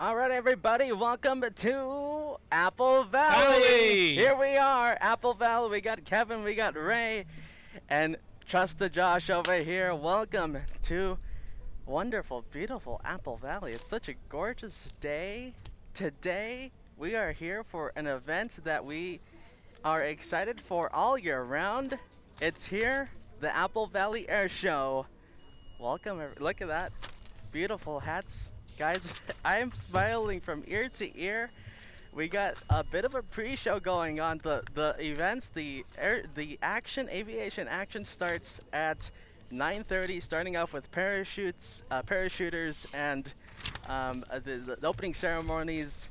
All right, everybody, welcome to Apple Valley. Valley! Here we are, Apple Valley. We got Kevin, we got Ray, and Trusted Josh over here. Welcome to wonderful, beautiful Apple Valley. It's such a gorgeous day. Today, we are here for an event that we are excited for all year round. It's here, the Apple Valley Air Show. Welcome, look at that. Beautiful hats. Guys, I'm smiling from ear to ear. We got a bit of a pre-show going on. The events, the aviation action starts at 9:30, starting off with parachuters, and the opening ceremonies.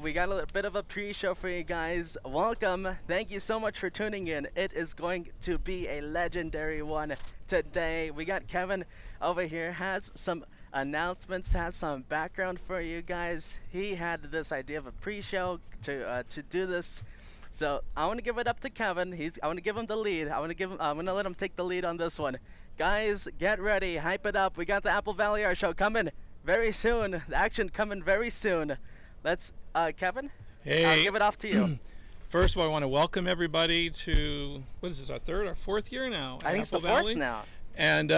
We got a bit of a pre-show for you guys. Welcome. Thank you so much for tuning in. It is going to be a legendary one today. We got Kevin over here, has some announcements, has some background for you guys. He had this idea of a pre-show to do this. So I want to give it up to Kevin. I want to give him the lead. I'm gonna let him take the lead on this one. Guys, get ready, hype it up. We got the Apple Valley Air Show coming very soon. The action coming very soon. Let's Kevin, Hey. I'll give it off to you. First of all, I want to welcome everybody to, what is this, our fourth year now? I think it's the Apple fourth Valley. now. And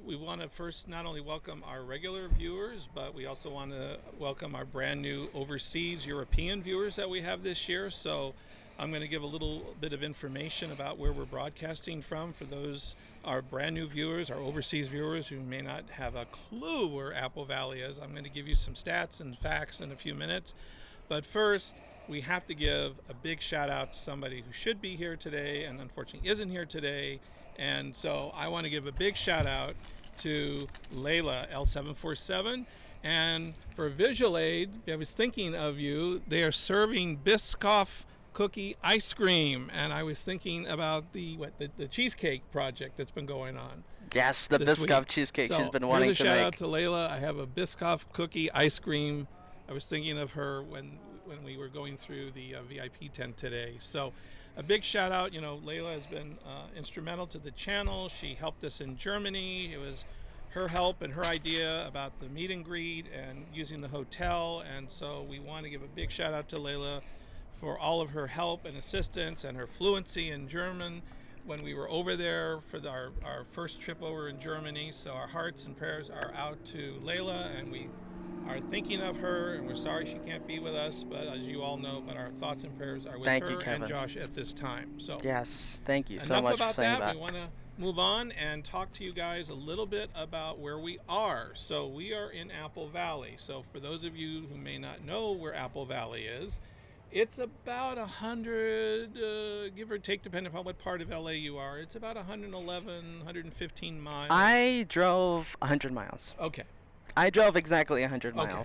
we want to first not only welcome our regular viewers, but we also want to welcome our brand new overseas European viewers that we have this year. So I'm going to give a little bit of information about where we're broadcasting from for those our brand new viewers, our overseas viewers who may not have a clue where Apple Valley is. I'm going to give you some stats and facts in a few minutes. But first, we have to give a big shout out to somebody who should be here today and unfortunately isn't here today. And so I want to give a big shout out to Layla L747. And for visual aid, I was thinking of you. They are serving Biscoff cookie ice cream, and I was thinking about the cheesecake project that's been going on. Yes, the Biscoff cheesecake. So she's been wanting to here's a shout make. out to Layla. I have a Biscoff cookie ice cream. I was thinking of her when we were going through the VIP tent today. So a big shout out. You know, Layla has been instrumental to the channel. She helped us in Germany. It was her help and her idea about the meet and greet and using the hotel. And so we want to give a big shout out to Layla for all of her help and assistance and her fluency in German when we were over there for our first trip over in Germany. So our hearts and prayers are out to Layla, and we are thinking of her, and we're sorry she can't be with us, but as you all know, but our thoughts and prayers are with her and Josh at this time. So yes, thank you so enough much about for saying that. that. We want to move on and talk to you guys a little bit about where we are. So we are in Apple Valley. So for those of you who may not know where Apple Valley is, it's about 100, give or take, depending upon what part of LA you are. It's about 111, 115 miles. I drove 100 miles. Okay. I drove exactly 100 miles. Okay.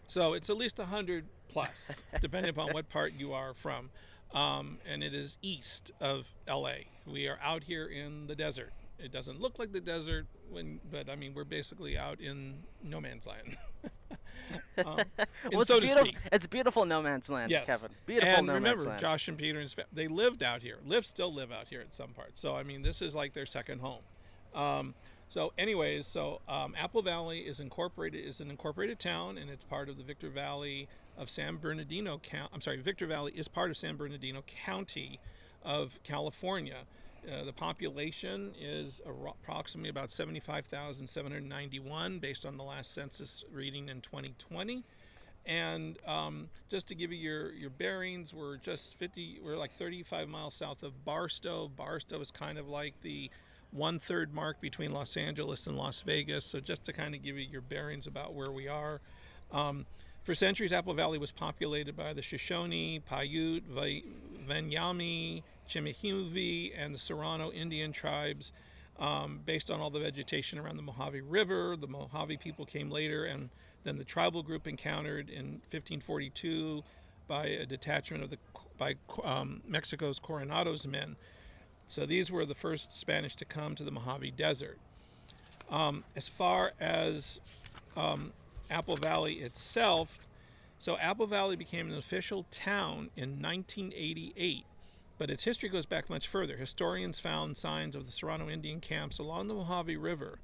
So it's at least 100 plus, depending upon what part you are from. And it is east of LA. We are out here in the desert. It doesn't look like the desert, but I mean, we're basically out in no man's land. Well, so to speak. It's beautiful no man's land, Yes. Kevin. Beautiful and no remember, man's land. Josh and Peter, they lived out here. Still live out here at some parts. So I mean, this is like their second home. So anyways, Apple Valley is an incorporated town, and it's part of the Victor Valley of San Bernardino County. I'm sorry, Victor Valley is part of San Bernardino County of California. The population is approximately about 75,791 based on the last census reading in 2020. And just to give you your bearings, we're like 35 miles south of Barstow. Barstow is kind of like the 1/3 mark between Los Angeles and Las Vegas. So just to kind of give you your bearings about where we are. For centuries, Apple Valley was populated by the Shoshone, Paiute, Vanyami, Chimihuvi, and the Serrano Indian tribes. Based on all the vegetation around the Mojave River, the Mojave people came later, and then the tribal group encountered in 1542 by a detachment by Mexico's Coronado's men. So these were the first Spanish to come to the Mojave Desert. As far as Apple Valley itself, so Apple Valley became an official town in 1988, but its history goes back much further. Historians found signs of the Serrano Indian camps along the Mojave River,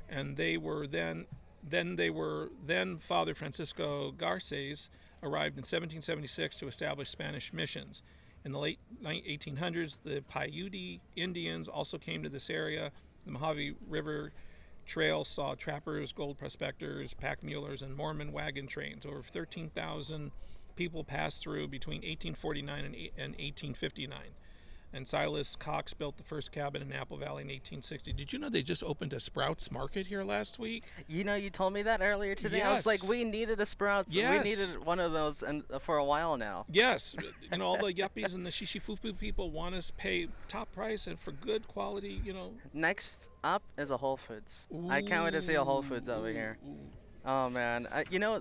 and they were then then Father Francisco Garces arrived in 1776 to establish Spanish missions. In the late 1800s, the Paiute Indians also came to this area. The Mojave River Trail saw trappers, gold prospectors, pack mulers, and Mormon wagon trains. Over 13,000 people passed through between 1849 and 1859. And Silas Cox built the first cabin in Apple Valley in 1860. Did you know they just opened a Sprouts Market here last week? You know, you told me that earlier today. Yes. I was like, we needed a Sprouts. Yes. We needed one of those for a while now. Yes. You know, all the yuppies and the shishi-fufu people want us to pay top price and for good quality, you know. Next up is a Whole Foods. I can't wait to see a Whole Foods over here. Oh man, you know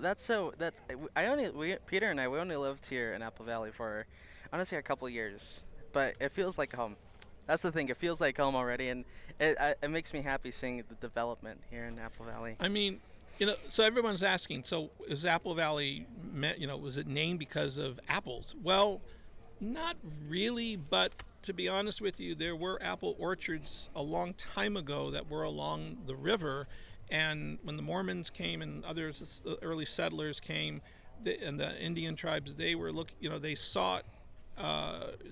Peter and I only lived here in Apple Valley for honestly a couple years, but it feels like home. That's the thing. It feels like home already, and it makes me happy seeing the development here in Apple Valley. I mean, you know, so everyone's asking, so is Apple Valley, was it named because of apples? Well, not really, but to be honest with you, there were apple orchards a long time ago that were along the river. And when the Mormons came and others, the early settlers came, and the Indian tribes, they were they sought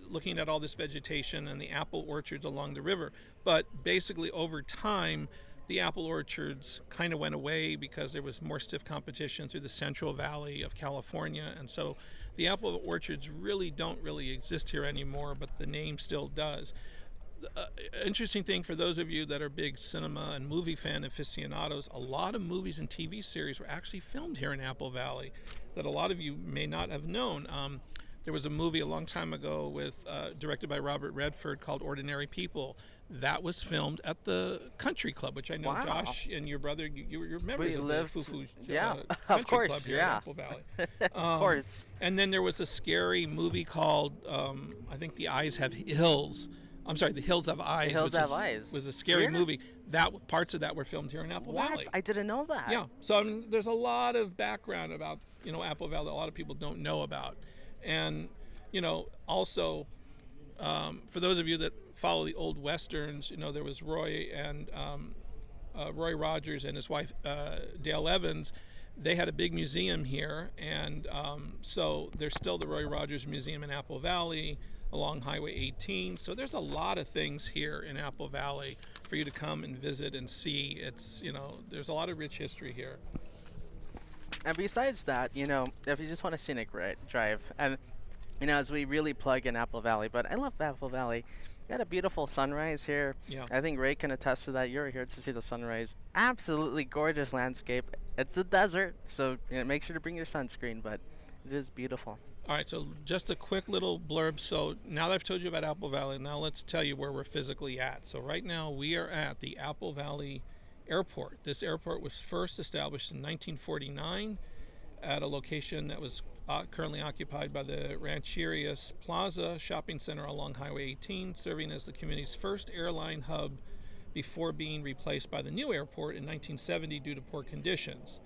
looking at all this vegetation and the apple orchards along the river. But basically, over time, the apple orchards kind of went away because there was more stiff competition through the Central Valley of California, and so the apple orchards don't really exist here anymore. But the name still does. Interesting thing for those of you that are big cinema and movie fan aficionados, a lot of movies and TV series were actually filmed here in Apple Valley that a lot of you may not have known. There was a movie a long time ago directed by Robert Redford called Ordinary People. That was filmed at the Country Club, which I know Josh and your brother, you're members of the Fufu Country Club here in Apple Valley. Of course. And then there was a scary movie called, I think The Eyes Have Hills. I'm sorry, The Hills Have Eyes, was a scary movie. Parts of that were filmed here in Apple Valley. I didn't know that. Yeah, so I mean, there's a lot of background about Apple Valley that a lot of people don't know about, and also for those of you that follow the old westerns, there was Roy Rogers and his wife Dale Evans. They had a big museum here, and so there's still the Roy Rogers Museum in Apple Valley along Highway 18. So there's a lot of things here in Apple Valley for you to come and visit and see. It's, there's a lot of rich history here. And besides that, if you just want a scenic drive, and as we really plug in Apple Valley, but I love Apple Valley. We had a beautiful sunrise here. Yeah. I think Ray can attest to that. You're here to see the sunrise. Absolutely gorgeous landscape. It's the desert, so make sure to bring your sunscreen, but it is beautiful. All right, so just a quick little blurb. So now that I've told you about Apple Valley, now let's tell you where we're physically at. So right now we are at the Apple Valley Airport. This airport was first established in 1949 at a location that was currently occupied by the Rancherias Plaza shopping center along Highway 18, serving as the community's first airline hub before being replaced by the new airport in 1970 due to poor conditions.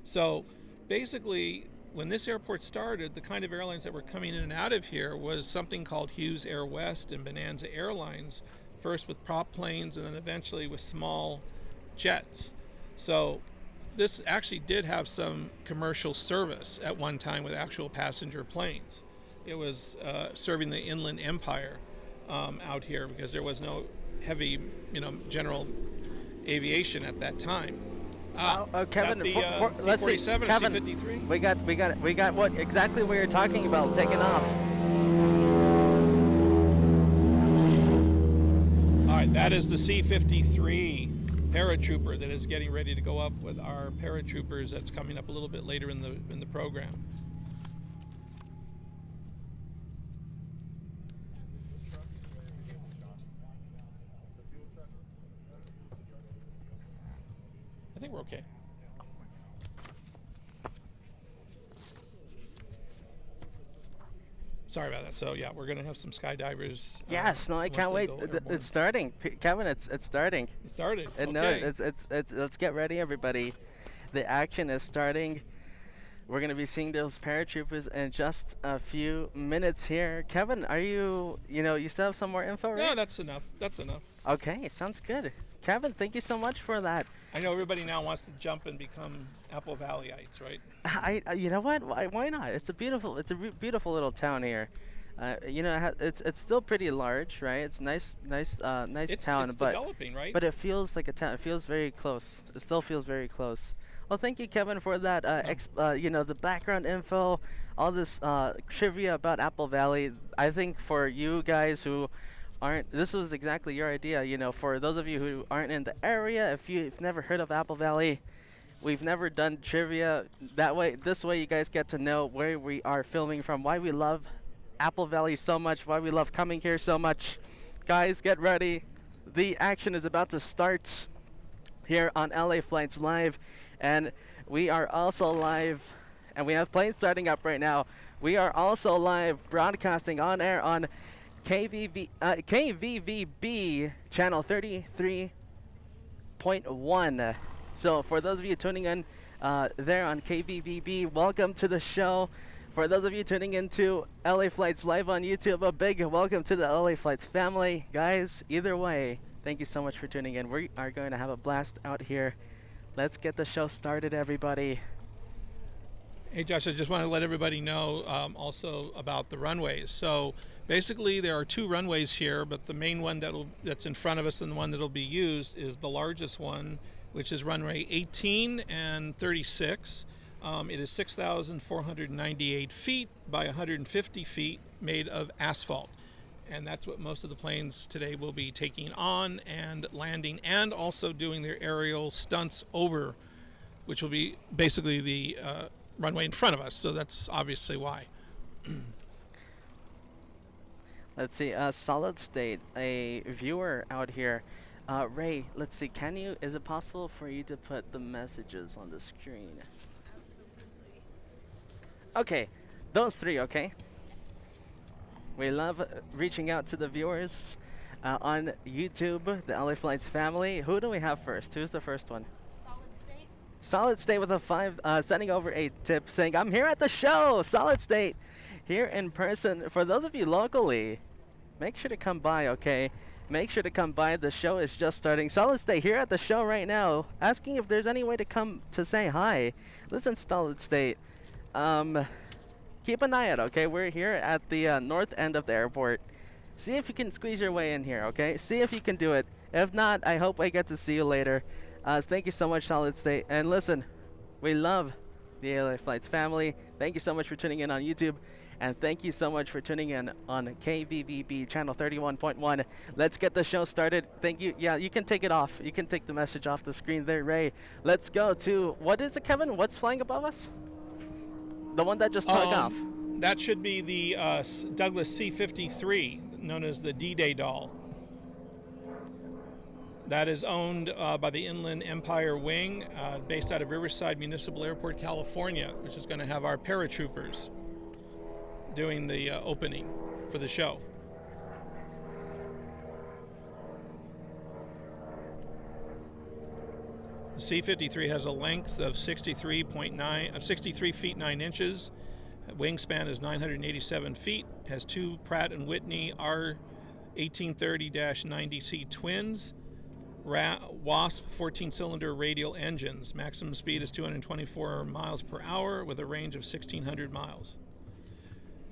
So basically, when this airport started, the kind of airlines that were coming in and out of here was something called Hughes Air West and Bonanza Airlines, first with prop planes and then eventually with small jets. So this actually did have some commercial service at one time with actual passenger planes. It was serving the Inland Empire out here because there was no heavy, general aviation at that time. Kevin, let's see. Kevin, C-53? We got what exactly we were talking about taking off. All right, that is the C-53 paratrooper that is getting ready to go up with our paratroopers. That's coming up a little bit later in the program. I think we're okay. Sorry about that. So yeah, we're gonna have some skydivers. Yes, no, I can't wait. It's starting, Kevin. It's starting. It started. Okay. No, it's let's get ready, everybody. The action is starting. We're going to be seeing those paratroopers in just a few minutes here. Kevin, are you still have some more info, right? No, that's enough. That's enough. Okay, sounds good. Kevin, thank you so much for that. I know everybody now wants to jump and become Apple Valleyites, right? You know what? Why not? It's a beautiful little town here. It's still pretty large, right? It's nice town, it's but developing, right? but it feels like a town. It feels very close. It still feels very close. Well, thank you, Kevin, for that. The background info, all this trivia about Apple Valley. I think for you guys who aren't, this was exactly your idea. For those of you who aren't in the area, if you've never heard of Apple Valley, we've never done trivia this way you guys get to know where we are filming from, why we love Apple Valley so much, why we love coming here so much. Guys, get ready. The action is about to start here on LA Flights Live, and we are also live, and we have planes starting up right now. We are also live broadcasting on air on KVVB channel 33.1. So for those of you tuning in there on KVVB, welcome to the show. For those of you tuning into LA Flights Live on YouTube, a big welcome to the LA Flights family. Guys, either way, thank you so much for tuning in. We are going to have a blast out here. Let's get the show started, everybody. Hey, Josh, I just want to let everybody know also about the runways. So basically, there are two runways here, but the main one that's in front of us and the one that'll be used is the largest one, which is runway 18 and 36. It is 6,498 feet by 150 feet made of asphalt. And that's what most of the planes today will be taking on and landing, and also doing their aerial stunts over, which will be basically the runway in front of us. So that's obviously why. Let's see, solid state, a viewer out here. Ray, let's see, is it possible for you to put the messages on the screen? Okay, those three, okay? We love reaching out to the viewers on YouTube, the LA Flights family. Who do we have first? Who's the first one? Solid State. Solid State with a 5, sending over a tip saying, I'm here at the show, Solid State, here in person. For those of you locally, make sure to come by, okay? Make sure to come by. The show is just starting. Solid State here at the show right now, asking if there's any way to come to say hi. Listen, Solid State. Keep an eye out, okay? We're here at the north end of the airport. See if you can squeeze your way in here, okay? See if you can do it. If not, I hope I get to see you later. Thank you so much, Solid State. And listen, we love the LA Flights family. Thank you so much for tuning in on YouTube. And thank you so much for tuning in on KVVB channel 31.1. Let's get the show started. Thank you. Yeah, you can take it off. You can take the message off the screen there, Ray. Let's go to, what is it, Kevin? What's flying above us? The one that just took off. That should be the Douglas C-53, known as the D-Day doll. That is owned by the Inland Empire Wing, based out of Riverside Municipal Airport, California, which is going to have our paratroopers doing the opening for the show. The C-53 has a length of 63 feet 9 inches. Wingspan is 987 feet. Has two Pratt & Whitney R1830-90C twins. Wasp 14-cylinder radial engines. Maximum speed is 224 miles per hour with a range of 1,600 miles.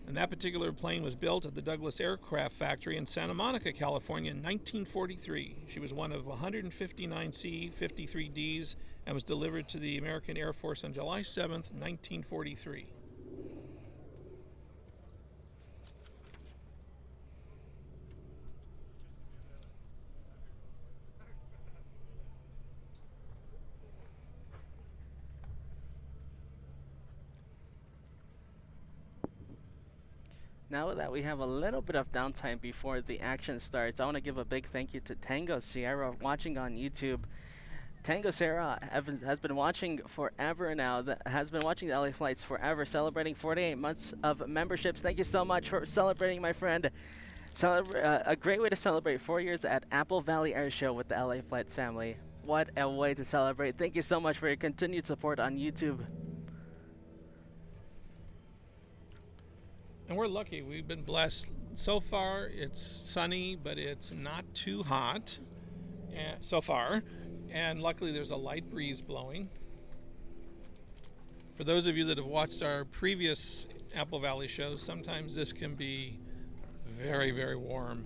And that particular plane was built at the Douglas Aircraft Factory in Santa Monica, California in 1943. She was one of 159 C-53Ds and was delivered to the American Air Force on July 7th, 1943. Now that we have a little bit of downtime before the action starts, I want to give a big thank you to Tango Sierra watching on YouTube. Tango Sierra has been watching forever now, has been watching the LA Flights forever, celebrating 48 months of memberships. Thank you so much for celebrating, my friend. A great way to celebrate 4 years at Apple Valley Air Show with the LA Flights family. What a way to celebrate. Thank you so much for your continued support on YouTube. And we're lucky. We've been blessed. So far, it's sunny, but it's not too hot so far. And luckily, there's a light breeze blowing. For those of you that have watched our previous Apple Valley shows, sometimes this can be very, very warm.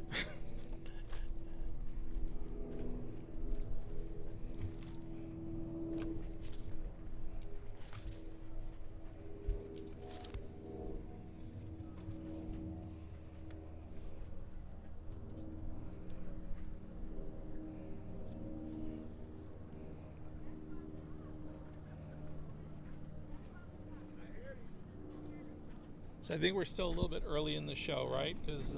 So I think we're still a little bit early in the show, right? Because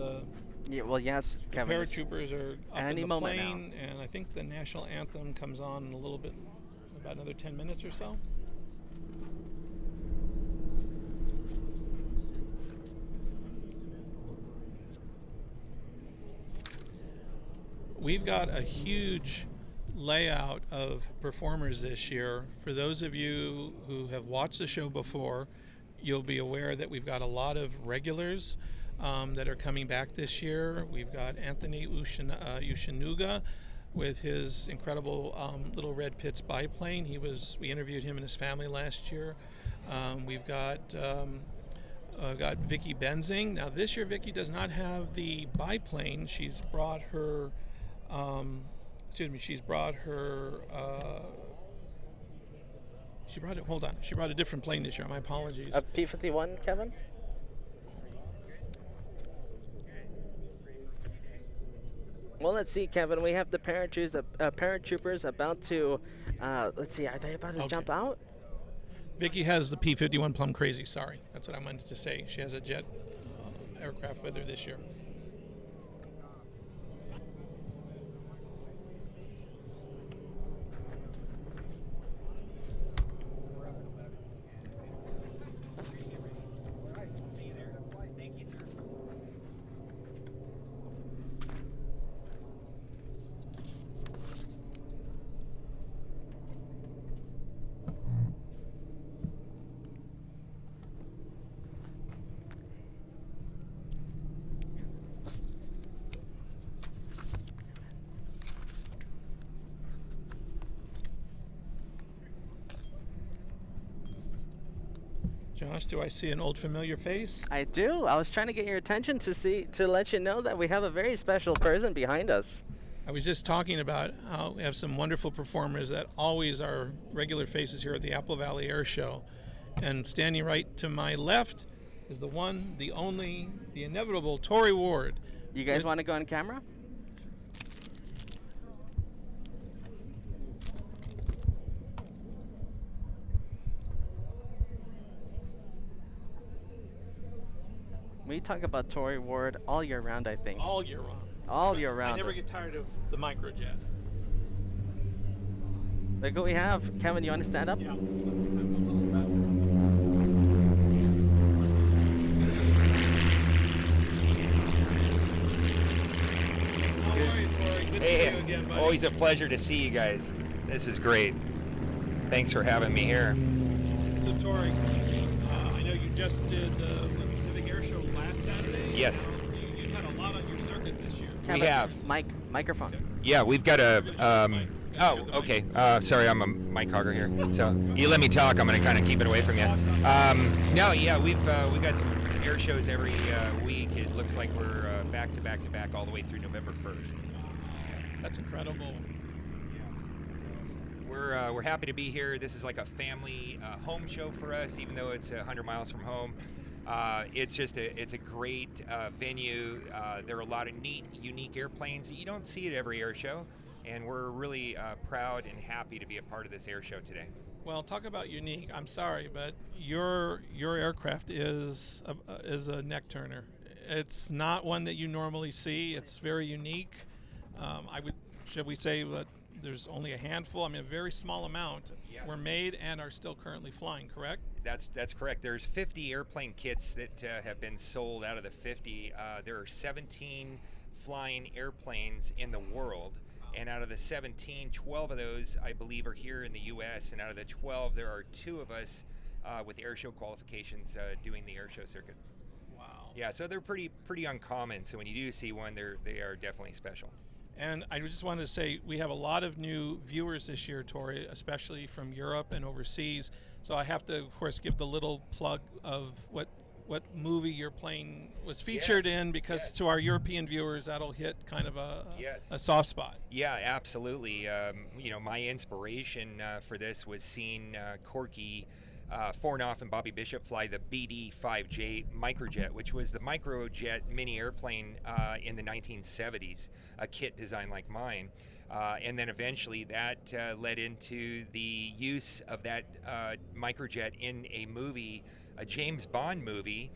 Yeah, well, yes, the Kevin. paratroopers are up Any in the moment plane, and I think the national anthem comes on in a little bit, about another 10 minutes or so. We've got a huge layout of performers this year. For those of you who have watched the show before, you'll be aware that we've got a lot of regulars that are coming back this year. We've got Anthony Ushanuga with his incredible Little Red Pitts biplane. We interviewed him and his family last year. We've got Vicky Benzing. Now this year Vicky does not have the biplane. She's brought her She brought a different plane this year. My apologies. A P-51, Kevin? Well, let's see, Kevin. We have the paratroopers about to, let's see, are they about to jump out? Vicky has the P-51 Plum Crazy, sorry. That's what I wanted to say. She has a jet aircraft with her this year. Josh, do I see an old familiar face? I do. I was trying to get your attention to let you know that we have a very special person behind us. I was just talking about how we have some wonderful performers that always are regular faces here at the Apple Valley Air Show. And standing right to my left is the one, the only, the inevitable Tori Ward. You guys want to go on camera? We talk about Tori Ward all year round, I think. All year round. All year round. I never get tired of the microjet. Look what we have. Kevin, you want to stand up? Yeah. How are you, Tori? Good to see you again, buddy. Always a pleasure to see you guys. This is great. Thanks for having me here. So, Tori, I know you just did the Pacific Air Show last Saturday. Yes. You've had a lot on your circuit this year. We have. Microphone. Okay. Yeah, we've got a. Oh, okay. Sorry, I'm a mic hogger here. So you let me talk. I'm going to kind of keep it away from you. No, yeah, we've got some air shows every week. It looks like we're back to back to back all the way through November 1st. That's incredible. We're happy to be here. This is like a family home show for us, even though it's 100 miles from home. It's a great venue. There are a lot of neat, unique airplanes that you don't see at every air show, and we're really proud and happy to be a part of this air show today. Well, talk about unique. I'm sorry, but your aircraft is a neck turner. It's not one that you normally see. It's very unique. Should we say that there's only a handful? I mean, a very small amount were made and are still currently flying, correct? That's correct. There's 50 airplane kits that have been sold out of the 50. There are 17 flying airplanes in the world, and out of the 17, 12 of those, I believe, are here in the U.S., and out of the 12, there are 2 of us with air show qualifications doing the air show circuit. Wow. Yeah, so they're pretty uncommon. So when you do see one, they are definitely special. And I just wanted to say we have a lot of new viewers this year, Tori, especially from Europe and overseas. So I have to, of course, give the little plug of what movie your plane was featured in, because to our European viewers that'll hit kind of a soft spot. Yeah, absolutely. You know, my inspiration for this was seeing Corky Fornoff and Bobby Bishop fly the BD-5J microjet, which was the microjet mini airplane in the 1970s, a kit designed like mine. And then eventually that led into the use of that microjet in a movie, a James Bond movie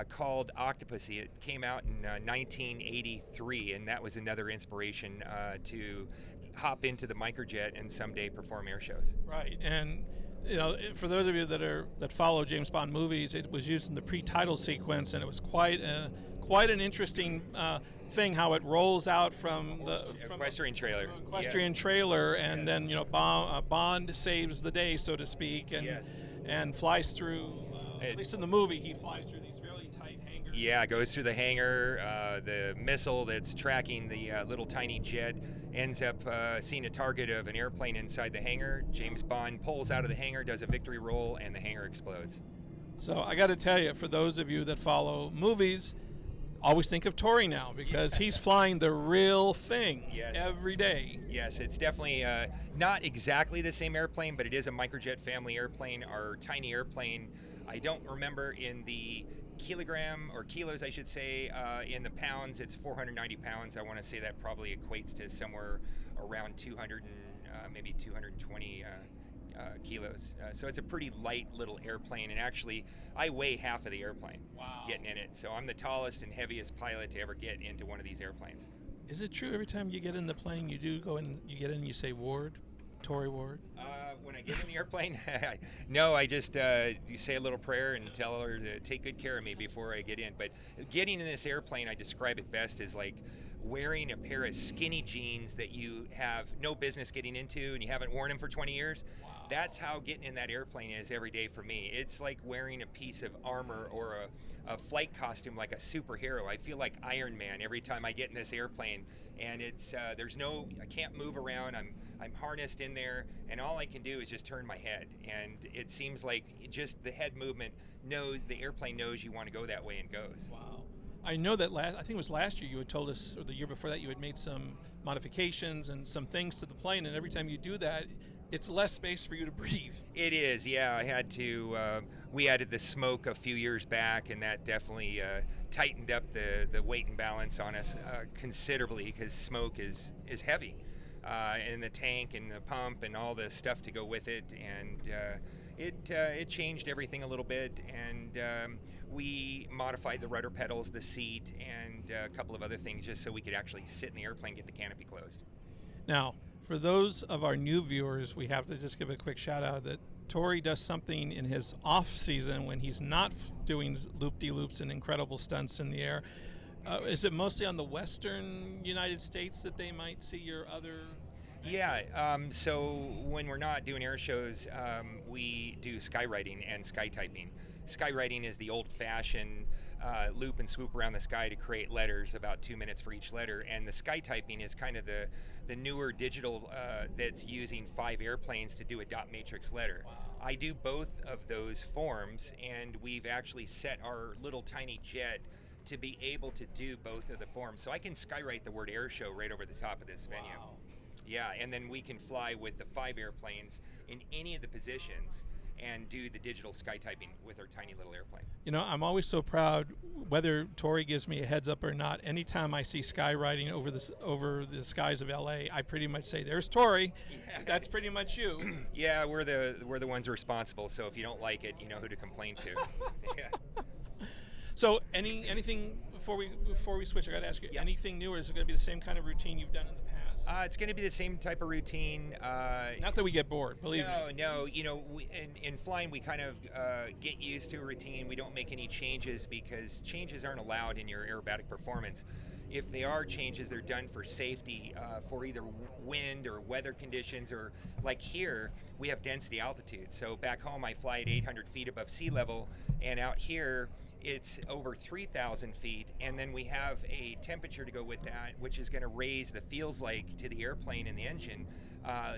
called Octopussy. It came out in 1983, and that was another inspiration to hop into the microjet and someday perform air shows. Right, and you know, for those of you that follow James Bond movies, it was used in the pre-title sequence, and it was quite an interesting thing how it rolls out from the equestrian trailer. Equestrian trailer, and then you know Bond saves the day, so to speak, and flies through. At least in the movie, he flies through these really tight hangars. Yeah, goes through the hangar. The missile that's tracking the little tiny jet ends up seeing a target of an airplane inside the hangar. James Bond pulls out of the hangar, does a victory roll, and the hangar explodes. So I got to tell you, for those of you that follow movies, always think of Tori now, because he's flying the real thing every day. Yes, it's definitely not exactly the same airplane, but it is a microjet family airplane. Our tiny airplane, I don't remember in the kilogram or kilos, I should say, in the pounds, it's 490 pounds. I want to say that probably equates to somewhere around 200 and maybe 220 kilos. So it's a pretty light little airplane, and actually I weigh half of the airplane getting in it. So I'm the tallest and heaviest pilot to ever get into one of these airplanes. Is it true every time you get in the plane, you do go in, you get in, you say Ward? Tori Ward? When I get in the airplane, no, I just you say a little prayer and tell her to take good care of me before I get in. But getting in this airplane, I describe it best as like wearing a pair of skinny jeans that you have no business getting into and you haven't worn them for 20 years. Wow. That's how getting in that airplane is every day for me. It's like wearing a piece of armor or a flight costume like a superhero. I feel like Iron Man every time I get in this airplane, and it's I can't move around. I'm harnessed in there, and all I can do is just turn my head, and it seems like just the head movement the airplane knows you want to go that way and goes. Wow. I know that I think it was last year you had told us, or the year before that, you had made some modifications and some things to the plane, and every time you do that, it's less space for you to breathe. It is, yeah. I had to, we added the smoke a few years back, and that definitely tightened up the weight and balance on us considerably, because smoke is heavy. And the tank and the pump and all the stuff to go with it, and it changed everything a little bit, and we modified the rudder pedals, the seat, and a couple of other things just so we could actually sit in the airplane, get the canopy closed. Now, for those of our new viewers, we have to just give a quick shout out that Tori does something in his off season when he's not doing loop-de-loops and incredible stunts in the air. Is it mostly on the western United States that they might see your other? Yeah, so when we're not doing air shows, we do skywriting and skytyping. Skywriting is the old-fashioned loop and swoop around the sky to create letters, about 2 minutes for each letter, and the skytyping is kind of the newer digital that's using 5 airplanes to do a dot matrix letter. Wow. I do both of those forms, and we've actually set our little tiny jet to be able to do both of the forms. So I can skywrite the word air show right over the top of this venue. Wow. Yeah, and then we can fly with the 5 airplanes in any of the positions and do the digital skytyping with our tiny little airplane. You know, I'm always so proud, whether Tori gives me a heads up or not, anytime I see skywriting over the skies of LA, I pretty much say, there's Tori. Yeah. That's pretty much you. Yeah, we're the ones responsible, so if you don't like it, you know who to complain to. Yeah. So anything before we switch, I got to ask you, anything new, or is it going to be the same kind of routine you've done in the past? It's going to be the same type of routine. Not that we get bored, believe me. No. You know, in flying, we kind of get used to a routine. We don't make any changes because changes aren't allowed in your aerobatic performance. If they are changes, they're done for safety, for either wind or weather conditions, or like here, we have density altitude. So back home, I fly at 800 feet above sea level, and out here, it's over 3,000 feet, and then we have a temperature to go with that, which is going to raise the feels like to the airplane and the engine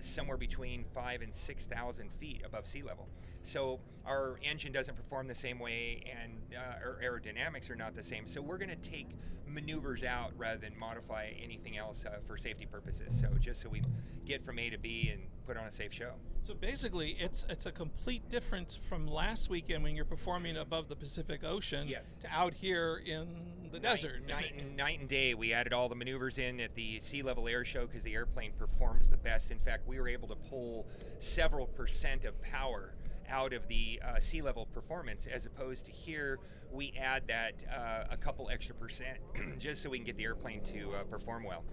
somewhere between 5,000 and 6,000 feet above sea level. So our engine doesn't perform the same way, and our aerodynamics are not the same. So we're going to take maneuvers out rather than modify anything else for safety purposes. So just so we get from A to B and put on a safe show. So basically, it's a complete difference from last weekend when you're performing above the Pacific Ocean Yes. to out here in the desert. Night and day. We added all the maneuvers in at the sea level air show because the airplane performs the best. In fact, we were able to pull several percent of power out of the sea level performance, as opposed to here we add that a couple extra percent just so we can get the airplane to perform well.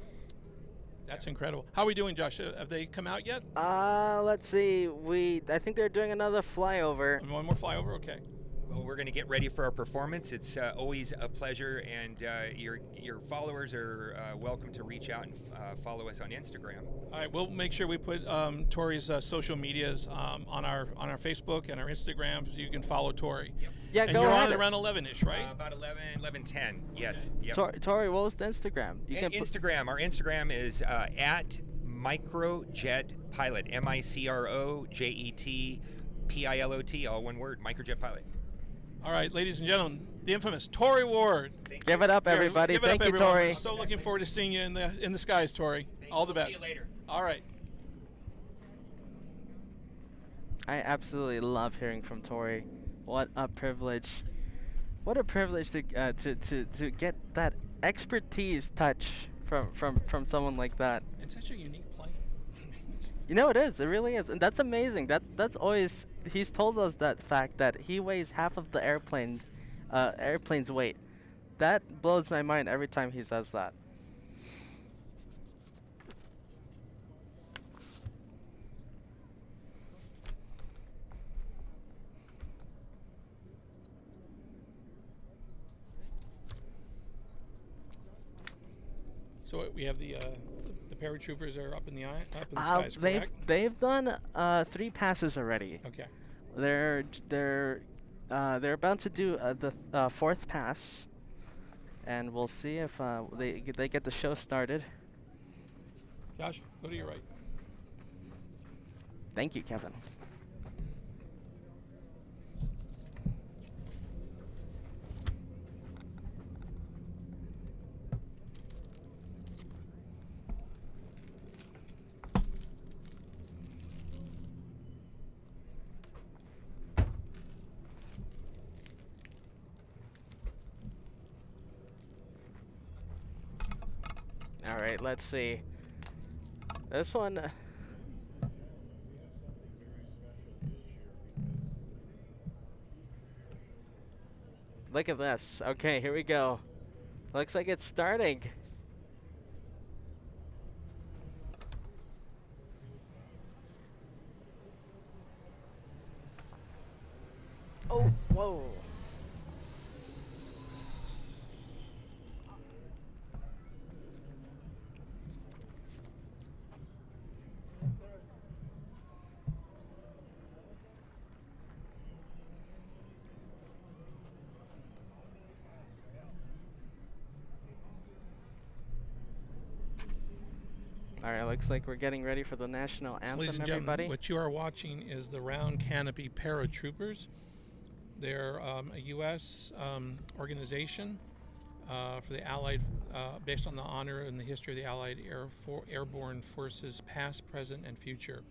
That's incredible. How are we doing, Josh? Have they come out yet? Let's see. I think they're doing another flyover. One more flyover? Okay. Well, we're going to get ready for our performance. It's always a pleasure, and your followers are welcome to reach out and follow us on Instagram. All right, we'll make sure we put Tori's social medias on our Facebook and our Instagram, so you can follow Tori. Yep. Yeah, and go you're ahead. on around 11ish, right? About 11:10. Yes. Yep. Tori, what was the Instagram? Instagram. Our Instagram is at Microjet Pilot. MICROJET all one word. Microjet Pilot. All right, ladies and gentlemen, the infamous Tori Ward. Give it up, everybody. Give it Thank up, you, everyone. Tori. We're so looking forward to seeing you in the skies, Tori. All the best. See you later. All right. I absolutely love hearing from Tori. What a privilege! What a privilege to get that expertise touch from someone like that. It's such a unique plane. You know, it is. It really is, and that's amazing. That's always. He's told us that fact that he weighs half of the airplane's weight. That blows my mind every time he says that. So we have the paratroopers are up in the skies, correct? They've done 3 passes already. Okay. They're about to do the 4th pass, and we'll see if they get the show started. Josh, go to your right. Thank you, Kevin. All right, let's see. This one. Look at this. Okay, here we go. Looks like it's starting. Oh, whoa. All right, looks like we're getting ready for the national anthem, Ladies and everybody. gentlemen, what you are watching is the Round Canopy Paratroopers. They're a U.S. Organization for the Allied, based on the honor and the history of the Allied Airborne Forces, past, present, and future.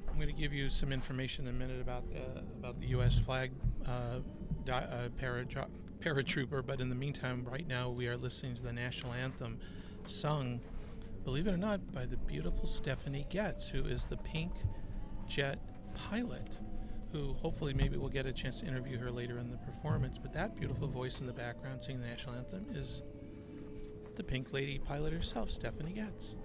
I'm going to give you some information in a minute about the U.S. flag paratrooper, but in the meantime, right now we are listening to the national anthem sung believe it or not, by the beautiful Stephanie Getz, who is the Pink Jet pilot, who hopefully maybe we'll get a chance to interview her later in the performance. But that beautiful voice in the background singing the national anthem is the Pink Lady pilot herself, Stephanie Getz.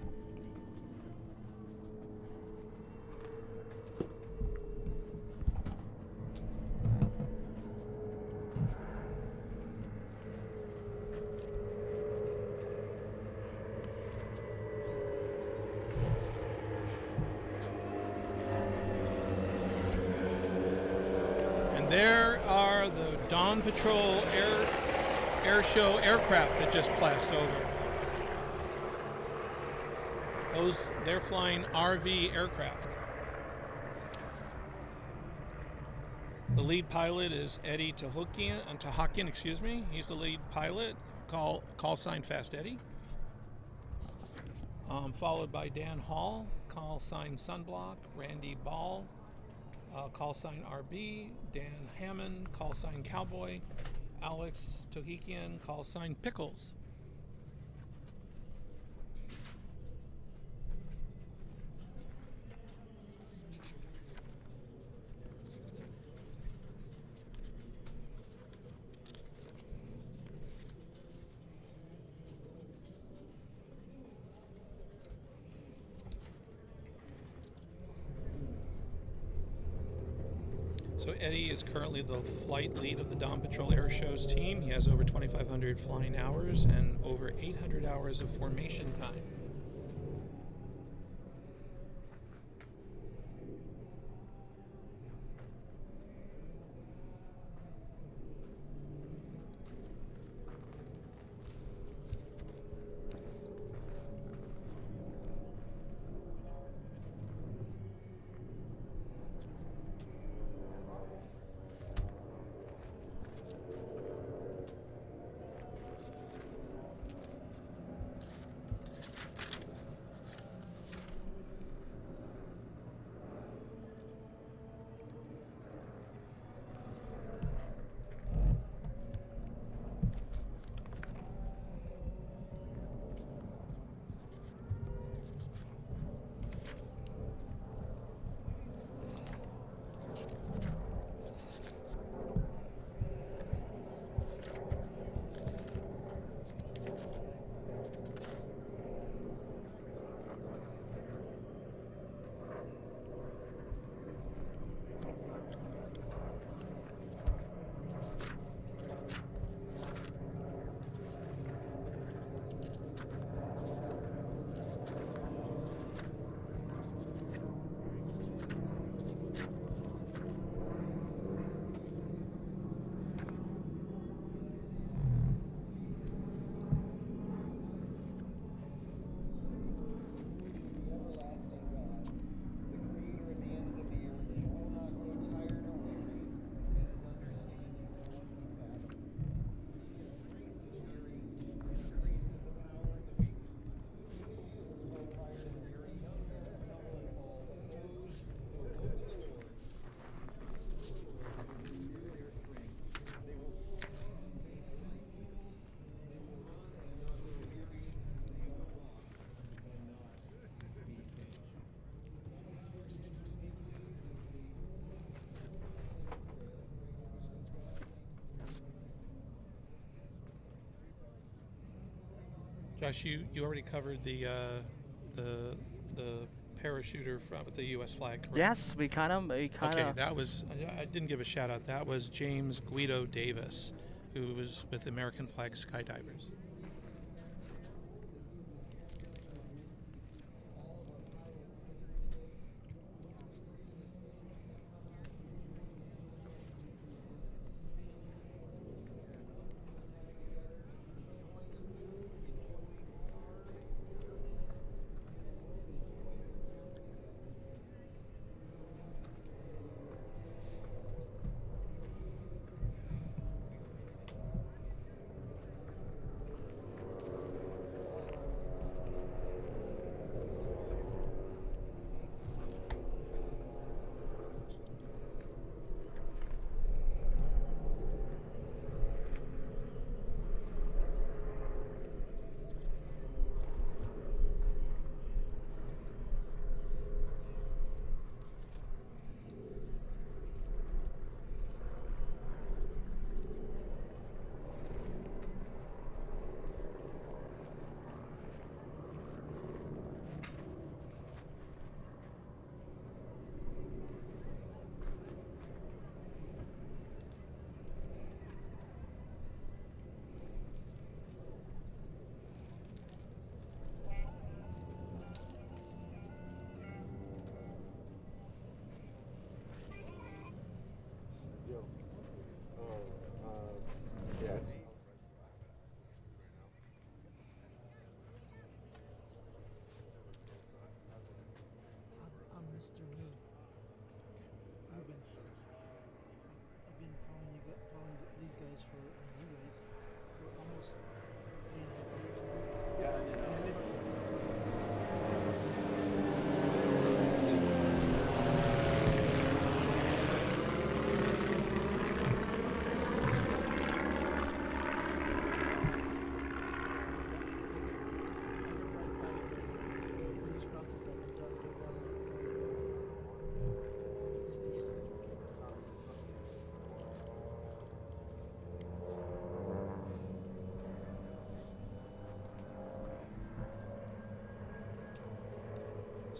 There are the Dawn Patrol air show aircraft that just passed over. They're flying RV aircraft. The lead pilot is Eddie Tahakian, excuse me. He's the lead pilot. Call sign Fast Eddie. Followed by Dan Hall, call sign Sunblock, Randy Ball, call sign RB, Dan Hammond, call sign Cowboy, Alex Tohikian, call sign Pickles. So Eddie is currently the flight lead of the Dawn Patrol Air Show's team. He has over 2,500 flying hours and over 800 hours of formation time. Josh, you already covered the parachuter with the U.S. flag, correct? Yes, we kind of. Okay, that was, I didn't give a shout out. That was James Guido Davis, who was with American Flag Skydivers.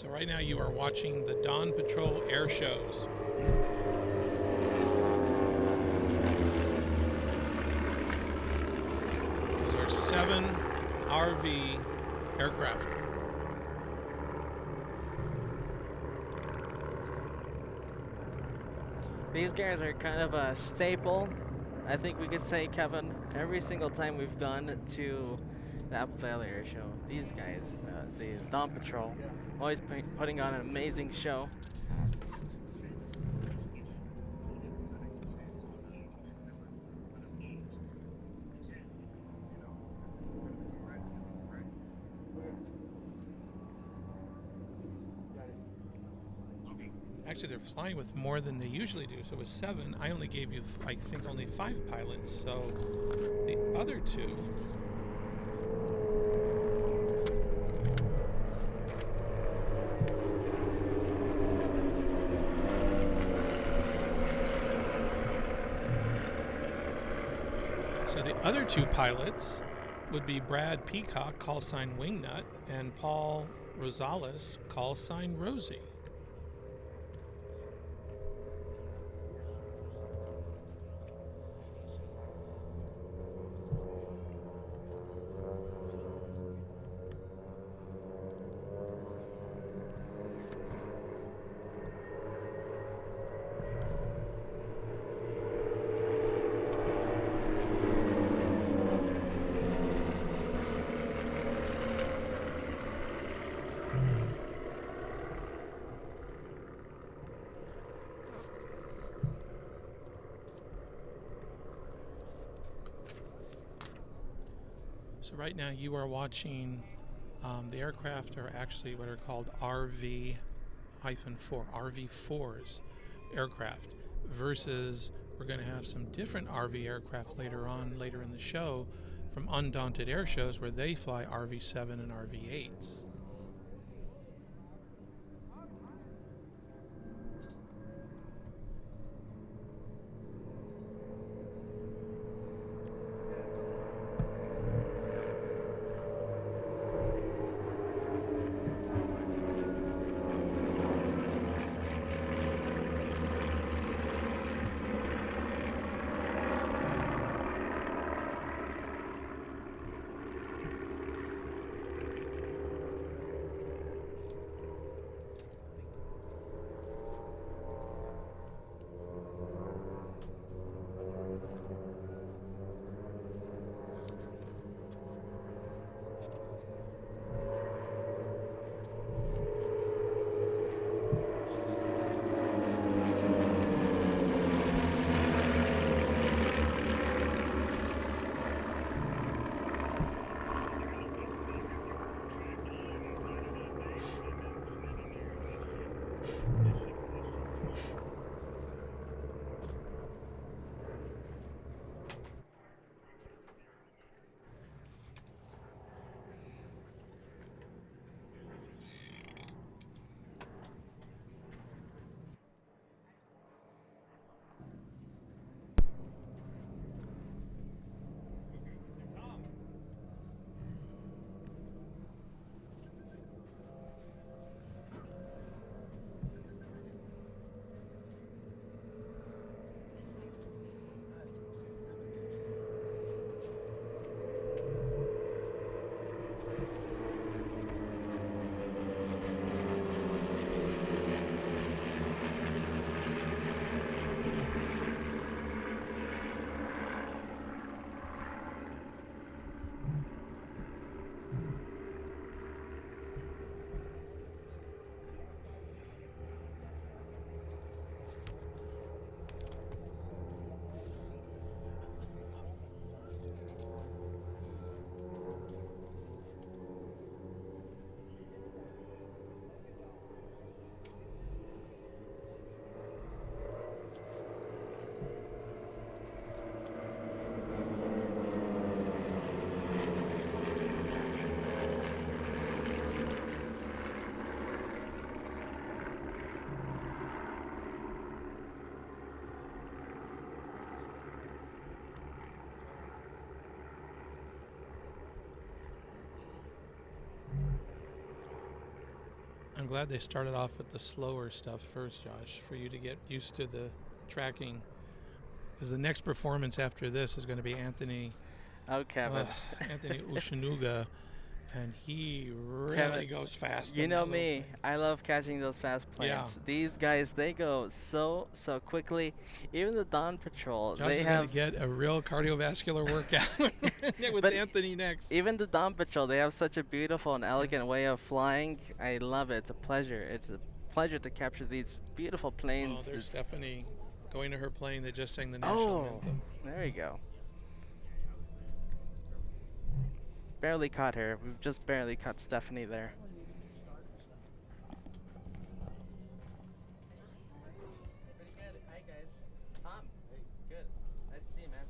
So right now you are watching the Dawn Patrol air shows. Those are 7 RV aircraft. These guys are kind of a staple. I think we could say, Kevin, every single time we've gone to the Apple Valley Air Show, these guys, the Dawn Patrol, always putting on an amazing show. Actually, they're flying with more than they usually do. So with 7, I only gave you, I think, only 5 pilots. So the other 2. So the other 2 pilots would be Brad Peacock, call sign Wingnut, and Paul Rosales, call sign Rosie. So right now you are watching the aircraft are actually what are called RV-4, RV4s aircraft, versus we're going to have some different RV aircraft later in the show from Undaunted Air Shows where they fly RV7 and RV8s. glad they started off with the slower stuff first, Josh, for you to get used to the tracking. Because the next performance after this is going to be Anthony. Oh, Kevin. Anthony Ushanuga, and he really Kevin, goes fast. You on know that little me. plane. I love catching those fast planes. Yeah. These guys, they go so quickly. Even the Dawn Patrol, Josh they is have. going to get a real cardiovascular workout with But Anthony next. Even the Dawn Patrol, they have such a beautiful and elegant way of flying. I love it. It's a pleasure. It's a pleasure to capture these beautiful Oh, planes. there's This- Stephanie going to her plane. They just sang the national anthem. There you go. Barely caught her. We've just barely caught Stephanie there. Pretty good. Hi guys. Tom. Good. Nice to see you, man.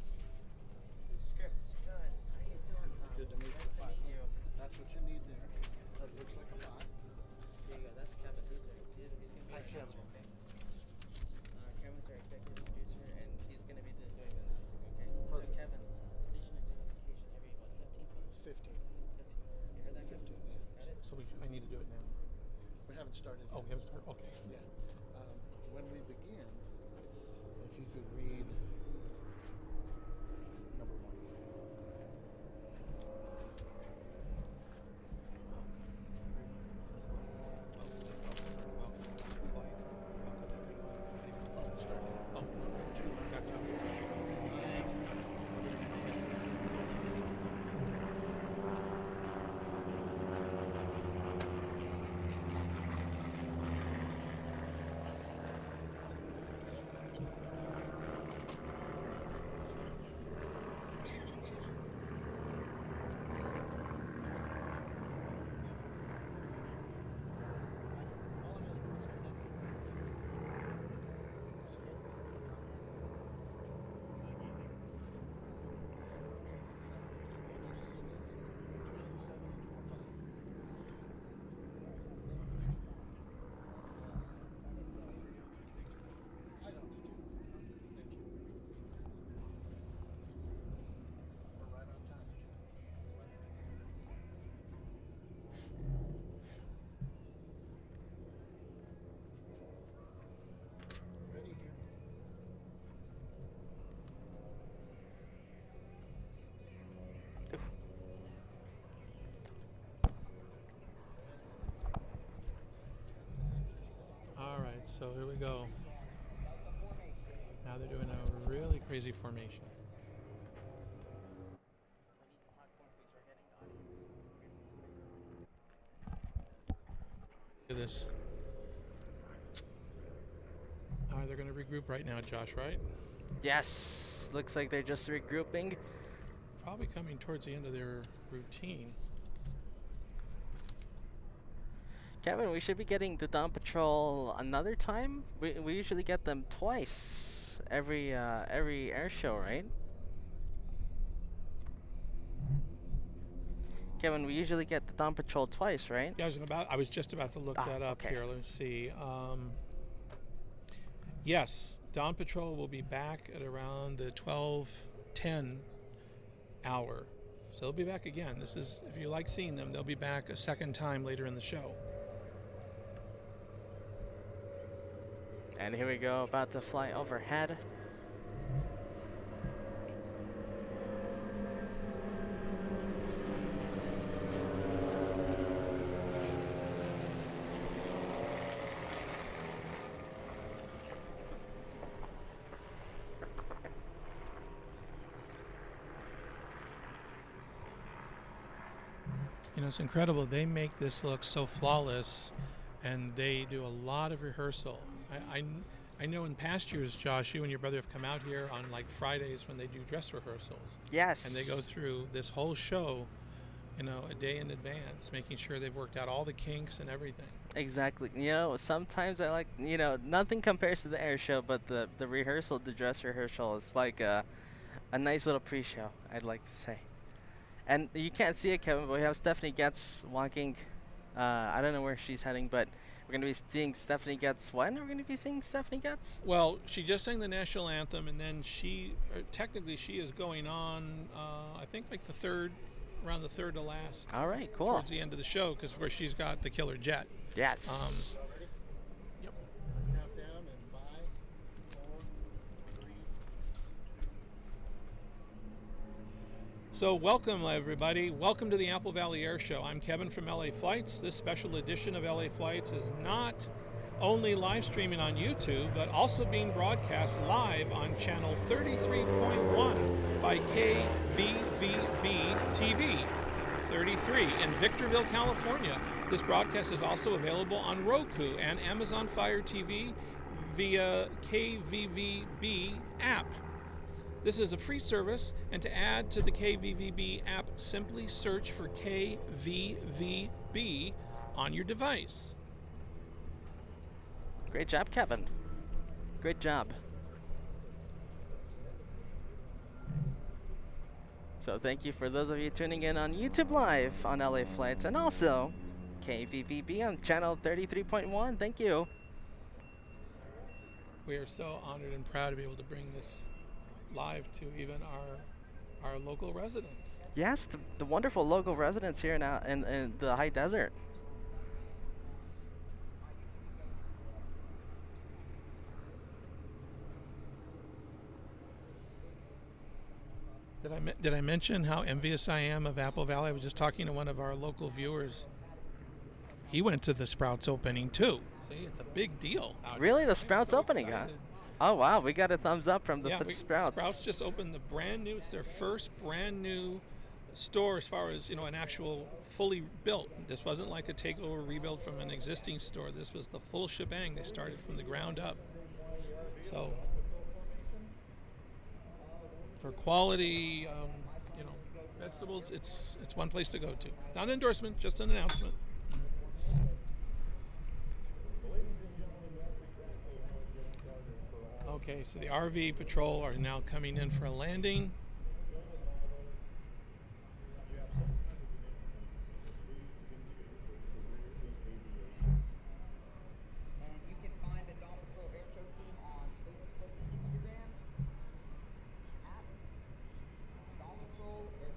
Script. Good. How you doing, Tom? Good to meet you. Nice to meet you. That's what you need there. That looks like a lot. There you go. That's Kevin. He's gonna be Hi, our Kevin. announcer, okay? Kevin's our executive producer, and he's gonna be doing the announcing, okay? Perfect. So Kevin, station identification every 15 minutes. 15. 15 minutes. You heard that? 15, Kevin? yeah. Got it? So I need to do it now. We haven't started. Oh, we haven't started? Okay. Yeah. When we begin, if you could read number 1. Oh, start. Oh, Welcome to gotcha. Ready here. All right, so here we go. Now they're doing a really crazy formation. Look at this. They're going to regroup right now, Josh, right? Yes. Looks like they're just regrouping. Probably coming towards the end of their routine. Kevin, we should be getting the Dawn Patrol another time. We usually get them twice every air show, right? Kevin, we usually get the Dawn Patrol twice, right? Yeah, I was just about to look Ah, that up okay. here. Let's see. Yes, Dawn Patrol will be back at around the 12:10 hour. So they'll be back again. This is, if you like seeing them, they'll be back a second time later in the show. And here we go, about to fly overhead. You know, it's incredible. They make this look so flawless, and they do a lot of rehearsal. I know in past years, Josh, you and your brother have come out here on like Fridays when they do dress rehearsals. Yes. And they go through this whole show, you know, a day in advance, making sure they've worked out all the kinks and everything. Exactly. You know, sometimes I like, you know, nothing compares to the air show, but the rehearsal, the dress rehearsal is like a nice little pre-show, I'd like to say. And you can't see it, Kevin, but we have Stephanie Getz walking. I don't know where she's heading, but we're going to be seeing Stephanie Getz. When are we going to be seeing Stephanie Getz? Well, she just sang the national anthem, and then technically she is going on, I think like the third around the third to last. All right, cool. Towards the end of the show, because of course she's got the killer jet. Yes. Yep. Countdown in 5, 4, 3, 2. So welcome everybody. Welcome to the Apple Valley Air Show. I'm Kevin from LA Flights. This special edition of LA Flights is not only live streaming on YouTube, but also being broadcast live on channel 33.1 by KVVB TV 33 in Victorville, California. This broadcast is also available on Roku and Amazon Fire TV via KVVB app. This is a free service, and to add to the KVVB app, simply search for KVVB on your device. Great job, Kevin. Great job. So thank you for those of you tuning in on YouTube Live on LA Flights, and also KVVB on channel 33.1. Thank you. We are so honored and proud to be able to bring this live to even our local residents. Yes, the wonderful local residents here now in the high desert. Did I mention how envious I am of Apple Valley? I was just talking to one of our local viewers. He went to the Sprouts opening too. See, it's a big deal. Really, the Sprouts opening, huh? Oh wow, we got a thumbs up from the Sprouts. Sprouts just opened the brand new. It's their first brand new store as far as, an actual fully built. This wasn't like a takeover rebuild from an existing store. This was the full shebang. They started from the ground up. So for quality, vegetables, it's one place to go to. Not an endorsement, just an announcement. Okay, so the RV patrol are now coming in for a landing. And you can find the Dawn Patrol Air Show team on Facebook and Instagram at Dawn Patrol Air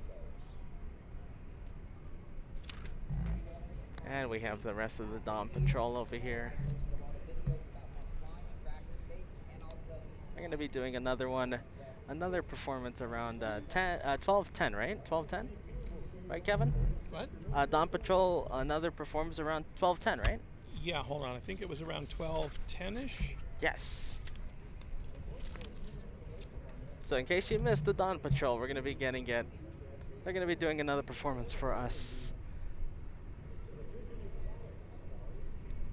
Show. And we have the rest of the Dawn Patrol over here. I'm going to be doing another performance around 12:10, right? 12:10? Right, Kevin? What? Dawn Patrol, another performance around 12:10, right? Yeah, hold on. I think it was around 12:10-ish. Yes. So in case you missed the Dawn Patrol, we're going to be they're going to be doing another performance for us.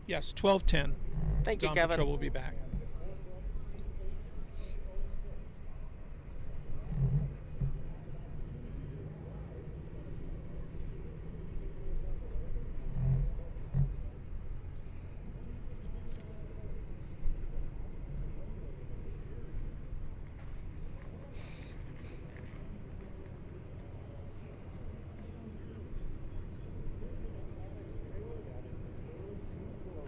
Yes, 12:10. Thank you, Dawn Kevin. Patrol will be back.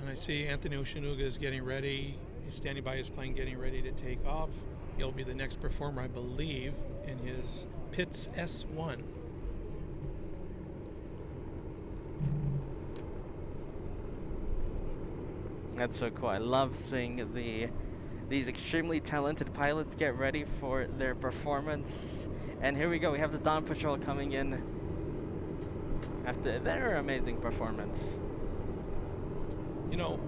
And I see Anthony Oshinuga is getting ready. He's standing by his plane getting ready to take off. He'll be the next performer, I believe, in his Pitts S1. That's so cool. I love seeing these extremely talented pilots get ready for their performance. And here we go. We have the Dawn Patrol coming in after their amazing performance.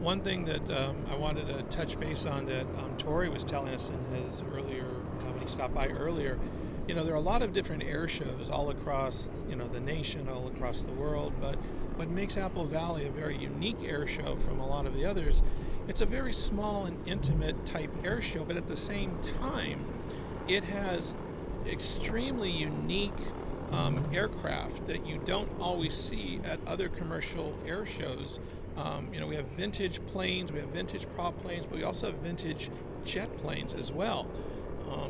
One thing that I wanted to touch base on that Tori was telling us in his earlier, when he stopped by earlier, there are a lot of different air shows all across, the nation, all across the world, but what makes Apple Valley a very unique air show from a lot of the others, it's a very small and intimate type air show, but at the same time, it has extremely unique aircraft that you don't always see at other commercial air shows. We have vintage planes, we have vintage prop planes, but we also have vintage jet planes as well.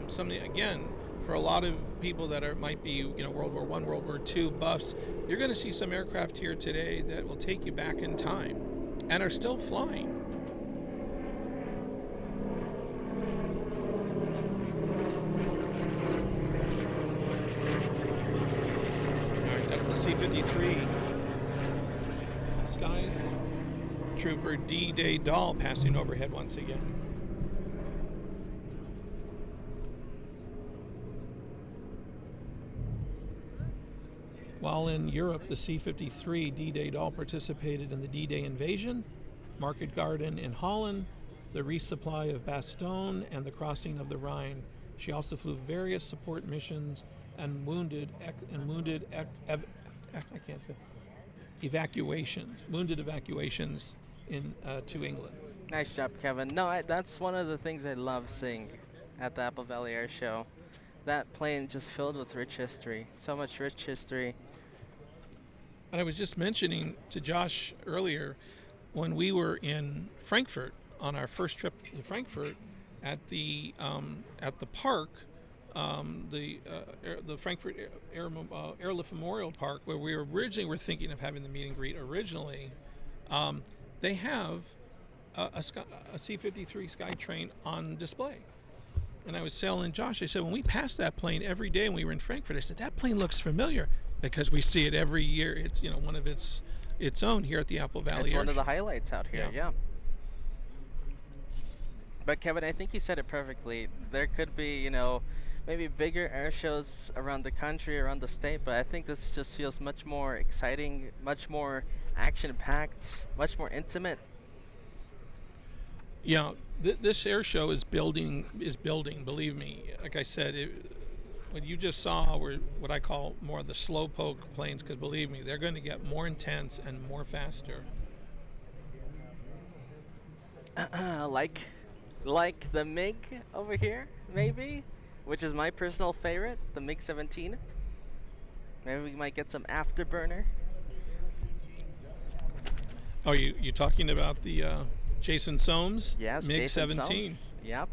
Something, again, for a lot of people that might be, World War I, World War II buffs, you're going to see some aircraft here today that will take you back in time and are still flying. All right, C-53 Sky Trooper D-Day Doll passing overhead once again. While in Europe, the C-53 D-Day Doll participated in the D-Day invasion, Market Garden in Holland, the resupply of Bastogne, and the crossing of the Rhine. She also flew various support missions and wounded evacuations in to England. Nice job, Kevin. No, that's one of the things I love seeing at the Apple Valley Air Show. That plane just filled with rich history. So much rich history. And I was just mentioning to Josh earlier, when we were in Frankfurt on our first trip to Frankfurt, at the park, the Frankfurt Airlift Memorial Park, where we originally were thinking of having the meet and greet originally, they have a C-53 Skytrain on display. And I was telling Josh, I said, when we passed that plane every day when we were in Frankfurt, I said, that plane looks familiar because we see it every year. It's, you know, one of its own here at the Apple Valley. It's Air one of Show. the highlights out here, yeah. But Kevin, I think you said it perfectly. There could be, you know, maybe bigger air shows around the country, around the state, but I think this just feels much more exciting, much more action-packed, much more intimate. Yeah, this air show is building. Believe me. Like I said, what you just saw were what I call more of the slowpoke planes, because believe me, they're going to get more intense and more faster. Like the MiG over here, maybe, which is my personal favorite, the MiG-17. Maybe we might get some afterburner. Oh, you talking about the Jason Soames? Yes, MiG-17. Yep.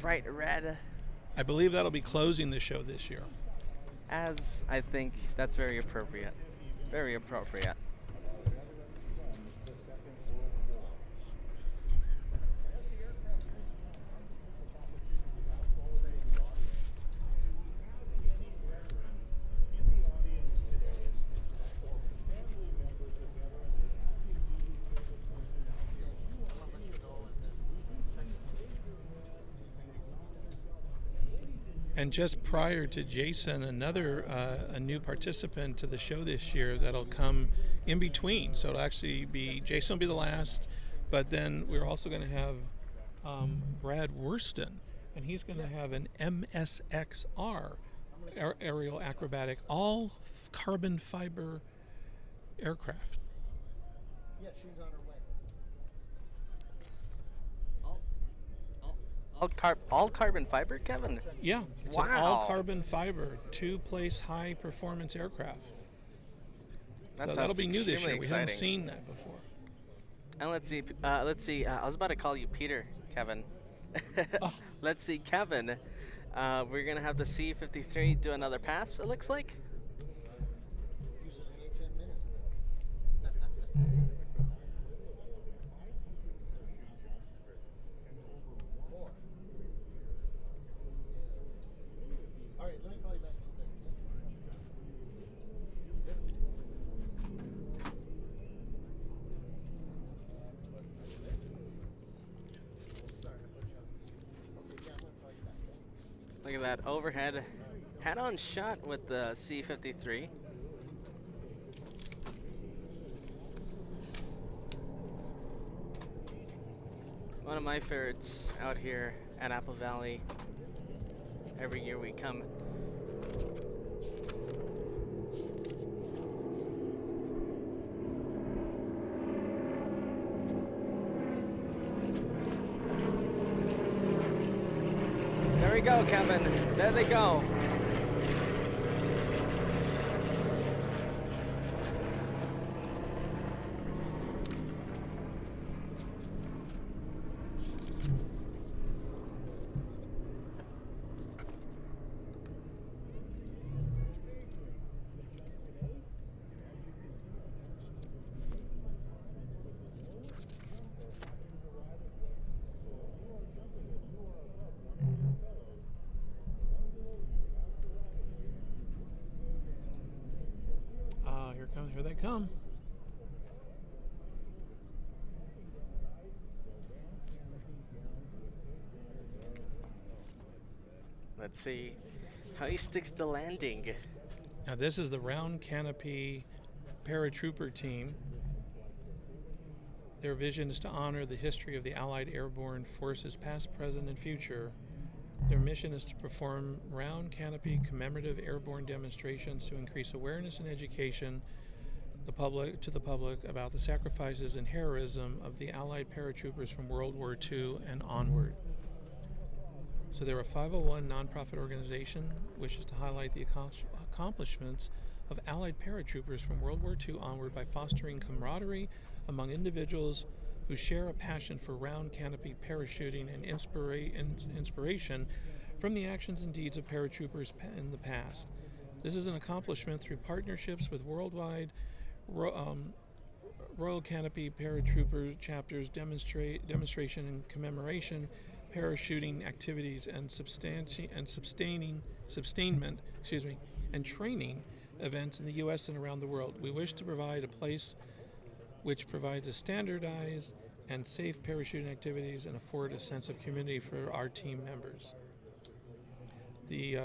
Bright red. I believe that'll be closing the show this year. As I think that's very appropriate. Very appropriate. And just prior to Jason, a new participant to the show this year that'll come in between. So it'll actually be, Jason will be the last, but then we're also going to have Brad Worston, and he's going to have an MSXR aerial acrobatic, all carbon fiber aircraft. Yeah, she's on her way. All carbon fiber, Kevin? Yeah, it's an all carbon fiber, 2-place high performance aircraft. So that'll be new this year. We haven't seen that before. And let's see. I was about to call you Peter, Kevin. Oh. Let's see, Kevin. We're gonna have the C-53 do another pass. It looks like. Usually 8-10 minutes. Four. All right, let me call you back. Look at that overhead head-on shot with the C-53. One of my favorites out here at Apple Valley. Every year we come. There we go, Kevin. There they go. Here they come. Let's see how he sticks the landing. Now this is the round canopy paratrooper team. Their vision is to honor the history of the Allied airborne forces past, present, and future. Their mission is to perform round canopy commemorative airborne demonstrations to increase awareness and education to the public about the sacrifices and heroism of the Allied paratroopers from World War II and onward. So they're a 501 nonprofit organization wishes to highlight the accomplishments of Allied paratroopers from World War II onward by fostering camaraderie among individuals who share a passion for round canopy parachuting and inspiration from the actions and deeds of paratroopers in the past. This is an accomplishment through partnerships with worldwide Royal Canopy paratrooper chapters, demonstration and commemoration, parachuting activities, and sustainment, and training events in the U.S. and around the world. We wish to provide a place which provides a standardized and safe parachuting activities and afford a sense of community for our team members. The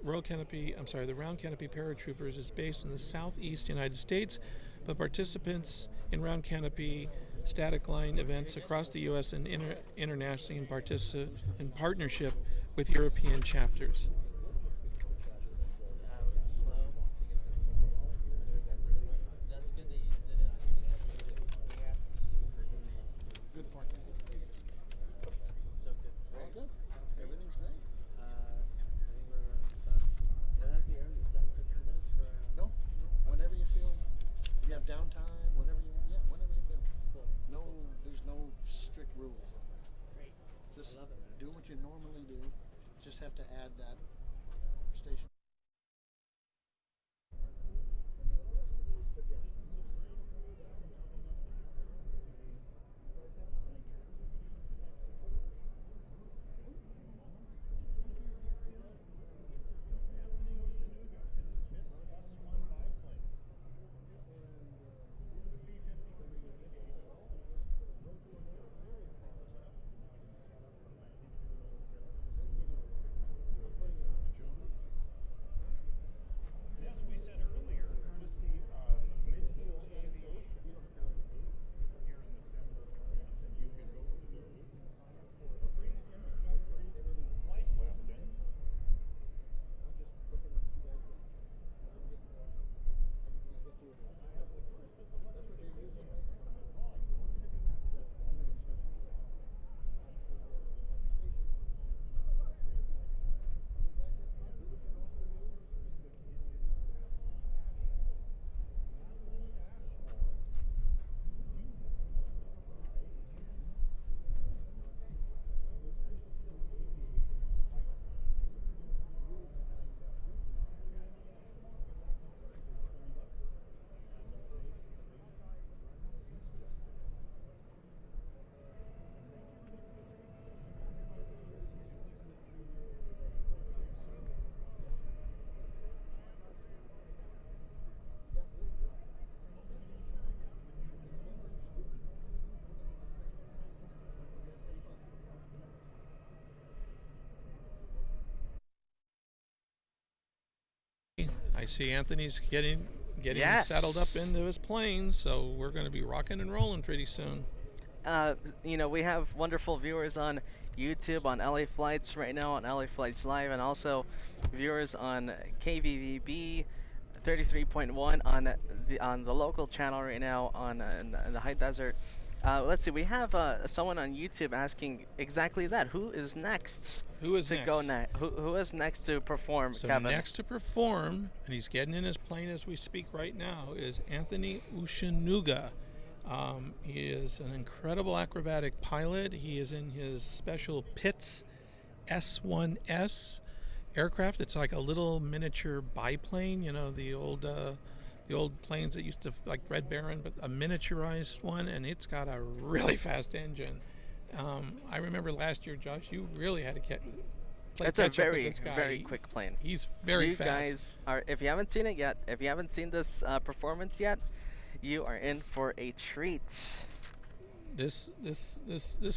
round canopy paratroopers is based in the southeast United States, but participants in round canopy static line events across the U.S. and internationally in partnership with European chapters. Good point. So good. All good. Everything's great. No, whenever you feel you have downtime, whenever you want. Yeah, whenever you feel. Cool. No, there's no strict rules on that. Great. Just I love it, man. do what you normally do. Just have to add that station. As we said earlier, courtesy of Midfield Aviation here in the center of Orange, and you can go through for a free introductory flight lesson. I see Anthony's getting Yes. settled up into his plane, so we're going to be rocking and rolling pretty soon. We have wonderful viewers on YouTube, on LA Flights right now, on LA Flights Live, and also viewers on KVVB 33.1 on the local channel right now in the High Desert. Let's see, we have someone on YouTube asking exactly that. Who is next? Who is to next? go next? Who is next to perform, So Kevin? next to perform, and he's getting in his plane as we speak right now, is Anthony Ushanuga. He is an incredible acrobatic pilot. He is in his special Pitts S1S aircraft. It's like a little miniature biplane, the old planes that used to, like Red Baron, but a miniaturized one, and it's got a really fast engine. I remember last year, Josh, you really had to play It's a catch up with very, this guy. very quick plane. He's very you fast. guys are, if you haven't seen it yet, if you haven't seen this performance yet, you are in for a treat. This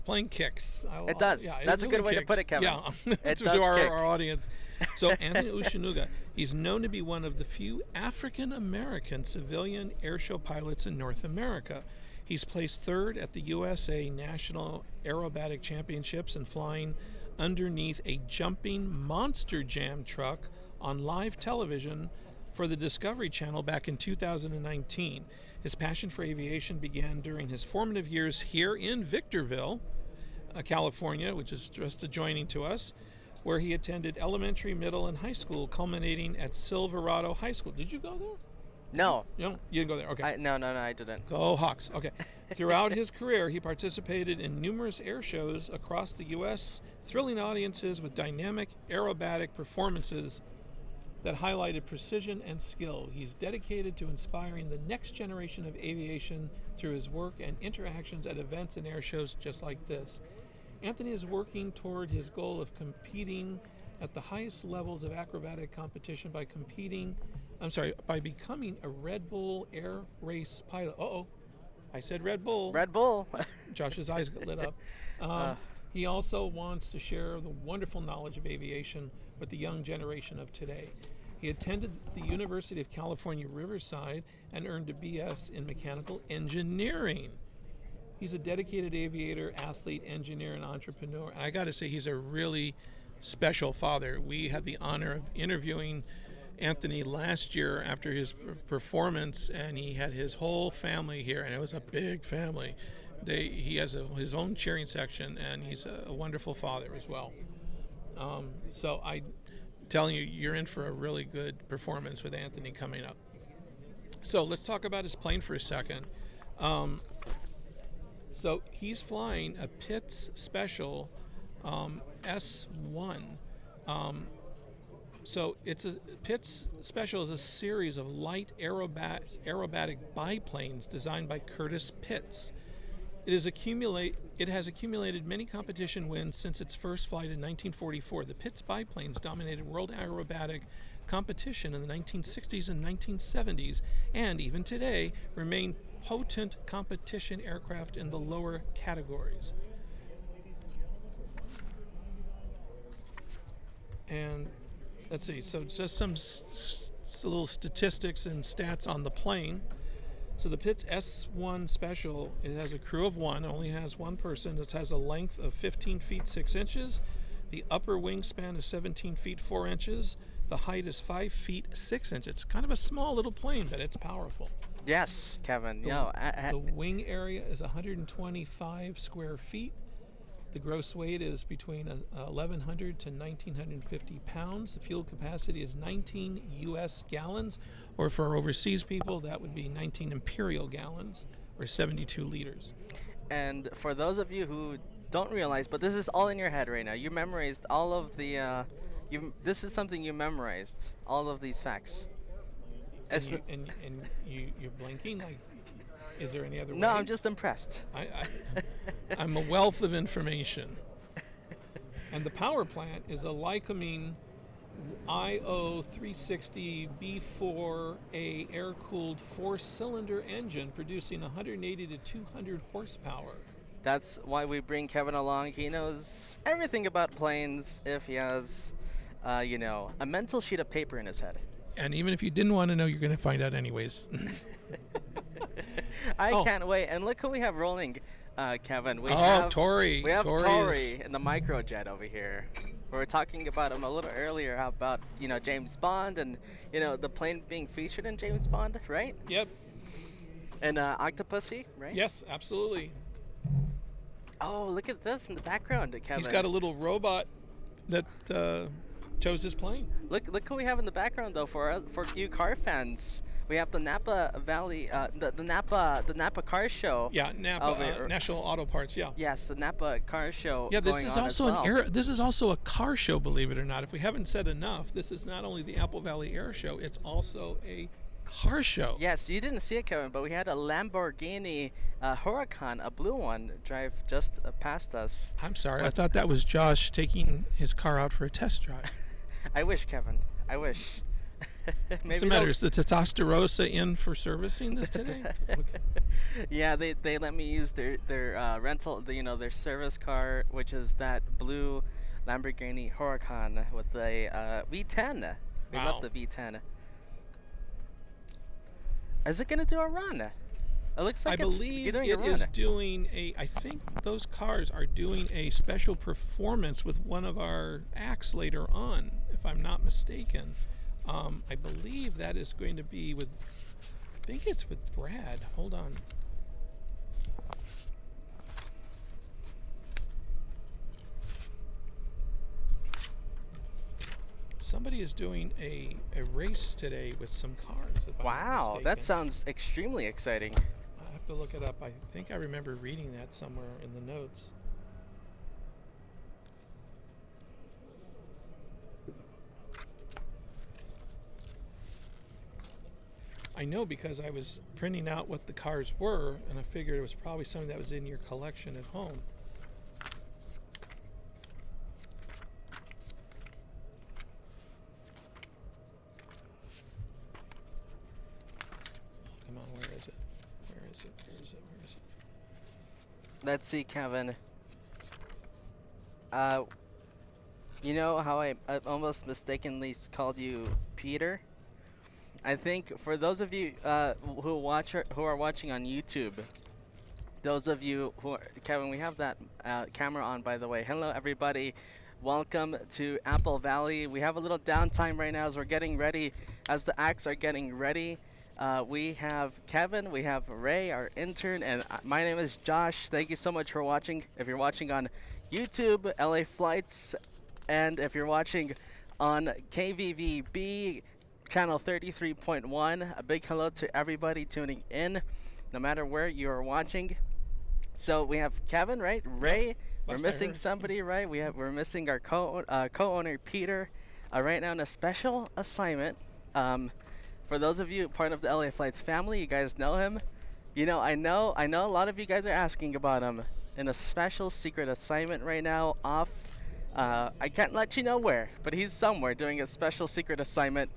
plane kicks. It does. Yeah, That's a good way to kicks. put it, Kevin. Yeah, It to does our kick. audience. So Anthony Ushanuga, he's known to be one of the few African American civilian airshow pilots in North America. He's placed third at the USA National Aerobatic Championships and flying underneath a jumping Monster Jam truck on live television for the Discovery Channel back in 2019. His passion for aviation began during his formative years here in Victorville, California, which is just adjoining to us, where he attended elementary, middle, and high school, culminating at Silverado High School. Did you go there? No. You didn't go there. Okay. No, I didn't. Go Hawks. Okay. Throughout his career, he participated in numerous air shows across the U.S., thrilling audiences with dynamic aerobatic performances that highlighted precision and skill. He's dedicated to inspiring the next generation of aviation through his work and interactions at events and air shows just like this. Anthony is working toward his goal of competing at the highest levels of acrobatic competition by becoming a Red Bull air race pilot. I said Red Bull. Red Bull. Josh's eyes got lit up. He also wants to share the wonderful knowledge of aviation with the young generation of today. He attended the University of California, Riverside and earned a BS in mechanical engineering. He's a dedicated aviator, athlete, engineer, and entrepreneur. And I got to say, he's a really special father. We had the honor of interviewing Anthony last year after his performance, and he had his whole family here, and it was a big family. He has his own cheering section, and he's a wonderful father as well. So I'm telling you, you're in for a really good performance with Anthony coming up. So let's talk about his plane for a second. So he's flying a Pitts Special S1. So it's a Pitts Special is a series of light aerobatic biplanes designed by Curtis Pitts. It has accumulated many competition wins since its first flight in 1944. The Pitts biplanes dominated world aerobatic competition in the 1960s and 1970s, and even today remain potent competition aircraft in the lower categories. And let's see, so just some little statistics and stats on the plane. So the Pitts S1 Special, it has a crew of one, only has one person. It has a length of 15 feet 6 inches. The upper wingspan is 17 feet 4 inches. The height is 5 feet 6 inches. It's kind of a small little plane, but it's powerful. Yes, Kevin. The wing area is 125 square feet. The gross weight is between 1,100 to 1,950 pounds. The fuel capacity is 19 U.S. gallons, or for our overseas people, that would be 19 imperial gallons, or 72 liters. And for those of you who don't realize, but this is all in your head right now. You memorized all of the. This is something you memorized. All of these facts. You're blinking like. Is there any other way? No, I'm just impressed. I'm a wealth of information. And the power plant is a Lycoming IO360B4A air-cooled 4-cylinder engine producing 180 to 200 horsepower. That's why we bring Kevin along. He knows everything about planes if he has, a mental sheet of paper in his head. And even if you didn't want to know, you're going to find out anyways. I can't wait. And look who we have rolling, Kevin. We Tori. We have Tori Tori in the microjet over here. We were talking about him a little earlier, how about, James Bond and, the plane being featured in James Bond, right? Yep. And Octopussy, right? Yes, absolutely. Oh, look at this in the background, Kevin. He's got a little robot that chose his plane. Look who we have in the background, though, for you car fans. We have the Napa Valley, the Napa Car Show. Yeah, Napa National Auto Parts. Yeah. Yes, the Napa Car Show. Yeah, this going is on also as well. This is also a car show. Believe it or not, if we haven't said enough, this is not only the Apple Valley Air Show. It's also a car show. Yes, you didn't see it, Kevin, but we had a Lamborghini Huracan, a blue one, drive just past us. I'm sorry, I thought that was Josh taking his car out for a test drive. I wish, Kevin. I wish. What's the matter? Is the Testosterosa in for servicing this today? Okay. Yeah, they let me use their rental, their service car, which is that blue Lamborghini Huracan with the V10. We Wow. love the V10. Is it gonna do a run? It looks like I believe it is doing a. I think those cars are doing a special performance with one of our acts later on, if I'm not mistaken. I believe that is going to be with. I think it's with Brad. Hold on. Somebody is doing a race today with some cars. If I'm not Wow, mistaken. that sounds extremely exciting. I have to look it up. I think I remember reading that somewhere in the notes. I know because I was printing out what the cars were, and I figured it was probably something that was in your collection at home. Come on, where is it? Where is it? Where is it? Where is it? Let's see, Kevin. You know how I almost mistakenly called you Peter? I think for those of you who are watching on YouTube, those of you who are, Kevin, we have that camera on, by the way. Hello, everybody. Welcome to Apple Valley. We have a little downtime right now as we're getting ready, as the acts are getting ready. We have Kevin, we have Ray, our intern, and my name is Josh. Thank you so much for watching. If you're watching on YouTube, LA Flights, and if you're watching on KVVB, channel 33.1, a big hello to everybody tuning in, no matter where you are watching. So we have Kevin, right? Ray, we're missing somebody, right? We're missing our co-owner Peter, right now on a special assignment. For those of you part of the LA Flights family, you guys know him. I know a lot of you guys are asking about him in a special secret assignment right now off. I can't let you know where, but he's somewhere doing a special secret assignment.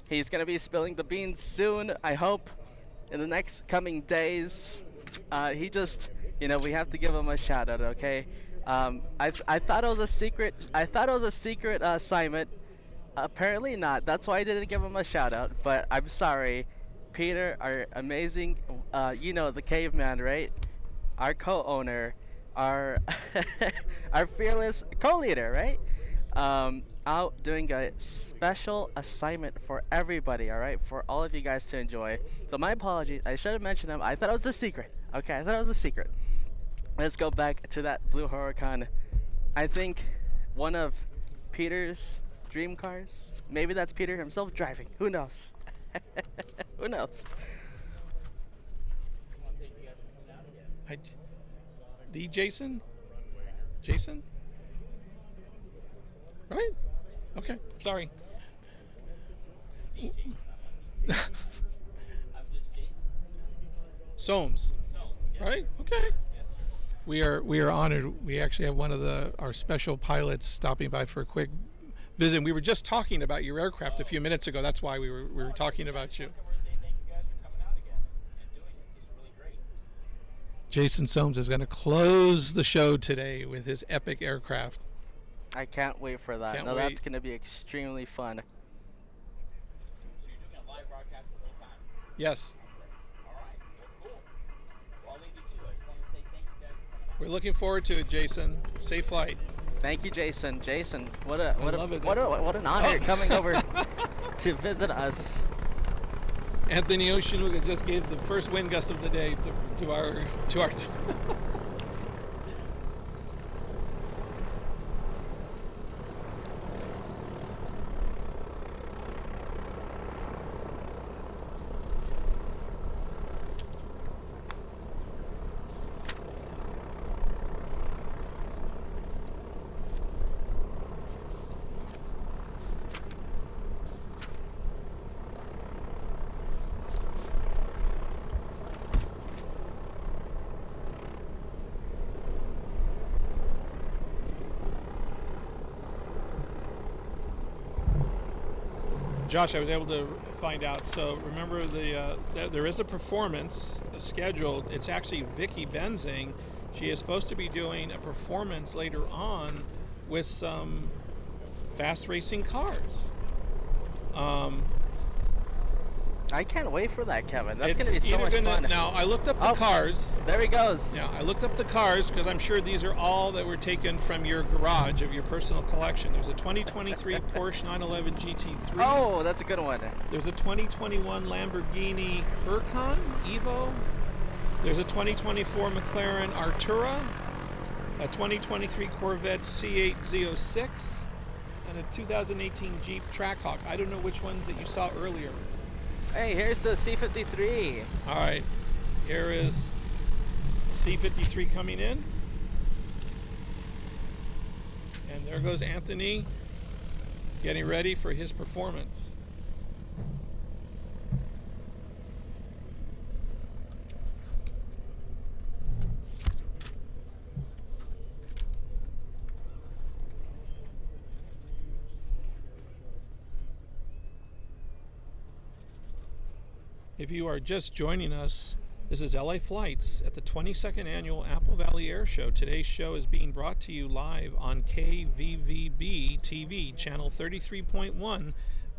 He's going to be spilling the beans soon, I hope, in the next coming days. He just, we have to give him a shout out, okay? I thought it was a secret. I thought it was a secret assignment. Apparently not. That's why I didn't give him a shout out. But I'm sorry, Peter, our amazing, the caveman, right? Our co-owner, our our fearless co-leader, right? Out doing a special assignment for everybody, all right? For all of you guys to enjoy. So my apologies. I should have mentioned him. I thought it was a secret. Okay, I thought it was a secret. Let's go back to that blue Huracan. I think one of Peter's dream cars. Maybe that's Peter himself driving. Who knows? Who knows? The Jason? Jason? Right? Okay, sorry. I'm just Jason. Soames. Yes. Right? Okay. Yes, We are honored. We actually have one of our special pilots stopping by for a quick visit. We were just talking about your aircraft a few minutes ago. That's why we were talking about you. I want to say thank you guys for coming out again and doing this. It's really great. Jason Soames is going to close the show today with his epic aircraft. I can't wait for that. Can't No, wait. that's going to be extremely fun. So you're doing a live broadcast the whole time? Yes. All right. Well, cool. Well, I'll leave you to it. I just want to say thank you guys for coming out. We're looking forward to it, Jason. Safe flight. Thank you, Jason. Jason, what love it. an honor Oh. coming over to visit us. Anthony Oceanuga just gave the first wind gust of the day to our Josh, I was able to find out. So remember, there is a performance scheduled. It's actually Vicky Benzing. She is supposed to be doing a performance later on with some fast racing cars. I can't wait for that, Kevin. That's It's going to be so either much gonna- fun. Now, I looked up the Oh. cars. There he goes. Yeah, I looked up the cars because I'm sure these are all that were taken from your garage of your personal collection. There's a 2023 Porsche 911 GT3. Oh, that's a good one. There's a 2021 Lamborghini Huracan Evo. There's a 2024 McLaren Artura, a 2023 Corvette C8 Z06, and a 2018 Jeep Trackhawk. I don't know which ones that you saw earlier. Hey, here's the C53. All right, here is C53 coming in. And there goes Anthony getting ready for his performance. If you are just joining us, this is LA Flights at the 22nd Annual Apple Valley Air Show. Today's show is being brought to you live on KVVB TV, channel 33.1,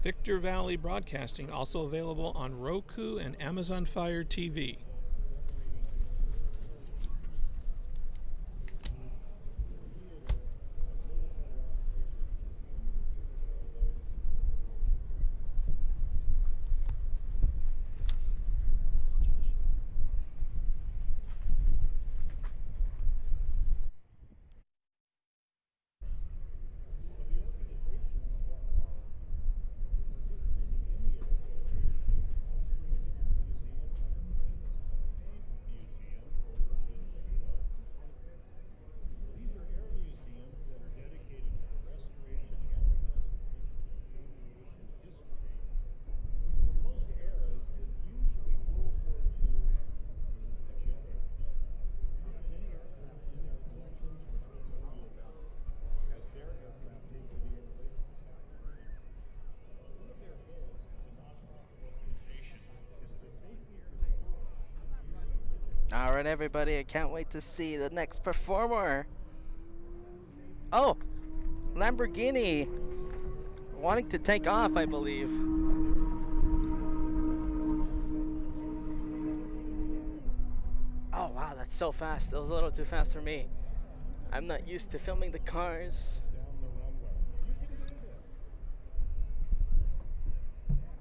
Victor Valley Broadcasting, also available on Roku and Amazon Fire TV. These are air museums that are dedicated to the restoration and preservation of aviation history. For most eras, it's usually World War II and the jet age. Many aircraft in their collections, which we'll tell you about, as their aircraft take to the air later this afternoon. One of their goals as a nonprofit organization is to safely restore and use original. All right, everybody. I can't wait to see the next performer. Oh, Lamborghini. Wanting to take off, I believe. Oh, wow, that's so fast. That was a little too fast for me. I'm not used to filming the cars.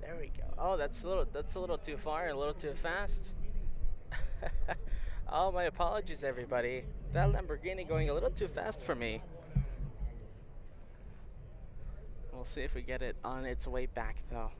There we go. Oh, that's a little too far, a little too fast. Oh, my apologies, everybody. That Lamborghini going a little too fast for me. We'll see if we get it on its way back, though.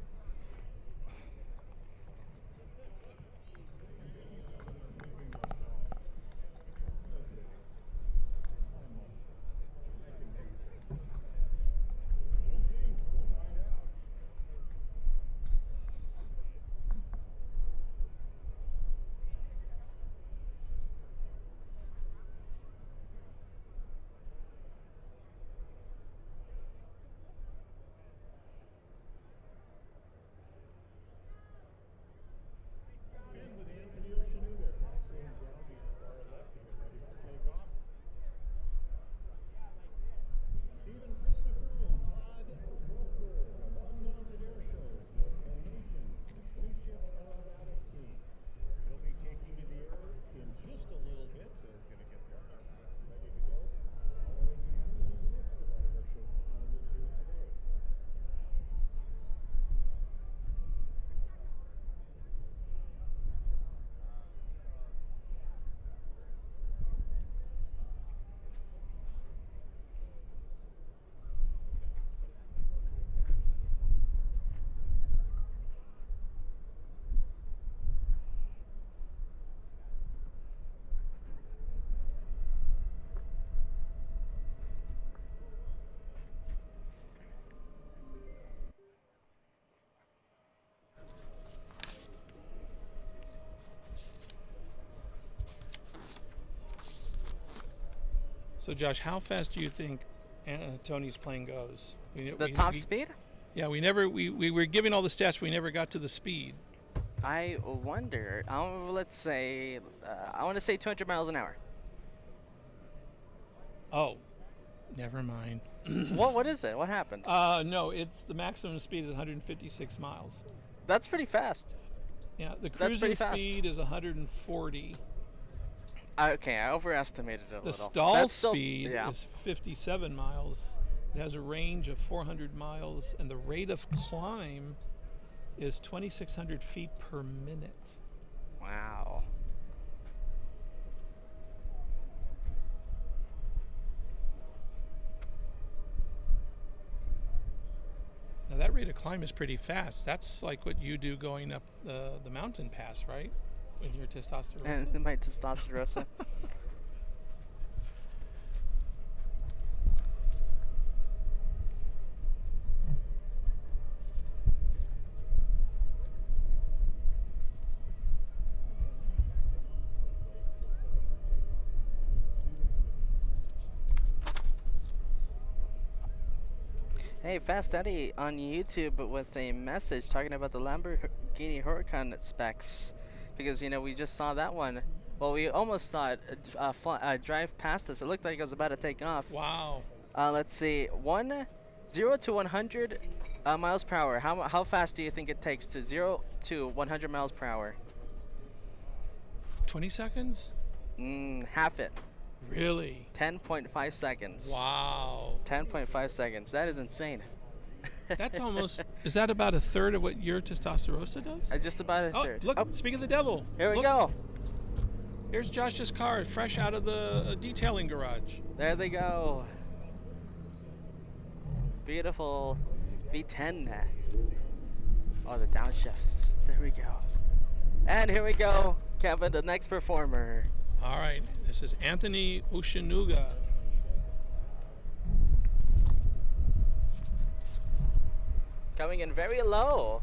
So, Josh, how fast do you think Tony's plane goes? The top speed? Yeah, we were giving all the stats, but we never got to the speed. I wonder. Let's say, I want to say 200 miles an hour. Oh, never mind. What is it? What happened? No, it's the maximum speed is 156 miles. That's pretty fast. Yeah, the That's pretty cruising fast. speed is 140. Okay, I overestimated it a The little. stall That's still- speed yeah. is 57 miles. It has a range of 400 miles, and the rate of climb is 2,600 feet per minute. Wow. Now that rate of climb is pretty fast. That's like what you do going up the mountain pass, right? With your testosterone. And my testosterone. Hey, Fast Eddie on YouTube with a message talking about the Lamborghini Huracan specs, because we just saw that one. Well, we almost saw it drive past us. It looked like it was about to take off. Wow. Let's see, 0 to 100 miles per hour. How fast do you think it takes to 0 to 100 miles per hour? 20 seconds? Half it. Really? 10.5 seconds. Wow. 10.5 seconds. That is insane. That's almost, is that about a third of what your testosterone does? Just about a third. Look, speak of the devil. Here we Look, go. Here's Josh's car, fresh out of the detailing garage. There they go. Beautiful V10. Oh, the downshifts. There we go. And here we go, Kevin, the next performer. All right, this is Anthony Ushanuga. Coming in very low.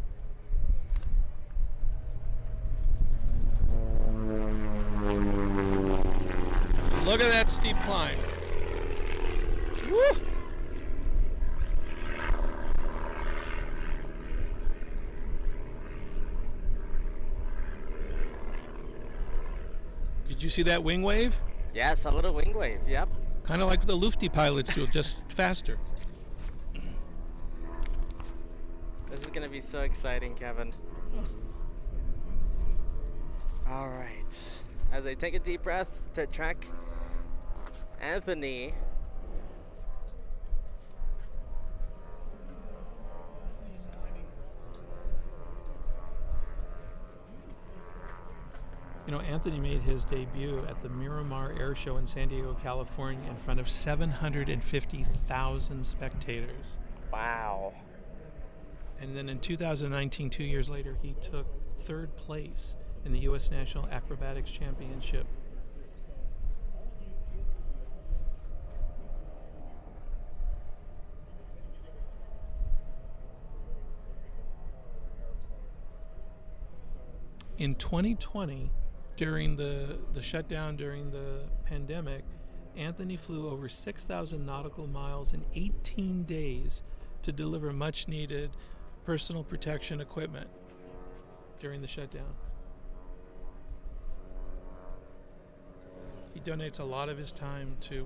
Look at that steep climb. Woo! Did you see that wing wave? Yes, a little wing wave, yep. Kind of like the Lufty pilots do, just faster. This is going to be so exciting, Kevin. All right. As I take a deep breath to track Anthony. Anthony made his debut at the Miramar Air Show in San Diego, California, in front of 750,000 spectators. Wow. And then in 2019, 2 years later, he took third place in the U.S. National Acrobatics Championship. In 2020, during the shutdown during the pandemic, Anthony flew over 6,000 nautical miles in 18 days to deliver much needed personal protection equipment during the shutdown. He donates a lot of his time to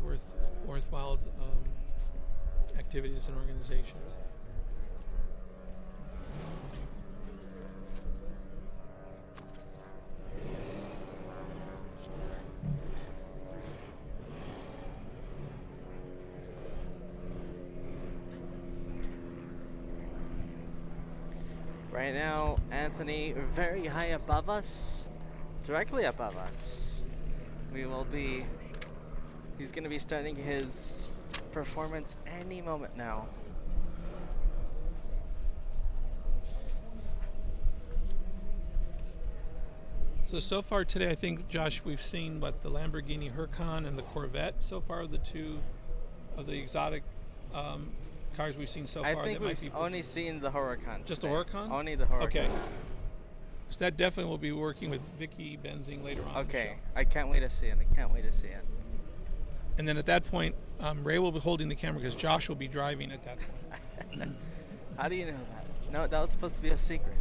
worthwhile activities and organizations. Right now, Anthony very high above us, directly above us. He's going to be starting his performance any moment now. So far today, I think, Josh, we've seen the Lamborghini Huracan and the Corvette. So far, the two of the exotic cars we've seen so far. I think that might we've be only seen the Huracan. just today. the Huracan? Only the Huracan. Okay. So that definitely will be working with Vicky Benzing later on. in the Okay, show. I can't wait to see it. I can't wait to see it. And then at that point, Ray will be holding the camera because Josh will be driving at that point. How do you know that? No, that was supposed to be a secret.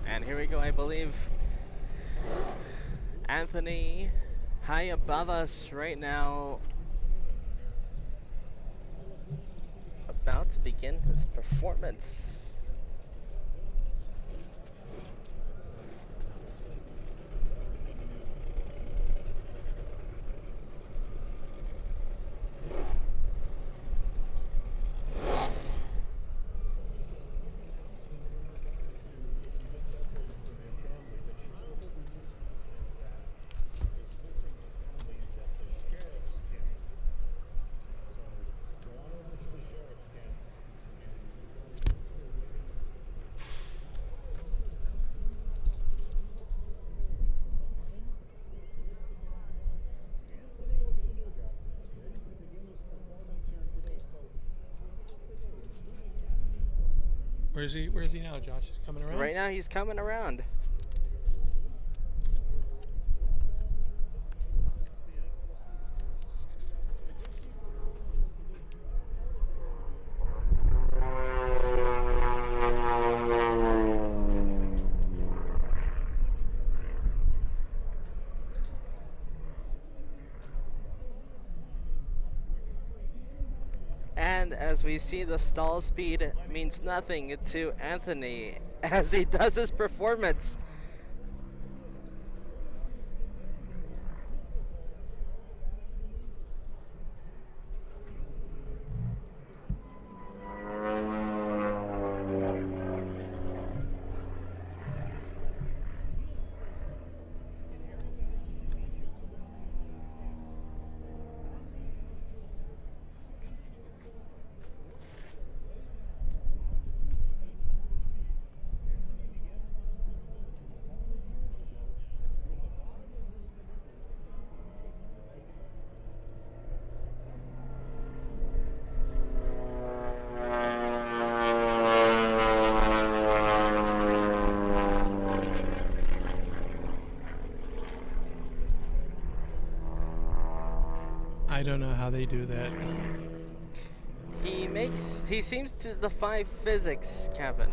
And here we go, I believe Anthony high above us right now, about to begin his performance. Where's he now, Josh? Is he coming around? Right now he's coming around. And as we see, the stall speed means nothing to Anthony as he does his performance. I don't know how they do that. He seems to defy physics, Kevin.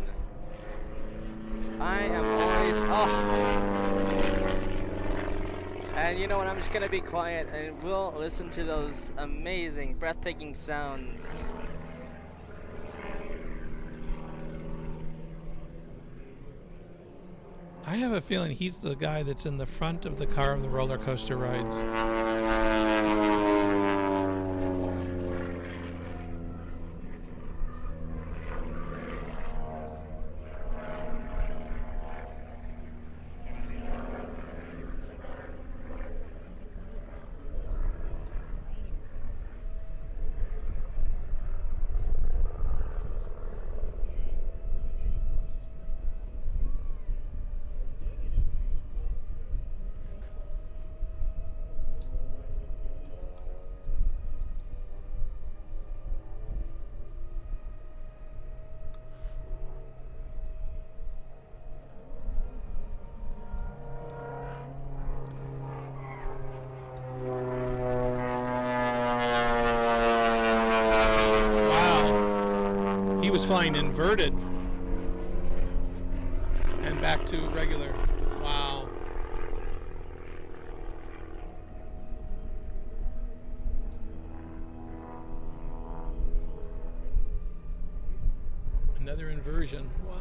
I am always, And you know what, I'm just gonna be quiet and we'll listen to those amazing, breathtaking sounds. I have a feeling he's the guy that's in the front of the car of the roller coaster rides. He was flying inverted and back to regular. Wow. Another inversion. Wow.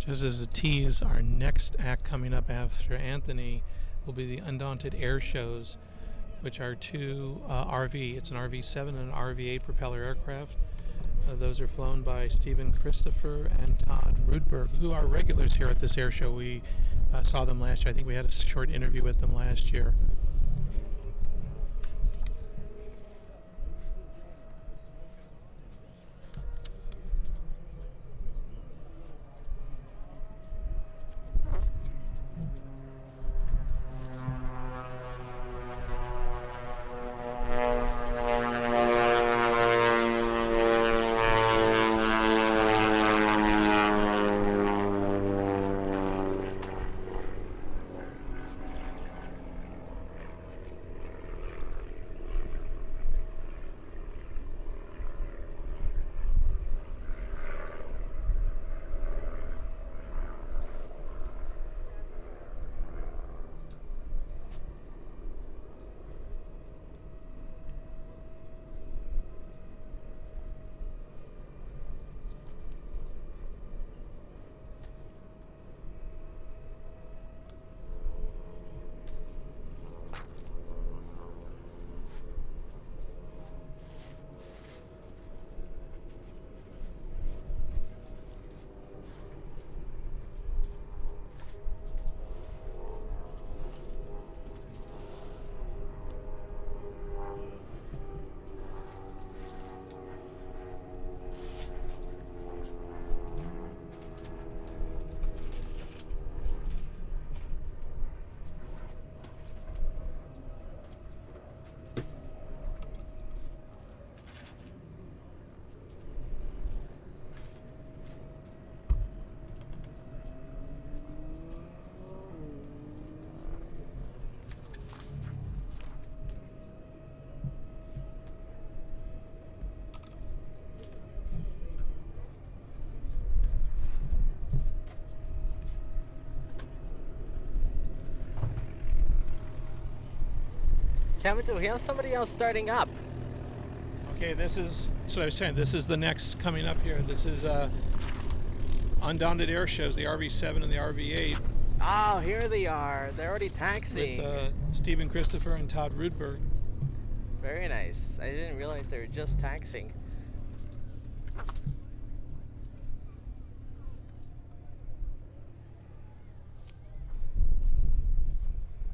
Just as a tease, our next act coming up after Anthony will be the Undaunted Air Shows, which are two RV. It's an RV-7 and an RV-8 propeller aircraft. Those are flown by Stephen Christopher and Todd Rudberg, who are regulars here at this air show. We saw them last year. I think we had a short interview with them last year. Kevin, do we have somebody else starting up? Okay, this is what I was saying. This is the next coming up here. This is Undaunted Air Shows, the RV-7 and the RV-8. Oh, here they are. They're already taxiing. With Stephen Christopher and Todd Rudberg. Very nice. I didn't realize they were just taxiing.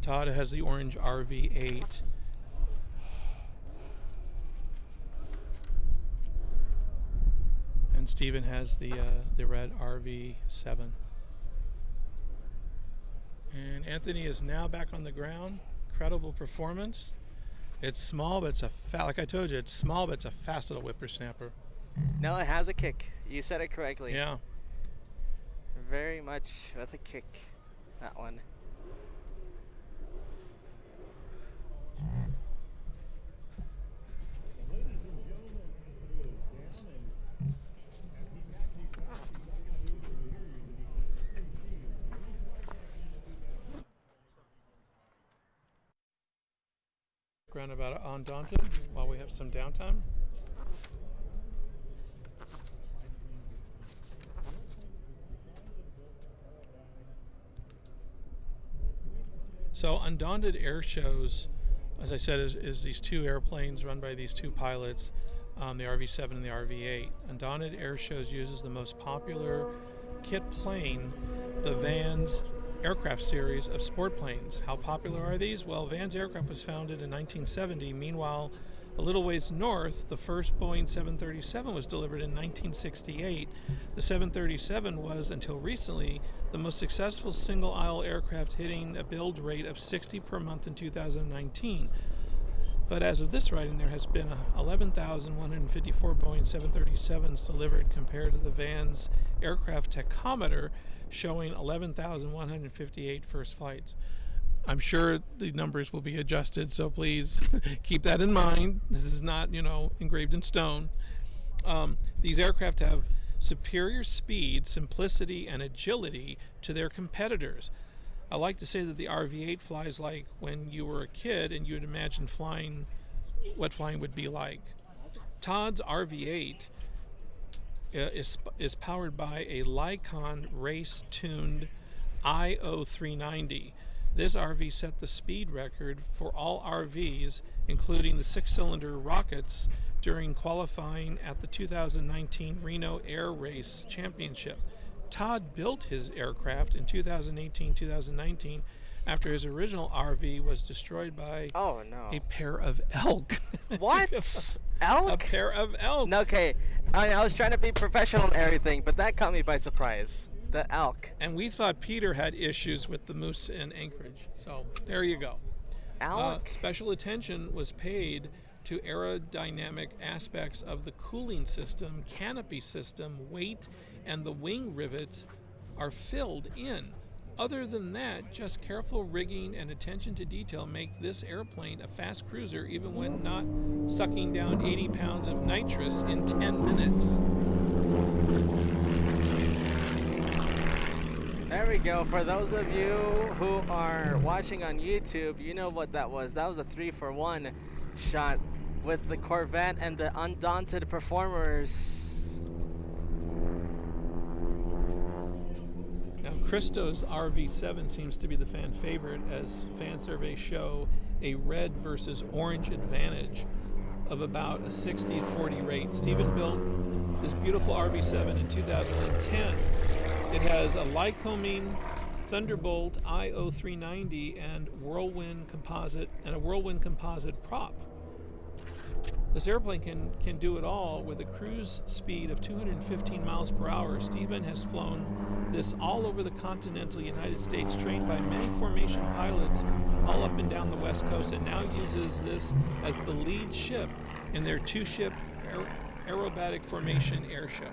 Todd has the orange RV-8. And Stephen has the red RV-7. And Anthony is now back on the ground. Incredible performance. It's small, but it's like I told you, it's small, but it's a fast little whippersnapper. No, it has a kick. You said it correctly. Yeah. Very much with a kick, that one. Background about Undaunted while we have some downtime. So Undaunted Air Shows, as I said, is these two airplanes run by these two pilots, the RV-7 and the RV-8. Undaunted Air Shows uses the most popular kit plane, the Vans aircraft series of sport planes. How popular are these? Well, Vans Aircraft was founded in 1970. Meanwhile, a little ways north, the first Boeing 737 was delivered in 1968. The 737 was, until recently, the most successful single-aisle aircraft, hitting a build rate of 60 per month in 2019. But as of this writing, there has been 11,154 Boeing 737s delivered, compared to the Vans aircraft tachometer showing 11,158 first flights. I'm sure the numbers will be adjusted, so please keep that in mind. This is not, engraved in stone. These aircraft have superior speed, simplicity, and agility to their competitors. I like to say that the RV-8 flies like when you were a kid and you'd imagine flying, what flying would be like. Todd's RV-8 is powered by a Lycon race-tuned IO390. This RV set the speed record for all RVs, including the 6-cylinder rockets, during qualifying at the 2019 Reno Air Race Championship. Todd built his aircraft in 2018-2019 after his original RV was destroyed by Oh no. a pair of elk. What? Elk? A pair of elk. No, okay. I was trying to be professional and everything, but that caught me by surprise. The elk. And we thought Peter had issues with the moose in Anchorage. So there you go. Elk? Special attention was paid to aerodynamic aspects of the cooling system, canopy system, weight, and the wing rivets are filled in. Other than that, just careful rigging and attention to detail make this airplane a fast cruiser even when not sucking down 80 pounds of nitrous in 10 minutes. There we go. For those of you who are watching on YouTube, you know what that was. That was a 3-for-1 shot with the Corvette and the Undaunted Performers. Now, Christo's RV7 seems to be the fan favorite, as fan surveys show a red versus orange advantage of about a 60-40 rate. Stephen built this beautiful RV7 in 2010. It has a Lycoming Thunderbolt IO390 and a whirlwind composite prop. This airplane can do it all with a cruise speed of 215 miles per hour. Stephen has flown this all over the continental United States, trained by many formation pilots all up and down the West Coast, and now uses this as the lead ship in their 2-ship aerobatic formation air show.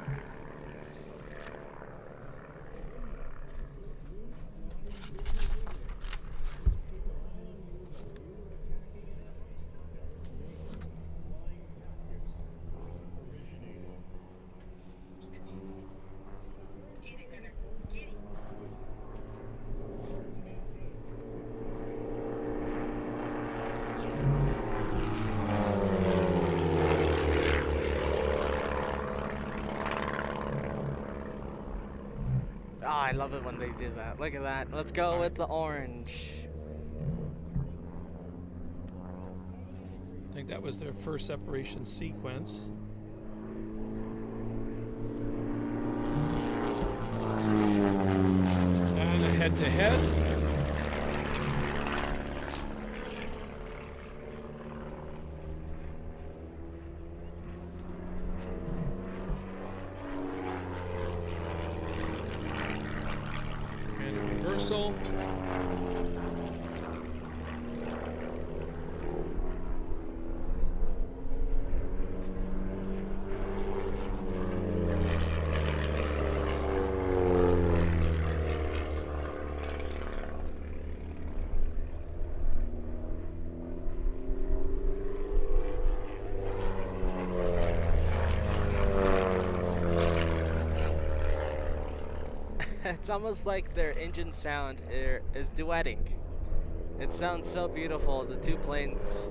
Oh, I love it when they do that. Look at that. Let's go with the orange. I think that was their first separation sequence. And a head-to-head. And a reversal. It's almost like their engine sound is duetting. It sounds so beautiful. The two planes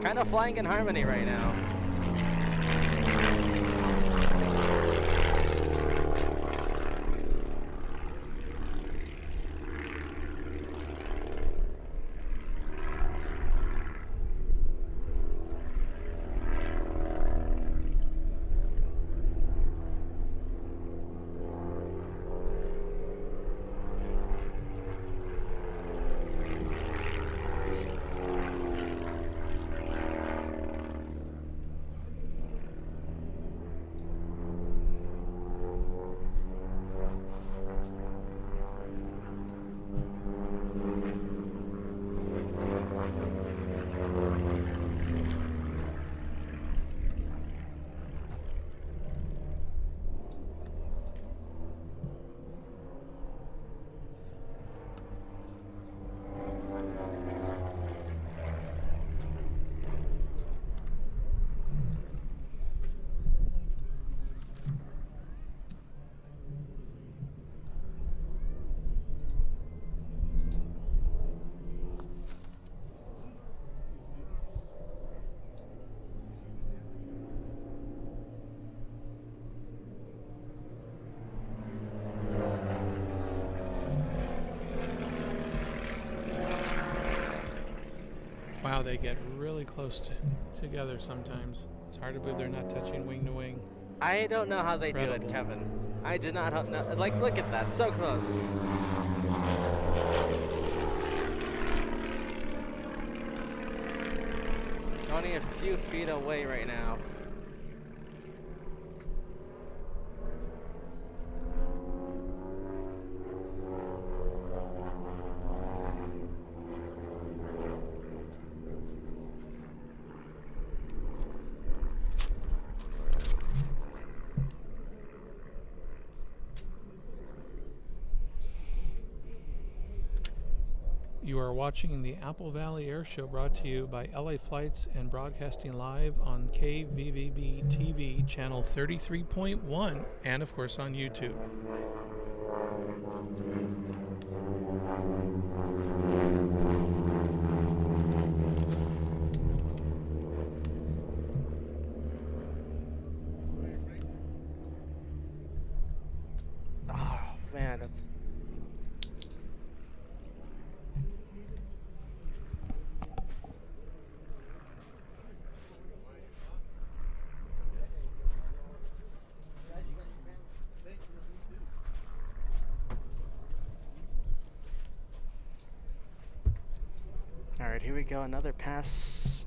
kind of flying in harmony right now. how they get really close together sometimes. It's hard to believe they're not touching wing to wing. I don't know how they do it, Incredible. Kevin. I do not know. Like, look at that, so close. Only a few feet away right now. You are watching the Apple Valley Air Show, brought to you by LA Flights and broadcasting live on KVVB TV channel 33.1 and of course on YouTube. Oh man, that's. All right, here we go. Another pass.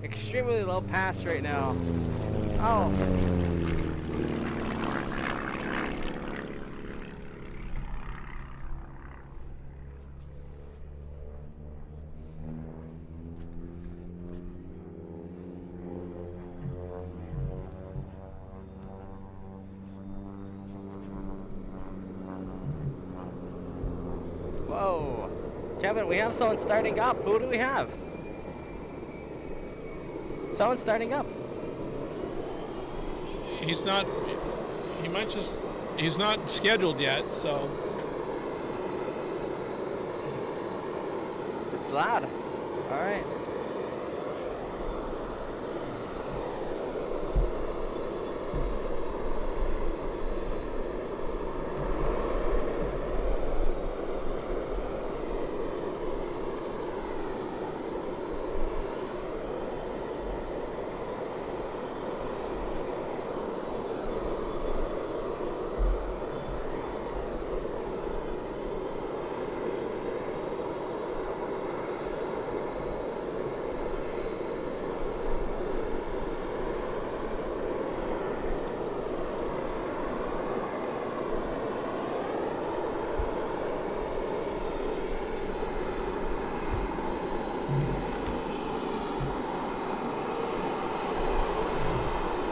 Extremely low pass right now. Oh. Whoa. Kevin, we have someone starting up. Who do we have? Someone starting up. He's not scheduled yet, so. It's loud. All right.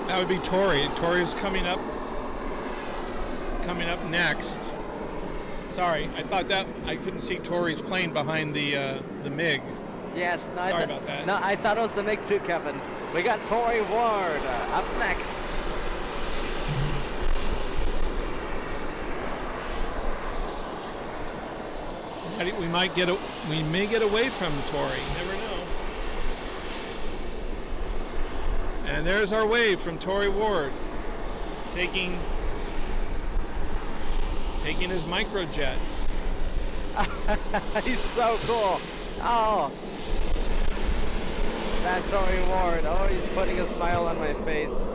That would be Tori. Tori is coming up next. Sorry, I thought that I couldn't see Tori's plane behind the MiG. Yes. No, Sorry about that. No, I thought it was the MiG too, Kevin. We got Tori Ward up next. We may get away from Tori. Never know. And there's our wave from Tori Ward, taking his microjet. He's so cool. Oh. That Tori Ward. Oh, he's putting a smile on my face.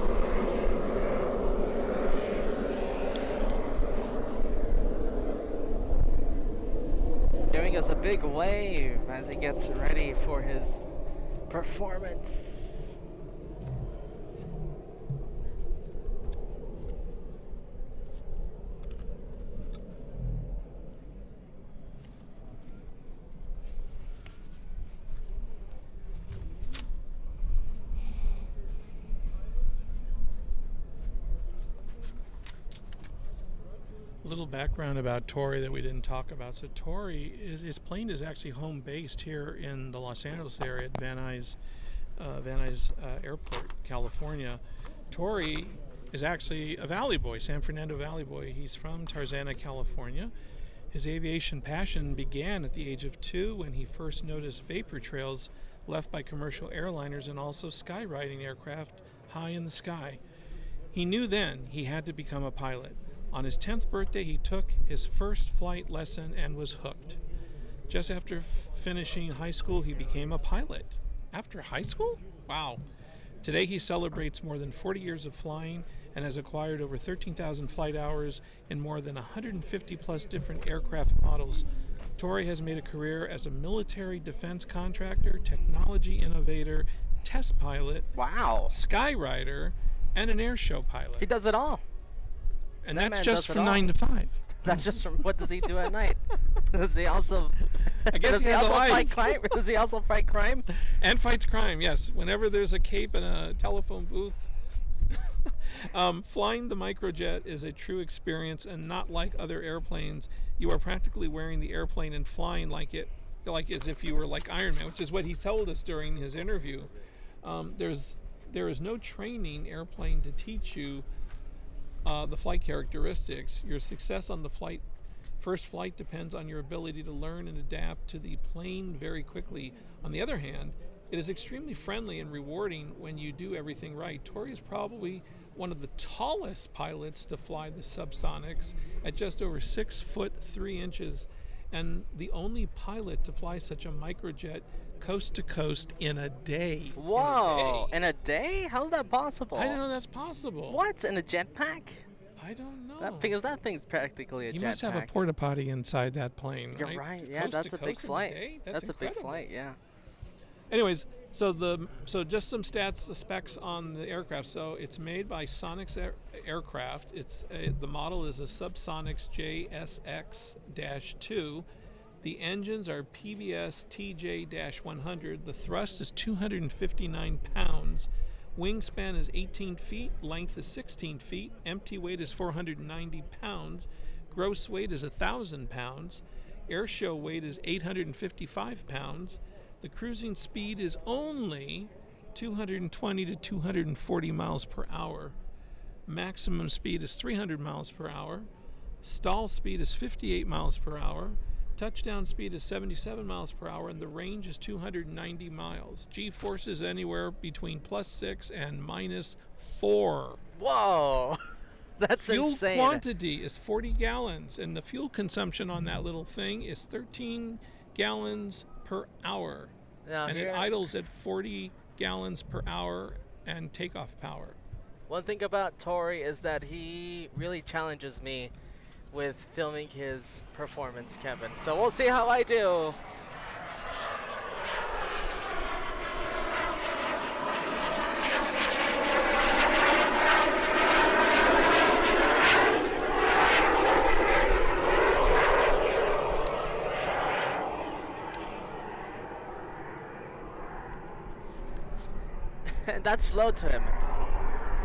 Giving us a big wave as he gets ready for his performance. A little background about Tori that we didn't talk about. So Tori, his plane is actually home based here in the Los Angeles area at Van Nuys Airport, California. Tori is actually a Valley boy, San Fernando Valley boy. He's from Tarzana, California. His aviation passion began at the age of 2 when he first noticed vapor trails left by commercial airliners and also skywriting aircraft high in the sky. He knew then he had to become a pilot. On his 10th birthday, he took his first flight lesson and was hooked. Just after finishing high school, he became a pilot. After high school? Wow. Today, he celebrates more than 40 years of flying and has acquired over 13,000 flight hours in more than 150 plus different aircraft models. Torrey has made a career as a military defense contractor, technology innovator, test pilot, Wow. skywriter, and an air show pilot. He does it all. And that that's man just does it from all. 9 to 5. That's just from what does he do at night? Does he also? I guess does he has a also life. fight crime? Does he also fight crime? And fights crime, yes. Whenever there's a cape and a telephone booth. Flying the microjet is a true experience, and not like other airplanes. You are practically wearing the airplane and flying like as if you were like Iron Man, which is what he told us during his interview. There is no training airplane to teach you the flight characteristics. Your success on the first flight depends on your ability to learn and adapt to the plane very quickly. On the other hand, it is extremely friendly and rewarding when you do everything right. Torrey is probably one of the tallest pilots to fly the subsonics at just over 6 foot 3 inches, and the only pilot to fly such a microjet coast to coast in a day. Whoa! In a day? How's that possible? I don't know that's possible. What? In a jetpack? I don't know. Because that thing's practically a jetpack. You must have a porta potty inside that plane. You're right. Yeah, Coast that's to a big coast in a flight. day? That's a big incredible. flight. Yeah. Anyways, so just some specs on the aircraft. So it's made by Sonics Aircraft. The model is a Subsonics JSX-2. The engines are PBS TJ-100. The thrust is 259 pounds. Wingspan is 18 feet. Length is 16 feet. Empty weight is 490 pounds. Gross weight is 1,000 pounds. Air show weight is 855 pounds. The cruising speed is only 220 to 240 miles per hour. Maximum speed is 300 miles per hour. Stall speed is 58 miles per hour. Touchdown speed is 77 miles per hour, and the range is 290 miles. G-force is anywhere between +6 and -4. Whoa! That's Fuel insane. quantity is 40 gallons, and the fuel consumption on that little thing is 13 gallons per hour. Now, And it here- idles at 40 gallons per hour and takeoff power. One thing about Torrey is that he really challenges me with filming his performance, Kevin. So we'll see how I do. That's slow to him.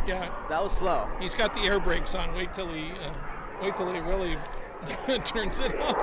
Yeah, That was slow. he's got the air brakes on. Wait till he really turns it up.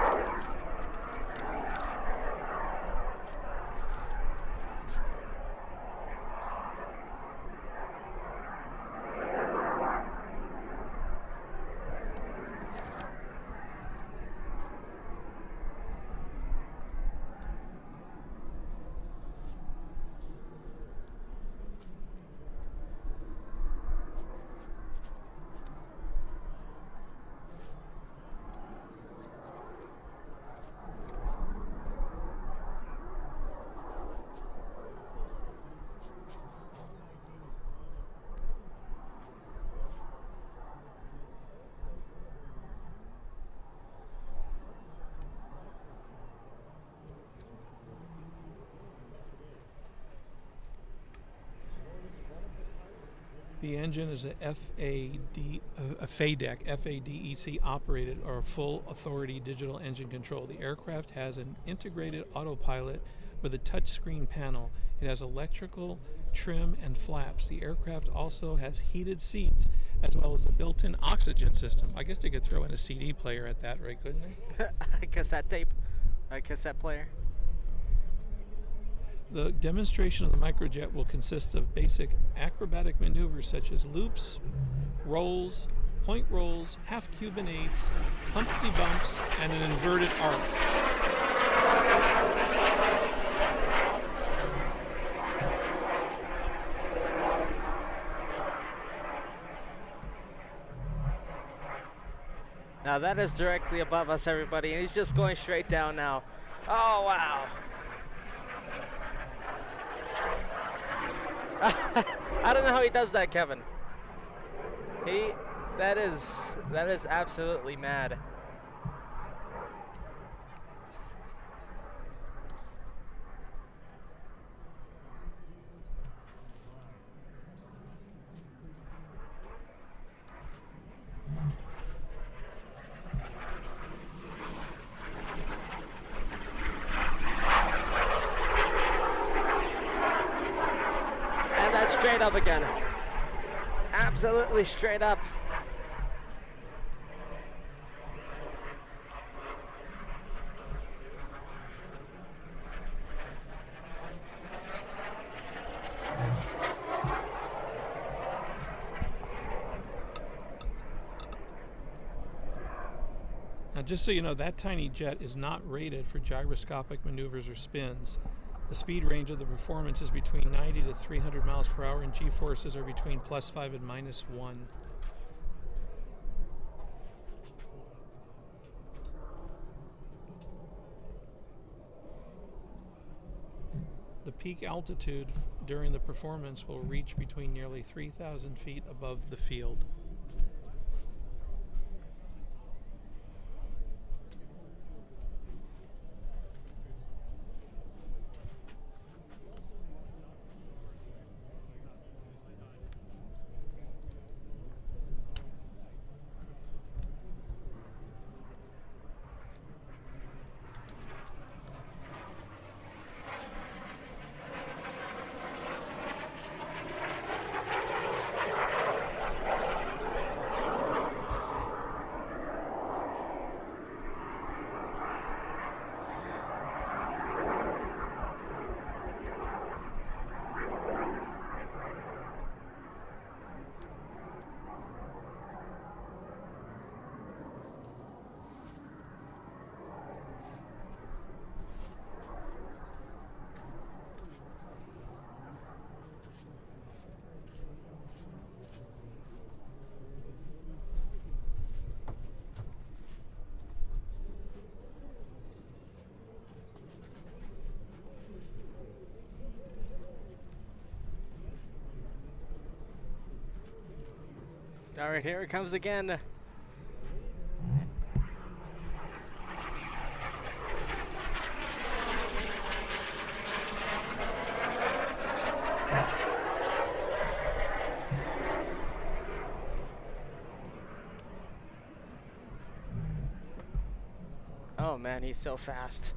The engine is a FADEC, FADEC operated or full authority digital engine control. The aircraft has an integrated autopilot with a touchscreen panel. It has electrical trim and flaps. The aircraft also has heated seats as well as a built-in oxygen system. I guess they could throw in a CD player at that, right? Couldn't they? A cassette tape, a cassette player. The demonstration of the microjet will consist of basic acrobatic maneuvers such as loops, rolls, point rolls, half Cuban 8s, Humpty Bumps, and an inverted arc. Now that is directly above us, everybody, and he's just going straight down now. Oh, wow. I don't know how he does that, Kevin. That is absolutely mad. And that's straight up again. Absolutely straight up. Now, just so you know, that tiny jet is not rated for gyroscopic maneuvers or spins. The speed range of the performance is between 90 to 300 miles per hour, and G-forces are between +5 and -1. The peak altitude during the performance will reach between nearly 3,000 feet above the field. All right, here it comes again. Oh man, he's so fast.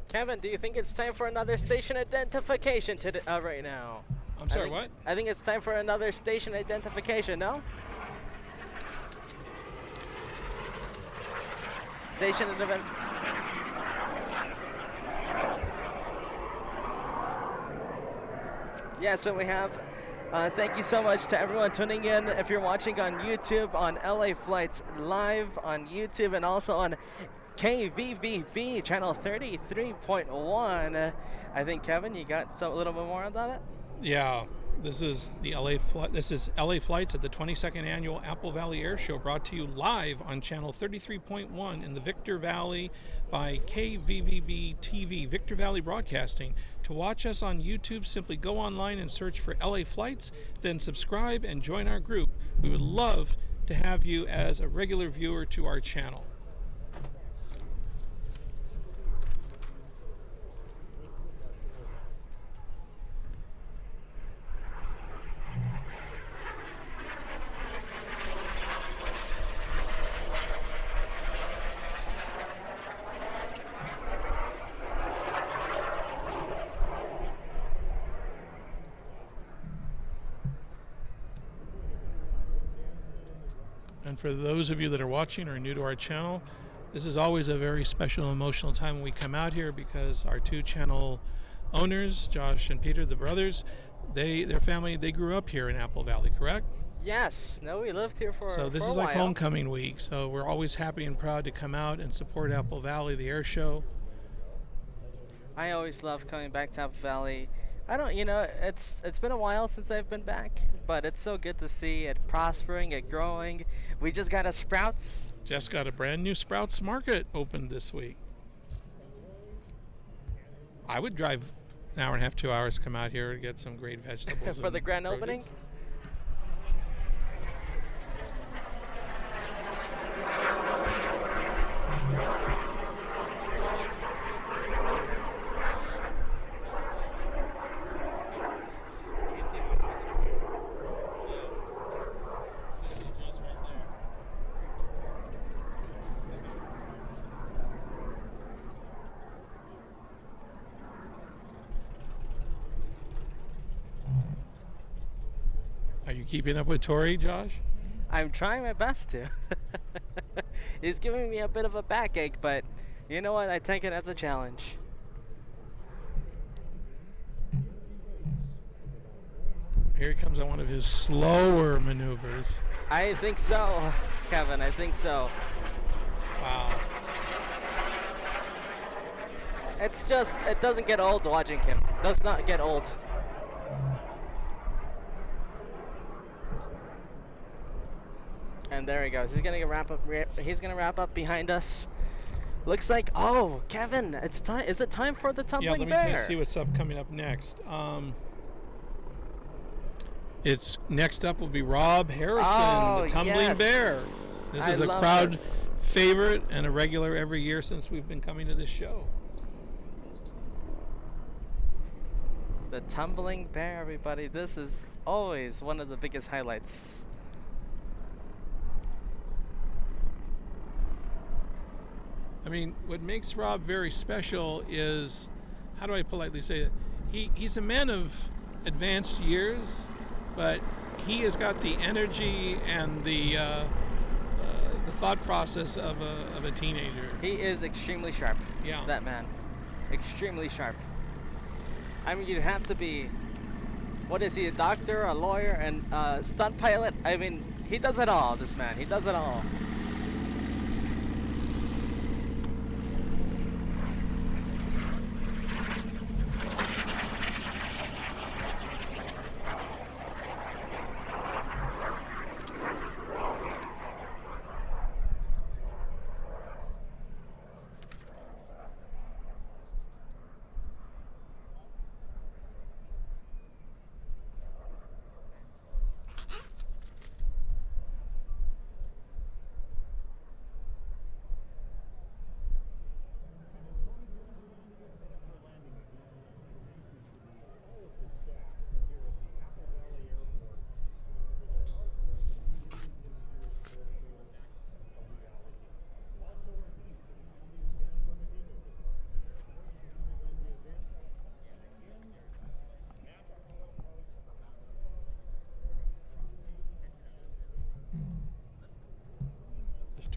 Kevin, do you think it's time for another station identification right now? I'm sorry, what? I think it's time for another station identification, no? Station event. Yeah, so we have, thank you so much to everyone tuning in. If you're watching on YouTube, on LA Flights Live on YouTube, and also on KVVB channel 33.1. I think, Kevin, you got a little bit more on that? Yeah, this is LA Flights at the 22nd annual Apple Valley Air Show, brought to you live on channel 33.1 in the Victor Valley by KVVB TV, Victor Valley Broadcasting. To watch us on YouTube, simply go online and search for LA Flights, then subscribe and join our group. We would love to have you as a regular viewer to our channel. And for those of you that are watching or are new to our channel, this is always a very special, emotional time when we come out here, because our two channel owners, Josh and Peter, the brothers, their family, they grew up here in Apple Valley, correct? Yes. No, we lived here for So this for a is like while. homecoming week. So we're always happy and proud to come out and support Apple Valley, the air show. I always love coming back to Apple Valley. It's been a while since I've been back, but it's so good to see it prospering, it growing. We just got a Sprouts. Just got a brand new Sprouts Market opened this week. I would drive an hour and a half, 2 hours to come out here to get some great vegetables. For the and grand produce. opening. Are you keeping up with Tori, Josh? I'm trying my best to. He's giving me a bit of a backache, but you know what? I take it as a challenge. Here he comes on one of his slower maneuvers. I think so, Kevin. I think so. Wow. It's just, it doesn't get old watching him. Does not get old. And there he goes. He's gonna wrap up. He's gonna wrap up behind us. Looks like, oh, Kevin, it's time. Is it time for the tumbling Yeah, let bear? me see what's coming up next. It's next up will be Rob Harrison, the tumbling bear. This is a crowd favorite and a regular every year since we've been coming to this show. The tumbling bear, everybody. This is always one of the biggest highlights. I mean, what makes Rob very special is, how do I politely say it? He's a man of advanced years, but he has got the energy and the thought process of a teenager. He is extremely sharp. Yeah. That man. Extremely sharp. I mean, you'd have to be, what is he, a doctor, a lawyer, and stunt pilot? I mean, he does it all, this man. He does it all.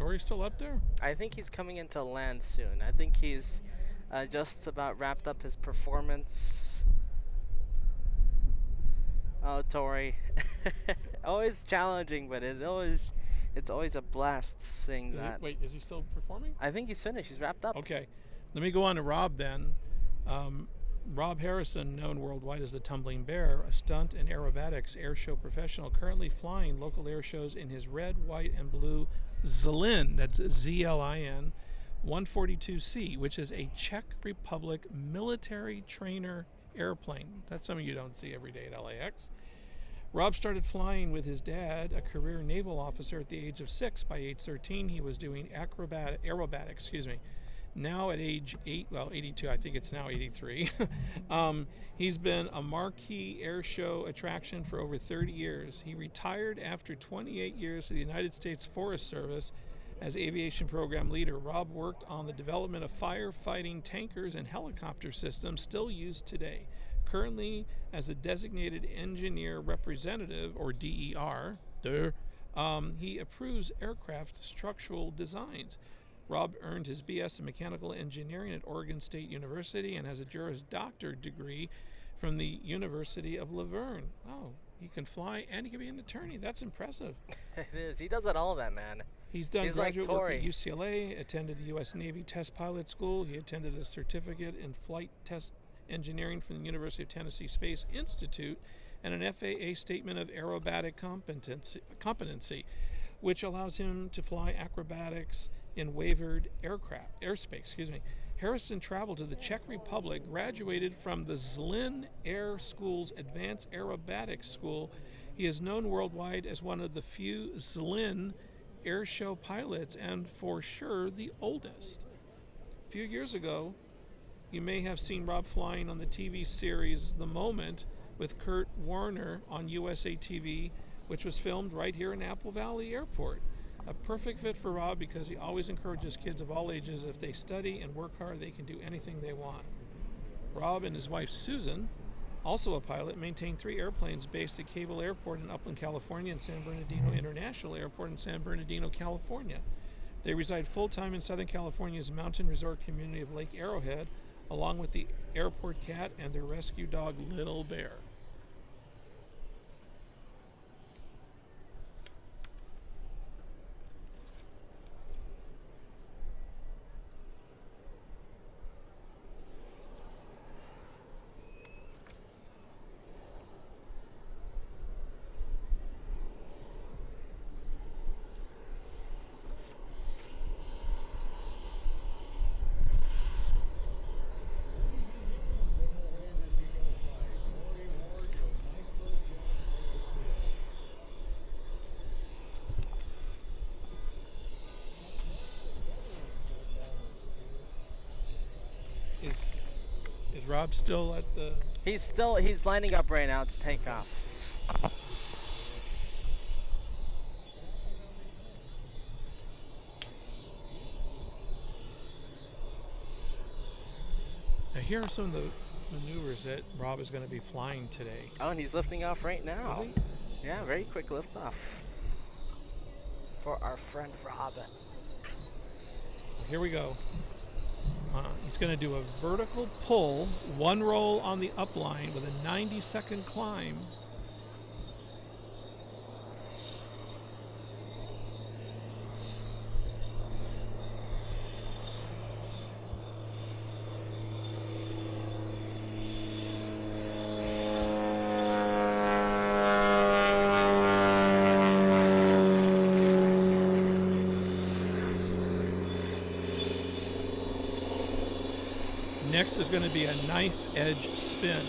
Tori's still up there? I think he's coming into land soon. I think he's just about wrapped up his performance. Oh, Tori. Always challenging, but it's always a blast seeing that. Wait, is he still performing? I think he's finished. He's wrapped up. Okay, let me go on to Rob then. Rob Harrison, known worldwide as the Tumbling Bear, a stunt and aerobatics air show professional, currently flying local air shows in his red, white, and blue Zlin, that's Z-L-I-N, 142C, which is a Czech Republic military trainer airplane. That's something you don't see every day at LAX. Rob started flying with his dad, a career naval officer, at the age of 6. By age 13, he was doing aerobatics. Now at age 82, I think it's now 83. He's been a marquee air show attraction for over 30 years. He retired after 28 years for the United States Forest Service as aviation program leader. Rob worked on the development of firefighting tankers and helicopter systems still used today. Currently, as a designated engineer representative, or DER, he approves aircraft structural designs. Rob earned his BS in mechanical engineering at Oregon State University and has a Juris Doctor degree from the University of Laverne. Oh, he can fly and he can be an attorney. That's impressive. It is. He does it all, that man. He's done He's like graduate work Tori. at UCLA, attended the U.S. Navy Test Pilot School. He attended a certificate in flight test engineering from the University of Tennessee Space Institute and an FAA Statement of Aerobatic Competency, which allows him to fly acrobatics in wavered airspace. Harrison traveled to the Czech Republic, graduated from the Zlin Air School's Advanced Aerobatics School. He is known worldwide as one of the few Zlin air show pilots, and for sure the oldest. A few years ago, you may have seen Rob flying on the TV series The Moment with Kurt Warner on USA TV, which was filmed right here in Apple Valley Airport. A perfect fit for Rob because he always encourages kids of all ages, if they study and work hard, they can do anything they want. Rob and his wife Susan, also a pilot, maintain 3 airplanes based at Cable Airport in Upland, California, and San Bernardino International Airport in San Bernardino, California. They reside full-time in Southern California's mountain resort community of Lake Arrowhead, along with the airport cat and their rescue dog, Little Bear. Is Rob still at the... He's lining up right now to take off. Now here are some of the maneuvers that Rob is going to be flying today. Oh, and he's lifting off right now. Is he? Yeah, very quick liftoff for our friend Rob. Here we go. He's going to do a vertical pull, 1 roll on the upline with a 90-second climb. Next is going to be a knife edge spin.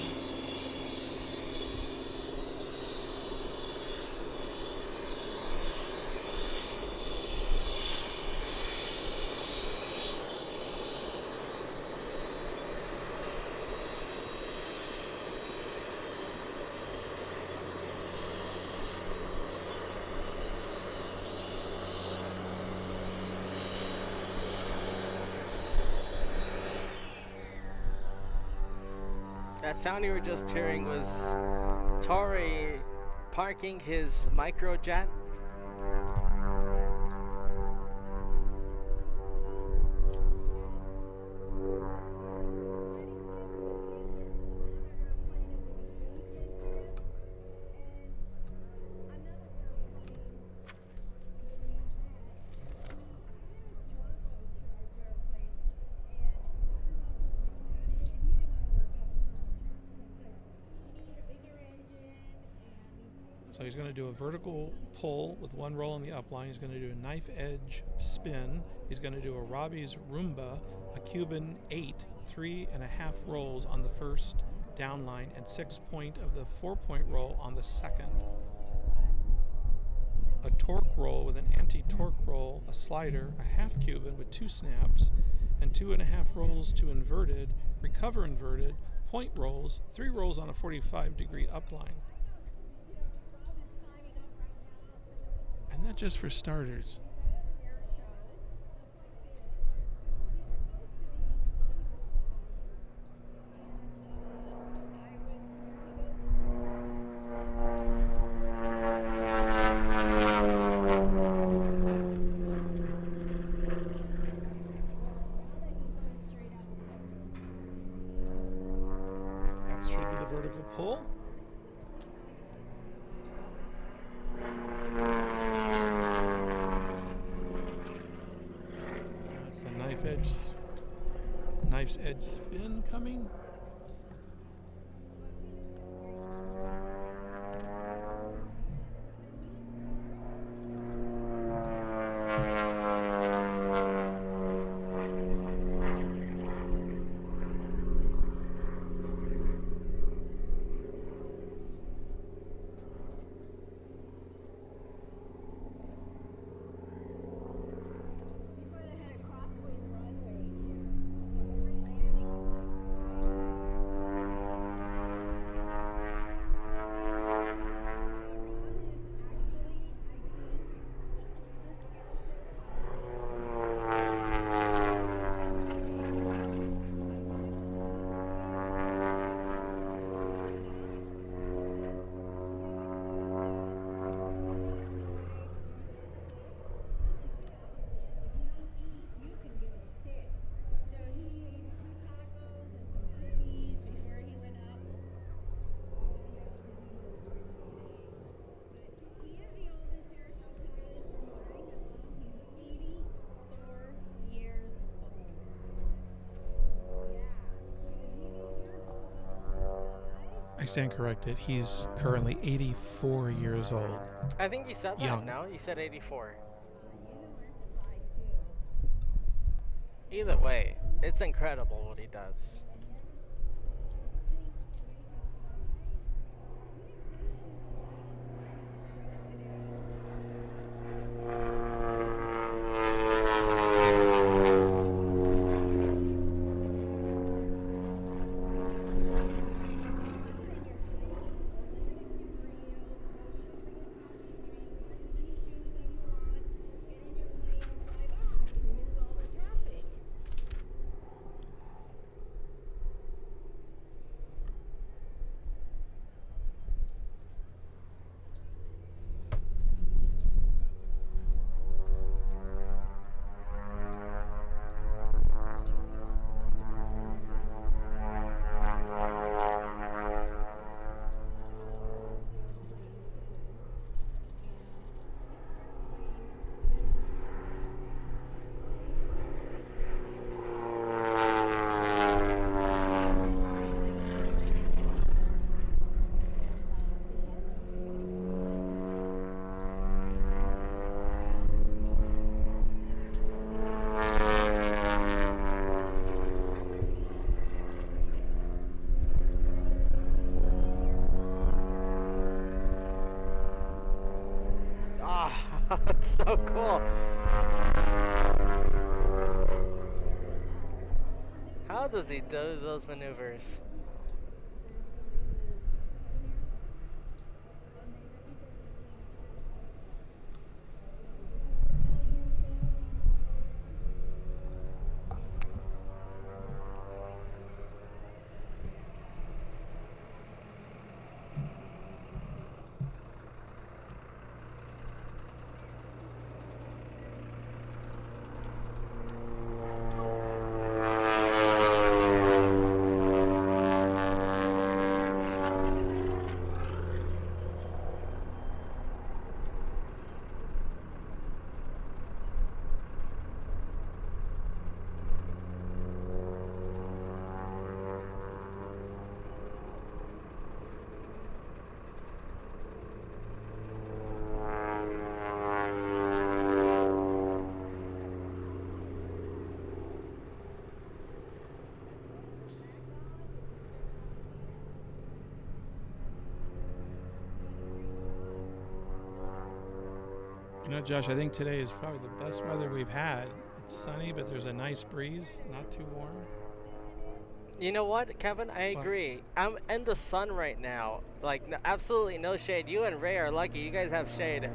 That sound you were just hearing was Tori parking his microjet So he's going to do a vertical pull with one roll on the upline. He's going to do a knife edge spin. He's going to do a Robbie's Roomba, a Cuban 8, 3.5 rolls on the first down line and 6 point of the 4-point roll on the second. A torque roll with an anti-torque roll, a slider, a half Cuban with 2 snaps, and 2.5 rolls to inverted, recover inverted, point rolls, 3 rolls on a 45-degree upline. And that's just for starters. That should be the vertical pull. That's the knife's edge spin coming. I stand corrected. He's currently 84 years old. I think you said that. Young. No, you said 84. Either way, it's incredible what he does. That's so cool. How does he do those maneuvers? You know, Josh, I think today is probably the best weather we've had. It's sunny, but there's a nice breeze, not too warm. You know what, Kevin? I What? agree. I'm in the sun right now. Like, absolutely no shade. You and Ray are lucky. You guys have shade.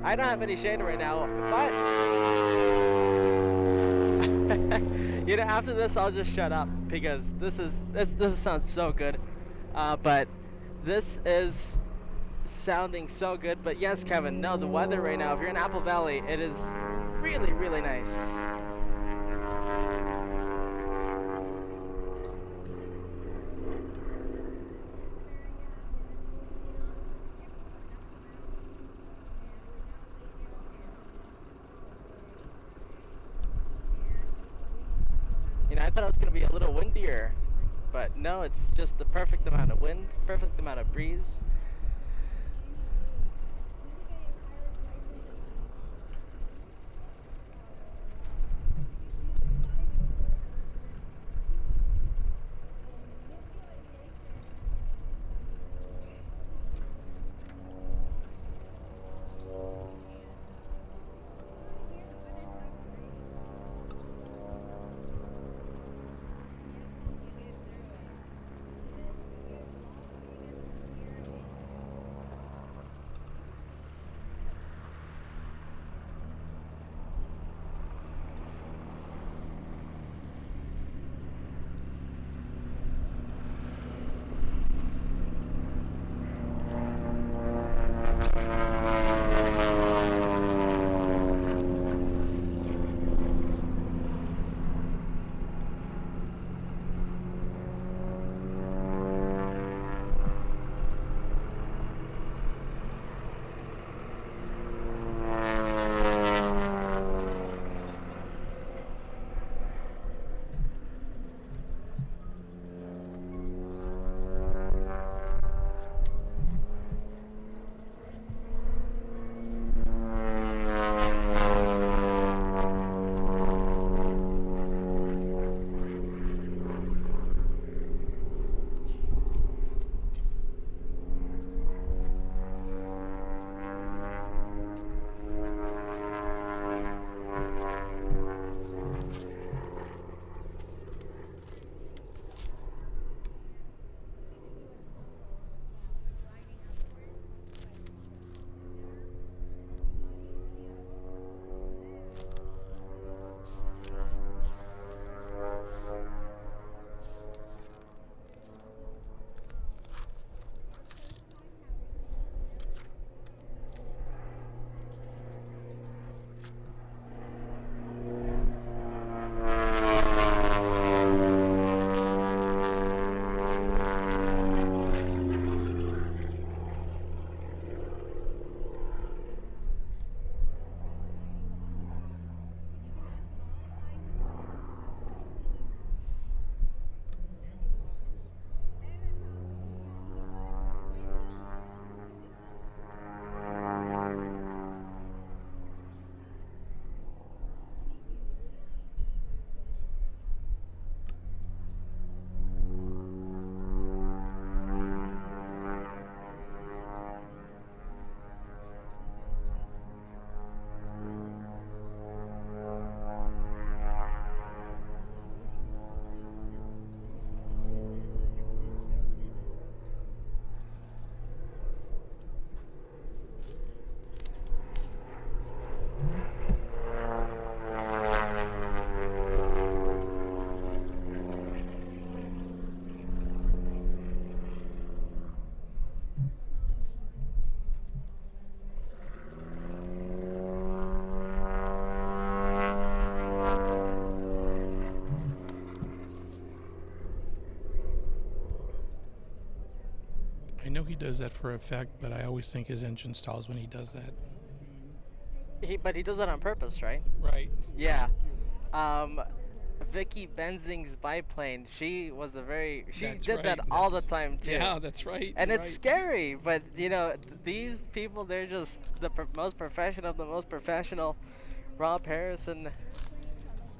I don't have any shade right now, but you know, after this, I'll just shut up because this sounds so good. But this is sounding so good. But yes, Kevin, no, the weather right now, if you're in Apple Valley, it is really, really nice. You know, I thought it was going to be a little windier, but no, it's just the perfect amount of wind, perfect amount of breeze. I know he does that for effect, but I always think his engine stalls when he does that. But he does that on purpose, right? Right. Yeah. Vicky Benzing's biplane, she That's did right. that all the time too. Yeah, that's right. And you're it's right. scary, but you know, these people, they're just the most professional of the most professional. Rob Harrison,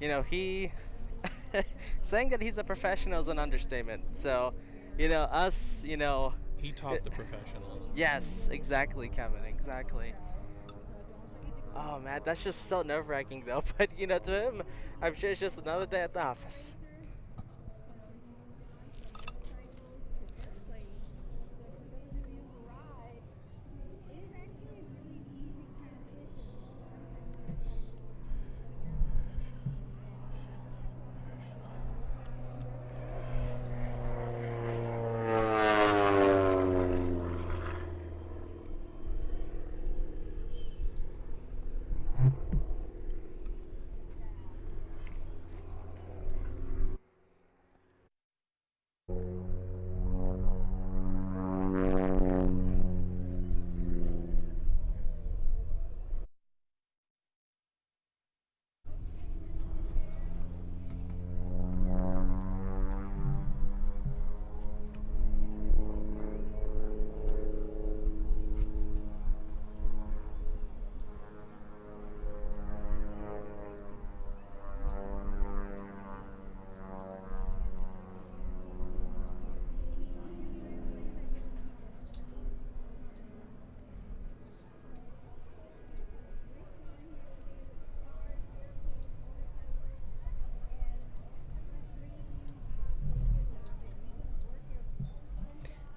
you know, he saying that he's a professional is an understatement. So, you know, us, you know, He taught the professionals. yes, exactly, Kevin, exactly. Oh man, that's just so nerve-wracking though. But you know, to him, I'm sure it's just another day at the office.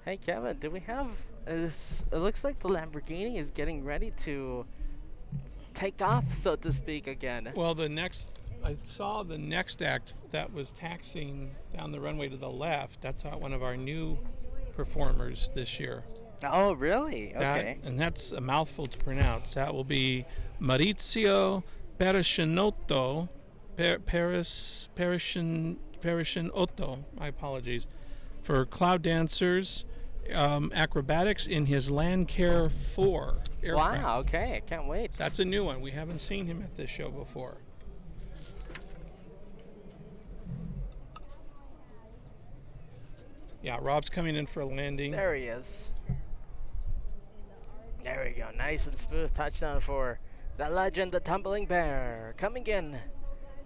Hey Kevin, do we have this? It looks like the Lamborghini is getting ready to take off, so to speak, again. Well, I saw the next act that was taxiing down the runway to the left. That's one of our new performers this year. Oh, really? Okay. And that's a mouthful to pronounce. That will be Maurizio Periscinotto. Periscinotto. My apologies. For cloud dancers, acrobatics in his Landcare 4 aircraft. Wow, okay, I can't wait. That's a new one. We haven't seen him at this show before. Yeah, Rob's coming in for a landing. There he is. There we go. Nice and smooth touchdown for the legend, the Tumbling Bear. Coming in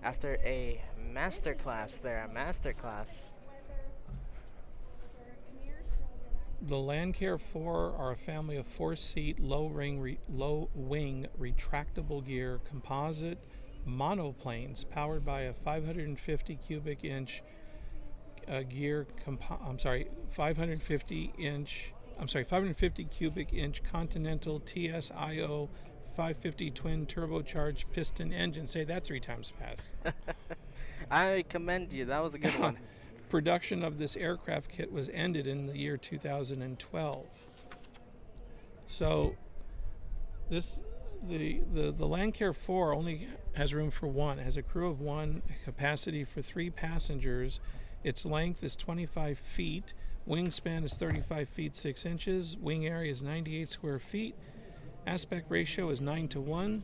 after a masterclass there. A masterclass. The Landcare 4 are a family of 4-seat, low-wing retractable gear composite monoplanes powered by a 550 cubic inch 550 cubic inch Continental TSIO 550 twin turbocharged piston engine. Say that 3 times fast. I commend you. That was a good one. Production of this aircraft kit was ended in the year 2012. So the Landcare 4 only has room for one. It has a crew of 1, capacity for 3 passengers. Its length is 25 feet. Wingspan is 35 feet 6 inches. Wing area is 98 square feet. Aspect ratio is 9:1.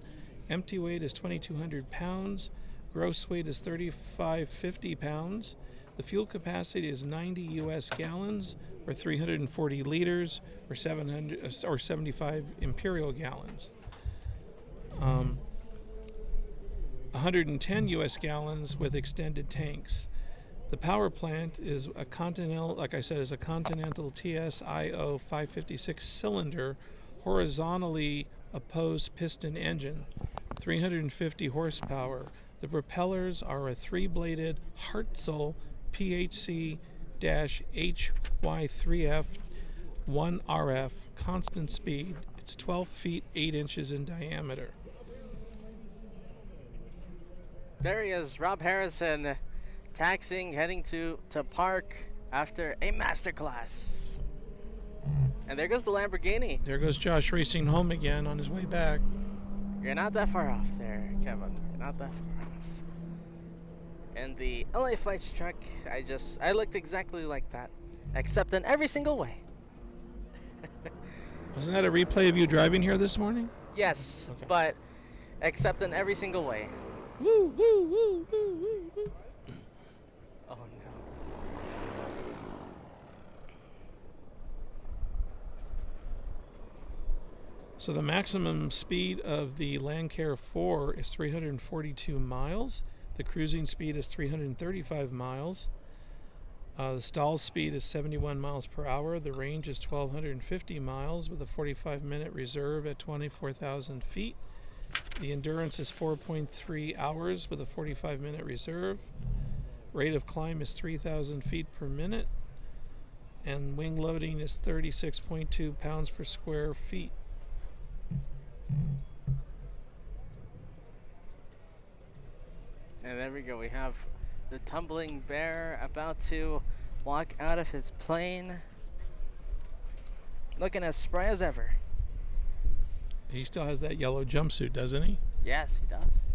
Empty weight is 2,200 pounds. Gross weight is 3,550 pounds. The fuel capacity is 90 U.S. gallons, or 340 liters, or 75 imperial gallons. 110 U.S. gallons with extended tanks. The power plant is a Continental, like I said, is a Continental TSIO 556 cylinder, horizontally opposed piston engine, 350 horsepower. The propellers are a 3-bladed Hartzell PHC-HY3F 1RF constant speed. It's 12 feet 8 inches in diameter. There he is, Rob Harrison, taxiing, heading to park after a masterclass. And there goes the Lamborghini. There goes Josh racing home again on his way back. You're not that far off there, Kevin. You're not that far off. And the LA Flights truck, I looked exactly like that, except in every single way. Wasn't that a replay of you driving here this morning? Yes, Okay. but except in every single way. Woo, woo, woo, woo, woo, woo. Oh no. So the maximum speed of the Landcare 4 is 342 miles. The cruising speed is 335 miles. The stall speed is 71 miles per hour. The range is 1,250 miles with a 45-minute reserve at 24,000 feet. The endurance is 4.3 hours with a 45-minute reserve. Rate of climb is 3,000 feet per minute. And wing loading is 36.2 pounds per square feet. And there we go. We have the tumbling bear about to walk out of his plane. Looking as spry as ever. He still has that yellow jumpsuit, doesn't he? Yes, he does.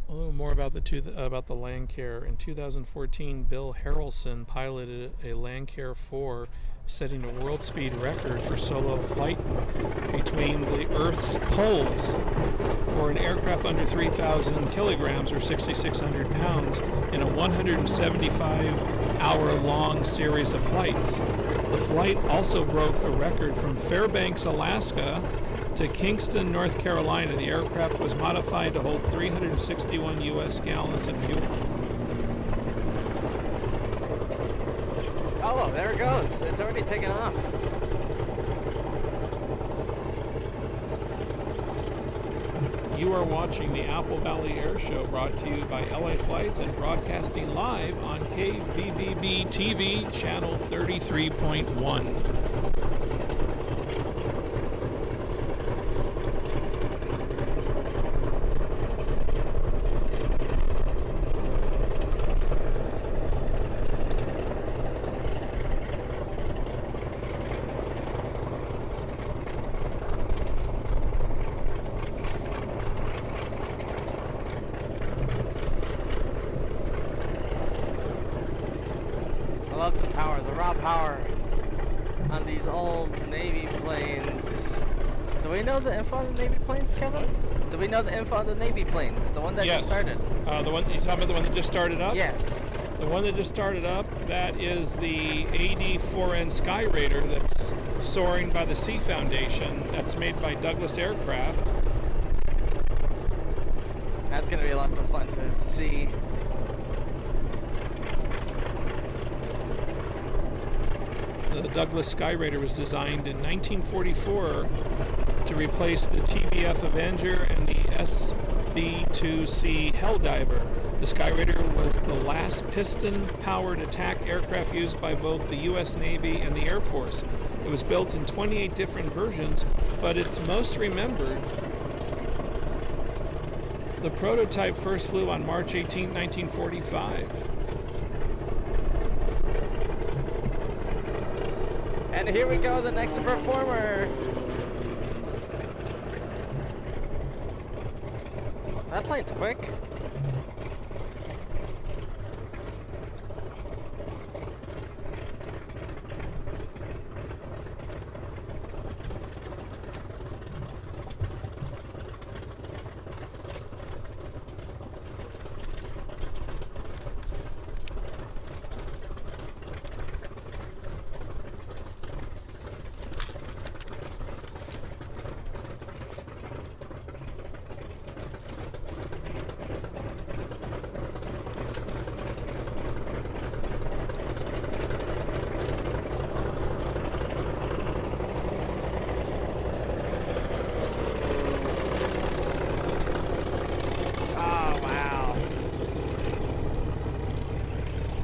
A little more about the Landcare. In 2014, Bill Harrelson piloted a Landcare 4, setting a world speed record for solo flight between the Earth's poles for an aircraft under 3,000 kilograms or 6,600 pounds in a 175-hour-long series of flights. The flight also broke a record from Fairbanks, Alaska to Kingston, North Carolina. The aircraft was modified to hold 361 U.S. gallons of fuel. Oh, there it goes. It's already taken off. You are watching the Apple Valley Air Show, brought to you by LA Flights and broadcasting live on KVVB TV, channel 33.1. I love the power, the raw power on these old Navy planes. Do we know the info on the Navy planes, Kevin? Do we know the info on the Navy planes? The one that Yes. just started? The one you talking about, the one that just started up? Yes. The one that just started up, that is the AD-4N Sky Raider that's soaring by the Sea Foundation. That's made by Douglas Aircraft. That's going to be lots of fun to see. The Douglas Sky Raider was designed in 1944 to replace the TBF Avenger and the SB-2C Helldiver. The Sky Raider was the last piston-powered attack aircraft used by both the U.S. Navy and the Air Force. It was built in 28 different versions, but it's most remembered. The prototype first flew on March 18, 1945. And here we go, the next performer. That plane's quick.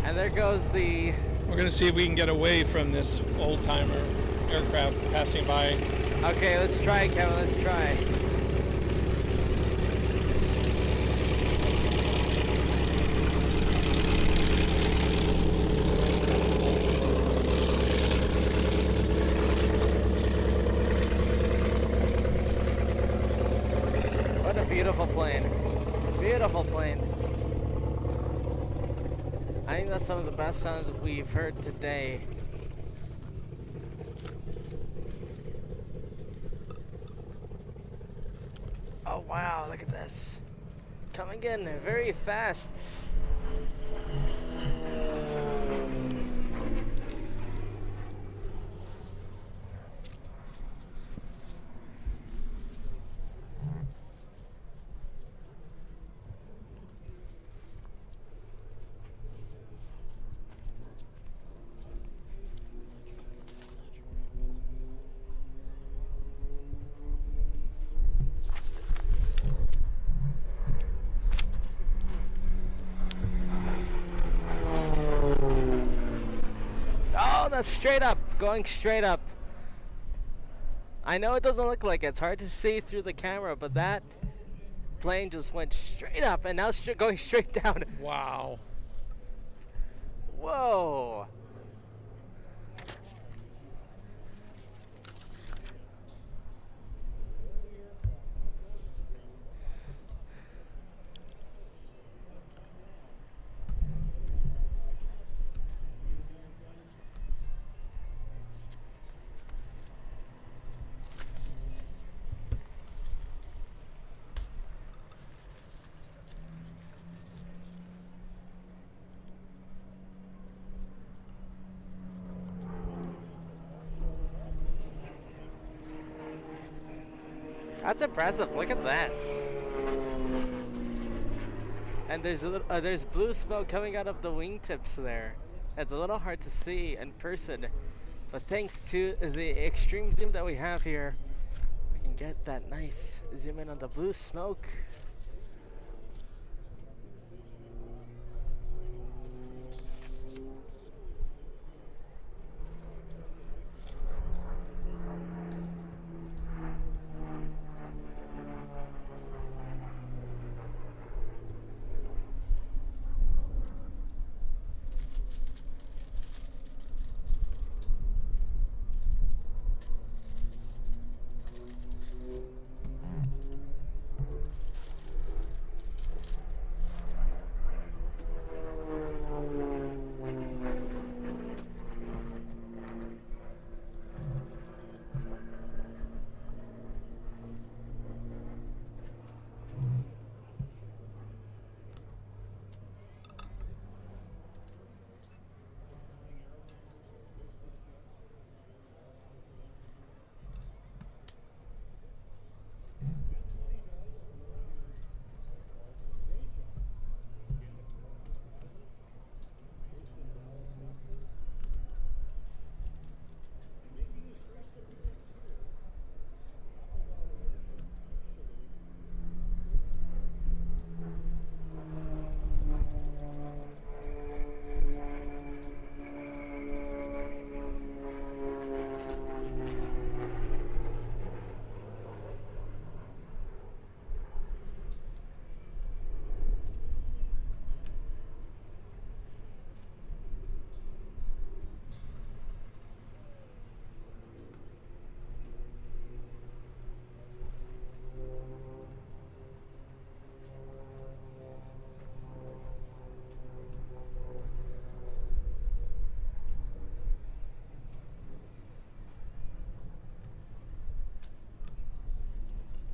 And there goes the... We're going to see if we can get away from this old-timer aircraft passing by. Okay, let's try, Kevin, let's try. What a beautiful plane. Beautiful plane. I think that's some of the best sounds that we've heard today. Oh wow, look at this. Coming in very fast. that's straight up, going straight up. I know it doesn't look like it. It's hard to see through the camera, but that plane just went straight up and now it's going straight down. Wow. Whoa. That's impressive. Look at this. And there's blue smoke coming out of the wingtips there. It's a little hard to see in person, but thanks to the extreme zoom that we have here, we can get that nice zoom in on the blue smoke.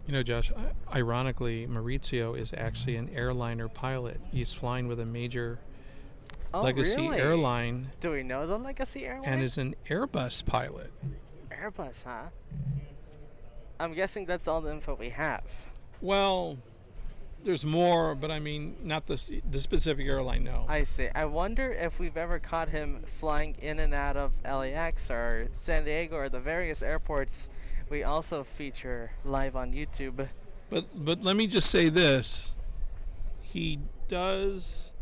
You know, Josh, ironically, Maurizio is actually an airliner pilot. He's flying with a major legacy really? airline. Do we know the legacy airline? And is an Airbus pilot. Airbus, huh? I'm guessing that's all the info we have. Well, there's more, but I mean, not the specific airline, no. I see. I wonder if we've ever caught him flying in and out of LAX or San Diego or the various airports we also feature live on YouTube. But let me just say this. He does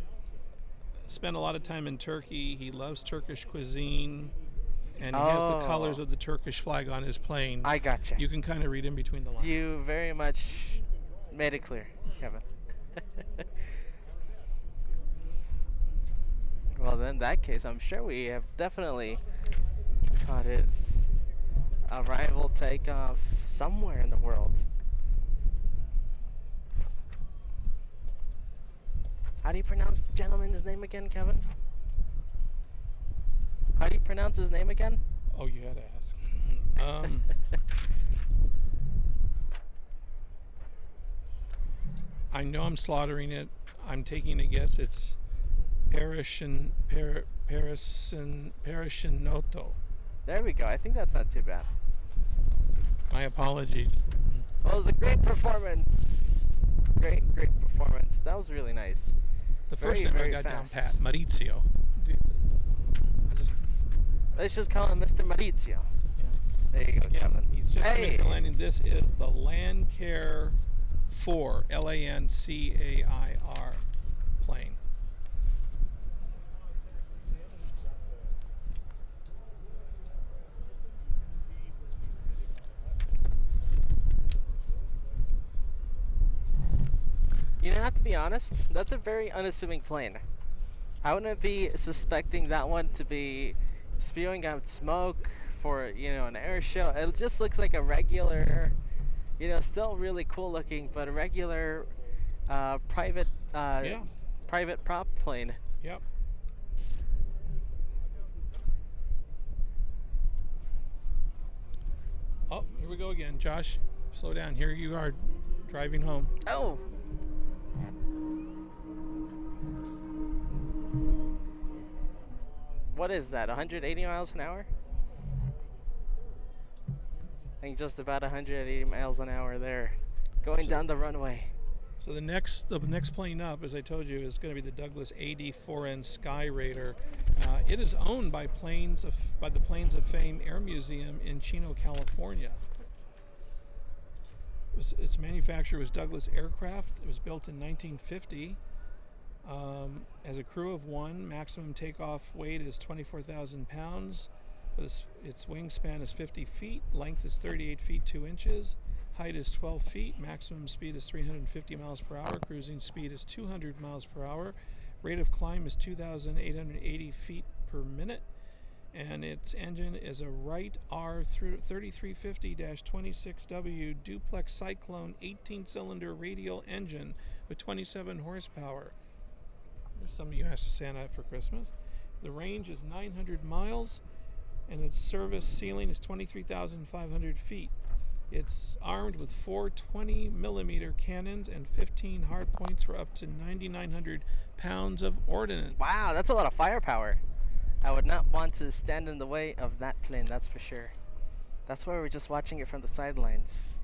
spend a lot of time in Turkey. He loves Turkish cuisine. And he has the colors of the Turkish flag on his plane. I gotcha. You can kind of read in between the lines. You very much made it clear, Kevin. Well, in that case, I'm sure we have definitely caught his arrival takeoff somewhere in the world. How do you pronounce the gentleman's name again, Kevin? How do you pronounce his name again? Oh, you had to ask. I know I'm slaughtering it. I'm taking a guess. It's Parishinoto. There we go. I think that's not too bad. My apologies. Well, it was a great performance. Great performance. That was really nice. The first time I got fast. down pat, Maurizio. Let's just call him Mr. Maurizio. Yeah. There you go, Kevin. He's just coming for landing. This is the Lancair 4, Lancair plane. have to be honest, that's a very unassuming plane. I wouldn't be suspecting that one to be spewing out smoke for, an air show. It just looks like a regular, still really cool looking, but a regular private Yeah. private prop plane. Yep. Oh, here we go again. Josh, slow down. Here you are driving home. Oh. What is that? 180 miles an hour? I think just about 180 miles an hour there, going down the runway. So the next plane up, as I told you, is going to be the Douglas AD-4N Sky Raider. It is owned by the Planes of Fame Air Museum in Chino, California. Its manufacturer was Douglas Aircraft. It was built in 1950. As a crew of one, maximum takeoff weight is 24,000 pounds. Its wingspan is 50 feet, length is 38 feet 2 inches, height is 12 feet, maximum speed is 350 miles per hour, cruising speed is 200 miles per hour, rate of climb is 2,880 feet per minute, and its engine is a Wright R3350-26W duplex Cyclone 18-cylinder radial engine with 27 horsepower. There's some of you asked Santa for Christmas. The range is 900 miles, and its service ceiling is 23,500 feet. It's armed with 4 20-millimeter cannons and 15 hard points for up to 9,900 pounds of ordnance. Wow, that's a lot of firepower. I would not want to stand in the way of that plane, that's for sure. That's why we're just watching it from the sidelines.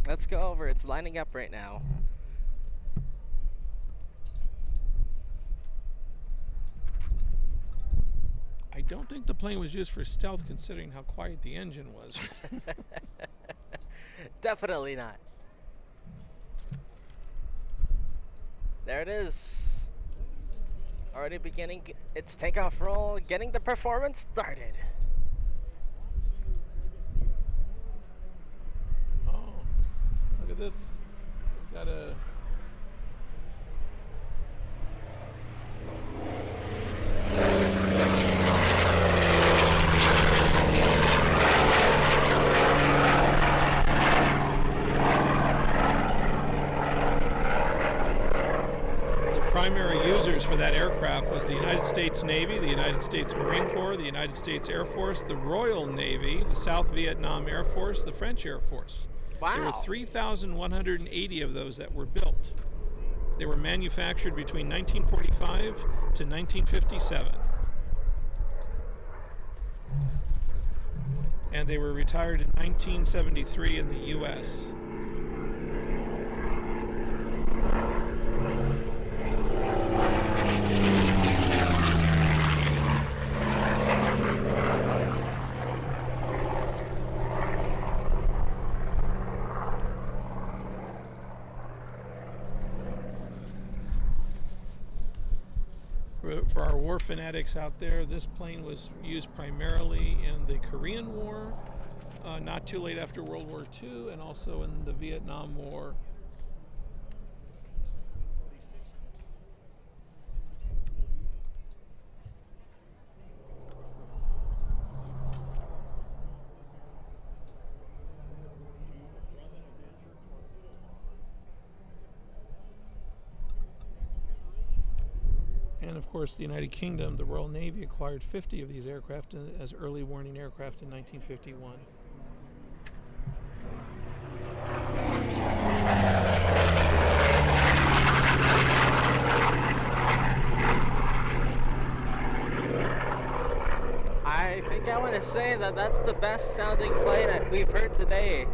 Let's go over. It's lining up right now. I don't think the plane was used for stealth, considering how quiet the engine was. Definitely not. There it is. Already beginning its takeoff roll, getting the performance started. Oh, look at this. We've got a... primary users for that aircraft was the United States Navy, the United States Marine Corps, the United States Air Force, the Royal Navy, the South Vietnam Air Force, the French Air Force. Wow. There were 3,180 of those that were built. They were manufactured between 1945 to 1957. And they were retired in 1973 in the U.S. For our war fanatics out there, this plane was used primarily in the Korean War, not too late after World War II, and also in the Vietnam War. And of course, the United Kingdom, the Royal Navy, acquired 50 of these aircraft as early warning aircraft in 1951. I think I want to say that that's the best sounding plane that we've heard today.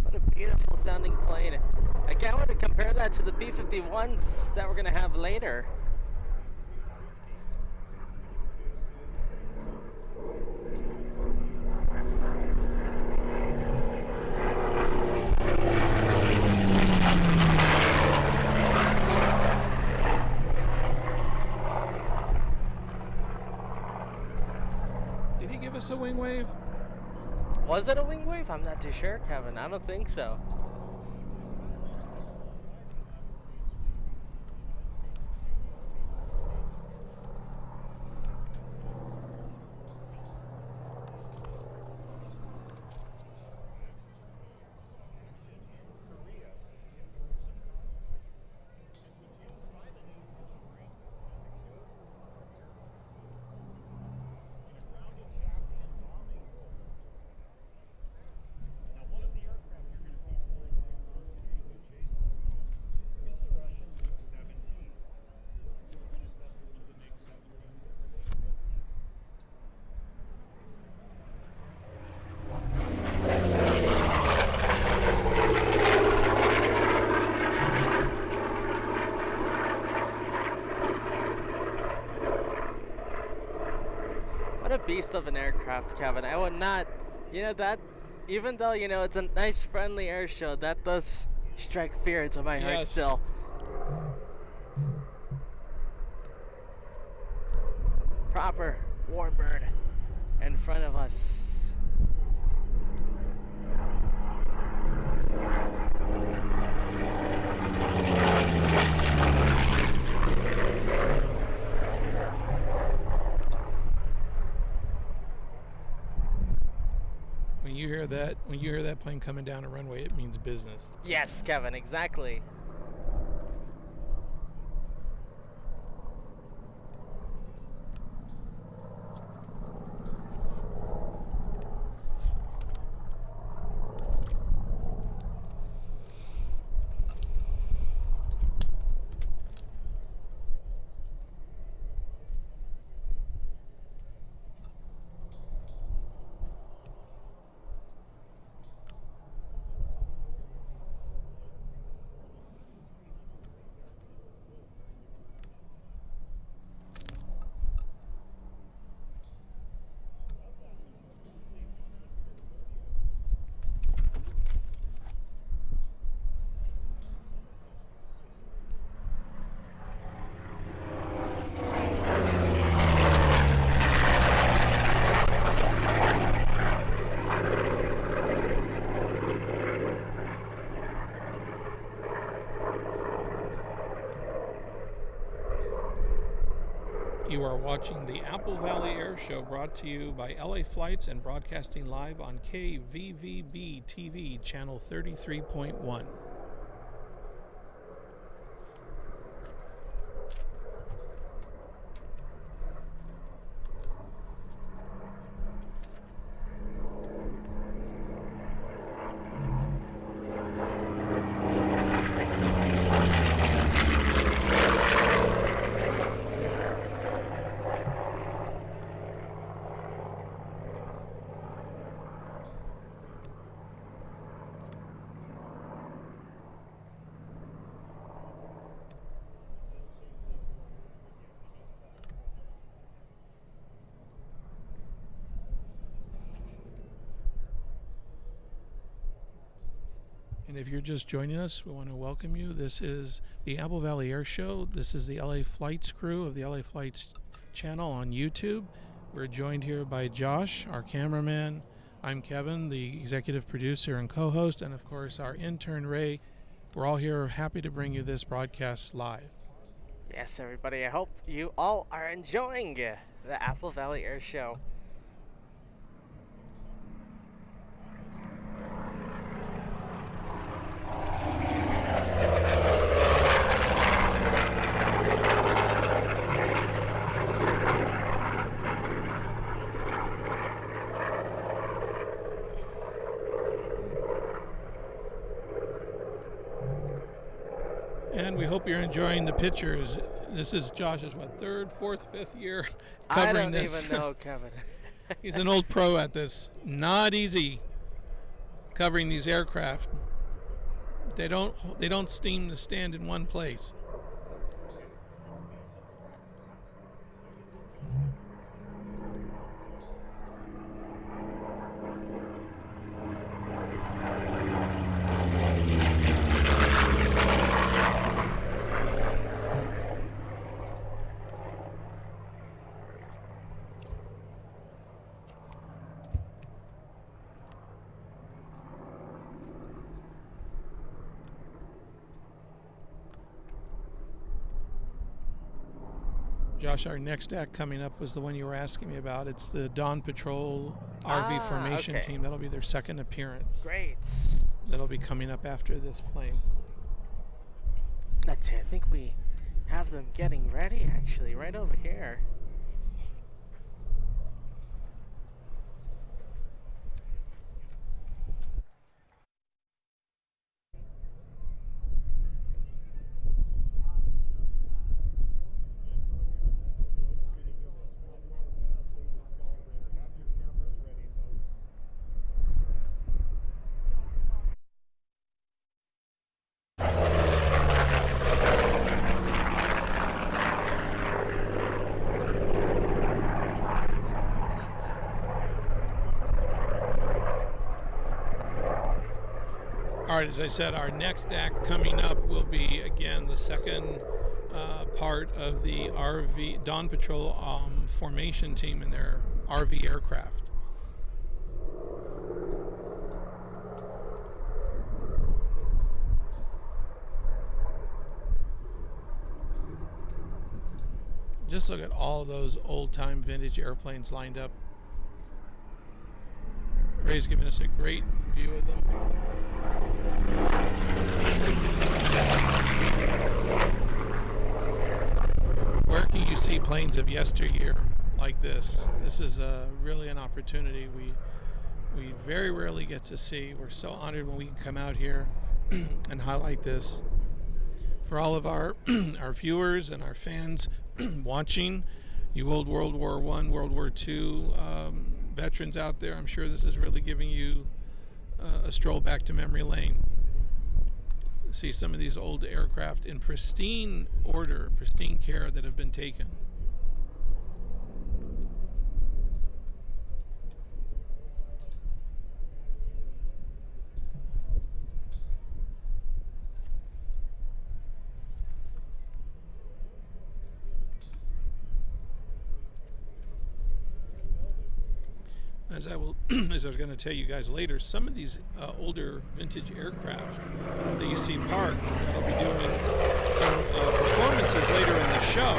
What a beautiful sounding plane. I can't wait to compare that to the B-51s that we're going to have later. Did he give us a wing wave? Was it a wing wave? I'm not too sure, Kevin. I don't think so. Now, one of the aircraft you're going to see flying down on stage adjacent is the Russian MiG-17. Its predecessor to the MiG-17 was the MiG-15. What a beast of an aircraft, Kevin. I would not, that, even though, it's a nice, friendly air show, that does strike fear into my heart Yes. still. Proper warbird in front of us. When you hear that plane coming down a runway, it means business. Yes, Kevin, exactly. You are watching the Apple Valley Air Show, brought to you by LA Flights and broadcasting live on KVVB TV, channel 33.1. And if you're just joining us, we want to welcome you. This is the Apple Valley Air Show. This is the LA Flights crew of the LA Flights channel on YouTube. We're joined here by Josh, our cameraman. I'm Kevin, the executive producer and co-host, and of course our intern Ray. We're all here happy to bring you this broadcast live. Yes, everybody, I hope you all are enjoying the Apple Valley Air Show. And we hope you're enjoying the pictures. This is Josh's, third, fourth, fifth year I covering don't this. even know, Kevin. He's an old pro at this. Not easy covering these aircraft. They don't seem to stand in one place. Josh, our next act coming up was the one you were asking me about. It's the Dawn Patrol RV formation okay. team. That'll be their second appearance. Great. That'll be coming up after this plane. Let's see, I think we have them getting ready actually, right over here. All right, as I said, our next act coming up will be, again, the second part of the RV Dawn Patrol formation team in their RV aircraft. Just look at all those old-time vintage airplanes lined up. Ray's giving us a great view of them. Where can you see planes of yesteryear like this? This is really an opportunity we very rarely get to see. We're so honored when we can come out here and highlight this. For all of our our viewers and our fans watching, you old World War I, World War II veterans out there, I'm sure this is really giving you a stroll back to memory lane. See some of these old aircraft in pristine order, pristine care that have been taken. As I will, as I was going to tell you guys later, some of these older vintage aircraft that you see parked, that'll be doing some performances later in the show.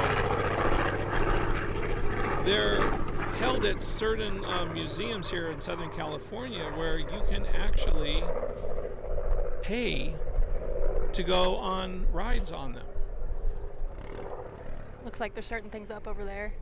They're held at certain museums here in Southern California where you can actually pay to go on rides on them. Looks like they're starting things up over there.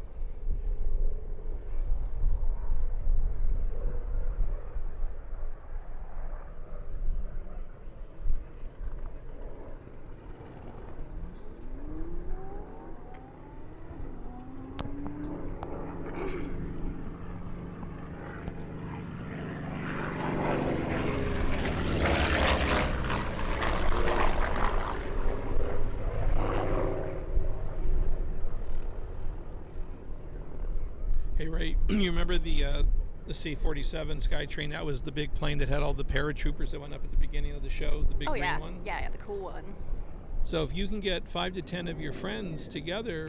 Hey Ray, you remember the C-47 Skytrain? That was the big plane that had all the paratroopers that went up at the beginning of the show, the big green one? Yeah, the cool one. So if you can get 5 to 10 of your friends together,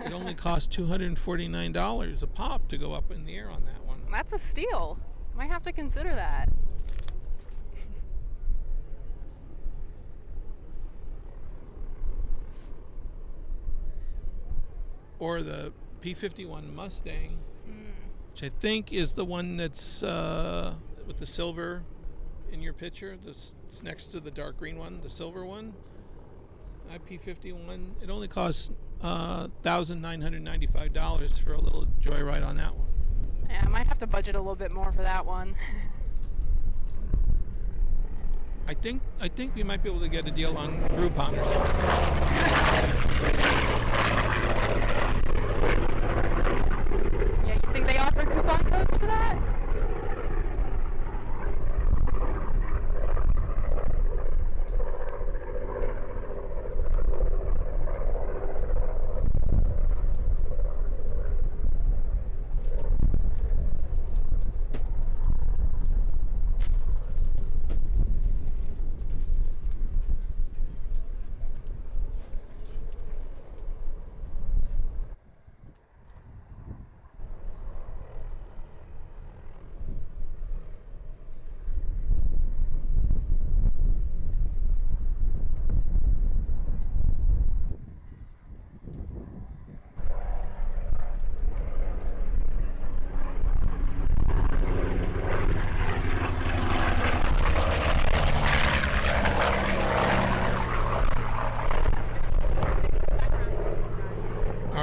it only costs $249 a pop to go up in the air on that one. That's a steal. Might have to consider that. Or the P-51 Mustang, which I think is the one that's with the silver in your picture. It's next to the dark green one, the silver one. P-51. It only costs $1,995 for a little joyride on that one. Yeah, I might have to budget a little bit more for that one. I think we might be able to get a deal on Groupon or something. Yeah, you think they offer coupon codes for that?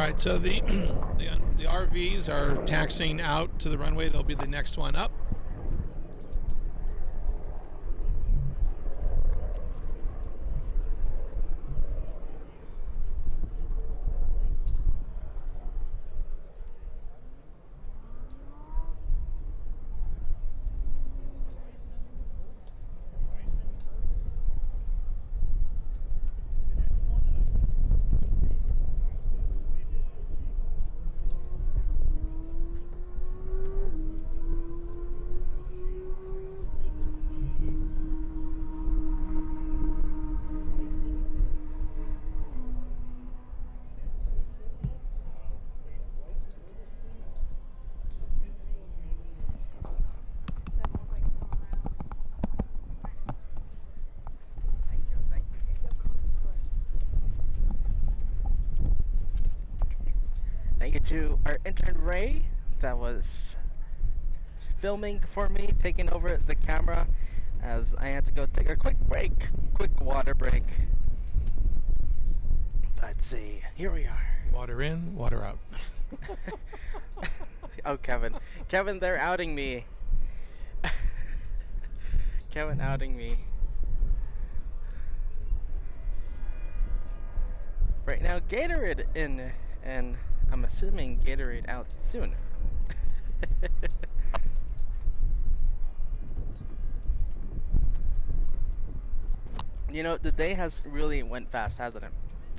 right, so the the RVs are taxiing out to the runway. They'll be the next one up. Thank you to our intern Ray that was filming for me, taking over the camera as I had to go take a quick water break. Let's see, here we are. Water in, water out. Oh, Kevin, they're outing me. Kevin outing me. Right now, Gatorade in, and I'm assuming Gatorade out soon. You know, the day has really went fast, hasn't it?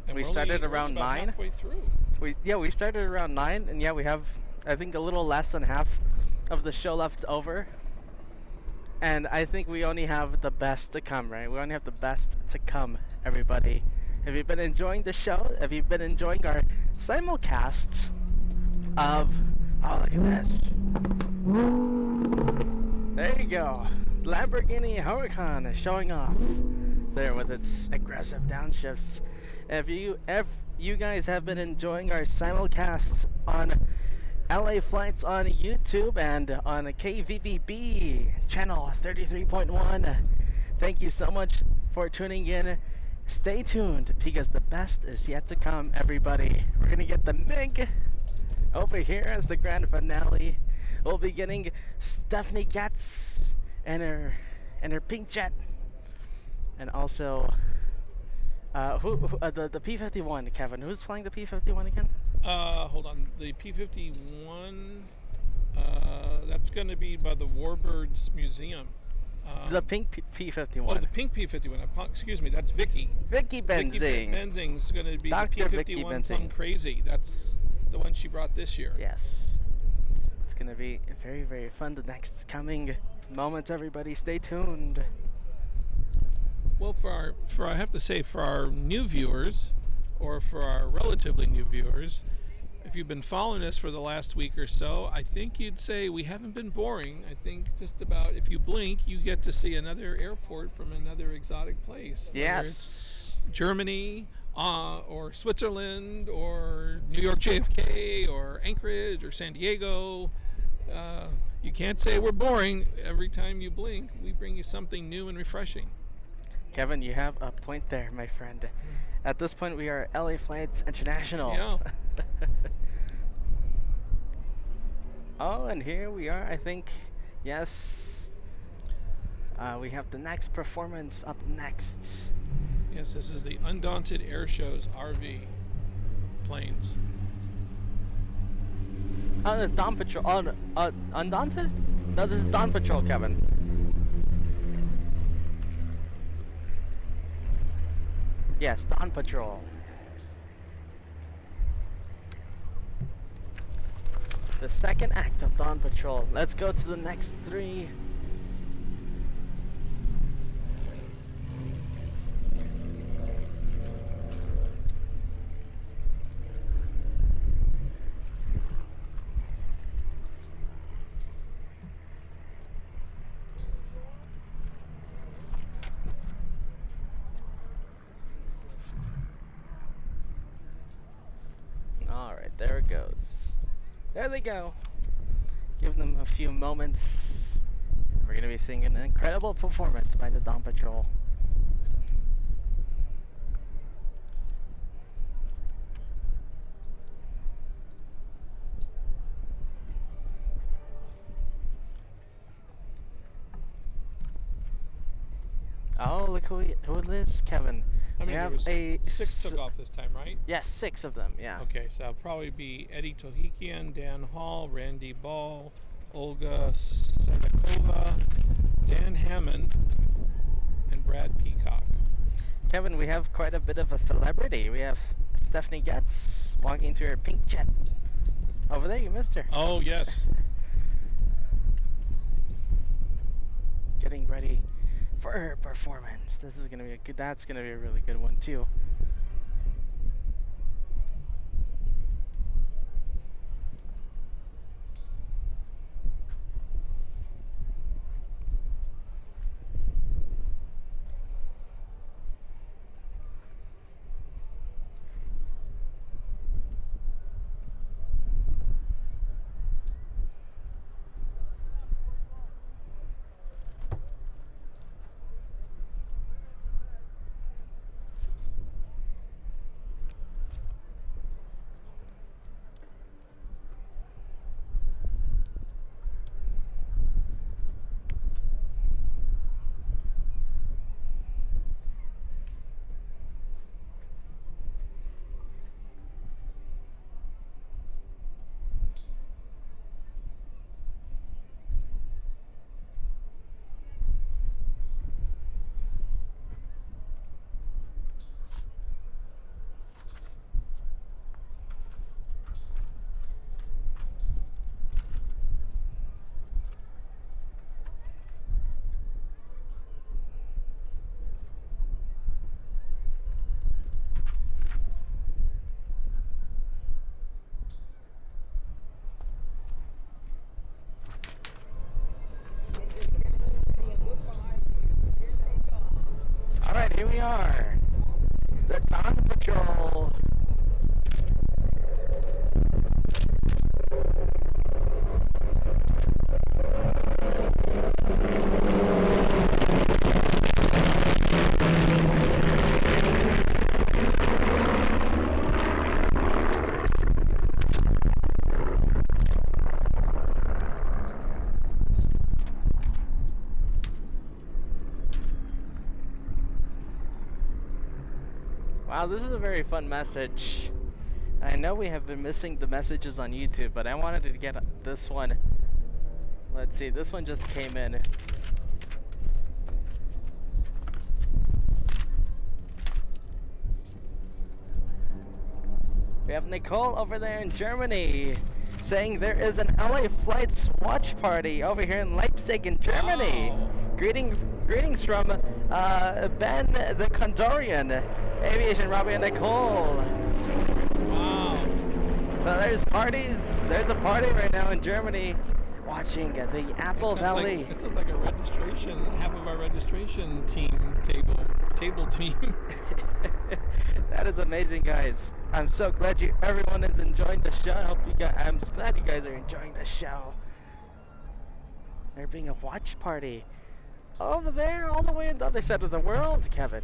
And We we're started only around about 9. halfway through. We started around 9, and yeah, we have, I think, a little less than half of the show left over. And I think we only have the best to come, right? We only have the best to come, everybody. Have you been enjoying the show? Have you been enjoying our simulcast of, oh, look at this. There you go. Lamborghini Huracan is showing off there with its aggressive downshifts. If you guys have been enjoying our simulcasts on LA Flights on YouTube and on KVVB channel 33.1, thank you so much for tuning in. Stay tuned because the best is yet to come, everybody. We're gonna get the MiG over here as the grand finale. We'll be getting Stephanie Getz and her pink jet, and also the P-51. Kevin, who's flying the P-51 again? Hold on. The P-51, that's going to be by the Warbirds Museum. The pink P-51. Oh, the pink P-51. Excuse me, that's Vicky. Vicky Benzing. Vicky Benzing's going to be Dr. the Vicky P-51 Benzing. Plum Crazy. That's the one she brought this year. Yes. It's going to be very, very fun. The next coming moments, everybody. Stay tuned. Well, for I have to say, for our new viewers, or for our relatively new viewers, if you've been following us for the last week or so, I think you'd say we haven't been boring. I think just about if you blink, you get to see another airport from another exotic place. Whether Yes. it's Germany, or Switzerland, or New York JFK, or Anchorage, or San Diego. You can't say we're boring. Every time you blink, we bring you something new and refreshing. Kevin, you have a point there, my friend. At this point, we are LA Flights International. Yeah. Oh, and here we are, I think. Yes. We have the next performance up next. Yes, this is the Undaunted Air Show's RV planes. Oh, the Dawn Patrol. Oh, Undaunted? No, this is Dawn Patrol, Kevin. Yes, Dawn Patrol. The second act of Dawn Patrol. Let's go to the next 3. Alright, there it goes. There they go. Give them a few moments. We're going to be seeing an incredible performance by the Dawn Patrol. Oh, look who it is, Kevin. I We mean, there have was a 6 took off this time, right? Yes, 6 of them. Yeah. Okay, so that'll probably be Eddie Tohikian, Dan Hall, Randy Ball, Olga Sendakova, Dan Hammond, and Brad Peacock. Kevin, we have quite a bit of a celebrity. We have Stephanie Getz walking to her pink jet. Over there, you missed her. Oh, yes. Getting ready for her performance. This is gonna be that's gonna be a really good one too. All right, here we are. The Dawn Patrol. Wow, this is a very fun message. I know we have been missing the messages on YouTube, but I wanted to get this one. Let's see, this one just came in. We have Nicole over there in Germany saying there is an LA Flights watch party over here in Leipzig in Germany. Wow. Greetings from Ben the Condorian, Aviation Robbie and Nicole. Wow. So there's parties. There's a party right now in Germany watching the Apple Valley. It sounds like a registration, half of our registration team table team. That is amazing, guys. I'm so glad everyone is enjoying the show. I'm glad you guys are enjoying the show. There being a watch party over there, all the way on the other side of the world, Kevin.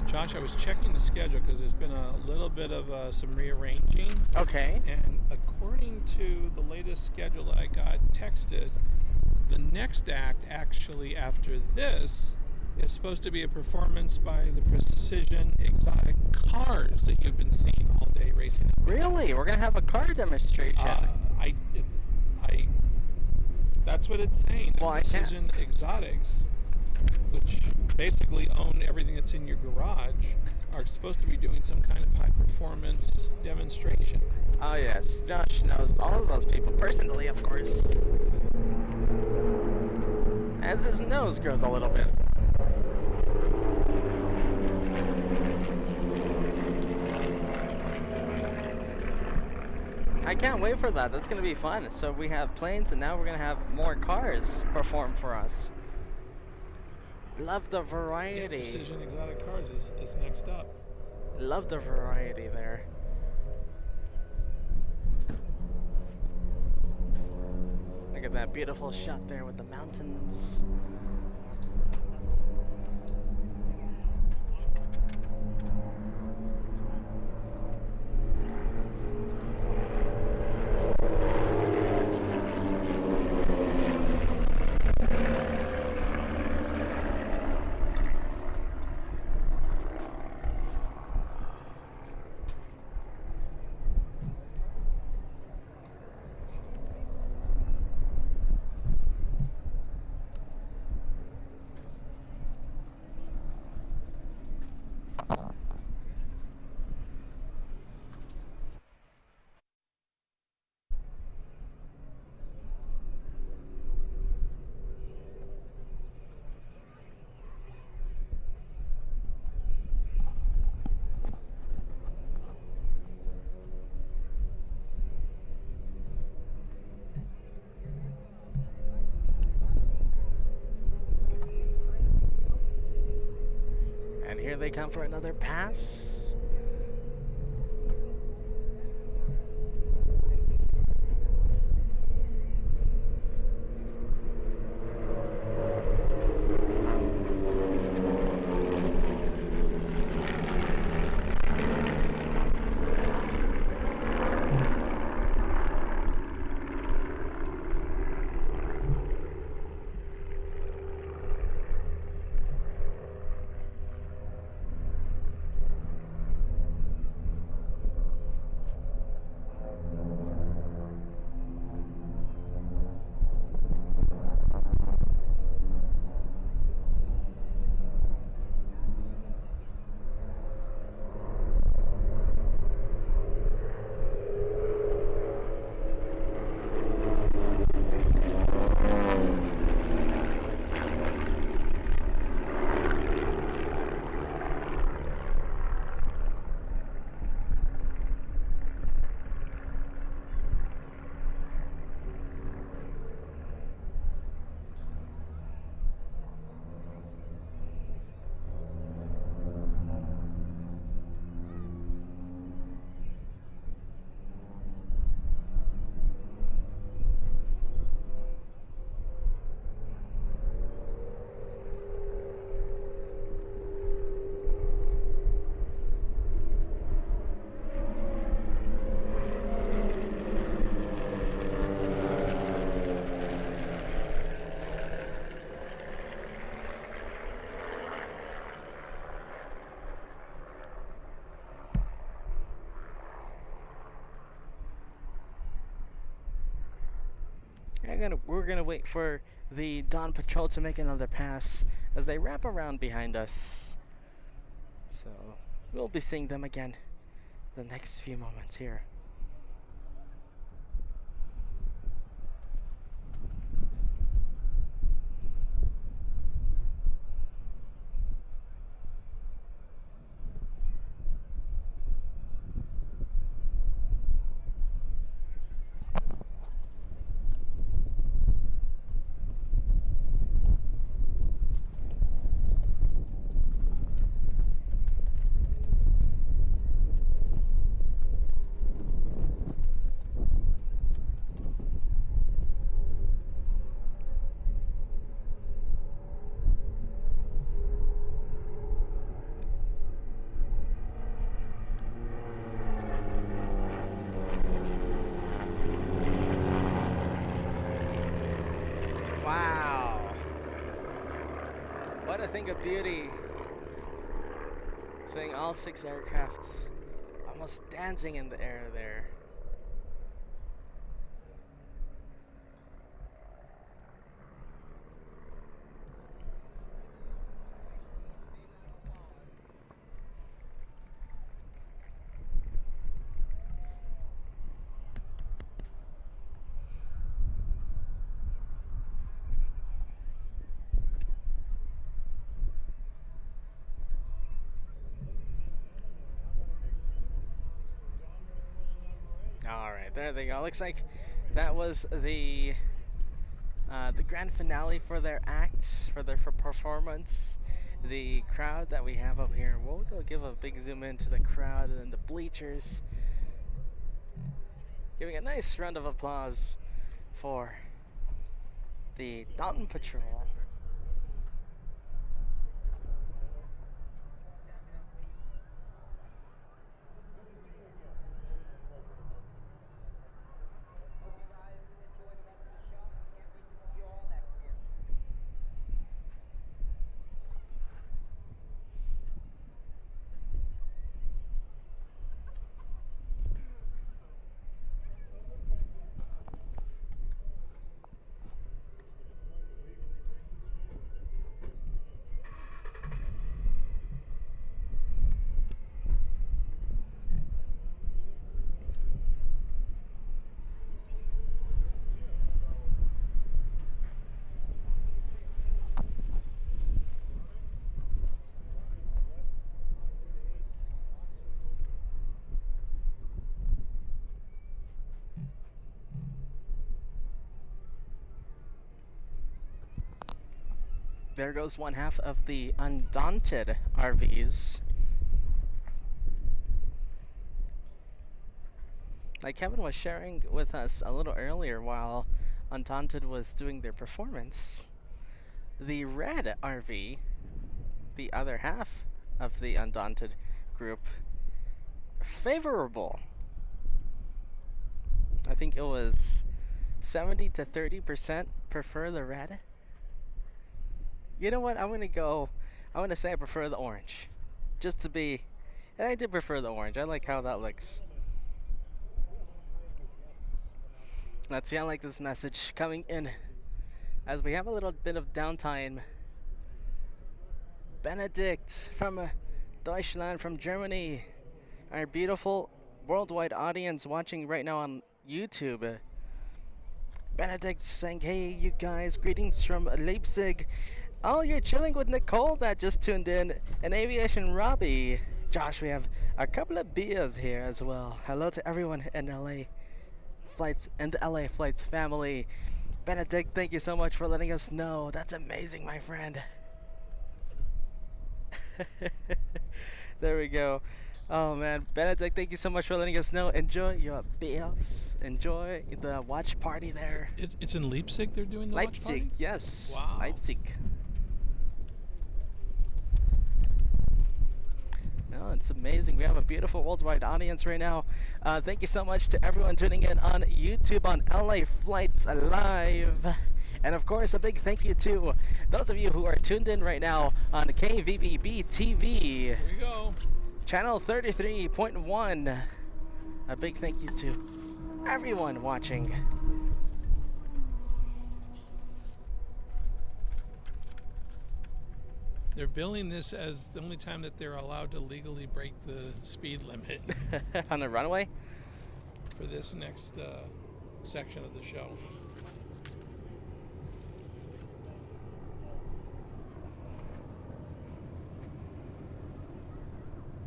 Josh, I was checking the schedule because there's been a little bit of some rearranging. Okay. And according to the latest schedule that I got texted, the next act actually after this is supposed to be a performance by the Precision Exotic cars that you've been seeing all day racing. Really? We're gonna have a car demonstration. That's what it's saying. Well, I can't- Precision Exotics, which basically own everything that's in your garage, are supposed to be doing some kind of high performance demonstration. Oh yes, Josh knows all of those people personally, of course. As his nose grows a little bit. I can't wait for that. That's gonna be fun. So we have planes, and now we're gonna have more cars perform for us. Love the Yeah, variety. Precision Exotic Cars is next up. Love the variety there. Look at that beautiful shot there with the mountains. And here they come for another pass. We're gonna wait for the Dawn Patrol to make another pass as they wrap around behind us. So we'll be seeing them again the next few moments here. What a thing of beauty. Seeing all 6 aircrafts almost dancing in the air there. All right, there they go. Looks like that was the grand finale for their act, for their performance. The crowd that we have up here. We'll go give a big zoom into the crowd and then the bleachers. Giving a nice round of applause for the Dalton Patrol. Hope you guys enjoy the rest of the show. Can't wait to see you all next year. There goes one half of the Undaunted RVs. Like Kevin was sharing with us a little earlier while Undaunted was doing their performance, the red RV, the other half of the Undaunted group, favorable. I think it was 70 to 30% prefer the red. You know what? I'm gonna say I prefer the orange. Just to be, and I do prefer the orange. I like how that looks. Let's see, I like this message coming in as we have a little bit of downtime. Benedict from Deutschland, from Germany. Our beautiful worldwide audience watching right now on YouTube. Benedict saying, hey, you guys, greetings from Leipzig. Oh, you're chilling with Nicole that just tuned in. And Aviation Robbie. Josh, we have a couple of beers here as well. Hello to everyone in LA Flights and the LA Flights family. Benedict, thank you so much for letting us know. That's amazing, my friend. There we go. Oh man, Benedict, thank you so much for letting us know. Enjoy your beers. Enjoy the watch party there. It's in Leipzig they're doing the watch party? Leipzig, yes. Wow. Leipzig. No, it's amazing. We have a beautiful worldwide audience right now. Thank you so much to everyone tuning in on YouTube on LA Flights Live. And of course, a big thank you to those of you who are tuned in right now on KVVB TV. Here we go. Channel 33.1. A big thank you to everyone watching. They're billing this as the only time that they're allowed to legally break the speed limit On the runway? for this next section of the show.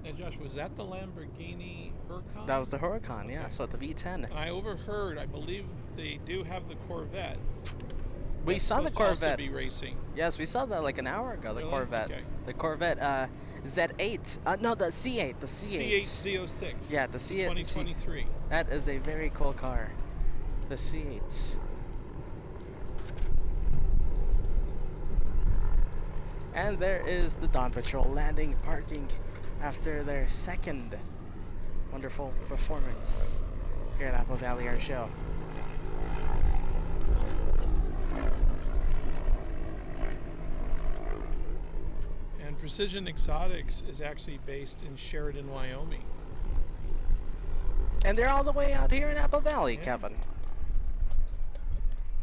Now, Josh, was that the Lamborghini Huracan? That was the Huracan, yeah. Okay. So the V10. And I overheard, I believe they do have the Corvette. We that's saw the supposed to also Corvette. be racing. Yes, we saw that like an hour ago. The Really? Corvette. Okay. The Corvette Z8. No, the C8. The C8. C8 Z06. Yeah, the C8. 2023. That is a very cool car. The C8. And there is the Dawn Patrol landing, parking after their second wonderful performance here at Apple Valley, our show. Precision Exotics is actually based in Sheridan, Wyoming. And they're all the way out here in Apple Valley, Yeah. Kevin.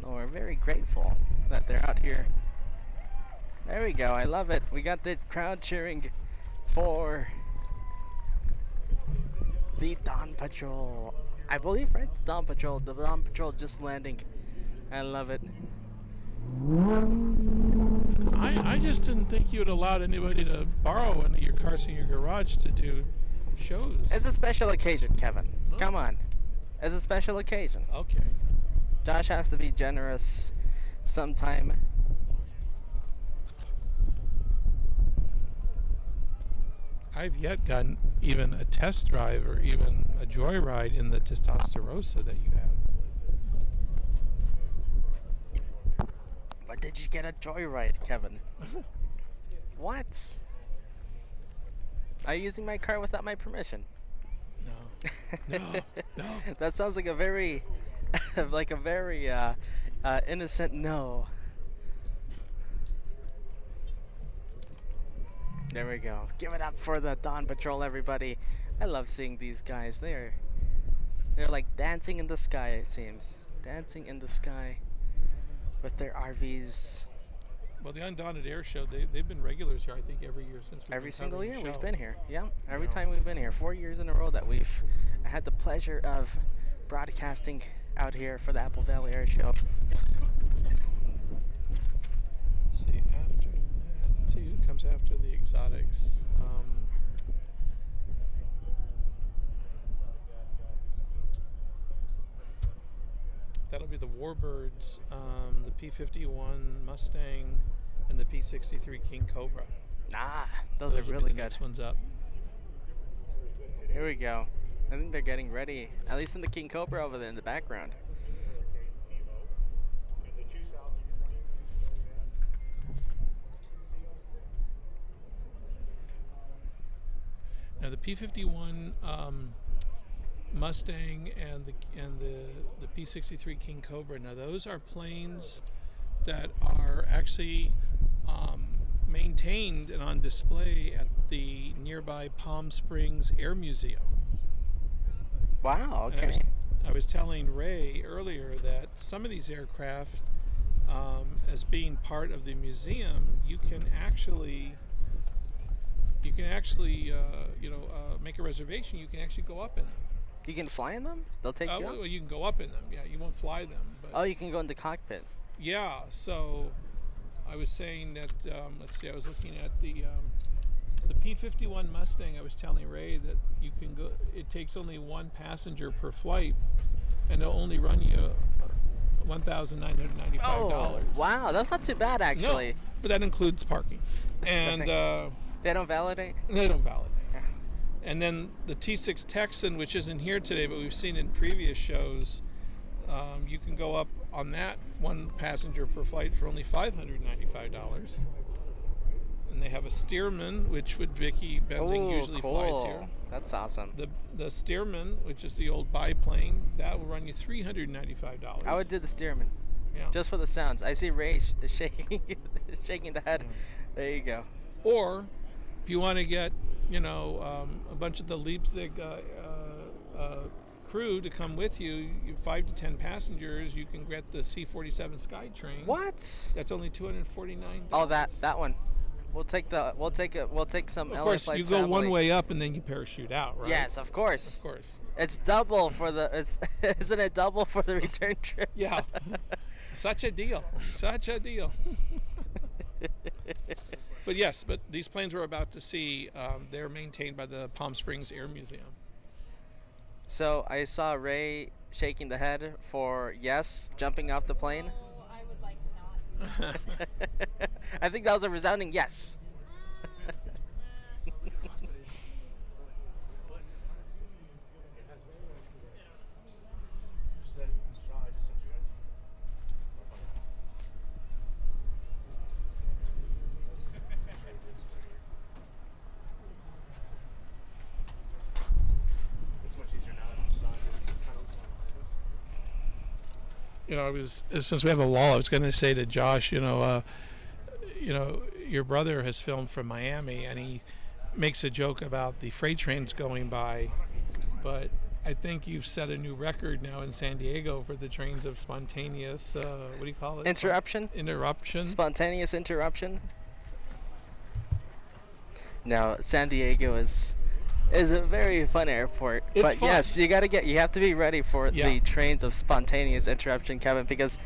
Oh, we're very grateful that they're out here. There we go. I love it. We got the crowd cheering for the Dawn Patrol. I believe, right? The Dawn Patrol. The Dawn Patrol just landing. I love it. I just didn't think you would allowed anybody to borrow one of your cars in your garage to do shows. It's a special occasion, Kevin. Huh? Come on. It's a special occasion. Okay. Josh has to be generous sometime. I've yet gotten even a test drive or even a joyride in the Testastarossa that you have. But did you get a joyride, Kevin? What? Are you using my car without my permission? No. No. That sounds like a very, innocent no. There we go. Give it up for the Dawn Patrol, everybody. I love seeing these guys. They're like dancing in the sky, it seems. Dancing in the sky with their RVs. Well, the Undaunted Air Show, they've been regulars here, I think, every year since we've Every been single covering year the we've show. been here. Yeah, every Wow. time we've been here. 4 years in a row that we've had the pleasure of broadcasting out here for the Apple Valley Air Show. Let's see, after that, let's see who comes after the Exotics. That'll be the Warbirds, the P-51 Mustang, and the P-63 King Cobra. Ah, those are will be really the good. next ones up. Here we go. I think they're getting ready. At least in the King Cobra over there in the background. Now the P-51 Mustang and the P-63 King Cobra. Now those are planes that are actually maintained and on display at the nearby Palm Springs Air Museum. Wow, And okay. I was telling Ray earlier that some of these aircraft, as being part of the museum, you can actually make a reservation. You can actually go up in them. You can fly in them? They'll take you Well, up? you can go up in them. Yeah, you won't fly them. But Oh, you can go in the cockpit. yeah, so I was saying that. Let's see. I was looking at the P-51 Mustang. I was telling Ray that you can go. It takes only one passenger per flight, and it'll only run you $1,995. Oh, wow. That's not too bad, actually. No, but that includes parking, and They don't validate? they don't validate. Yeah. And then the T6 Texan, which isn't here today, but we've seen in previous shows, you can go up on that one passenger per flight for only $595. And they have a Stearman, which Vicky Benzing Ooh, usually flies here. That's awesome. The Stearman, which is the old biplane, that will run you $395. I would do the Stearman. Yeah. Just for the sounds. I see Ray shaking shaking the head. There you go. Or if you want to get, a bunch of the Leipzig crew to come with you, 5 to 10 passengers, you can get the C-47 SkyTrain. What? That's only $249. Oh, that one. We'll take some Of LA course, Flights you go one family. way up and then you parachute out, right? Yes, of course. Of course. It's double for isn't it double for the return trip? Yeah. Such a deal. Such a deal. But yes, these planes we're about to see, they're maintained by the Palm Springs Air Museum. So I saw Ray shaking the head for yes, jumping off the plane. Oh, I would like to not do that. I think that was a resounding yes. I was, since we have a lull, I was going to say to Josh, you know, your brother has filmed from Miami, and he makes a joke about the freight trains going by, but I think you've set a new record now in San Diego for the trains of spontaneous, what do you call it? Interruption? Interruption. Spontaneous interruption. No, San Diego is a very fun airport. It's but fun. yes, you have to be ready for Yeah. the trains of spontaneous interruption, Kevin, because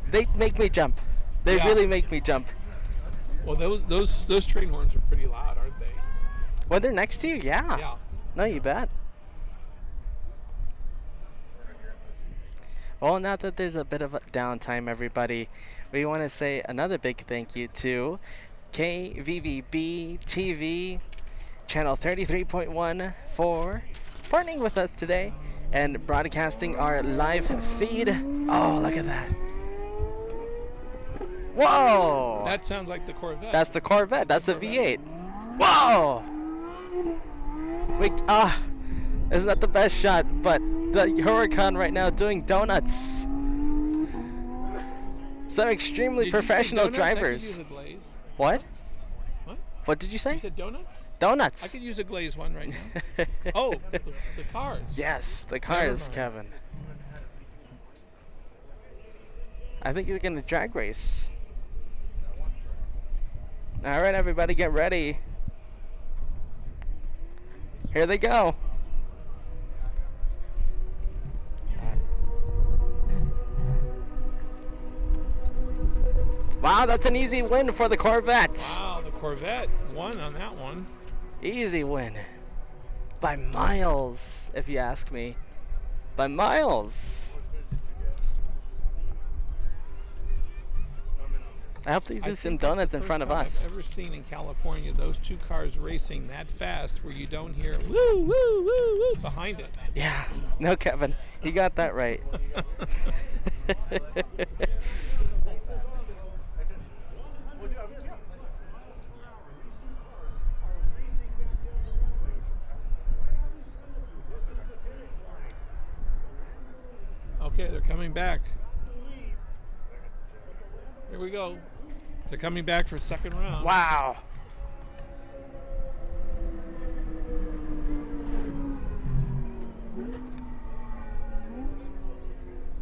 they make me jump. They Yeah. really make me jump. Well, those train horns are pretty loud, aren't they? When they're next to you, yeah. Yeah. No, you bet. Well, now that there's a bit of a downtime, everybody, we want to say another big thank you to KVVB TV, channel 33.1, for partnering with us today and broadcasting our live feed. Oh, look at that. Whoa! That sounds like the Corvette. That's the Corvette. That's a V8. Whoa! Isn't that the best shot? But the Huracan right now doing donuts. Some extremely Did you say professional donuts? I could drivers. use a glaze. What? What? What did you say? You said donuts? Donuts. I could use a glaze one right now. Oh, the cars. Yes, the Never cars, mind. Kevin. I think you're gonna drag race. All right, everybody, get ready. Here they go. Wow, that's an easy win for the Corvette. Wow, the Corvette won on that one. Easy win. By miles, if you ask me. By miles. I hope they I do think some that's the donuts in first front of time us. I've ever seen in California those two cars racing that fast where you don't hear woo, woo, woo, woo behind it. Yeah. No, Kevin. You got that right. Okay, they're coming back. Here we go. They're coming back for second round. Wow.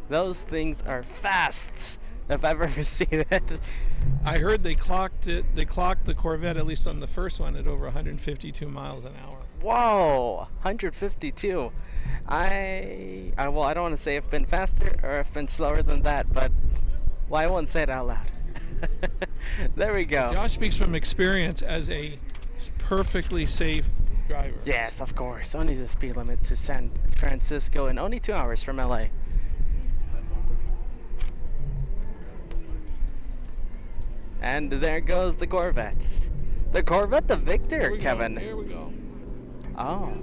Those things are fast, if I've ever seen it. I heard they clocked it. They clocked the Corvette, at least on the first one, at over 152 miles an hour. Whoa, 152. I don't want to say I've been faster or I've been slower than that, but well, I won't say it out loud. There we go. Josh speaks from experience as a perfectly safe driver. Yes, of course. Only the speed limit to San Francisco and only 2 hours from LA. And there goes the Corvette. The Corvette, the Victor, Kevin. Here we go. Oh.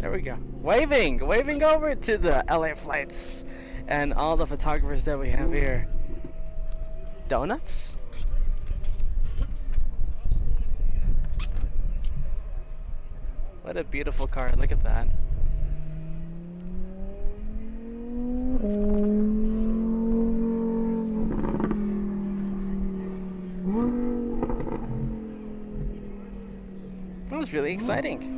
There we go. Waving over to the LA flights and all the photographers that we have here. Donuts? What a beautiful car. Look at that. That was really exciting.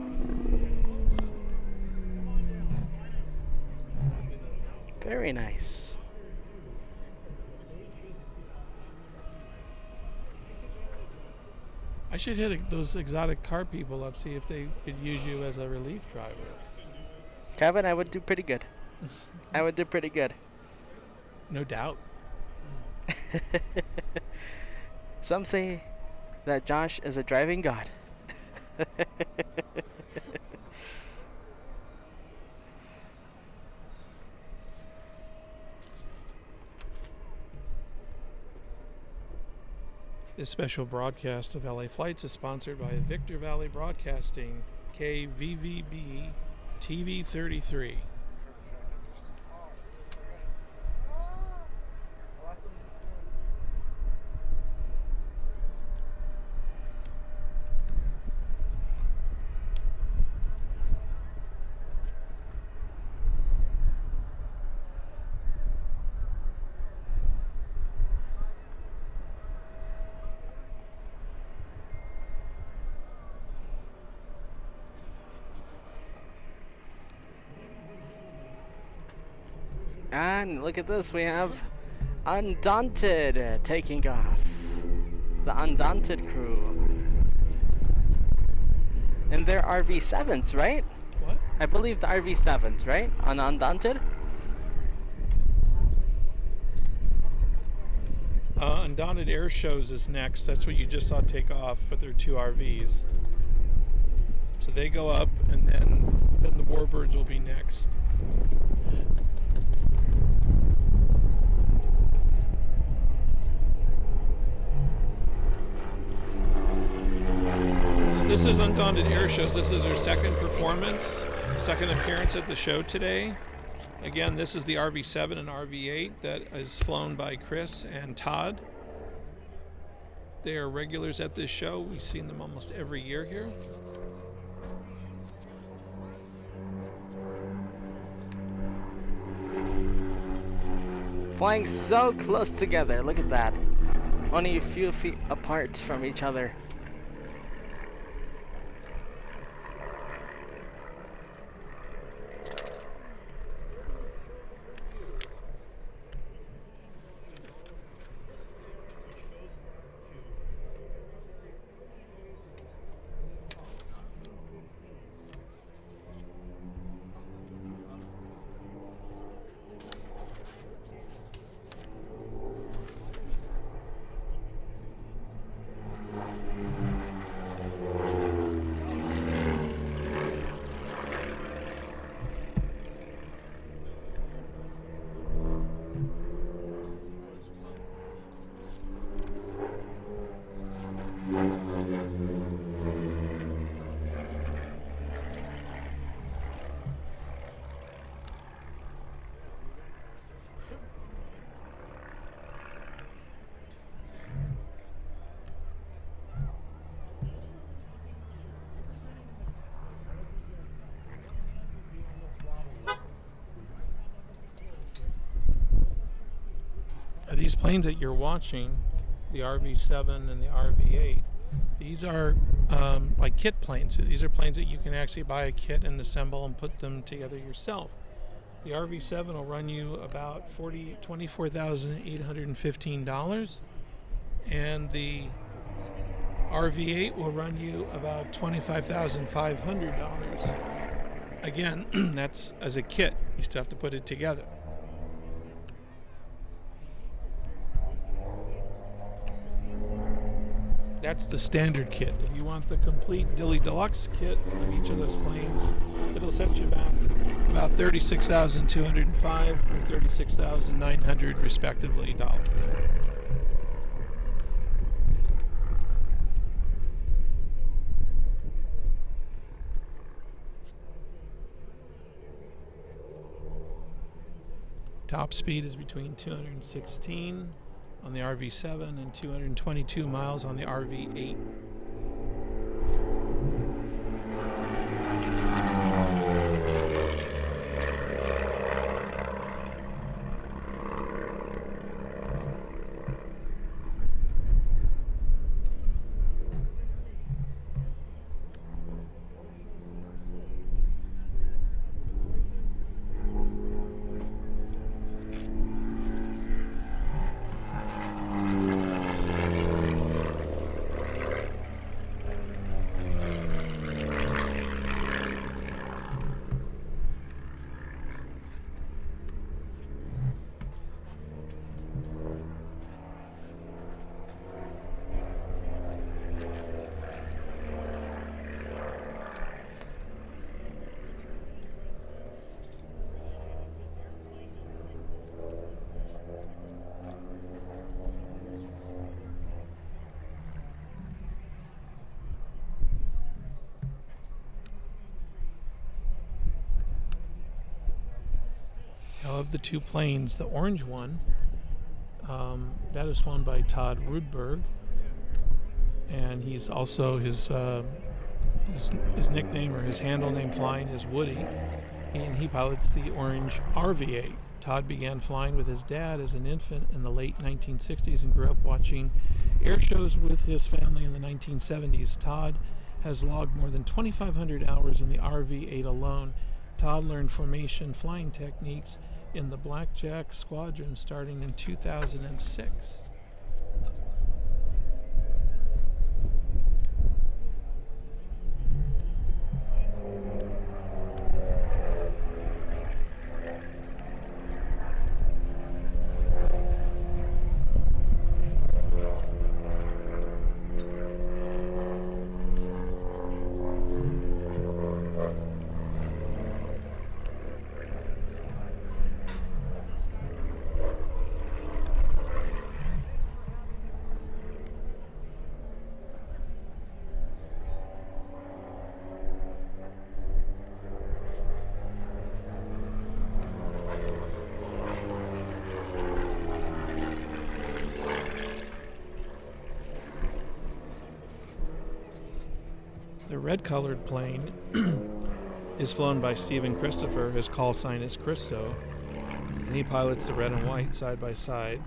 Very nice. I should hit those exotic car people up, see if they could use you as a relief driver. Kevin, I would do pretty good. I would do pretty good. No doubt. Some say that Josh is a driving god. This special broadcast of LA Flights is sponsored by Victor Valley Broadcasting, KVVB TV 33. And look at this, we have Undaunted taking off. The Undaunted crew. And they're RV7s, right? What? I believe the RV7s, right? On Undaunted? Undaunted Air Shows is next. That's what you just saw take off with their 2 RVs. So they go up, and then the Warbirds will be next. So this is Undaunted Air Shows. This is their second performance, second appearance at the show today. Again, this is the RV7 and RV8 that is flown by Chris and Todd. They are regulars at this show. We've seen them almost every year here. Flying so close together, look at that. Only a few feet apart from each other. These planes that you're watching, the RV7 and the RV8, these are like kit planes. These are planes that you can actually buy a kit and assemble and put them together yourself. The RV7 will run you about $24,815, and the RV8 will run you about $25,500. Again, that's as a kit. You still have to put it together. That's the standard kit. If you want the complete Dilly Deluxe kit of each of those planes, it'll set you back about $36,205 or $36,900 respectively dollars. Top speed is between 216 on the RV7 and 222 miles on the RV8. Of the two planes, the orange one, that is flown by Todd Rudberg, and he's also his nickname or his handle name flying is Woody, and he pilots the orange RV8. Todd began flying with his dad as an infant in the late 1960s and grew up watching air shows with his family in the 1970s. Todd has logged more than 2,500 hours in the RV8 alone. Todd learned formation flying techniques in the Blackjack Squadron starting in 2006. The red-colored plane is flown by Stephen Christopher. His call sign is Christo, and he pilots the red and white side by side.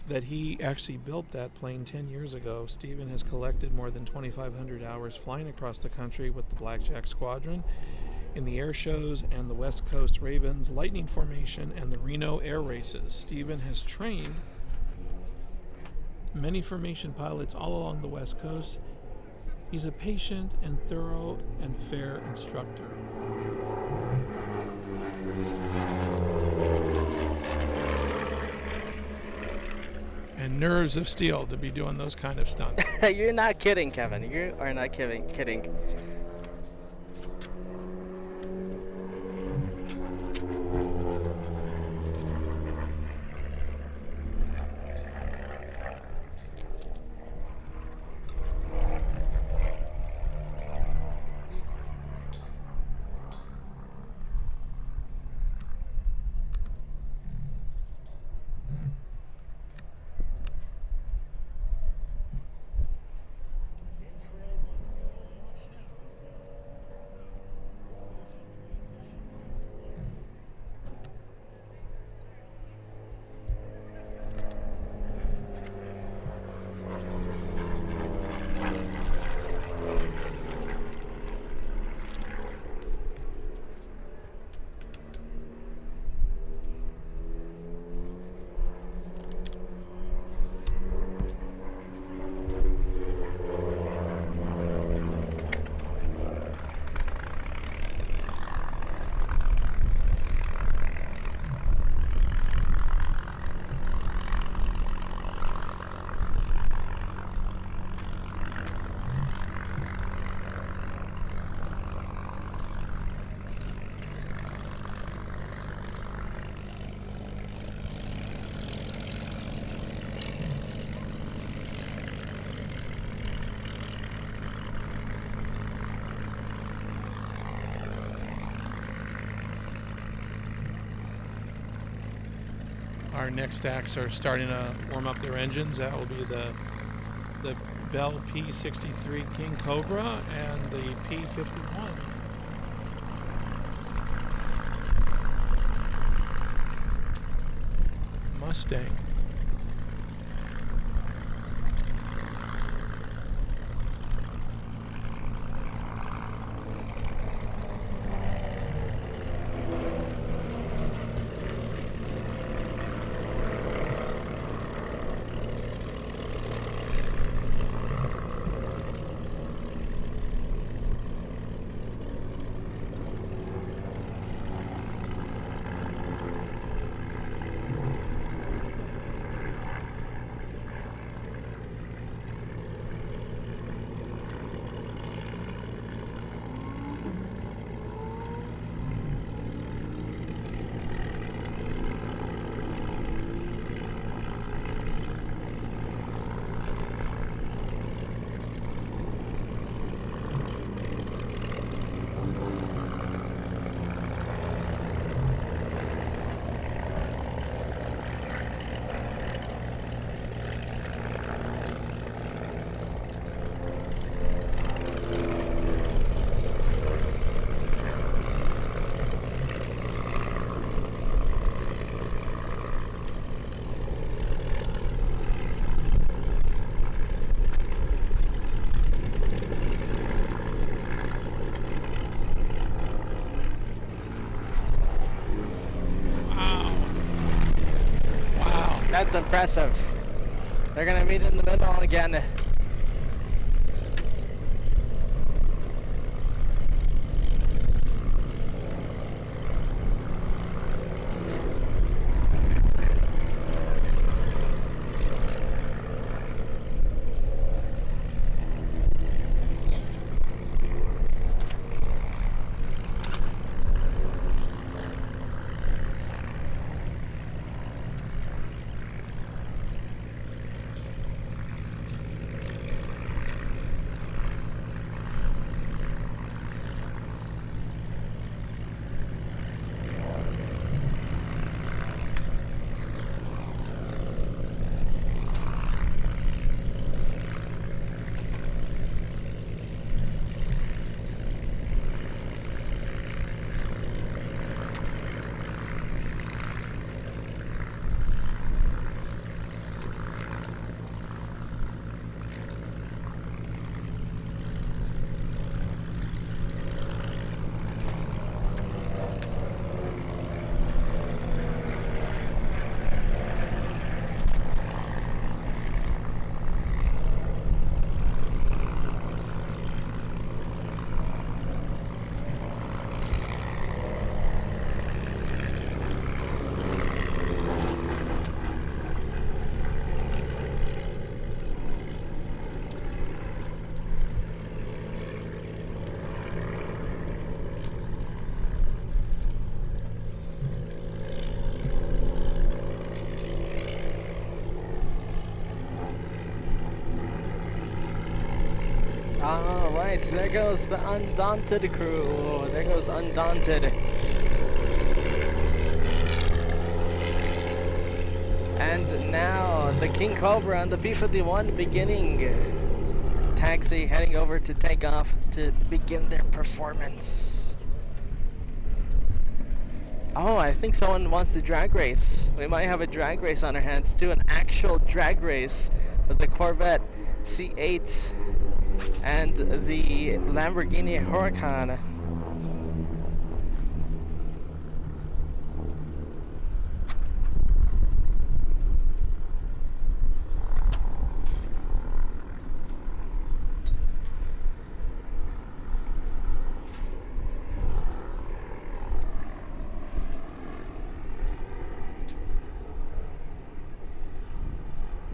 That he actually built that plane 10 years ago. Stephen has collected more than 2,500 hours flying across the country with the Blackjack Squadron in the air shows and the West Coast Ravens Lightning Formation and the Reno Air Races. Stephen has trained many formation pilots all along the West Coast. He's a patient and thorough and fair instructor. And nerves of steel to be doing those kind of stunts. You're not kidding, Kevin. You are not kidding. Our next acts are starting to warm up their engines. That will be the Bell P-63 King Cobra and the P-51 Mustang. That's impressive. They're gonna meet in the middle again. All right, so there goes the Undaunted crew. There goes Undaunted. And now the King Cobra and the P-51 beginning. Taxi heading over to take off to begin their performance. Oh, I think someone wants to drag race. We might have a drag race on our hands too, an actual drag race with the Corvette C8 and the Lamborghini Huracan.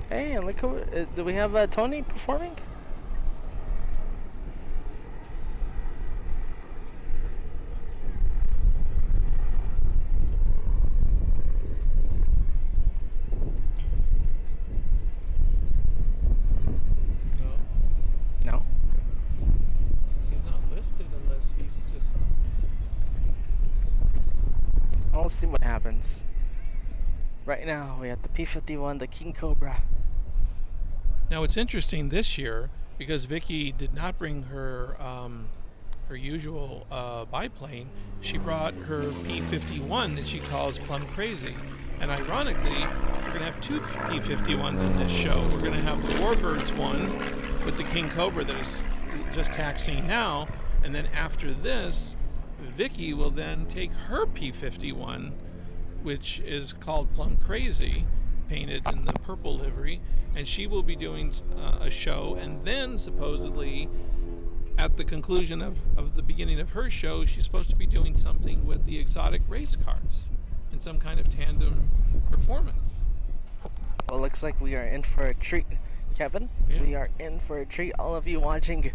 Hey, look who, do we have Tony performing? No. He's not listed unless he's just... I'll see what happens. Right now, we have the P-51, the King Cobra. Now it's interesting this year because Vicky did not bring her her usual biplane. She brought her P-51 that she calls Plum Crazy. And ironically, we're going to have two P-51s in this show. We're going to have the Warbirds one with the King Cobra that is just taxiing now. And then after this, Vicky will then take her P-51, which is called Plum Crazy, painted in the purple livery, and she will be doing a show, and then supposedly at the conclusion of the beginning of her show, she's supposed to be doing something with the exotic race cars in some kind of tandem performance. Well, looks like we are in for a treat, Kevin. Yeah. We are in for a treat. All of you watching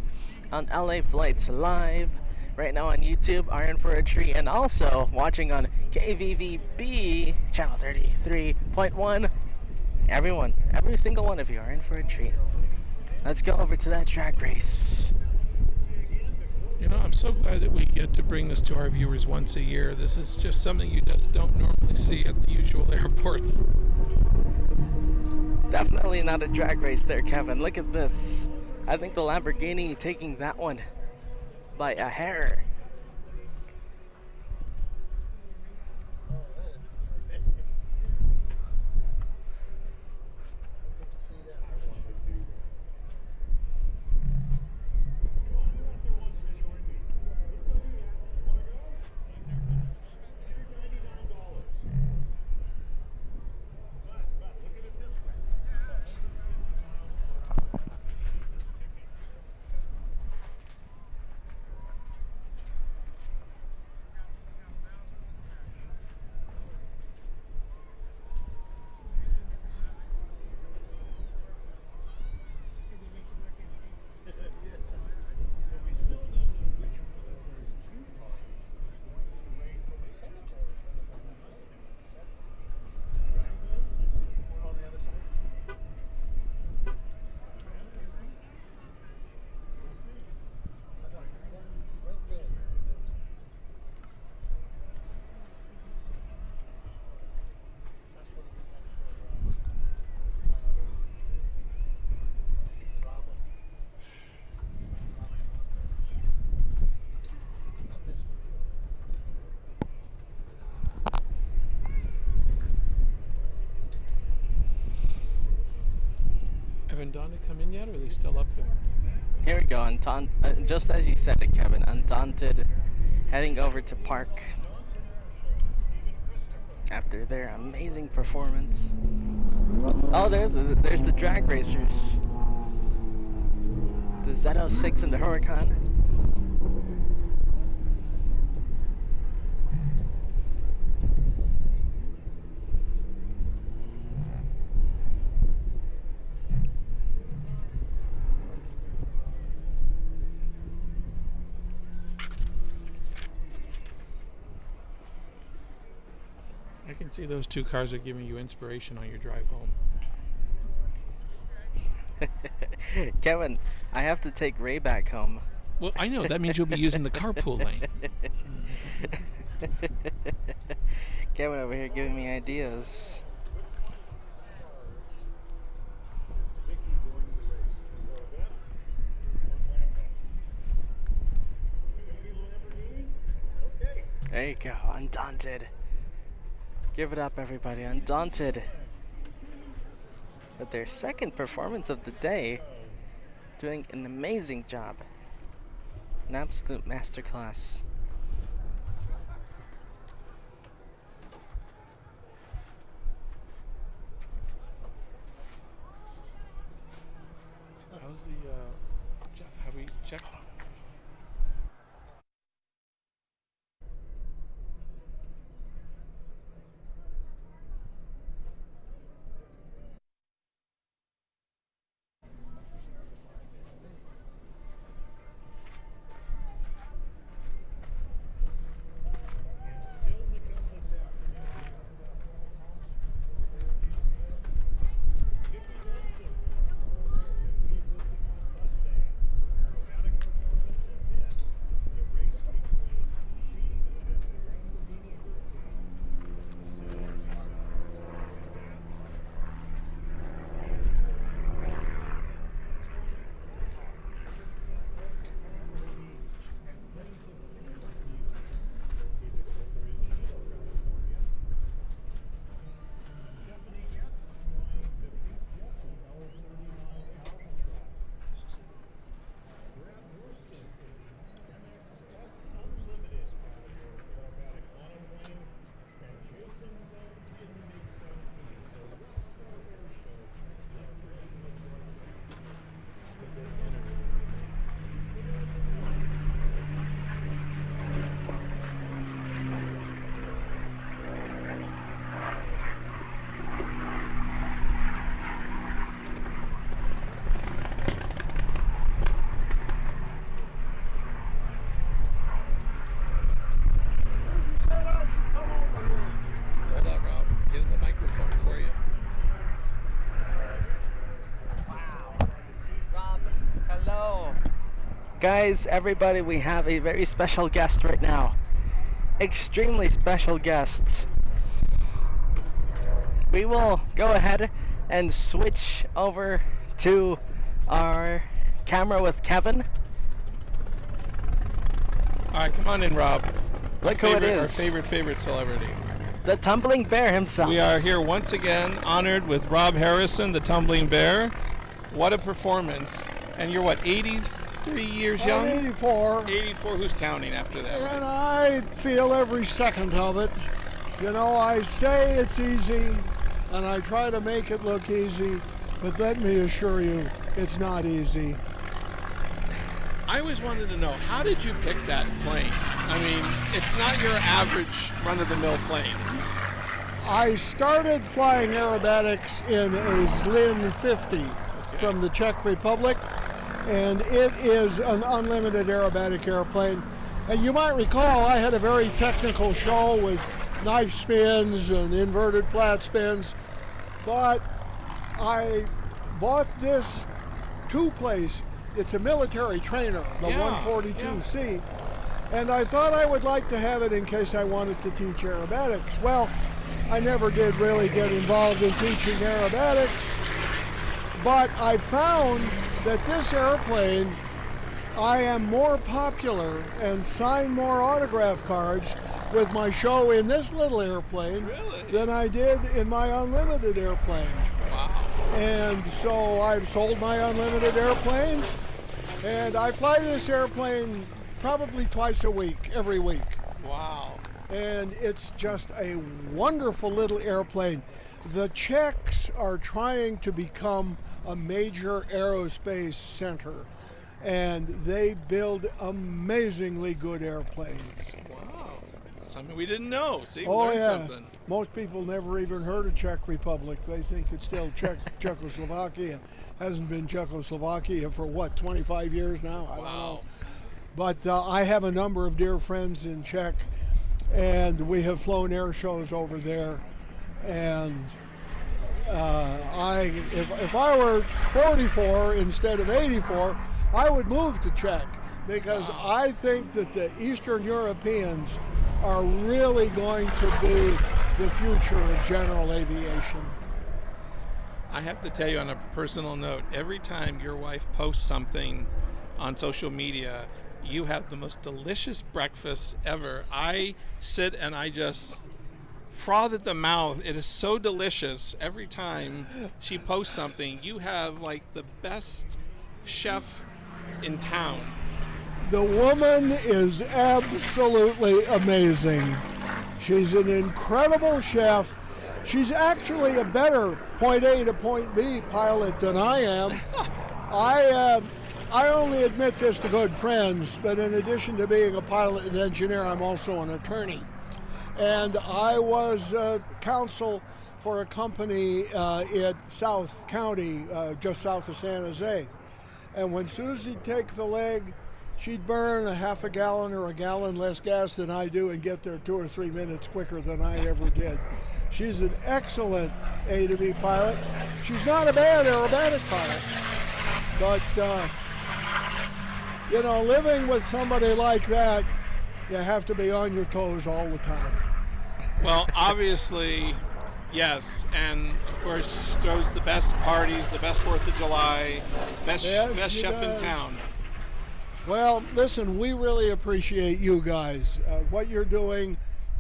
on LA Flights Live right now on YouTube are in for a treat, and also watching on KVVB channel 33.1. Everyone, every single one of you are in for a treat. Let's go over to that drag race. You know, I'm so glad that we get to bring this to our viewers once a year. This is just something you just don't normally see at the usual airports. Definitely not a drag race there, Kevin. Look at this. I think the Lamborghini taking that one by a hair. Oh, that is perfect. I get to see that one. Come on, who out there wants to join me? Let's go do that. You want to go? $99. But look at it Haven't Donna come in yet, or are they still up there? Here we go, just as you said it, Kevin, Undaunted heading over to park after their amazing performance. Oh, there's the drag racers. The Z06 and the Huracan. I can see those two cars are giving you inspiration on your drive home. Kevin, I have to take Ray back home. Well, I know. That means you'll be using the carpool lane. Kevin over here giving me ideas. There you go, Undaunted. Give it up, everybody. Undaunted. With their second performance of the day, doing an amazing job. An absolute masterclass. How's the, have we checked? Guys, everybody, we have a very special guest right now. Extremely special guests. We will go ahead and switch over to our camera with Kevin. All right, come on in, Rob. Look who it is. Our favorite celebrity. The Tumbling Bear himself. We are here once again, honored with Rob Harrison, the Tumbling Bear. What a performance. And you're what, 83 years young? 84. 84, who's counting after that? And I feel every second of it. You know, I say it's easy, and I try to make it look easy, but let me assure you, it's not easy. I always wanted to know, how did you pick that plane? I mean, it's not your average run-of-the-mill plane. I started flying aerobatics in a Zlin 50 from the Czech Republic, and it is an unlimited aerobatic airplane. And you might recall I had a very technical show with knife spins and inverted flat spins, but I bought this two-place. It's a military trainer, the 142C, and I thought I would like to have it in case I wanted to teach aerobatics. Well, I never did really get involved in teaching aerobatics, but I found that this airplane, I am more popular and sign more autograph cards with my show in this little airplane than I did in my unlimited airplane. Wow. And so I've sold my unlimited airplanes, and I fly this airplane probably twice a week, every week. Wow. And it's just a wonderful little airplane. The Czechs are trying to become a major aerospace center, and they build amazingly good airplanes. Wow. Something we didn't know. See, we Oh learned yeah. something. Most people never even heard of Czech Republic. They think it's still Czechoslovakia. Hasn't been Czechoslovakia for what, 25 years now? I don't know. But I have a number of dear friends in Czech, and we have flown air shows over there. And if I were 44 instead of 84, I would move to Czech, because I think that the Eastern Europeans are really going to be the future of general aviation. I have to tell you on a personal note, every time your wife posts something on social media, you have the most delicious breakfast ever. I sit and I just froth at the mouth. It is so delicious every time she posts something. You have like the best chef in town. The woman is absolutely amazing. She's an incredible chef. She's actually a better point A to point B pilot than I am. I only admit this to good friends, but in addition to being a pilot and engineer, I'm also an attorney. And I was counsel for a company in South County, just south of San Jose. And when Susie'd take the leg, she'd burn a half a gallon or a gallon less gas than I do and get there 2 or 3 minutes quicker than I ever did. She's an excellent A to B pilot. She's not a bad aerobatic pilot, but you know, living with somebody like that, you have to be on your toes all the time. Well, obviously, yes, and of course she throws the best parties, the best 4th of July, best chef in town. Well, listen, we really appreciate you guys. What you're doing,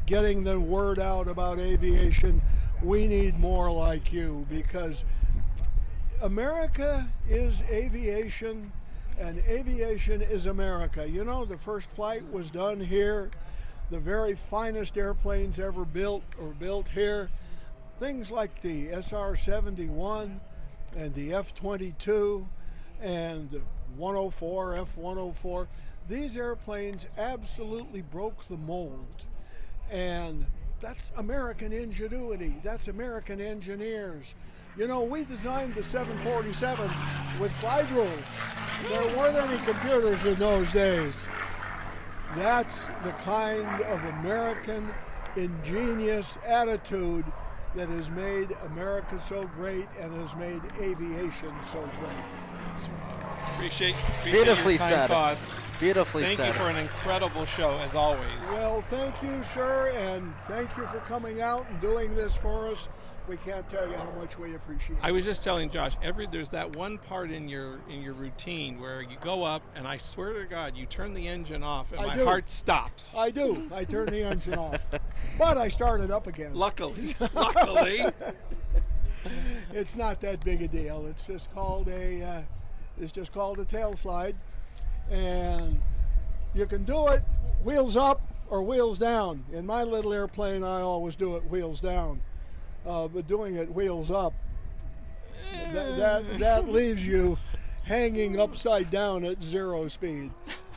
getting the word out about aviation. We need more like you, because America is aviation, and aviation is America. You know, the first flight was done here. The very finest airplanes ever built are built here. Things like the SR-71 and the F-22 and 104, F-104. These airplanes absolutely broke the mold. And that's American ingenuity. That's American engineers. You know, we designed the 747 with slide rules. There weren't any computers in those days. That's the kind of American ingenious attitude that has made America so great and has made aviation so great. Appreciate Beautifully your kind said. thoughts. Beautifully Thank said. you for an incredible show, as always. Well, thank you, sir, and thank you for coming out and doing this for us. We can't tell you how much we appreciate it. I was just telling Josh, there's that one part in your routine where you go up, and I swear to God, you turn the engine off, and my heart stops. I do. I turn the engine off, but I start it up again. Luckily. It's not that big a deal. It's just called a tail slide, and you can do it wheels up or wheels down. In my little airplane, I always do it wheels down. But doing it wheels up, that leaves you hanging upside down at 0 speed.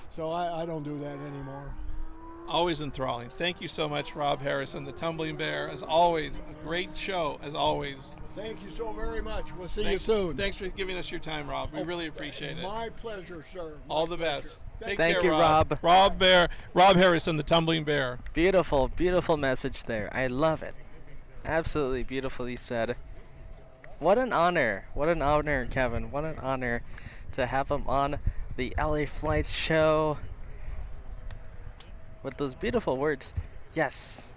So I don't do that anymore. Always enthralling. Thank you so much, Rob Harrison, the Tumbling Bear. As always, a great show, as always. Thank you so very much. We'll see you soon. Thanks for giving us your time, Rob. We really appreciate it. My pleasure, sir. All the best. Take Thank care, you, Rob. Rob Harrison, the Tumbling Bear. Beautiful, beautiful message there. I love it. Absolutely beautifully said. What an honor. What an honor, Kevin. What an honor to have him on the LA Flights show with those beautiful words. Yes.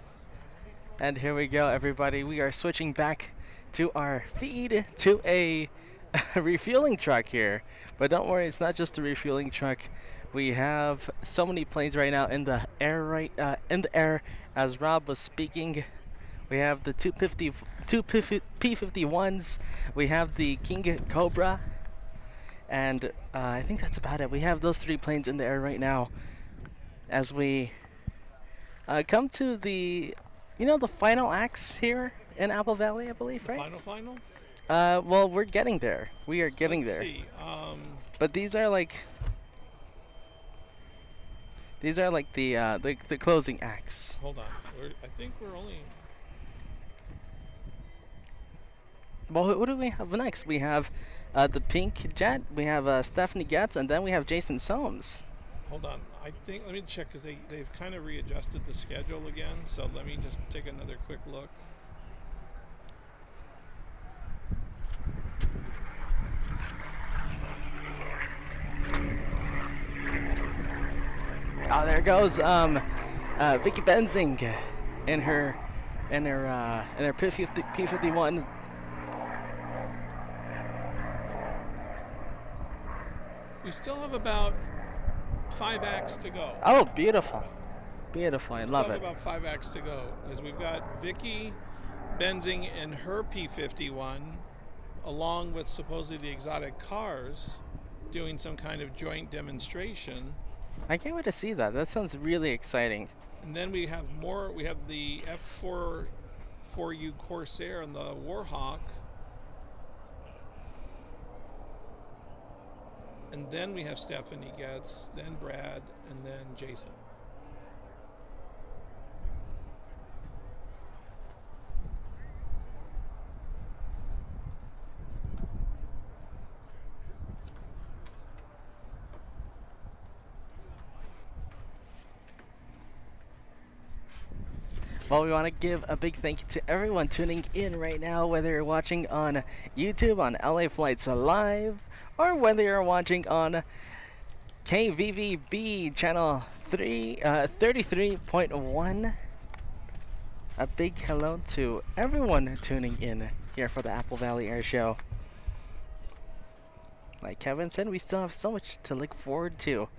And here we go, everybody. We are switching back to our feed to a refueling truck here. But don't worry, it's not just a refueling truck. We have so many planes right now in the air, as Rob was speaking. We have the two P-51s. We have the King Cobra. And I think that's about it. We have those 3 planes in the air right now as we come to the, the final acts here in Apple Valley, I believe, right? Final? Well, we're getting there. We are getting Let's there. see. But these are like the closing acts. Hold on. I think we're only... Well, what do we have next? We have the Pink Jet, we have Stephanie Getz, and then we have Jason Soames. Hold on. Let me check, because they've kind of readjusted the schedule again, so let me just take another quick look. Oh, there goes Vicky Benzing in her P-51. We still have about 5 acts to go. Oh, beautiful. Beautiful. I love Still it. have about 5 acts to go, because we've got Vicky Benzing in her P-51, along with supposedly the exotic cars, doing some kind of joint demonstration. I can't wait to see that. That sounds really exciting. And then we have more. We have the F-4U Corsair and the Warhawk. And then we have Stephanie Getz, then Brad, and then Jason. Well, we want to give a big thank you to everyone tuning in right now, whether you're watching on YouTube on LA Flights Live, or whether you're watching on KVVB channel 33.1. A big hello to everyone tuning in here for the Apple Valley Air Show. Like Kevin said, we still have so much to look forward to.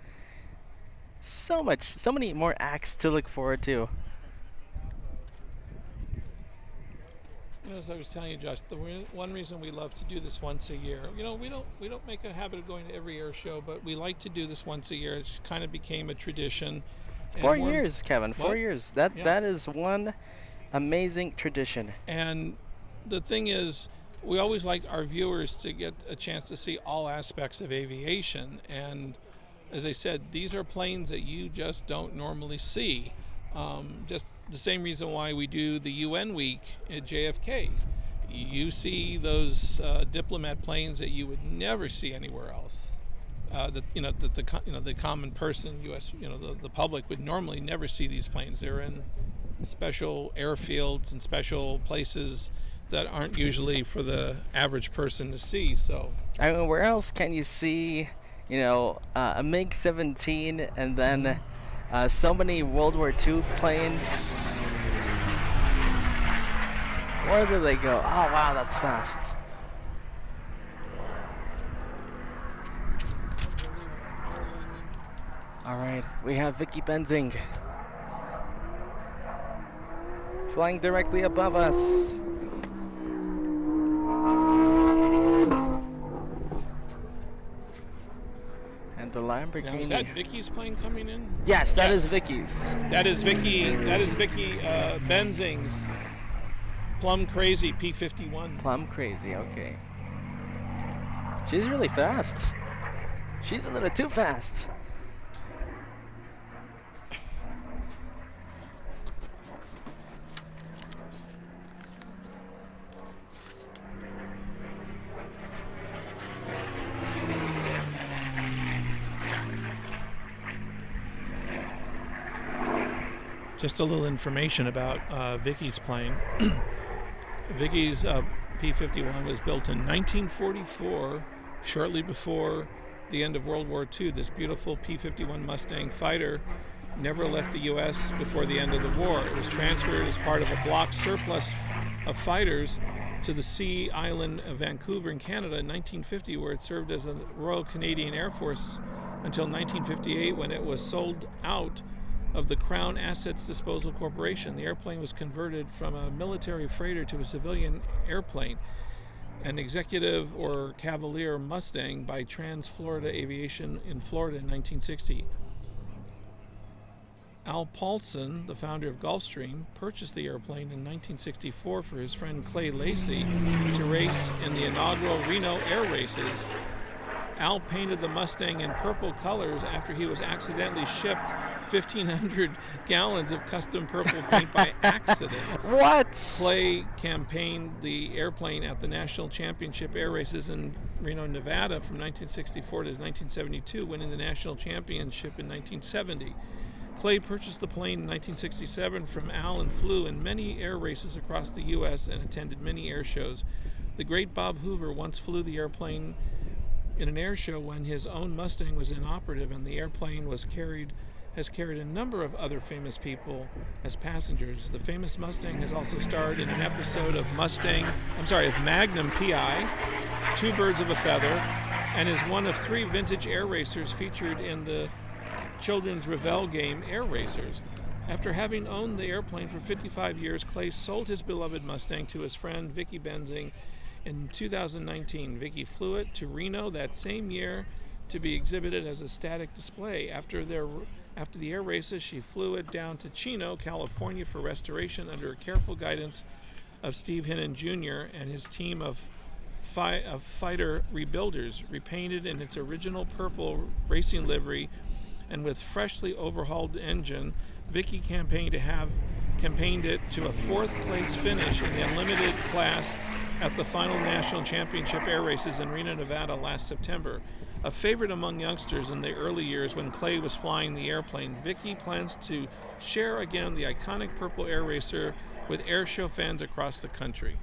So many more acts to look forward to. As I was telling you, Josh, the one reason we love to do this once a year, we don't make a habit of going to every air show, but we like to do this once a year. It kind of became a tradition. 4 years, Kevin. 4 What? years. That is one amazing tradition. And the thing is, we always like our viewers to get a chance to see all aspects of aviation. And as I said, these are planes that you just don't normally see. Just the same reason why we do the UN week at JFK. You see those diplomat planes that you would never see anywhere else. The common person, the public would normally never see these planes. They're in special airfields and special places that aren't usually for the average person to see. So, I mean, where else can you see, a MiG-17 and then so many World War II planes? Where do they go? Oh wow, that's fast. All right, we have Vicky Benzing flying directly above us. And the Lamborghini. now, is that Vicky's plane coming in? Yes, that is Yes. Vicky's. That is Vicky Benzing's Plum Crazy P-51. Plum Crazy, okay. She's really fast. She's a little too fast. Just a little information about Vicky's plane. Vicky's P-51 was built in 1944, shortly before the end of World War II. This beautiful P-51 Mustang fighter never left the U.S. before the end of the war. It was transferred as part of a block surplus of fighters to the Sea Island of Vancouver in Canada in 1950, where it served as a Royal Canadian Air Force until 1958, when it was sold out of the Crown Assets Disposal Corporation. The airplane was converted from a military freighter to a civilian airplane, an executive or Cavalier Mustang by Trans-Florida Aviation in Florida in 1960. Al Paulson, the founder of Gulfstream, purchased the airplane in 1964 for his friend Clay Lacey to race in the inaugural Reno Air Races. Al painted the Mustang in purple colors after he was accidentally shipped 1,500 gallons of custom purple paint by accident. What? Clay campaigned the airplane at the National Championship Air Races in Reno, Nevada from 1964 to 1972, winning the National Championship in 1970. Clay purchased the plane in 1967 from Al and flew in many air races across the U.S. and attended many air shows. The great Bob Hoover once flew the airplane in an air show when his own Mustang was inoperative, and the airplane has carried a number of other famous people as passengers. The famous Mustang has also starred in an episode of Magnum P.I., Two Birds of a Feather, and is one of 3 vintage air racers featured in the children's Revell game Air Racers. After having owned the airplane for 55 years, Clay sold his beloved Mustang to his friend Vicky Benzing in 2019. Vicky flew it to Reno that same year to be exhibited as a static display. After the air races, she flew it down to Chino, California for restoration under careful guidance of Steve Hinnon Jr. and his team of fighter rebuilders, repainted in its original purple racing livery and with freshly overhauled engine. Vicky campaigned it to a 4th place finish in the unlimited class at the final National Championship Air Races in Reno, Nevada last September. A favorite among youngsters in the early years when Clay was flying the airplane, Vicky plans to share again the iconic purple air racer with air show fans across the country.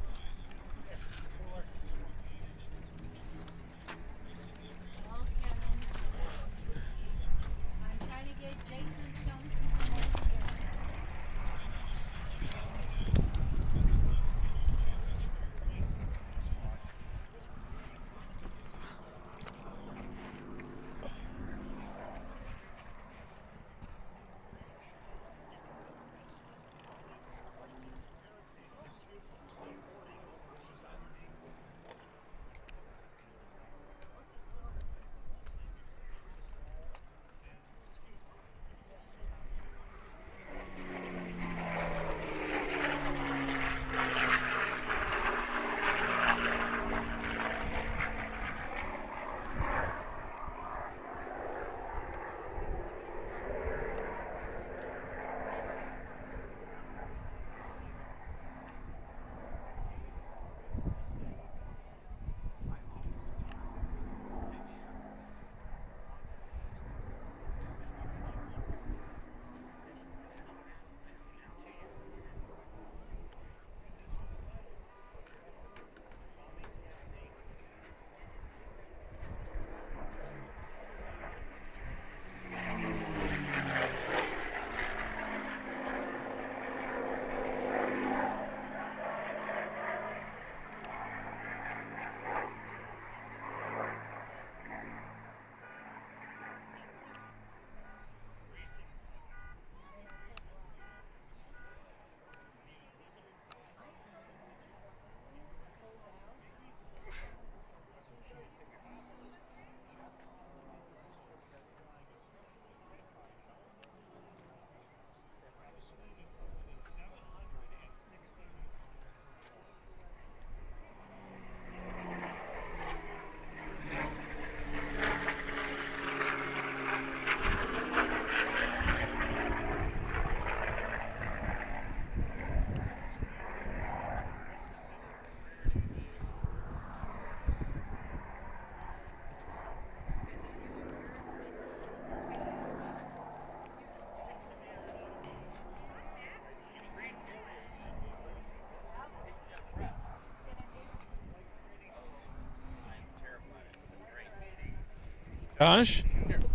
Josh?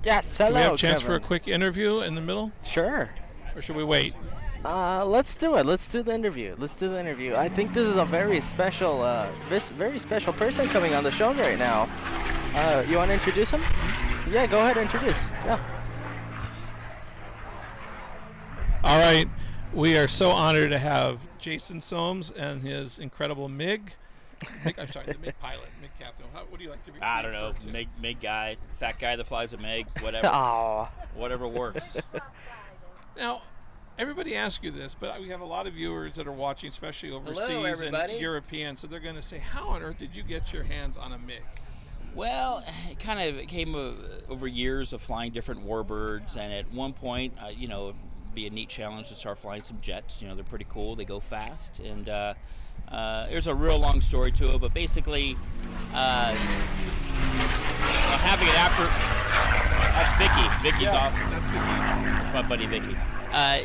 Yes, Do hello, we have a chance Kevin. for a quick interview in the middle? Sure. Or should we wait? Let's do it. Let's do the interview. I think this is a very special person coming on the show right now. You want to introduce him? Yeah, go ahead and introduce. Yeah. All right, we are so honored to have Jason Soames and his incredible MiG. I'm sorry, the MiG pilot, MiG captain. What do you like to be? I don't know, referred to? MiG guy, fat guy that flies a MiG, whatever, Aw. whatever works. Now, everybody asks you this, but we have a lot of viewers that are watching, especially overseas everybody. and European. So they're going to say, "How on earth did you get your hands on a MiG?" Well, it kind of came over years of flying different warbirds, and at one point, you know, it'd be a neat challenge to start flying some jets. You know, they're pretty cool. They go fast, and there's a real long story to it. But basically, having it after. That's Vicky. Vicky's awesome. That's Vicky. That's my buddy Vicky.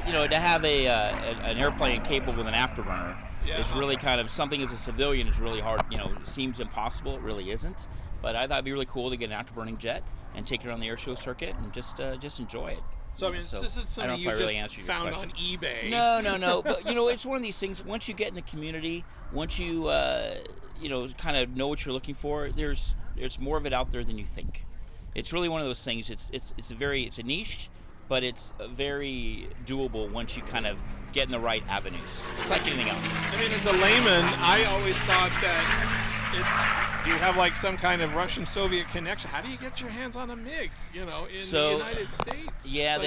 You know, to have an airplane capable with an afterburner is really kind of something as a civilian is really hard. You know, it seems impossible. It really isn't. But I thought it'd be really cool to get an afterburning jet and take it around the air show circuit and just enjoy it. So I mean, this is something you just found on eBay. No. But you know, it's one of these things. Once you get in the community, once you you know, kind of know what you're looking for, there's more of it out there than you think. It's really one of those things. It's a niche, but it's very doable once you kind of get in the right avenues. It's like anything else. I mean, as a layman, I always thought that do you have like some kind of Russian-Soviet connection? How do you get your hands on a MiG, you know, in the United States? Yeah,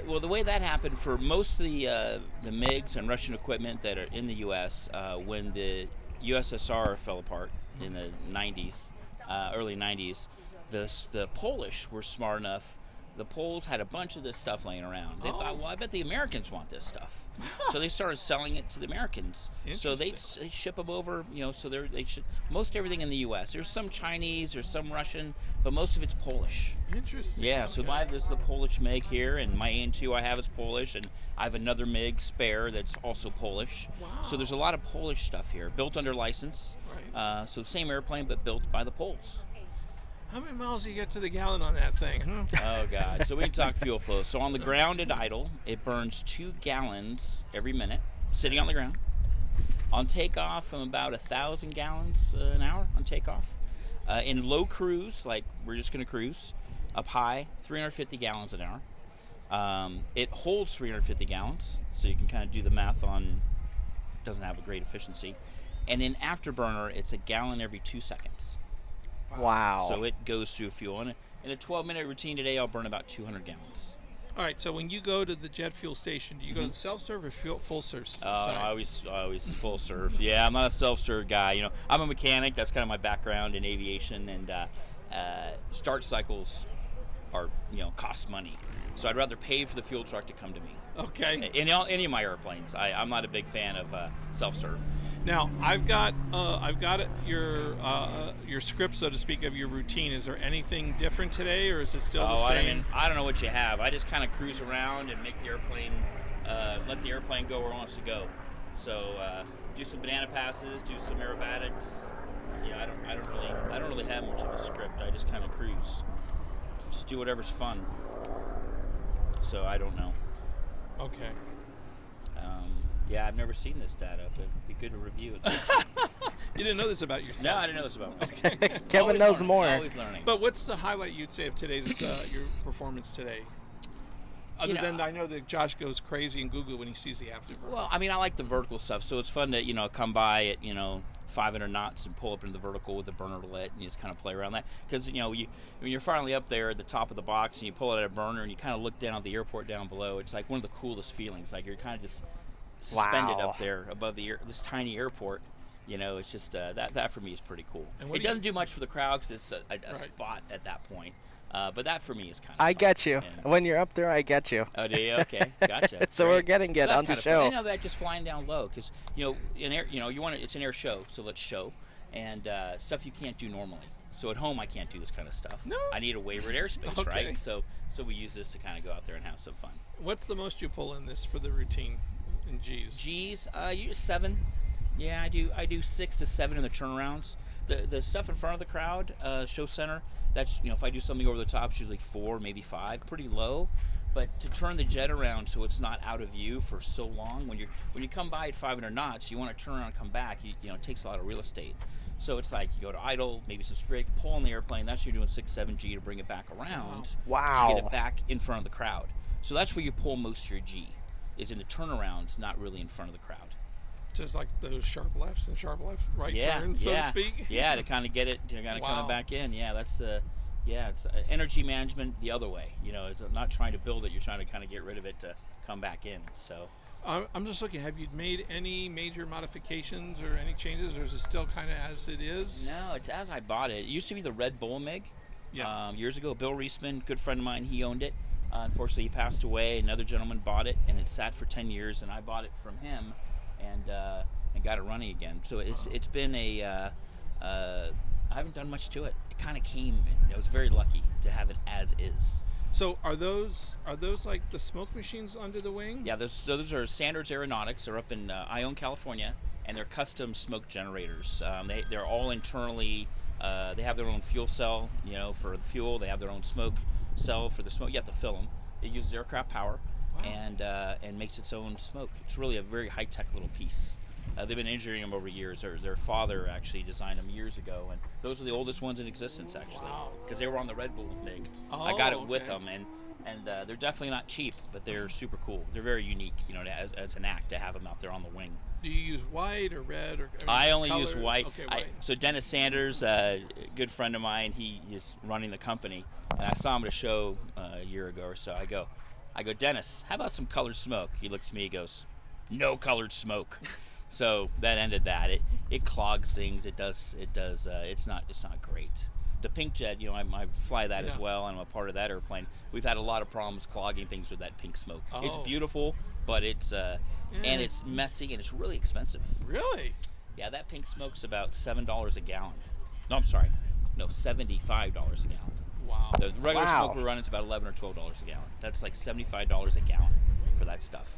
well, the way that happened for most of the MiGs and Russian equipment that are in the U.S., when the USSR fell apart in the 90s, early 90s, the Polish were smart enough. The Poles had a bunch of this stuff laying around. They thought, well, I bet the Americans want this stuff. So they started selling it to the Americans. So they ship them over, you know, so they ship most everything in the U.S. There's some Chinese, there's some Russian, but most of it's Polish. Interesting. Yeah, so this is the Polish MiG here, and my AN2 I have is Polish, and I have another MiG spare that's also Polish. Wow. So So there's a lot of Polish stuff here, built under license. Right. So the same airplane, but built by the Poles. how many miles do you get to the gallon on that thing? Oh God! So we can talk fuel flow. So on the ground at idle, it burns 2 gallons every minute, sitting on the ground. On takeoff, I'm about 1,000 gallons an hour on takeoff. In low cruise, like we're just going to cruise, up high, 350 gallons an hour. It holds 350 gallons, so you can kind of do the math on. Doesn't have a great efficiency. And in afterburner, it's a gallon every 2 seconds. Wow. So it goes through fuel. And in a 12-minute routine today, I'll burn about 200 gallons. All right, so when you go to the jet fuel station, do you go to the self-serve or full serve side? I always full serve. Yeah, I'm not a self-serve guy. You know, I'm a mechanic. That's kind of my background in aviation, and start cycles are, you know, cost money. So I'd rather pay for the fuel truck to come to me. Okay. In any of my airplanes, I'm not a big fan of self-serve. Now I've got your script, so to speak, of your routine. Is there anything different today, or is it still the same? I don't know what you have. I just kind of cruise around and make the airplane, let the airplane go where it wants to go. So do some banana passes, do some aerobatics. Yeah, I don't really have much of a script. I just kind of cruise, just do whatever's fun. So I don't know. Okay. Yeah, I've never seen this data, but it'd be good to review it. You didn't know this about yourself? No, I didn't know this about myself. Kevin Always knows learning, more. Always learning. But what's the highlight you'd say of today's your performance today? Other than I know that Josh goes crazy in Google when he sees the afterburner. Well, I mean, I like the vertical stuff, so it's fun to, you know, come by at, you know, 500 knots and pull up into the vertical with the burner lit, and you just kind of play around that. Because, you know, when you're finally up there at the top of the box and you pull out a burner and you kind of look down at the airport down below, it's like one of the coolest feelings. Like you're kind of just suspended up there above this tiny airport. You know, it's just that for me is pretty cool. It doesn't do much for the crowd because it's a spot at that point. But that for me is kind of I fun. get you. When you're up there, I get you. Oh, do you? Okay, gotcha. So Great. we're getting it on the show. I know that just flying down low because, you know, in air, you know, it's an air show, so let's show and stuff you can't do normally. So at home, I can't do this kind of stuff. No. I need a waivered airspace, right? So we use this to kind of go out there and have some fun. What's the most you pull in this for the routine in G's? G's, you 7. Yeah, I do 6 to 7 in the turnarounds. The stuff in front of the crowd, show center, that's, you know, if I do something over the top, it's usually 4, maybe 5, pretty low. But to turn the jet around so it's not out of view for so long, when you come by at 500 knots, you want to turn around and come back. You know, it takes a lot of real estate. So it's like you go to idle, maybe some sprig, pull on the airplane. That's when you're doing 6, 7G to bring it back around. Wow. To get it back in front of the crowd. So that's where you pull most of your G. is in the turnarounds, not really in front of the crowd. Just like those sharp lefts and sharp right turns, so to speak. Yeah, to kind of get it, to kind of coming back in. Yeah, that's it's energy management the other way. You know, it's not trying to build it, you're trying to kind of get rid of it to come back in. So I'm just looking, have you made any major modifications or any changes, or is it still kind of as it is? No, it's as I bought it. It used to be the Red Bull MiG. Yeah. Years ago, Bill Reisman, good friend of mine, he owned it. Unfortunately, he passed away. Another gentleman bought it, and it sat for 10 years, and I bought it from him and got it running again. So it's been I haven't done much to it. It kind of came. I was very lucky to have it as is. So are those like the smoke machines under the wing? Yeah, those are Standards Aeronautics. They're up in Ione, California, and they're custom smoke generators. They're all internally. They have their own fuel cell, for the fuel. They have their own smoke cell for the smoke. You have to fill them. It uses aircraft power, and makes its own smoke. It's really a very high-tech little piece. They've been engineering them over years. Their father actually designed them years ago, and those are the oldest ones in existence, actually, because they were on the Red Bull MiG. I got it with them, and they're definitely not cheap, but they're super cool. They're very unique, as an act to have them out there on the wing. Do you use white or red or? I only color? use white. Okay, white. So Dennis Sanders, a good friend of mine, he is running the company, and I saw him at a show a year ago or so. I go, Dennis, how about some colored smoke? He looks at me, he goes, no colored smoke. So that ended that. It clogs things. It does. It's not great. The pink jet, I fly that as well, and I'm a part of that airplane. We've had a lot of problems clogging things with that pink smoke. It's beautiful, but it's and it's messy and it's really expensive. Really? Yeah, that pink smoke's about $7 a gallon. No, I'm sorry. No, $75 a gallon. Wow. The regular smoke we're running is about $11 or $12 a gallon. That's like $75 a gallon for that stuff.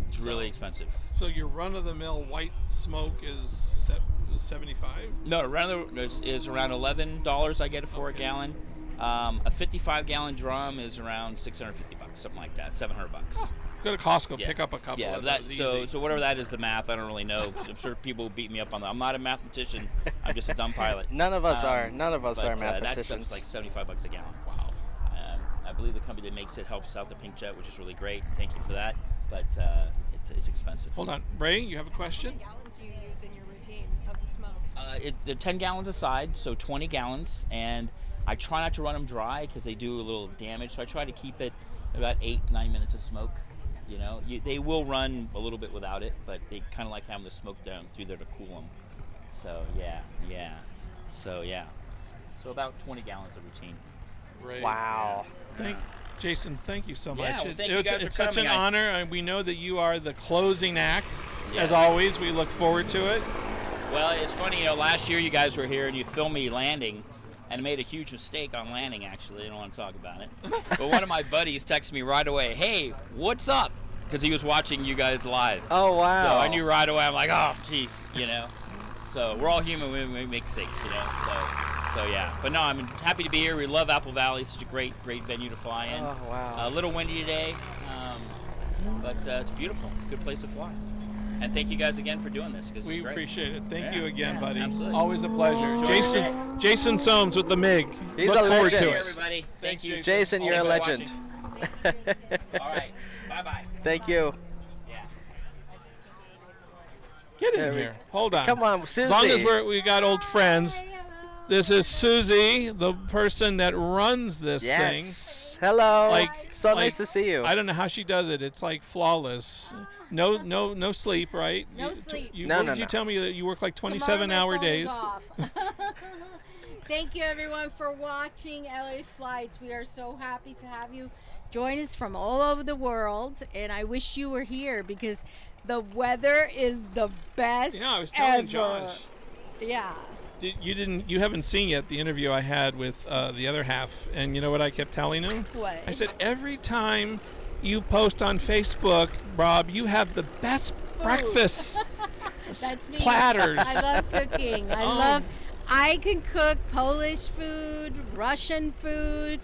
It's really expensive. So your run-of-the-mill white smoke is 75? No, is around $11 I get it for a gallon. A 55-gallon drum is around $650, something like that, $700. Go to Costco, pick up a couple of that, those. So whatever that is, the math, I don't really know. I'm sure people will beat me up on that. I'm not a mathematician. I'm just a dumb pilot. None of us are. None of us are That stuff mathematicians. is like $75 a gallon. Wow. I believe the company that makes it helps out the pink jet, which is really great. Thank you for that. But it's expensive. Hold on. Ray, you have a question? How many gallons do you use in your routine of the smoke? They're 10 gallons a side, so 20 gallons. And I try not to run them dry because they do a little damage. So I try to keep it about 8-9 minutes of smoke. They will run a little bit without it, but they kind of like having the smoke down through there to cool them. So yeah. So about 20 gallons of routine. Great. Wow. Jason, thank you so much. Well, thank you guys it's for such an coming. honor, and we know that you are the closing act. Yes. As always, we look forward to it. Well, it's funny, last year you guys were here and you filmed me landing, and I made a huge mistake on landing, actually. I don't want to talk about it. But one of my buddies texted me right away, hey, what's up? Because he was watching you guys live. Oh, wow. So I knew right away, I'm like, oh, jeez, So we're all human, we make mistakes, So yeah. But no, I'm happy to be here. We love Apple Valley. It's such a great venue to fly in. Oh, wow. A little windy today, but it's beautiful. Good place to fly. And thank you guys again for doing this. We appreciate it. Thank you Yeah, again, buddy. absolutely. Always a pleasure. Enjoy Jason Soames with the MiG. He's Look a forward legend. to Hey, it. everybody. Thank you. Jason, you're a Thanks for legend. watching. All right. Bye-bye. Thank you. Yeah. Get in There we- here. Hold on. Come on, Susie. As long as we got old friends. This is Susie, the person that runs this thing. Yes. Hello. So like, nice to see you. I don't know how she does it. It's like flawless. No sleep, right? No sleep. No, what no, did you no. tell me that you work like Tomorrow 27-hour my phone is days? off. Thank you, everyone, for watching LA Flights. We are so happy to have you join us from all over the world, and I wish you were here because the weather is the best. I was telling ever. Josh. Yeah. You haven't seen yet the interview I had with the other half, and you know what I kept telling him? What? I said, every time you post on Facebook, Rob, you have the best breakfasts, That's me. platters. I love cooking. I can cook Polish food, Russian food,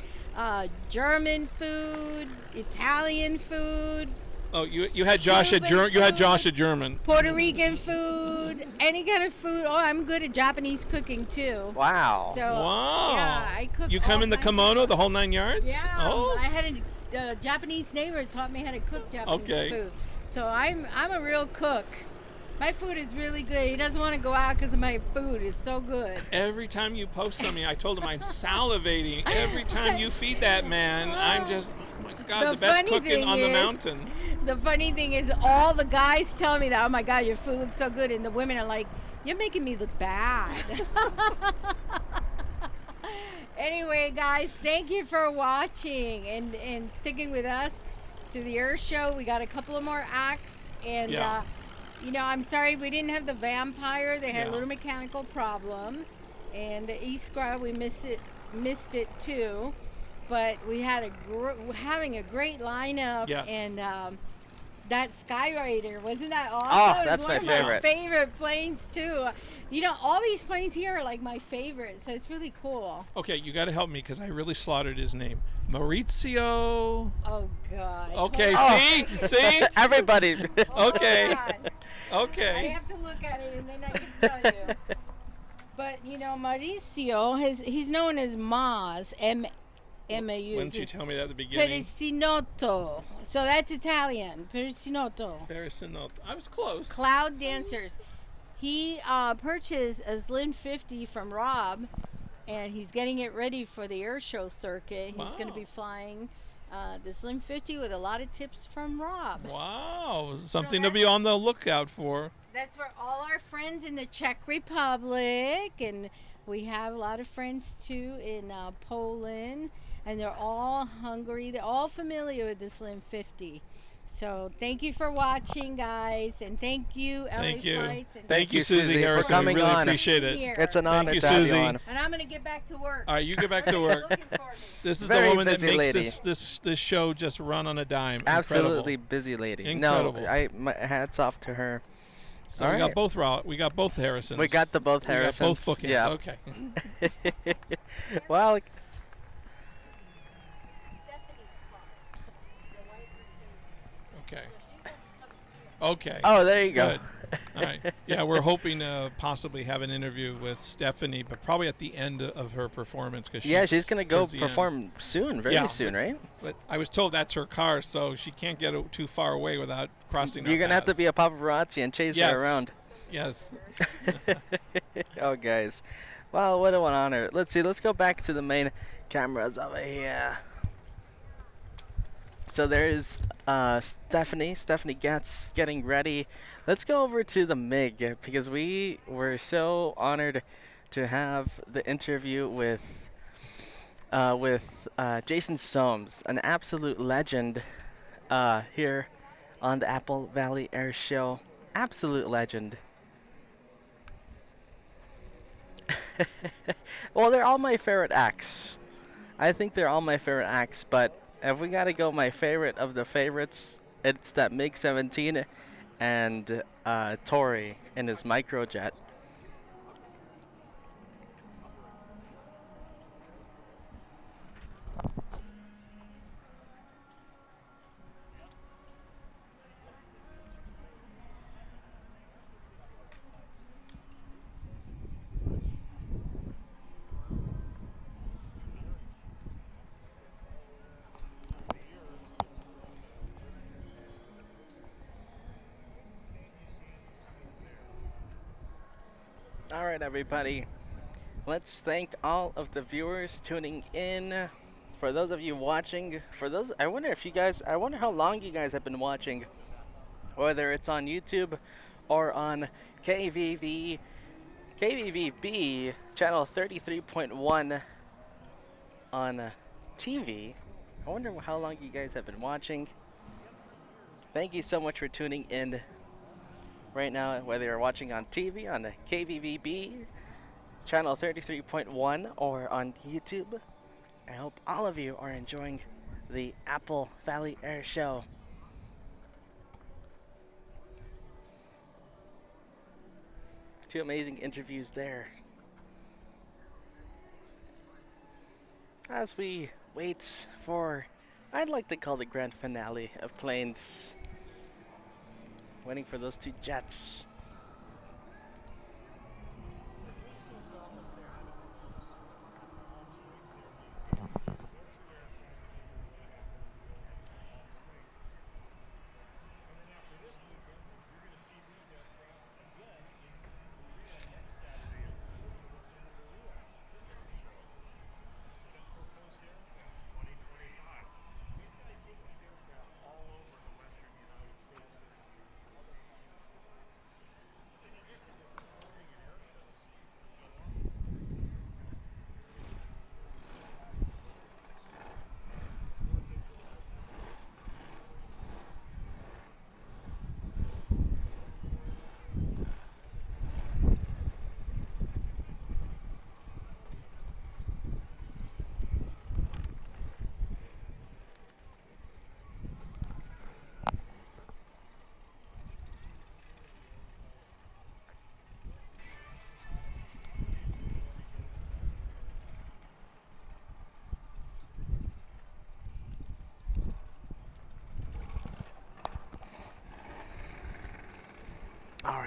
German food, Italian food, Oh, you had Josh at German. Puerto Rican food, any kind of food. Oh, I'm good at Japanese cooking too. Wow. So Wow. yeah, I cook. You come all in the kinds of- kimono, the whole 9 yards? Yeah. Oh. I had Japanese neighbor taught me how to cook Japanese Okay. food. So I'm a real cook. My food is really good. He doesn't want to go out because my food is so good. Every time you post something, I told him I'm salivating. Every time you feed that man, I'm just, oh my God, the best funny cooking thing on the is- mountain. The funny thing is, all the guys tell me that, oh my God, your food looks so good. And the women are like, you're making me look bad. Anyway, guys, thank you for watching and sticking with us through the Air Show. We got a couple of more acts. And, Yeah. you know, I'm sorry we didn't have the Vampire. They had Yeah. a little mechanical problem. And the E-Squad, we missed it too. But we had having a great lineup. Yes. And that Skyraider, wasn't that awesome? Oh, It was that's one my of favorite. favorite planes too. You know, all these planes here are like my favorite, so it's really cool. Okay, you got to help me because I really slaughtered his name. Maurizio. Oh God. Okay, Hold on. see? Everybody. Hold Okay. on. I Okay. have to look at it and then I can tell you. But you know, Mauricio, he's known as Maz, M-A-U. Wouldn't you tell me that at the beginning? Perisinotto. So that's Italian. Perisinotto. Barrisino. I was close. Cloud Dancers. He purchased a Slim 50 from Rob, and he's getting it ready for the air show circuit. He's going to Wow. be flying the Slim 50 with a lot of tips from Rob. Wow, something to be on the lookout for. That's for all our friends in the Czech Republic, and we have a lot of friends too in Poland, and they're all hungry. They're all familiar with the Slim 50. So thank you for watching, guys, and thank you, LA Thank you. Flights. And Thank you, Susie, Susie for Harrison. coming we really on. appreciate it. Here. It's an honor you, to have Susie. you on. And I'm gonna get back to work. All right, you get back to work. Looking for me. This is Very the woman that busy makes lady. this show just run on a dime. Absolutely Incredible. busy lady. Incredible. No, my hats off to her. So All we right. we got both Harrisons. We got the both We got Harrisons. both bookings. Yeah. Okay. Well, Stephanie's car, the white Mercedes. Okay. So she's gonna be coming here. Okay. oh, there you go. Good. All right. Yeah, we're hoping to possibly have an interview with Stephanie, but probably at the end of her performance because Yeah, she's gonna go towards the end. perform soon, very Yeah. soon, right? But I was told that's her car, so she can't get too far away without crossing. You're our gonna have to paths. be a paparazzi and chase Yes. her around. Yes. Oh, guys. Well, what an honor. Let's see. Let's go back to the main cameras over here. So there's Stephanie. Stephanie gets getting ready. Let's go over to the MiG because we were so honored to have the interview with Jason Soames, an absolute legend here on the Apple Valley Air Show. Absolute legend. Well, they're all my favorite acts. I think they're all my favorite acts, but if we gotta go my favorite of the favorites, it's that MiG-17 and Tori in his microjet. All right, everybody. Let's thank all of the viewers tuning in. For those of you watching, I wonder how long you guys have been watching, whether it's on YouTube or on KVVB channel 33.1 on TV. I wonder how long you guys have been watching. Thank you so much for tuning in right now, whether you're watching on TV, on the KVVB channel 33.1, or on YouTube. I hope all of you are enjoying the Apple Valley Air Show. Two amazing interviews there. As we wait for, I'd like to call the grand finale of planes. Waiting for those two jets.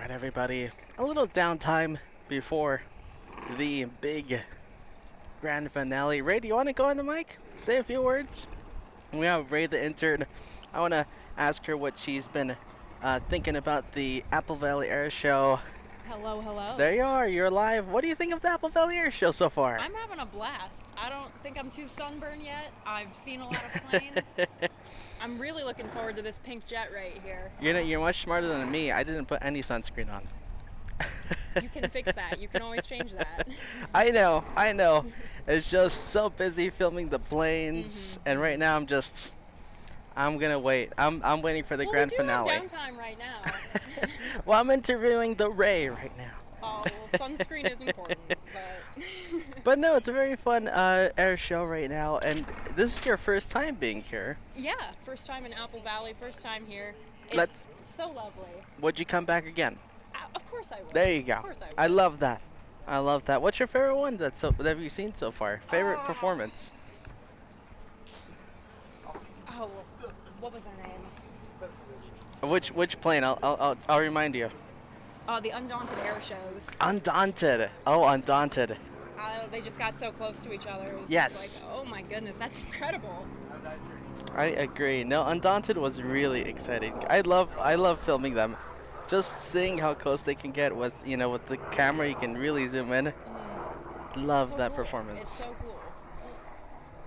right, everybody. A little downtime before the big grand finale. Ray, do you want to go on the mic? Say a few words? We have Ray the intern. I want to ask her what she's been thinking about the Apple Valley Air Show. Hello, hello. There you are. You're live. What do you think of the Apple Valley Air Show so far? I'm having a blast. I don't think I'm too sunburned yet. I've seen a lot of planes. I'm really looking forward to this pink jet right here. You're much smarter than me. I didn't put any sunscreen on. You can fix that. You can always change that. I know. It's just so busy filming the planes, and right now I'm gonna wait. I'm waiting for the grand finale. We do have downtime right now. Well, I'm interviewing the Ray right now. Oh, well, sunscreen is important, but... But no, it's a very fun air show right now, and this is your first time being here. Yeah, first time in Apple Valley, first time here. It's so lovely. Would you come back again? Of course I would. There you go. Of course I would. I love that. I love that. What's your favorite one that have you seen so far? Favorite performance? Oh, what was her name? Which plane? I'll remind you. The Undaunted Air Shows. Undaunted. Oh, Undaunted. They just got so close to each other. It was Yes. just like, oh my goodness, that's incredible. I agree. No, Undaunted was really exciting. I love filming them. Just seeing how close they can get with the camera, you can really zoom in. Love So that cool. performance. It's so cool.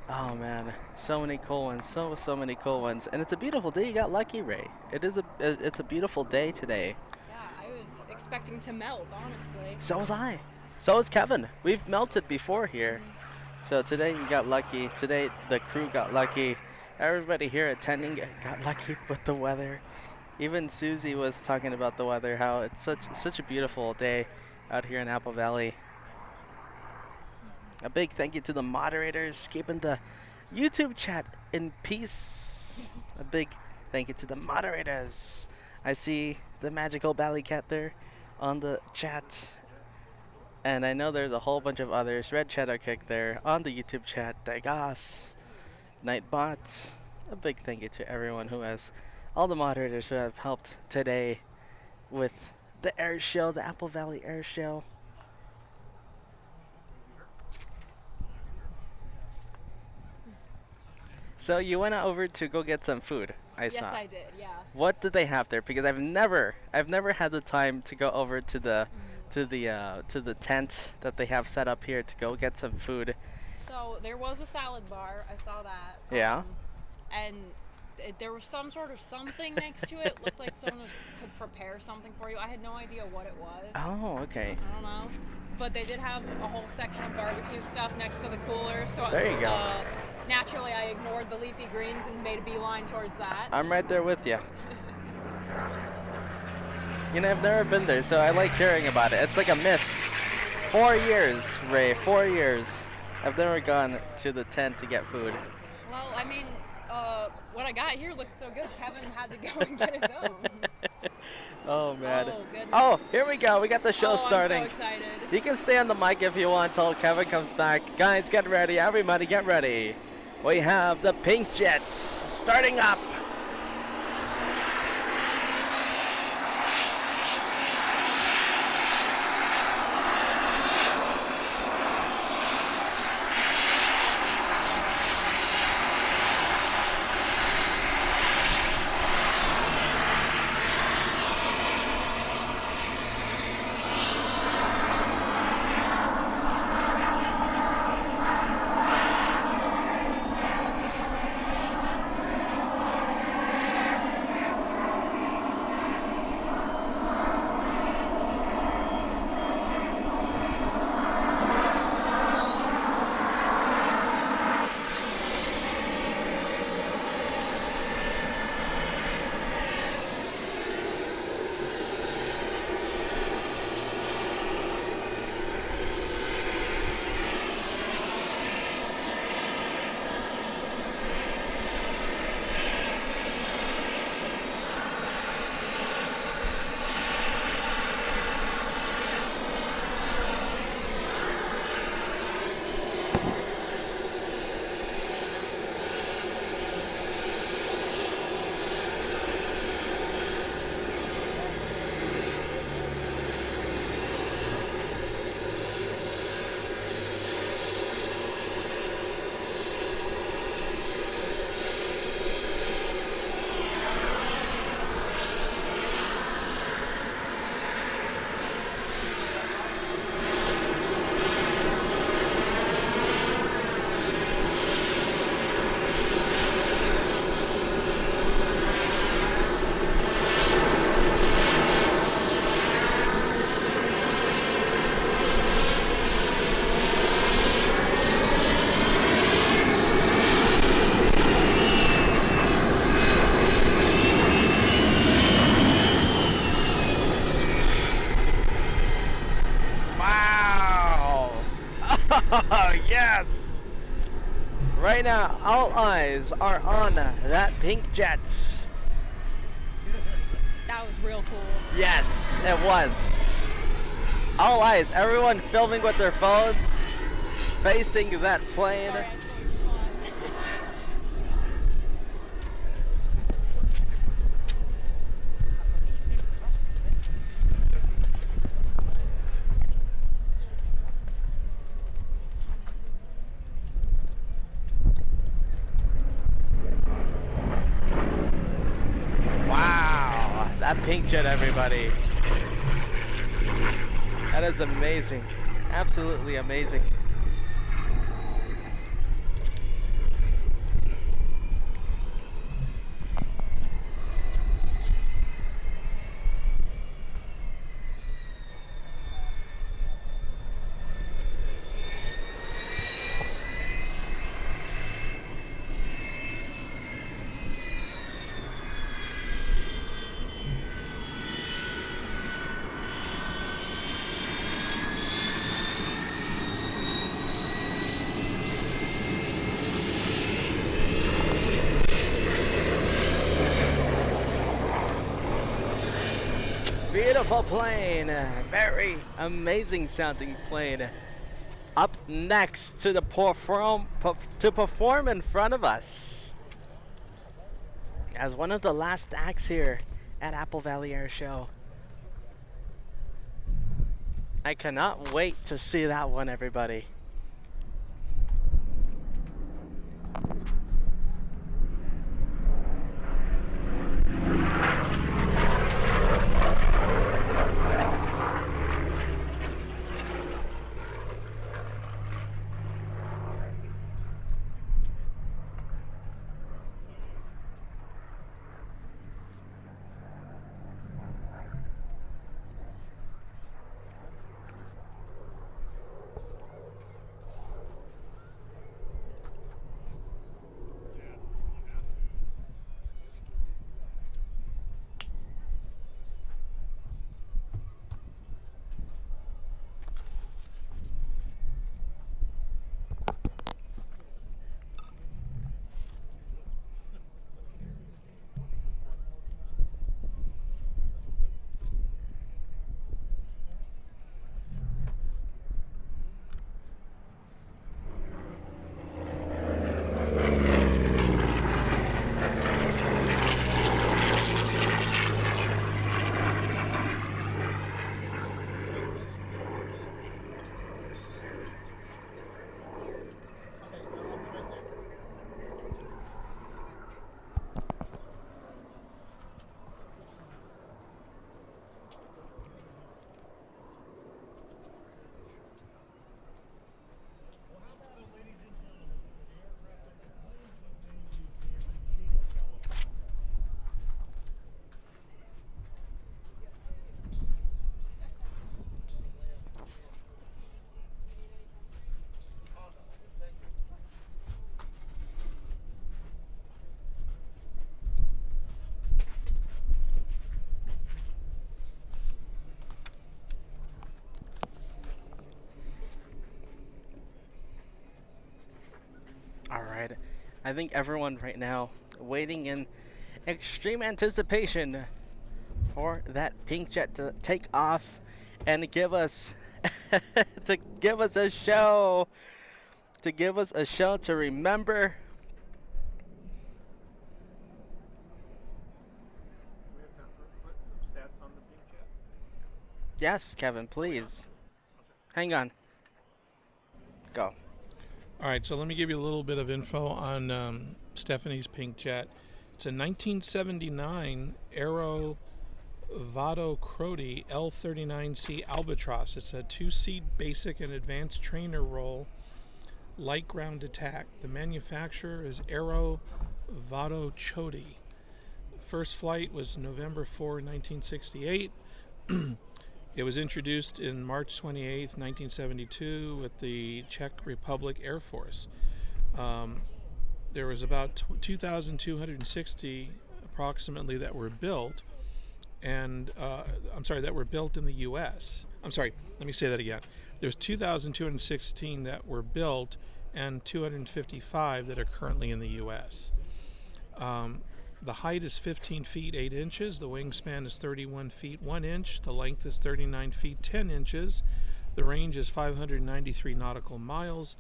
Oh man, so many cool ones, so many cool ones, and it's a beautiful day. You got lucky, Ray. It's a beautiful day today. Yeah, I was expecting to melt, honestly. So was I. So was Kevin. We've melted before here. So today you got lucky. Today the crew got lucky. Everybody here attending got lucky with the weather. Even Susie was talking about the weather, how it's such a beautiful day out here in Apple Valley. A big thank you to the moderators keeping the YouTube chat in peace. A big thank you to the moderators. I see the magical Bally Cat there on the chat. And I know there's a whole bunch of others. Red Shadow Kick there on the YouTube chat. Daigas, Nightbot. A big thank you to everyone who has, all the moderators who have helped today with the air show, the Apple Valley Air Show. So you went over to go get some food, I saw. Yes, I did, yeah. What did they have there? Because I've never had the time to go over to the tent that they have set up here to go get some food. So there was a salad bar. I saw that. Yeah. And there was some sort of something next to it. Looked like someone could prepare something for you. I had no idea what it was. Oh, okay. I don't know. But they did have a whole section of barbecue stuff next to the cooler. So there you go. Naturally, I ignored the leafy greens and made a beeline towards that. I'm right there with you. I've never been there, so I like hearing about it. It's like a myth. 4 years, Ray, 4 years. I've never gone to the tent to get food. Well, I mean, what I got here looked so good, Kevin had to go and get his own. Oh, man. Oh, goodness. Oh, here we go. We got the show starting. I'm so excited. You can stay on the mic if you want until Kevin comes back. Guys, get ready. Everybody get ready. We have the Pink Jets starting up. Right now, all eyes are on that pink jet. That was real cool. Yes, it was. All eyes, everyone filming with their phones, facing that plane. Sorry, I stole your spot. Wow, that pink jet, everybody. That is amazing. Absolutely amazing. Beautiful plane, very amazing sounding plane. Up next to perform in front of us as one of the last acts here at Apple Valley Air Show. I cannot wait to see that one, everybody. All right, I think everyone right now waiting in extreme anticipation for that pink jet to take off and give us to give us a show, to remember. We have time for put some stats on the pink jet. Yes, Kevin, please. Hang on. Go. All right, so let me give you a little bit of info on Stephanie's pink jet. It's a 1979 Aero Vado Croti L39C Albatross. It's a 2-seat basic and advanced trainer roll, light ground attack. The manufacturer is Aero Vado Choti. First flight was November 4, 1968. It was introduced in March 28, 1972 with the Czech Republic Air Force. There was about 2,260 approximately that were built, and that were built in the U.S. I'm sorry, let me say that again. There's 2,216 that were built and 255 that are currently in the U.S. The height is 15 feet 8 inches. The wingspan is 31 feet 1 inch. The length is 39 feet 10 inches. The range is 593 nautical miles.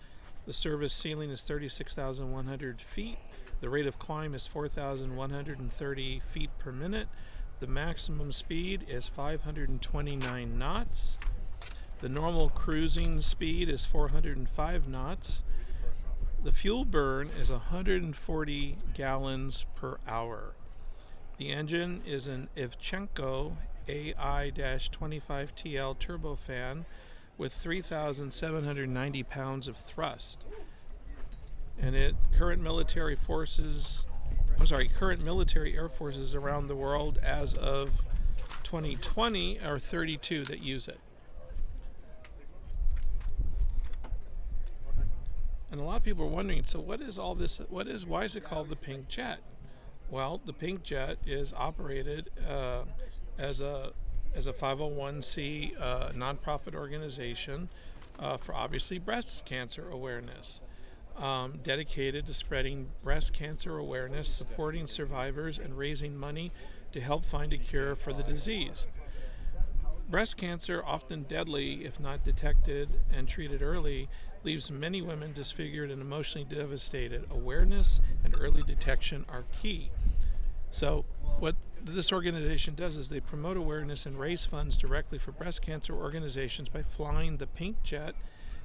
The service ceiling is 36,100 feet. The rate of climb is 4,130 feet per minute. The maximum speed is 529 knots. The normal cruising speed is 405 knots. The fuel burn is 140 gallons per hour. The engine is an Ivchenko AI-25TL turbofan with 3,790 pounds of thrust. And current military air forces around the world as of 2020 are 32 that use it. And a lot of people are wondering, so what is all this? Why is it called the Pink Jet? Well, the Pink Jet is operated as a 501c nonprofit organization for obviously breast cancer awareness, dedicated to spreading breast cancer awareness, supporting survivors, and raising money to help find a cure for the disease. Breast cancer, often deadly if not detected and treated early, leaves many women disfigured and emotionally devastated. Awareness and early detection are key. So what this organization does is they promote awareness and raise funds directly for breast cancer organizations by flying the Pink Jet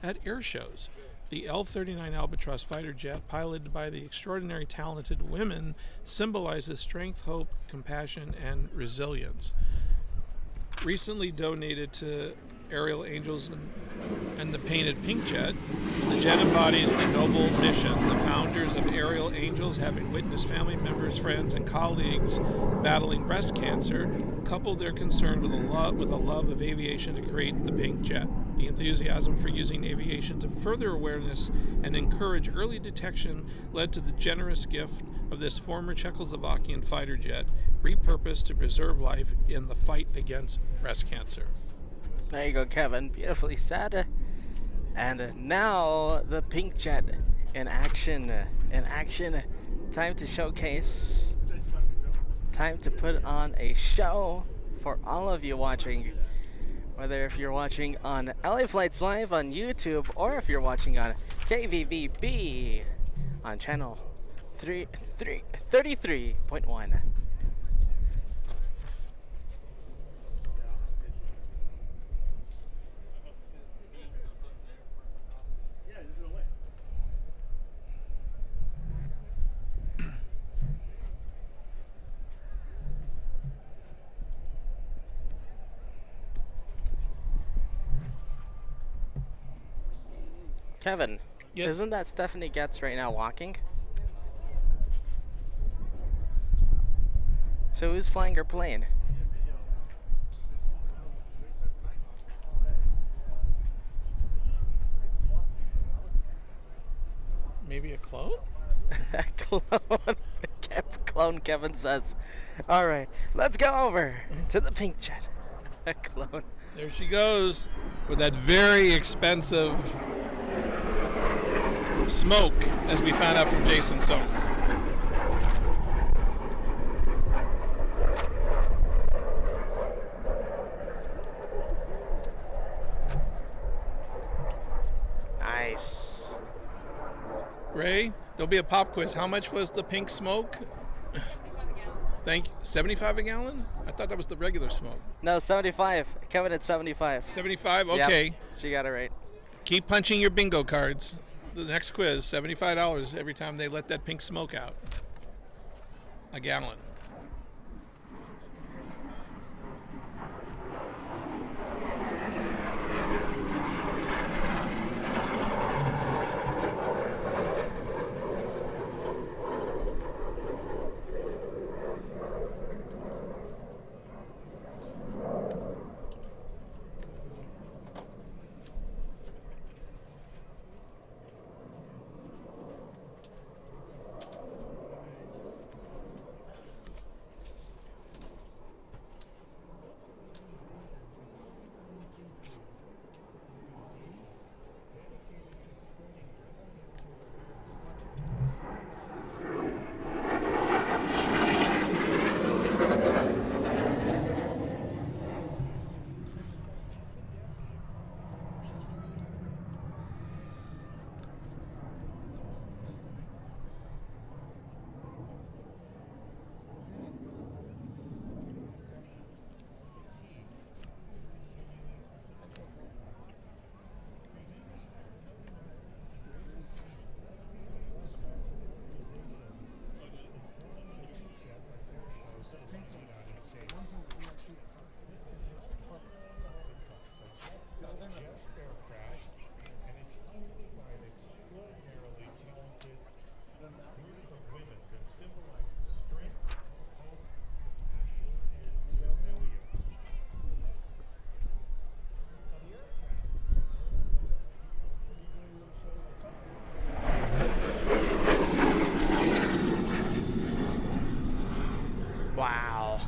at air shows. The L-39 Albatross fighter jet, piloted by the extraordinary talented women, symbolizes strength, hope, compassion, and resilience. Recently donated to Aerial Angels and the Painted Pink Jet, the jet embodies a noble mission. The founders of Aerial Angels, having witnessed family members, friends, and colleagues battling breast cancer, coupled their concern with a love of aviation to create the Pink Jet. The enthusiasm for using aviation to further awareness and encourage early detection led to the generous gift of this former Czechoslovakian fighter jet, repurposed to preserve life in the fight against breast cancer. There you go, Kevin. Beautifully said. And now the Pink Jet in action. Time to showcase. Time to put on a show for all of you watching. Whether if you're watching on LA Flights Live on YouTube or if you're watching on KVVB on channel 33.1. Kevin, Yes. Isn't that Stephanie Getz right now walking? So who's flying her plane? Maybe a clone? Clone Kevin says. All right, let's go over to the Pink Jet. Clone. There she goes with that very expensive smoke, as we found out from Jason Soames. Nice. Ray, there'll be a pop quiz. How much was the pink smoke? 75 a gallon? I thought that was the regular smoke. No, 75. Kevin at 75. 75? Okay. Yep, she got it right. Keep punching your bingo cards. The next quiz, $75 every time they let that pink smoke out. A gallon. than that one. Series of women that symbolize strength, hope, compassion, and resilience. Wow.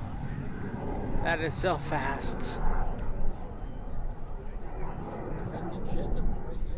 That is so fast. Is that the jet that was right here?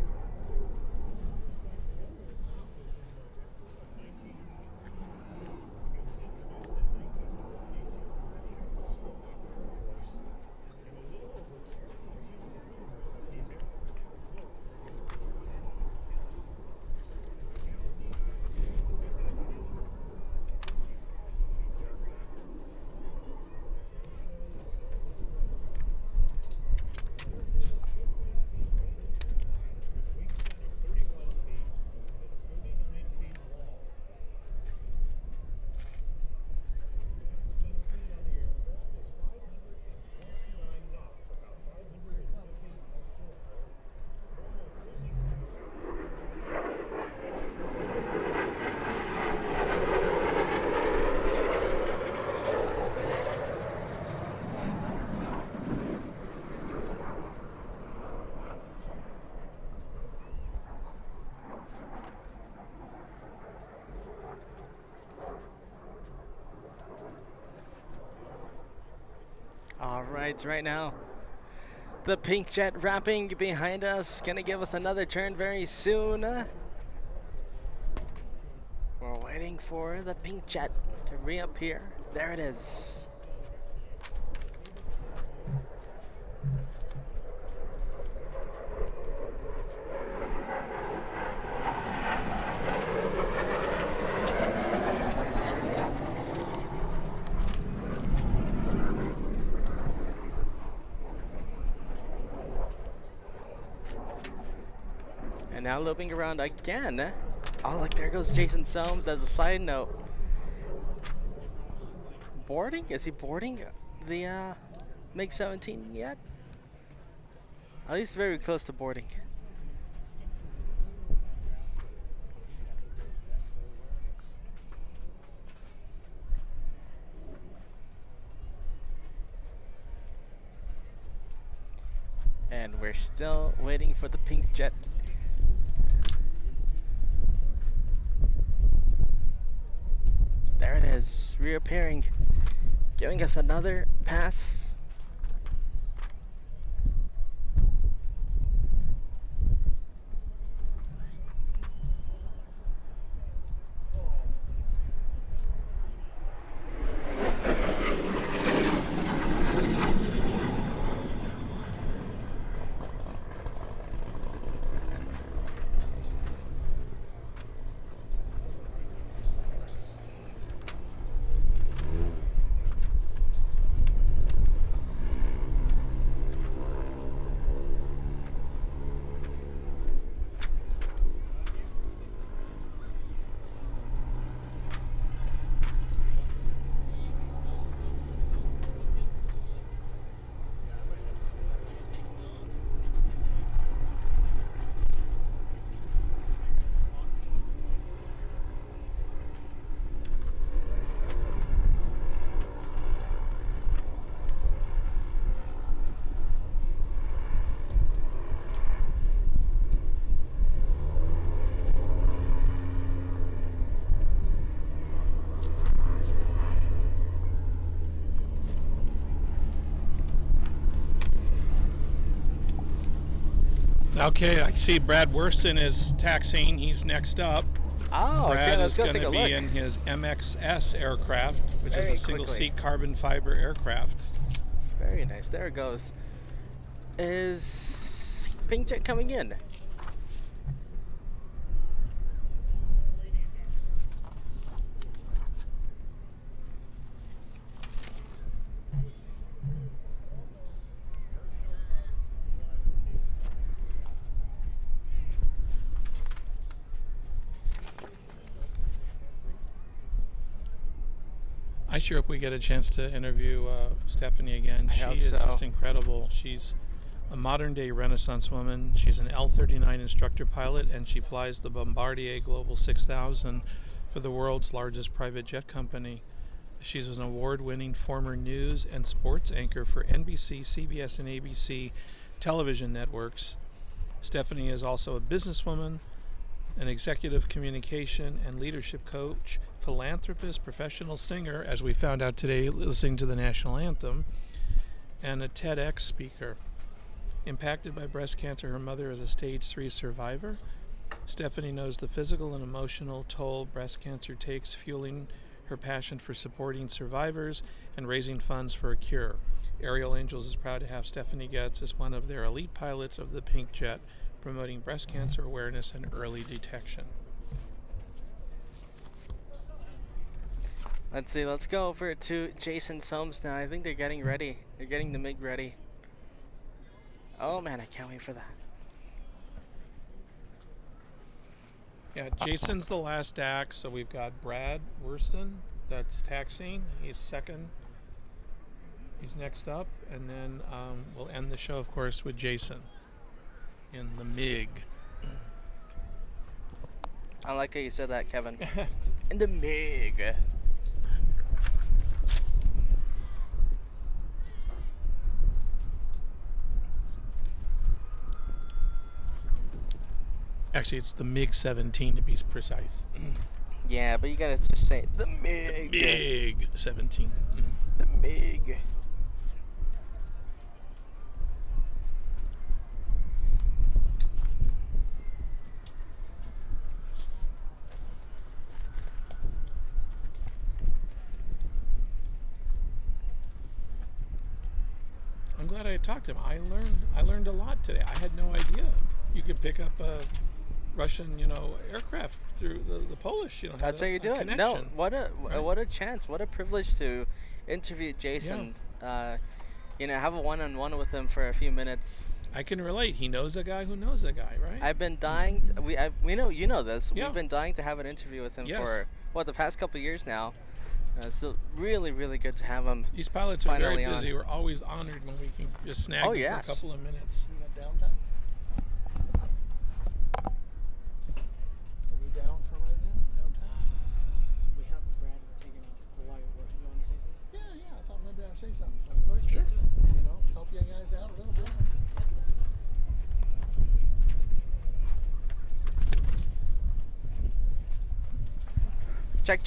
All right now, the pink jet wrapping behind us, gonna give us another turn very soon. We're waiting for the pink jet to reappear. There it is. And now looping around again. Oh, look, there goes Jason Soames as a side note. Boarding? Is he boarding the MiG-17 yet? At least very close to boarding. And we're still waiting for the pink jet. There it is, reappearing, giving us another pass. Okay, I see Brad Worston is taxiing. He's next up. Oh, Brad okay, let's is go going take to a be look. in his MXS aircraft, which Very is a single-seat carbon fiber aircraft. Very nice, there it goes. Is pink jet coming in? I sure hope we get a chance to interview Stephanie again. I She hope is so. just incredible. She's a modern-day Renaissance woman. She's an L-39 instructor pilot, and she flies the Bombardier Global 6000 for the world's largest private jet company. She's an award-winning former news and sports anchor for NBC, CBS, and ABC television networks. Stephanie is also a businesswoman, an executive communication and leadership coach, philanthropist, professional singer, as we found out today listening to the national anthem, and a TEDx speaker. Impacted by breast cancer, her mother is a stage 3 survivor. Stephanie knows the physical and emotional toll breast cancer takes, fueling her passion for supporting survivors and raising funds for a cure. Aerial Angels is proud to have Stephanie Getz as one of their elite pilots of the Pink Jet, promoting breast cancer awareness and early detection. Let's see, let's go over to Jason's homes now. I think they're getting ready. They're getting the MiG ready. Oh man, I can't wait for that. Yeah, Jason's the last act, so we've got Brad Worston that's taxiing. He's second. He's next up, and then we'll end the show, of course, with Jason in the MiG. I like how you said that, Kevin. In the MiG. Actually, it's the MiG-17 to be precise. Yeah, but you gotta just say the MiG. The MiG-17. The MiG. I'm glad I talked to him. I learned a lot today. I had no idea you could pick up a Russian, aircraft through the Polish, That's how you do it. No, what a chance, what a privilege to interview Jason. Yeah. Have a one-on-one with him for a few minutes. I can relate. He knows a guy who knows a guy, right? I've been dying. We know you know this. Yeah. We've been dying to have an interview with him Yes. for the past couple of years now. So really, really good to have him. These pilots are finally very busy. on. We're always honored when we can just snag them yes. for a couple of minutes. We got downtime? Are we down for right now? Downtime? We have Brad taking off. Why? You want to say something? Yeah. I thought maybe I'd say something. Of course, Sure. let's do it. Help you guys out a little bit. Check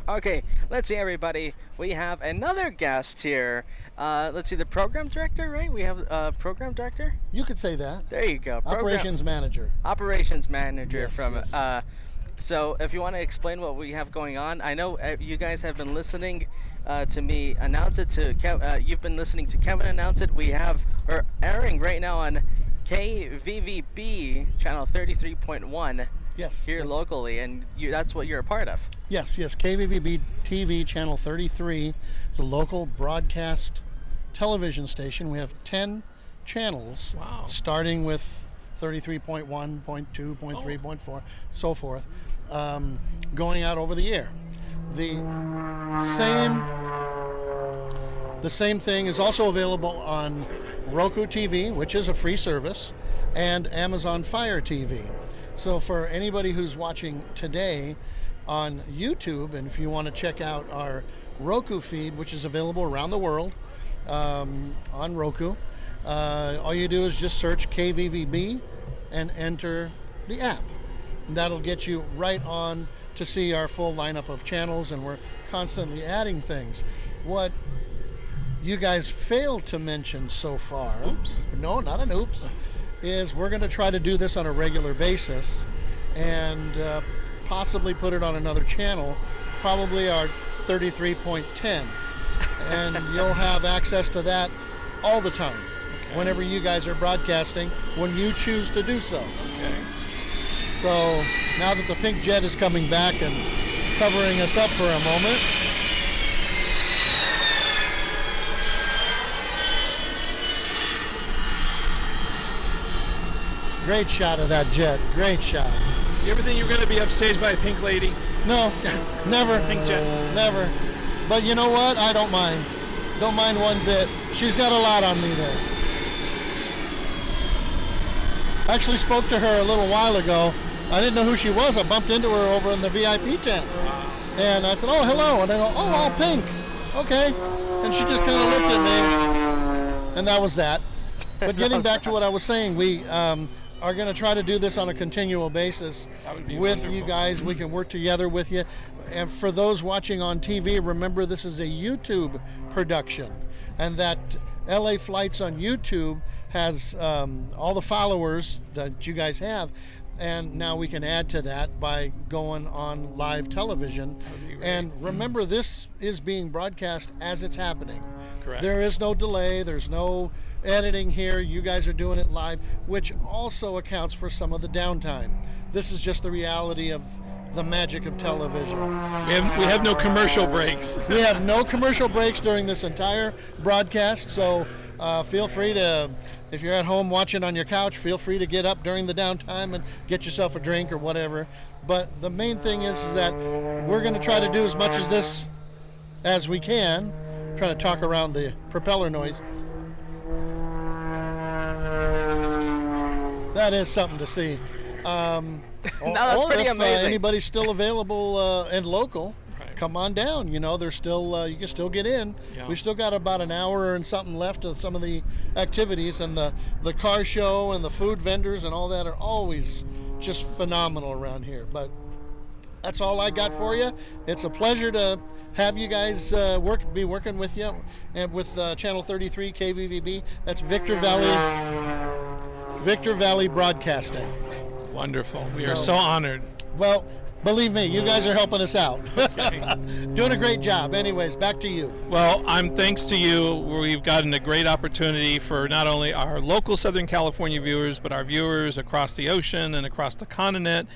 okay, let's see everybody. We have another guest here. Let's see, the program director, right? We have a program director? You could say that. There you go. Operations manager. Operations manager Yes, from yes. So if you want to explain what we have going on, I know you guys have been listening to me announce it, you've been listening to Kevin announce it. We're airing right now on KVVB channel 33.1. Yes. Here locally, and that's what you're a part of. Yes. KVVB TV channel 33 is a local broadcast television station. We have 10 channels. Wow. Starting with 33.1, 0.2, 0.3, 0.4, so forth, going out over the air. The same thing is also available on Roku TV, which is a free service, and Amazon Fire TV. So for anybody who's watching today on YouTube, and if you want to check out our Roku feed, which is available around the world on Roku, all you do is just search KVVB and enter the app. And that'll get you right on to see our full lineup of channels, and we're constantly adding things. What you guys failed to mention so far, no, not an oops, is we're going to try to do this on a regular basis and possibly put it on another channel, probably our 33.10, and you'll have access to that all the time, whenever you guys are broadcasting, when you choose to do so. Okay. So now that the Pink Jet is coming back and covering us up for a moment, great shot of that jet. Great shot. You ever think you're going to be upstaged by a pink lady? No, never. Pink jet. Never. But you know what? I don't mind. Don't mind one bit. She's got a lot on me there. I actually spoke to her a little while ago I didn't know who she was. I bumped into her over in the VIP tent. And I said, oh, hello. And I go, oh, all pink. Okay. And she just kind of looked at me. And that was that. But getting back to what I was saying, we are going to try to do this on a continual basis with wonderful. you guys. We can work together with you. And for those watching on TV, remember this is a YouTube production. And that LA Flights on YouTube has all the followers that you guys have. And now we can add to that by going on live television. And remember, this is being broadcast as it's happening. Correct. There is no delay. There's no editing here. You guys are doing it live, which also accounts for some of the downtime. This is just the reality of the magic of television. We have no commercial breaks. We have no commercial breaks during this entire broadcast, so feel free to, if you're at home watching on your couch, feel free to get up during the downtime and get yourself a drink or whatever. But the main thing is that we're going to try to do as much of this as we can. I'm trying to talk around the propeller noise. That is something to see. No, that's pretty if, amazing. Anybody's still available and local, come on down. You know, there's still you can still get in. Yeah. We still got about an hour and something left of some of the activities, and the car show and the food vendors and all that are always just phenomenal around here. But that's all I got for you. It's a pleasure to have you guys be working with you and with Channel 33 KVVB. That's Victor Valley Broadcasting. Wonderful. We are so honored. Well, believe me, you guys are helping us out. Doing a great job. Anyways, back to you. Well, thanks to you, we've gotten a great opportunity for not only our local Southern California viewers, but our viewers across the ocean and across the continent.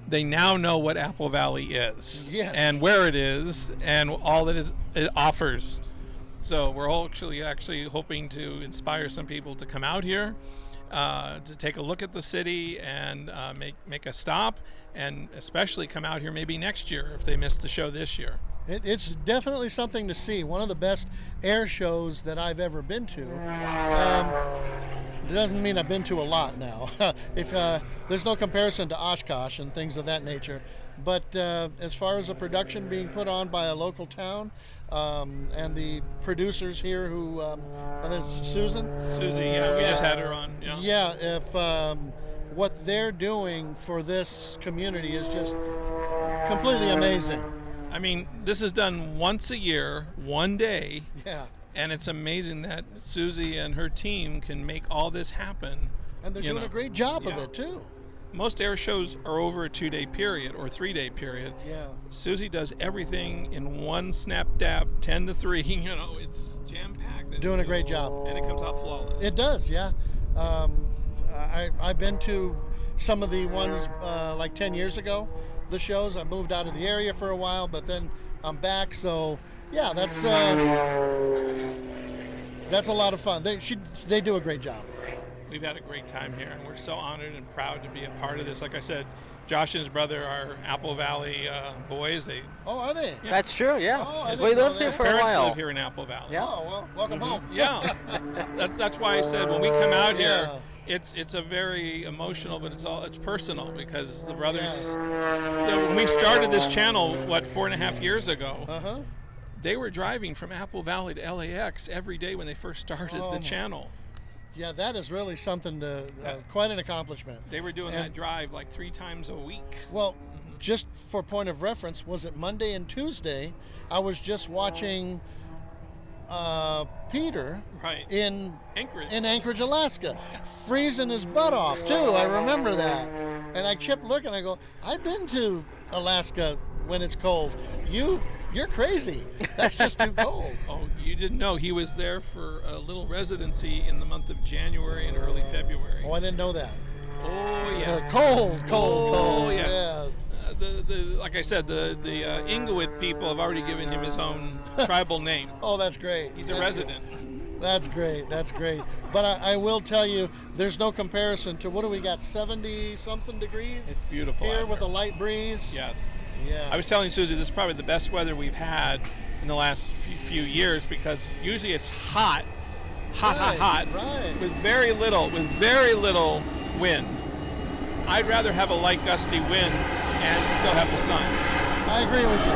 They now know what Apple Valley is, yes, and where it is, and all that it offers. So we're actually hoping to inspire some people to come out here, to take a look at the city and make a stop, and especially come out here maybe next year if they missed the show this year. It's definitely something to see. One of the best air shows that I've ever been to. It doesn't mean I've been to a lot now. If there's no comparison to Oshkosh and things of that nature, but as far as a production being put on by a local town, and the producers here who, and it's Susie, yeah, we just had her on. Yeah, if what they're doing for this community is just completely amazing. I mean, this is done once a year, one day. Yeah. And it's amazing that Susie and her team can make all this happen. And they're doing a great job of it, too. Most air shows are over a 2-day period or 3-day period. Yeah. Susie does everything in one snap dab, 10 to 3. You know, it's jam-packed. Doing a great job. And it comes out flawless. It does, yeah. I've been to some of the ones like 10 years ago, the shows. I moved out of the area for a while, but then I'm back, so yeah, that's a lot of fun. They do a great job. We've had a great time here, and we're so honored and proud to be a part of this. Like I said, Josh and his brother are Apple Valley boys. Are they? Yeah. That's true, yeah. Oh, we lived here for a parents while. live here in Apple Valley. Yeah. Oh, well, welcome home. Yeah. That's why I said when we come out here, it's a very emotional, but it's personal, because the brothers, when we started this channel, 4.5 years ago, they were driving from Apple Valley to LAX every day when they first started the channel. Yeah, that is really something quite an accomplishment. They were doing that drive like 3 times a week. Well, just for point of reference, was it Monday and Tuesday? I was just watching Peter in Anchorage, Alaska, freezing his butt off too. I remember that, and I kept looking. I go, I've been to Alaska when it's cold. You're crazy. That's just too cold. Oh, you didn't know he was there for a little residency in the month of January and early February. Oh, I didn't know that. Oh yeah. Cold. Oh yes. Yes. Like I said, the Inglewood people have already given him his own tribal name. Oh, that's great. He's a resident. That's great. But I will tell you, there's no comparison to, what do we got, 70-something degrees? It's beautiful here out with a light breeze. Yes. Yeah. I was telling Susie, this is probably the best weather we've had in the last few years, because usually it's hot, Right. with very little wind. I'd rather have a light gusty wind and still have the sun. I agree with you.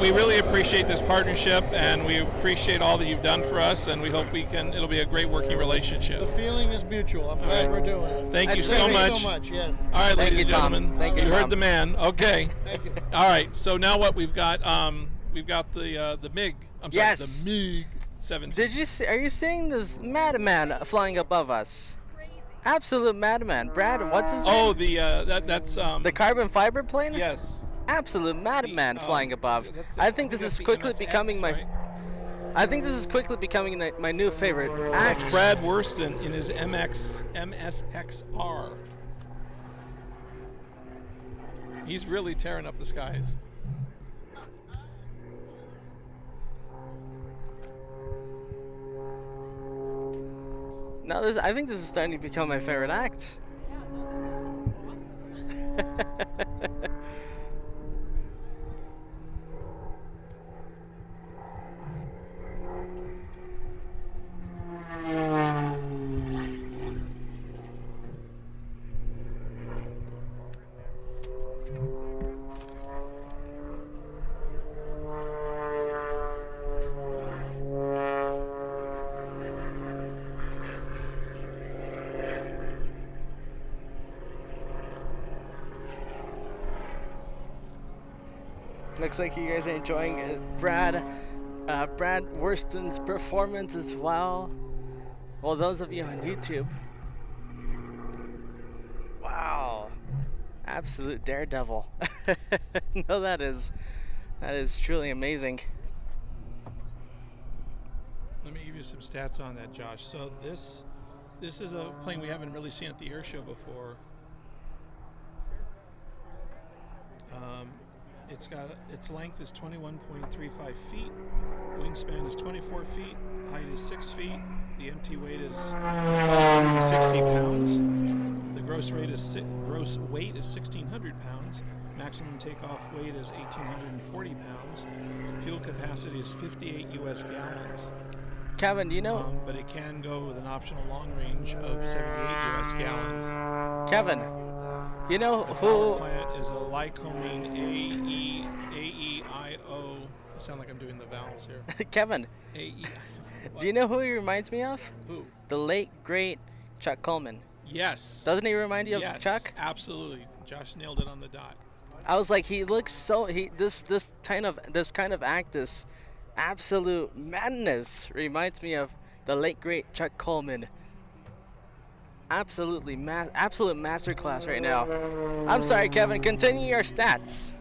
We really appreciate this partnership, and we appreciate all that you've done for us, and we hope it'll be a great working relationship. The feeling is mutual. I'm glad we're doing it. Thank you That's so great. much. Thank you so much, yes. All right, Thank ladies you, and Tom. gentlemen. Thank you, You heard Tom. the man. Okay. Thank you. All right. So now what we've got the MiG. I'm sorry, Yes. the MiG 17. Are you seeing this madman flying above us? Absolute madman. Brad, what's his name? Oh, that's The carbon fiber plane? yes. Absolute madman flying above. I think this is the quickly MSX, becoming my. right? I think this is quickly becoming my new favorite act. That's Brad Worston in his MSXR. He's really tearing up the skies. No, I think this is starting to become my favorite act. Yeah, no, this is awesome. Looks like you guys are enjoying Brad Worston's performance as well. Well, those of you on YouTube. Wow. Absolute daredevil. No, that is truly amazing. Let me give you some stats on that, Josh. So this is a plane we haven't really seen at the air show before. Its length is 21.35 feet, wingspan is 24 feet, height is 6 feet. The empty weight is 1,260 pounds. The gross weight is 1,600 pounds. Maximum takeoff weight is 1,840 pounds. Fuel capacity is 58 U.S. gallons. Kevin, do you know? But it can go with an optional long range of 78 U.S. gallons. Kevin, you know The who? power plant is a Lycoming AEIO. I sound like I'm doing the vowels here. Kevin, AE. do you know who he reminds me of? Who? The late great Chuck Coleman. Yes. Doesn't he remind you of Yes, Chuck? absolutely. Josh nailed it on the dot. I was like, he looks so this kind of act, this absolute madness reminds me of the late great Chuck Coleman. Absolute masterclass right now. I'm sorry, Kevin. Continue your stats.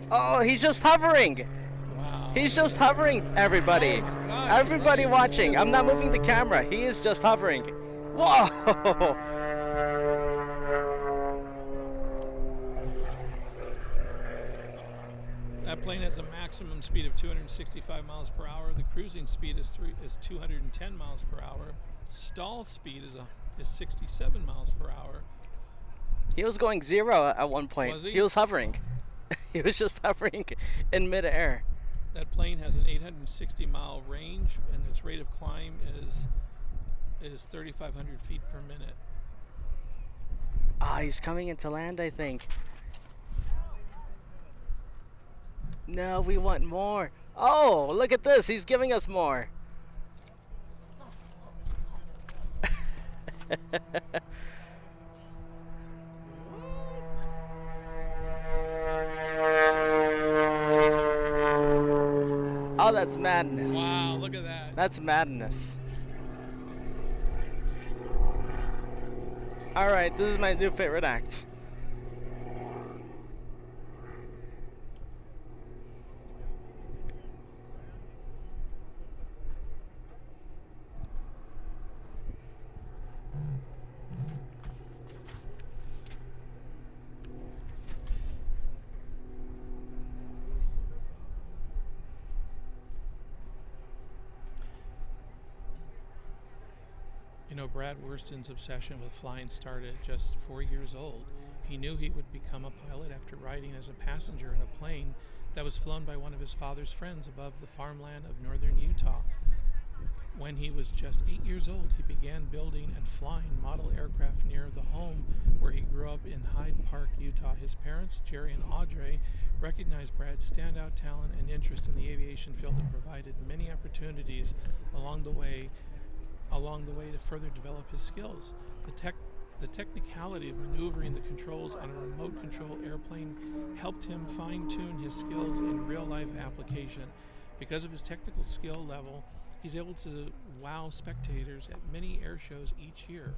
Oh, he's just hovering. Wow. He's just hovering, everybody. Oh my gosh, Everybody right. watching. I'm not moving the camera. He is just hovering. Whoa! That plane has a maximum speed of 265 miles per hour. The cruising speed is 210 miles per hour. Stall speed is 67 miles per hour. He was going 0 at one point. Was he? He was hovering. He was just hovering in midair. That plane has an 860-mile range, and its rate of climb is 3,500 feet per minute. Ah, he's coming into land, I think. No, we want more. Oh, look at this. He's giving us more. Oh, that's madness. Wow, look at that. That's madness. All right, this is my new favorite act. You know, Brad Worston's obsession with flying started at just 4 years old. He knew he would become a pilot after riding as a passenger in a plane that was flown by one of his father's friends above the farmland of northern Utah. When he was just 8 years old, he began building and flying model aircraft near the home where he grew up in Hyde Park, Utah. His parents, Jerry and Audrey, recognized Brad's standout talent and interest in the aviation field and provided many opportunities along the way to further develop his skills. The technicality of maneuvering the controls on a remote control airplane helped him fine-tune his skills in real-life application. Because of his technical skill level, he's able to wow spectators at many air shows each year.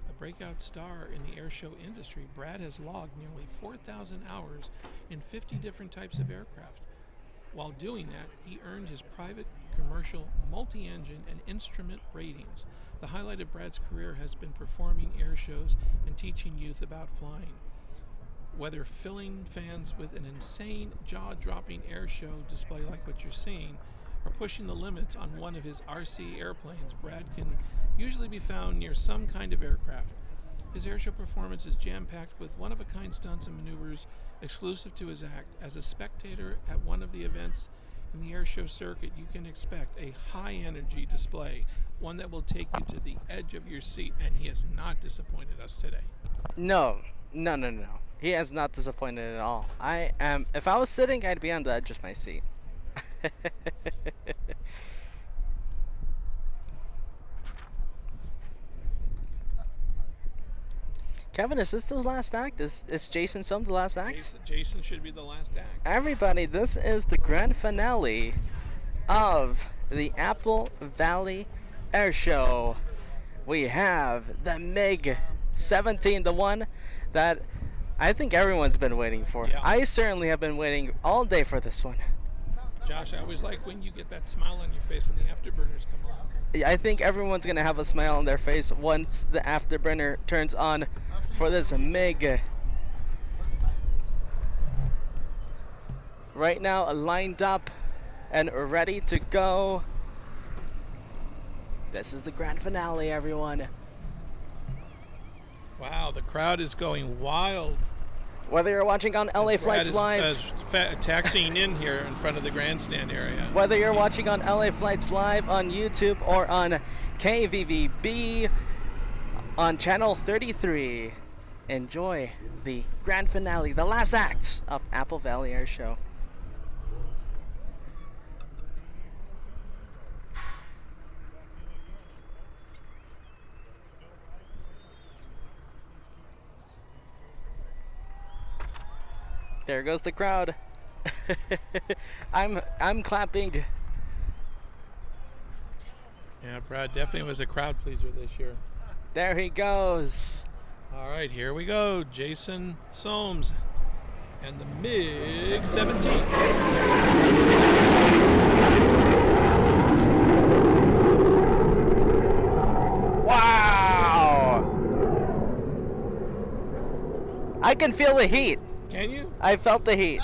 A breakout star in the air show industry, Brad has logged nearly 4,000 hours in 50 different types of aircraft. While doing that, he earned his private, commercial, multi-engine, and instrument ratings. The highlight of Brad's career has been performing air shows and teaching youth about flying. Whether filling fans with an insane, jaw-dropping air show display like what you're seeing, or pushing the limits on one of his RC airplanes, Brad can usually be found near some kind of aircraft. His airshow performance is jam-packed with one-of-a-kind stunts and maneuvers exclusive to his act. As a spectator at one of the events in the airshow circuit, you can expect a high-energy display, one that will take you to the edge of your seat, and he has not disappointed us today. No. He has not disappointed at all. If I was sitting, I'd be on the edge of my seat. Kevin, is this the last act? Is Jason Sum the last act? Jason should be the last act. Everybody, this is the grand finale of the Apple Valley Air Show. We have the MiG-17, the one that I think everyone's been waiting for. Yeah. I certainly have been waiting all day for this one. Josh, I always like when you get that smile on your face when the afterburners come on. I think everyone's going to have a smile on their face once the afterburner turns on for this MiG. Right now, lined up and ready to go. This is the grand finale, everyone. Wow, the crowd is going wild. Whether you're watching on LA Flights Live, taxiing in here in front of the grandstand area. Whether you're watching on LA Flights Live on YouTube or on KVVB on channel 33, enjoy the grand finale, the last act of Apple Valley Air Show. There goes the crowd. I'm clapping. Yeah, Brad definitely was a crowd pleaser this year. There he goes. All right, here we go. Jason Soames and the MiG-17. Wow! I can feel the heat. Can you? I felt the heat.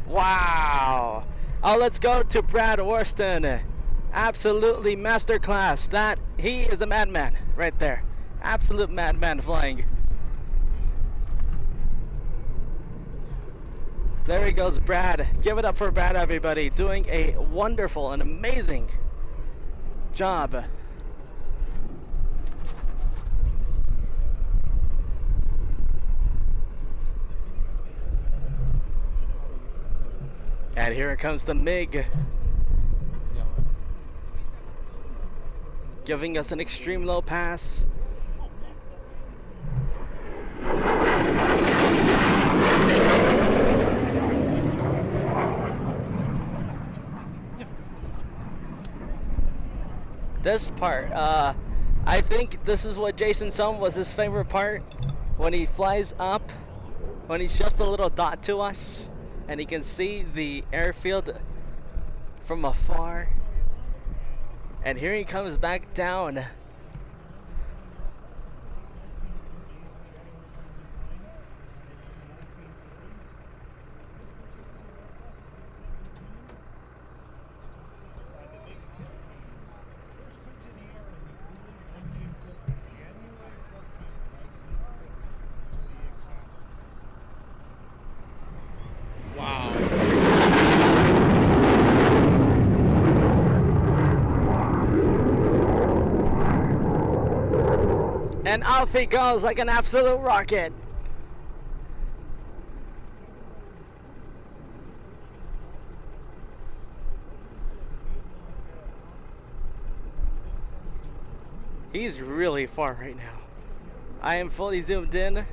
Wow. Oh, let's go to Brad Worston. Absolutely masterclass. He is a madman right there. Absolute madman flying. There he goes, Brad. Give it up for Brad, everybody. Doing a wonderful and amazing job. And here comes the MiG, giving us an extreme low pass. This part, I think this is what Jason Sum was his favorite part, when he flies up, when he's just a little dot to us. And he can see the airfield from afar. And here he comes back down. And off he goes like an absolute rocket. He's really far right now. I am fully zoomed in.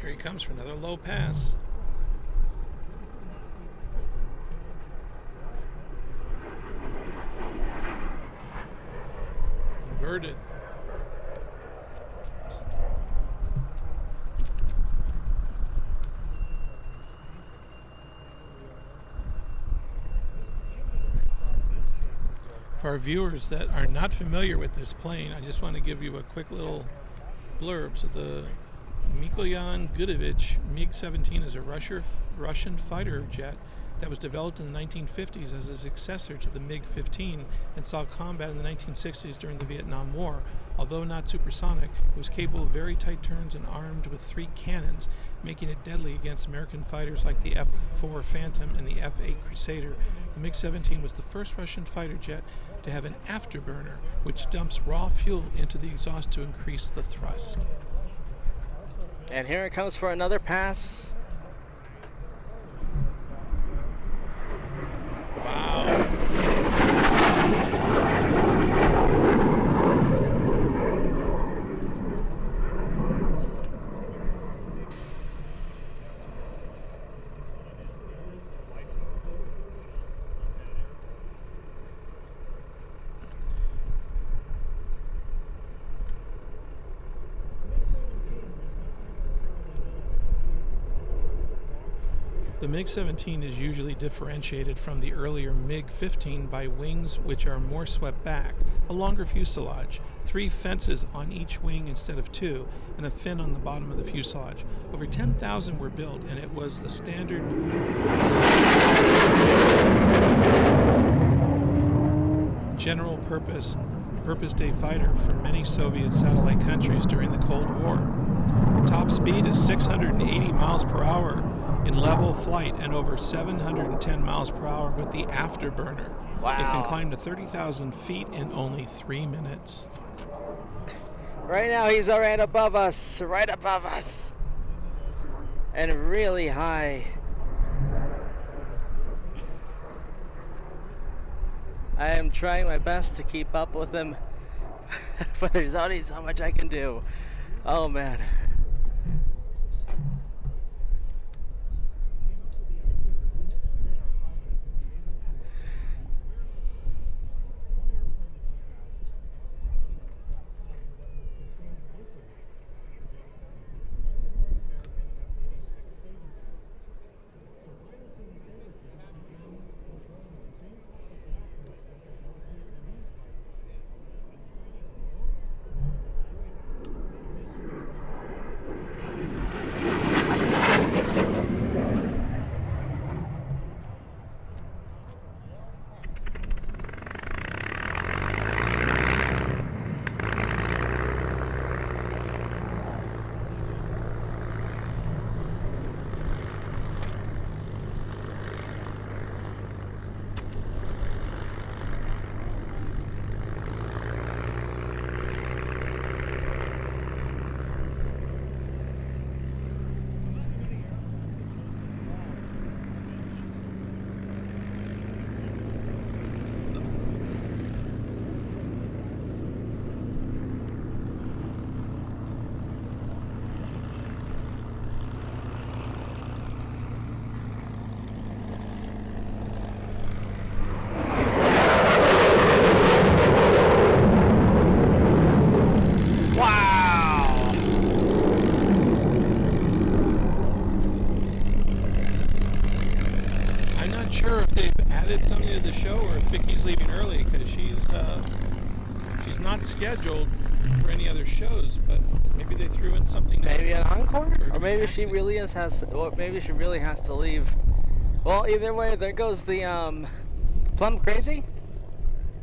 Here he comes for another low pass. Inverted. For our viewers that are not familiar with this plane, I just want to give you a quick little blurb. So the Mikoyan Gudovich MiG-17 is a Russian fighter jet that was developed in the 1950s as a successor to the MiG-15 and saw combat in the 1960s during the Vietnam War. Although not supersonic, it was capable of very tight turns and armed with 3 cannons, making it deadly against American fighters like the F-4 Phantom and the F-8 Crusader. The MiG-17 was the first Russian fighter jet to have an afterburner, which dumps raw fuel into the exhaust to increase the thrust. And here it comes for another pass. Wow. The MiG-17 is usually differentiated from the earlier MiG-15 by wings which are more swept back, a longer fuselage, 3 fences on each wing instead of 2, and a fin on the bottom of the fuselage. Over 10,000 were built, and it was the standard general purpose day fighter for many Soviet satellite countries during the Cold War. Top speed is 680 miles per hour in level flight and over 710 miles per hour with the afterburner. Wow. It can climb to 30,000 feet in only 3 minutes. Right now he's right above us, and really high. I am trying my best to keep up with him, but there's only so much I can do. Oh man. Something to the show, or if Vicky's leaving early because she's not scheduled for any other shows, but maybe they threw in something. Maybe an encore, or maybe she really maybe she really has to leave. Well, either way, there goes the Plum Crazy,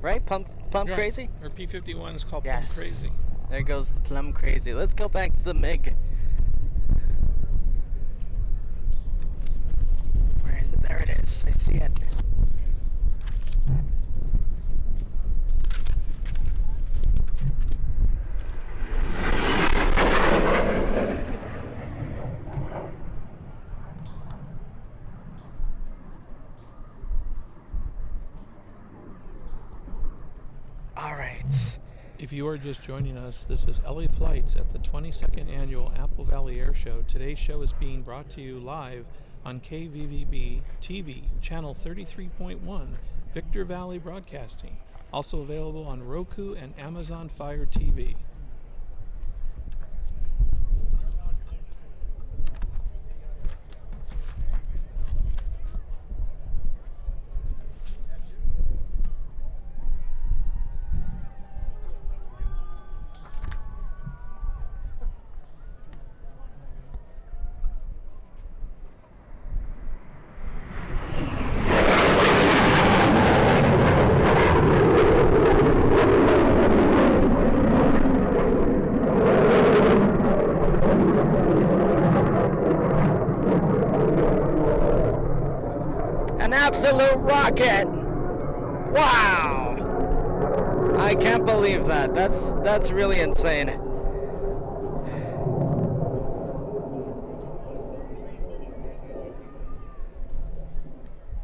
right? Plum Right. Crazy. Or P-51 is called Yes. Plum Crazy. There goes Plum Crazy. Let's go back to the MiG. Where is it? There it is. I see it. All right. If you are just joining us, this is LA Flights at the 22nd Annual Apple Valley Air Show. Today's show is being brought to you live on KVVB TV, channel 33.1, Victor Valley Broadcasting. Also available on Roku and Amazon Fire TV. An absolute rocket! Wow! I can't believe that. That's really insane.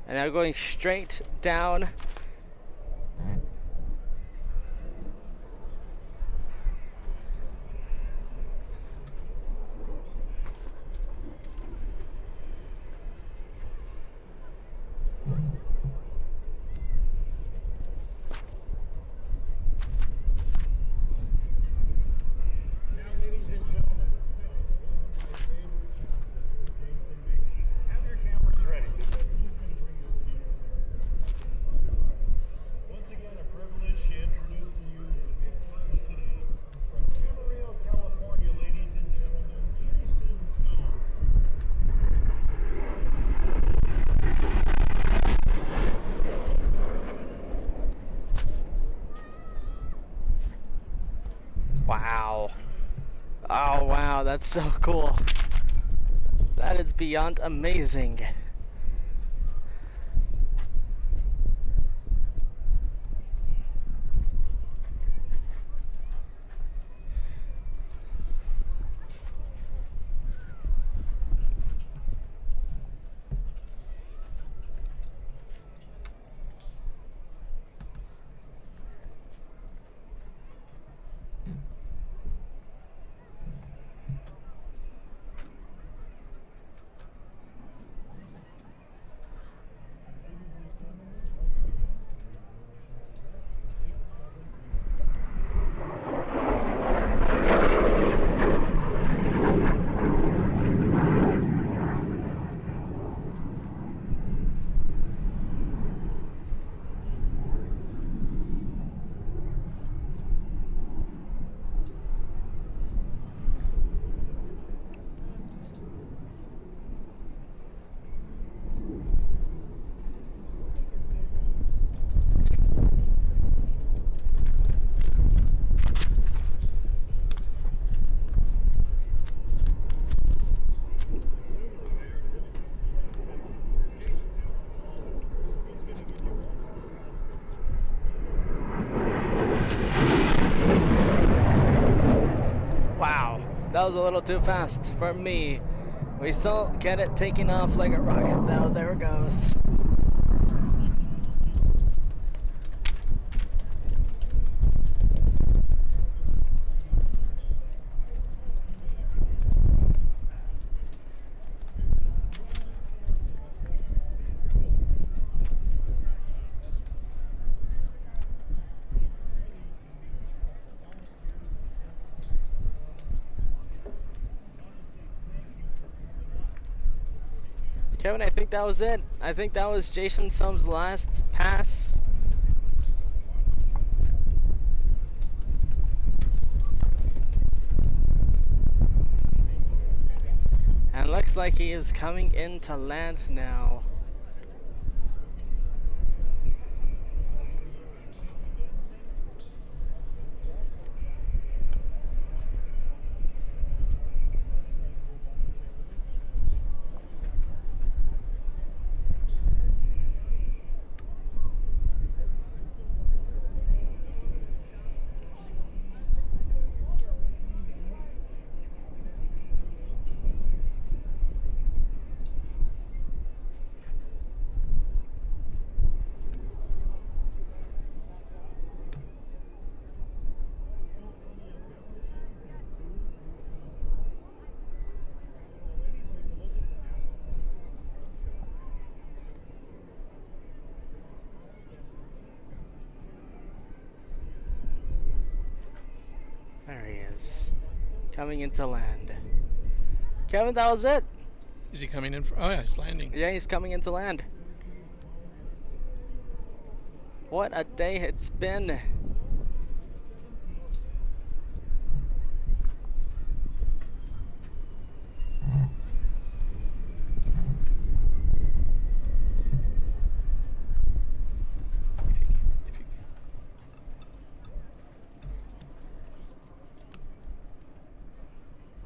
And now going straight down. Wow. Oh wow, that's so cool. That is beyond amazing. That was a little too fast for me. We still get it taking off like a rocket though. There it goes. Kevin, I think that was it. I think that was Jason Sum's last pass. And looks like he is coming in to land now. coming into land. Kevin, that was it. Is he coming in? Oh yeah, he's landing. Yeah, he's coming into land. What a day it's been.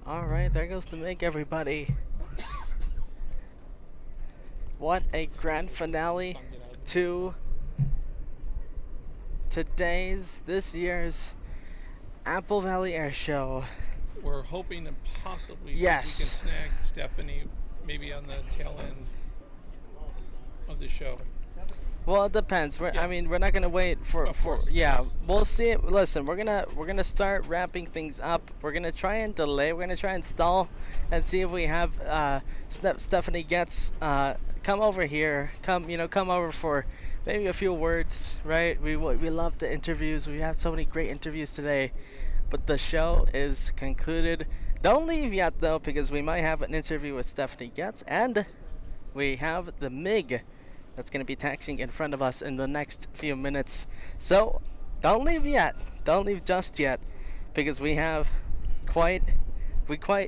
All right, there goes the MiG, everybody. What a grand finale to this year's Apple Valley Air Show. We're hoping to possibly Yes. see if we can snag Stephanie maybe on the tail end of the show. Well, it depends. Yeah. I mean, we're not gonna wait for Of course, yeah. yes. We'll see. Listen, we're gonna start wrapping things up. We're gonna try and delay. We're gonna try and stall, and see if we have Stephanie gets come over here. Come over for maybe a few words. Right? We love the interviews. We have so many great interviews today, but the show is concluded. Don't leave yet though, because we might have an interview with Stephanie Getz, and we have the MiG that's going to be taxiing in front of us in the next few minutes. So don't leave yet. Don't leave just yet, because we have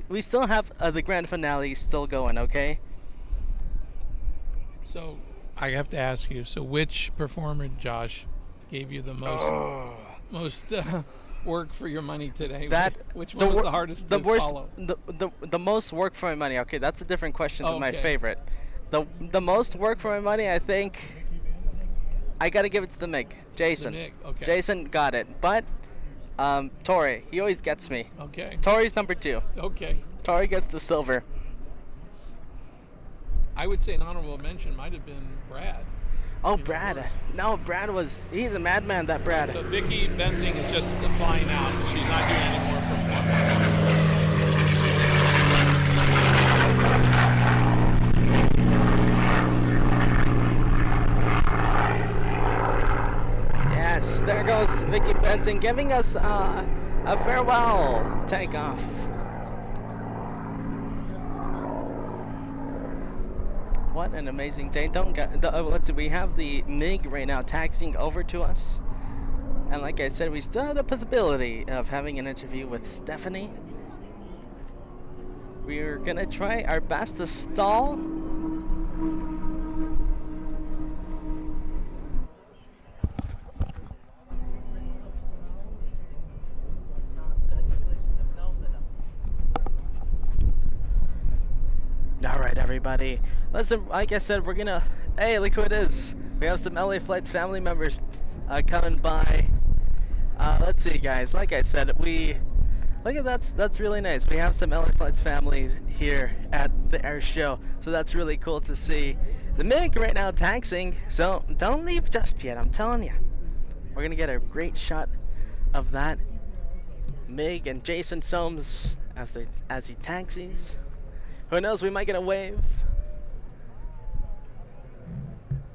we still have the grand finale still going. Okay. So I have to ask you. So which performer, Josh, gave you the most work for your money today? Which one was the hardest to follow? The most work for my money. Okay, that's a different question than my Okay. favorite. The most work for my money, I think I got to give it to the MiG. Jason. The MiG, okay. Jason got it. But Tori, he always gets me. Okay. Tori's number 2. Okay. Tori gets the silver. I would say an honorable mention might have been Brad. Oh, You know, Brad. yours. No, he's a madman, that Brad. So Vicky Benting is just flying out. She's not doing any more performance. Yes, there goes Vicky Benson giving us a farewell takeoff. What an amazing day. Let's see, we have the MiG right now taxiing over to us. And like I said, we still have the possibility of having an interview with Stephanie. We're gonna try our best to stall. All right, everybody. Listen, like I said, we're gonna. Hey, look who it is. We have some LA Flights family members coming by. Let's see, guys. Like I said, look at that's really nice. We have some LA Flights family here at the air show, so that's really cool to see. The MiG right now taxiing, so don't leave just yet. I'm telling you, we're gonna get a great shot of that MiG and Jason Soames as he taxis. Who knows? We might get a wave.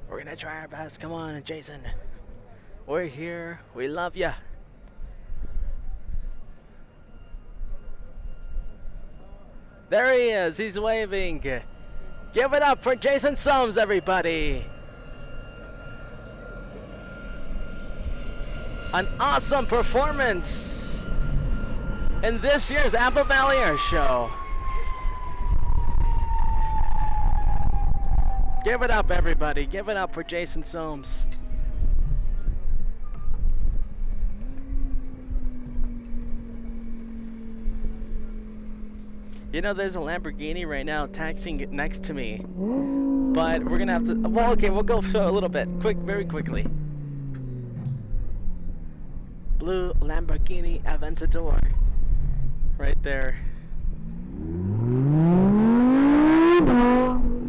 We're gonna try our best. Come on, Jason. We're here. We love ya. There he is. He's waving. Give it up for Jason Soames, everybody. An awesome performance in this year's Apple Valley Air Show. Give it up, everybody. Give it up for Jason Soames. You know, there's a Lamborghini right now taxiing next to me. But we're going to have to... Well, okay, we'll go through a little bit. Very quickly. Blue Lamborghini Aventador. Right there.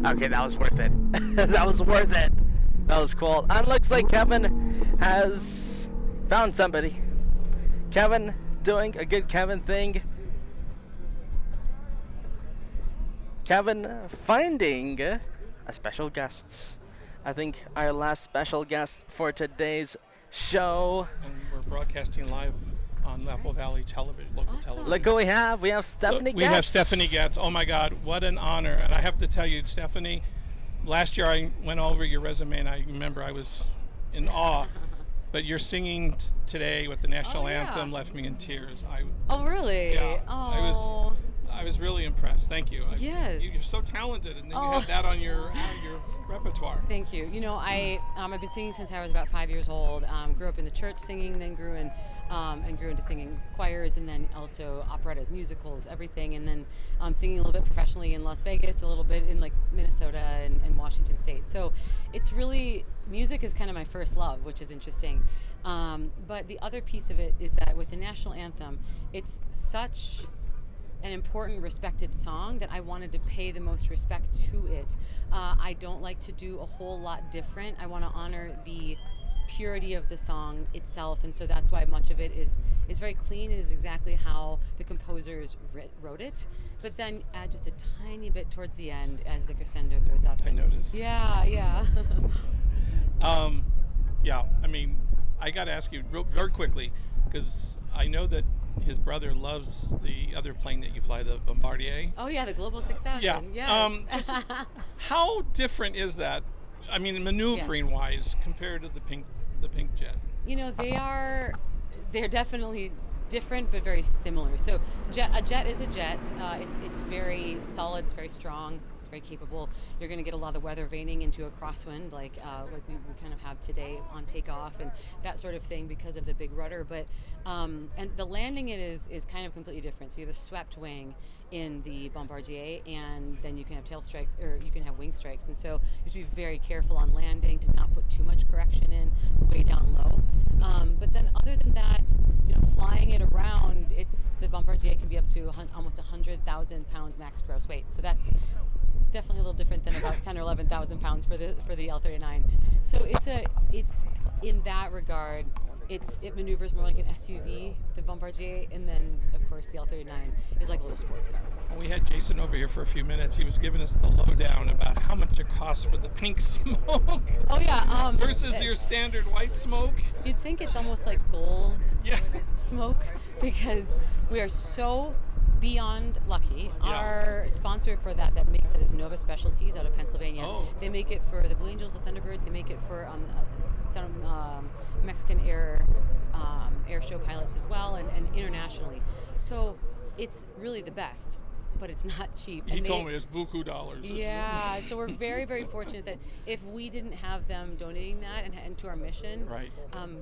Okay, that was worth it. That was worth it. That was cool. And looks like Kevin has found somebody. Kevin doing a good Kevin thing. Kevin finding a special guest. I think our last special guest for today's show. And we're broadcasting live on Apple Valley television, local television. Look who we have. We have Stephanie We have Getz. Stephanie Getz. Oh my God, what an honor! And I have to tell you, Stephanie, last year I went over your resume and I remember I was in awe. But your singing today with the national anthem left me in tears. Oh, really? Yeah. Oh. I was really impressed. Thank you. Yes. You're so talented, and then you have that on your repertoire. Thank you. You know, I've been singing since I was about 5 years old. Grew up in the church singing, then grew into singing choirs, and then also operettas, musicals, everything, and then singing a little bit professionally in Las Vegas, a little bit in like Minnesota and Washington State. So it's really, music is kind of my first love, which is interesting. But the other piece of it is that with the national anthem, it's such an important, respected song that I wanted to pay the most respect to it. I don't like to do a whole lot different. I want to honor the purity of the song itself, and so that's why much of it is very clean. It is exactly how the composers wrote it, but then add just a tiny bit towards the end as the crescendo goes up. I noticed. Yeah. Yeah, I mean, I got to ask you very quickly, because I know that his brother loves the other plane that you fly, the Bombardier. Oh yeah, the Global 6000. Yeah. Yes. Just how different is that? I mean, maneuvering wise, compared to the pink jet. You know, they're definitely different but very similar. So a jet is a jet. It's very solid. It's very strong. It's very capable. You're going to get a lot of weather vaning into a crosswind, like we kind of have today on takeoff and that sort of thing because of the big rudder. But and the landing is kind of completely different. So you have a swept wing in the Bombardier, and then you can have tail strike, or you can have wing strikes. And so you have to be very careful on landing to not put too much correction in way down low. But then other than that, you know, flying it around, the Bombardier can be up to almost 100,000 pounds max gross weight. So that's definitely a little different than about 10 or 11,000 pounds for the L-39. So it's in that regard, it maneuvers more like an SUV, the Bombardier, and then of course the L-39 is like a little sports car. We had Jason over here for a few minutes. He was giving us the lowdown about how much it costs for the pink smoke. Oh yeah. Versus your standard white smoke. You'd think it's almost like gold smoke, because we are so beyond lucky. Yeah. Our sponsor for that makes it is Nova Specialties out of Pennsylvania. Oh. They make it for the Blue Angels, the Thunderbirds. They make it for some Mexican air show pilots as well, and internationally. So it's really the best, but it's not cheap. He told me it's buku dollars. Yeah, so we're very, very fortunate that if we didn't have them donating that and to our mission, right,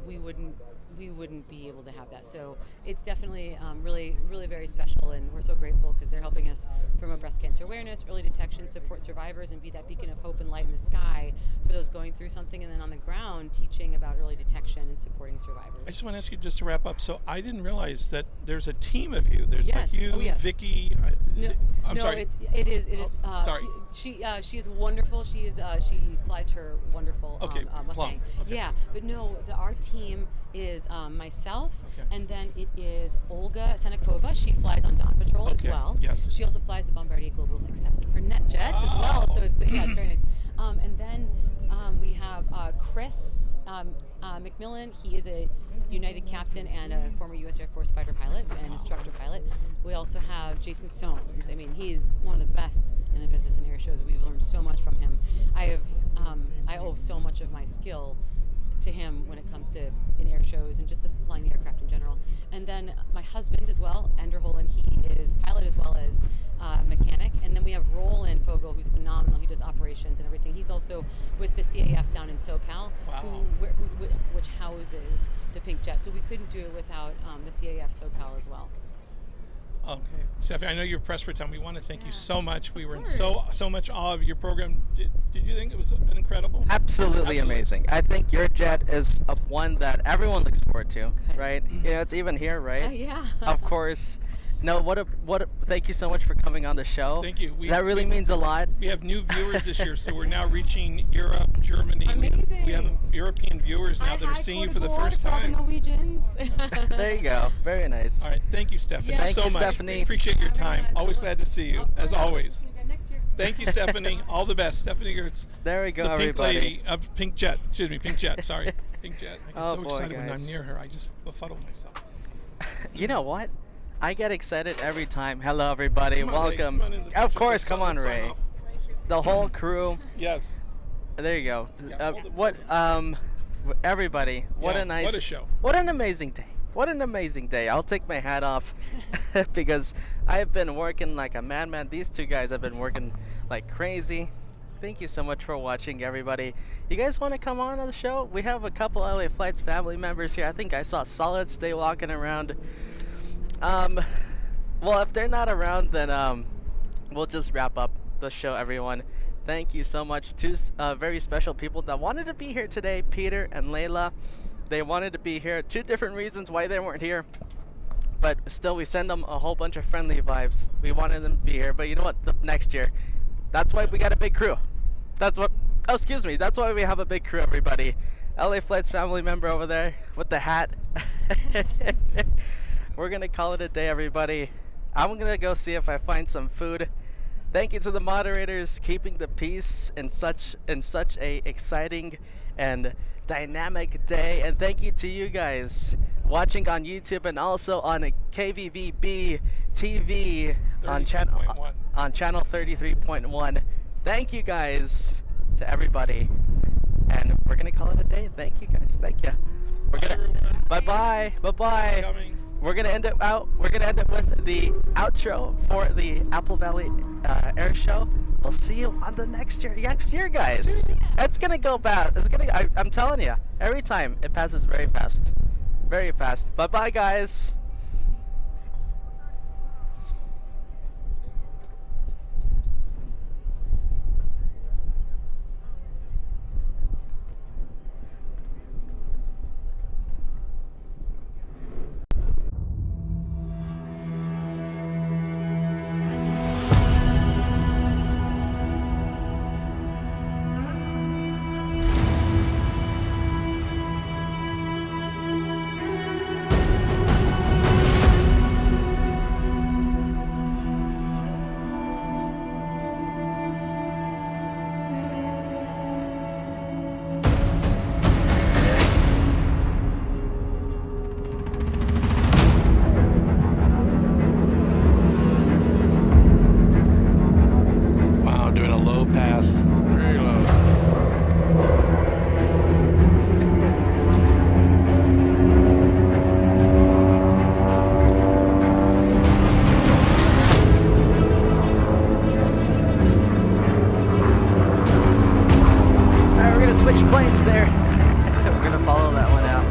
we wouldn't be able to have that. So it's definitely really, really very special, and we're so grateful because they're helping us promote breast cancer awareness, early detection, support survivors, and be that beacon of hope and light in the sky for those going through something, and then on the ground teaching about early detection and supporting survivors. I just want to ask you, just to wrap up, so I didn't realize that there's a team of you. There's Yes. like you, Oh, yes. Vicky. I'm sorry. It is. Sorry. She is wonderful. She flies her wonderful Mustang. Plum. Okay. Yeah, but no, our team is myself, and then it is Olga Senakova. She flies on Dawn Patrol as well. Yes. She also flies the Bombardier Global 6000 for NetJets as well. So it's very nice. And then we have Chris McMillan. He is a United captain and a former U.S. Air Force fighter pilot and instructor pilot. We also have Jason Soames. I mean, he's one of the best in the business in air shows. We've learned so much from him. I owe so much of my skill to him when it comes to in air shows and just flying the aircraft in general. And then my husband as well, Ender Holen, he is pilot as well as mechanic. And then we have Roland Fogel, who's phenomenal. He does operations and everything. He's also with the CAF down in SoCal, which houses the Pink Jet. So we couldn't do it without the CAF SoCal as well. Okay, Stephanie, I know you're pressed for time. We want to thank you so much. We were in so much awe of your program. Did you think it was incredible? Absolutely amazing. I think your jet is one that everyone looks forward to, right? You know, it's even here, right? Yeah. Of course. No, thank you so much for coming on the show. Thank you. That really means a lot. We have new viewers this year, so we're now reaching Europe, Germany. Amazing. We have European viewers now that are seeing you for the first time. Norwegians. There you go. Very nice. All right. Thank you, Stephanie, Thank so you, much. Stephanie. Appreciate your time. Always glad to see you, as always. Next year. Thank you, Stephanie. All the best. Stephanie Gertz. There we go, the pink everybody. lady of Pink Jet. Excuse me, Pink Jet. Sorry. Pink Jet. I get Oh, so boy, excited when I'm guys. near her. I just befuddle myself. You know what? I get excited every time. Hello, everybody. Come on, Ray, Welcome. come on in the Of picture. course, Let's come sign- on, let's sign Ray. off. The whole crew. Yes. There you go. Yeah, hold it. What? Everybody. What Yeah, a nice. what a show. What an amazing day. What an amazing day. I'll take my hat off because I've been working like a madman. These two guys have been working like crazy. Thank you so much for watching, everybody. You guys want to come on the show? We have a couple LA Flights family members here. I think I saw Solid Stay walking around. Well, if they're not around, then we'll just wrap up the show, everyone. Thank you so much. Two very special people that wanted to be here today, Peter and Layla. They wanted to be here. Two different reasons why they weren't here. But still, we send them a whole bunch of friendly vibes. We wanted them to be here. But you know what? Next year. That's why we got a big crew. That's what... Oh, excuse me. That's why we have a big crew, everybody. LA Flights family member over there with the hat. We're going to call it a day, everybody. I'm going to go see if I find some food. Thank you to the moderators keeping the peace in such a exciting and dynamic day, and thank you to you guys watching on YouTube and also on KVVB TV on channel 33.1. Thank you guys to everybody, and we're gonna call it a day. Thank you guys. Thank you. We're gonna bye bye. We're gonna end it out. We're gonna end it with the outro for the Apple Valley Air Show. We'll see you on the next year, guys. It's gonna go bad. I'm telling you, every time it passes very fast, very fast. Bye bye, guys. Wow, doing a low pass. Very low. Alright, we're gonna switch planes there. We're gonna follow that one out.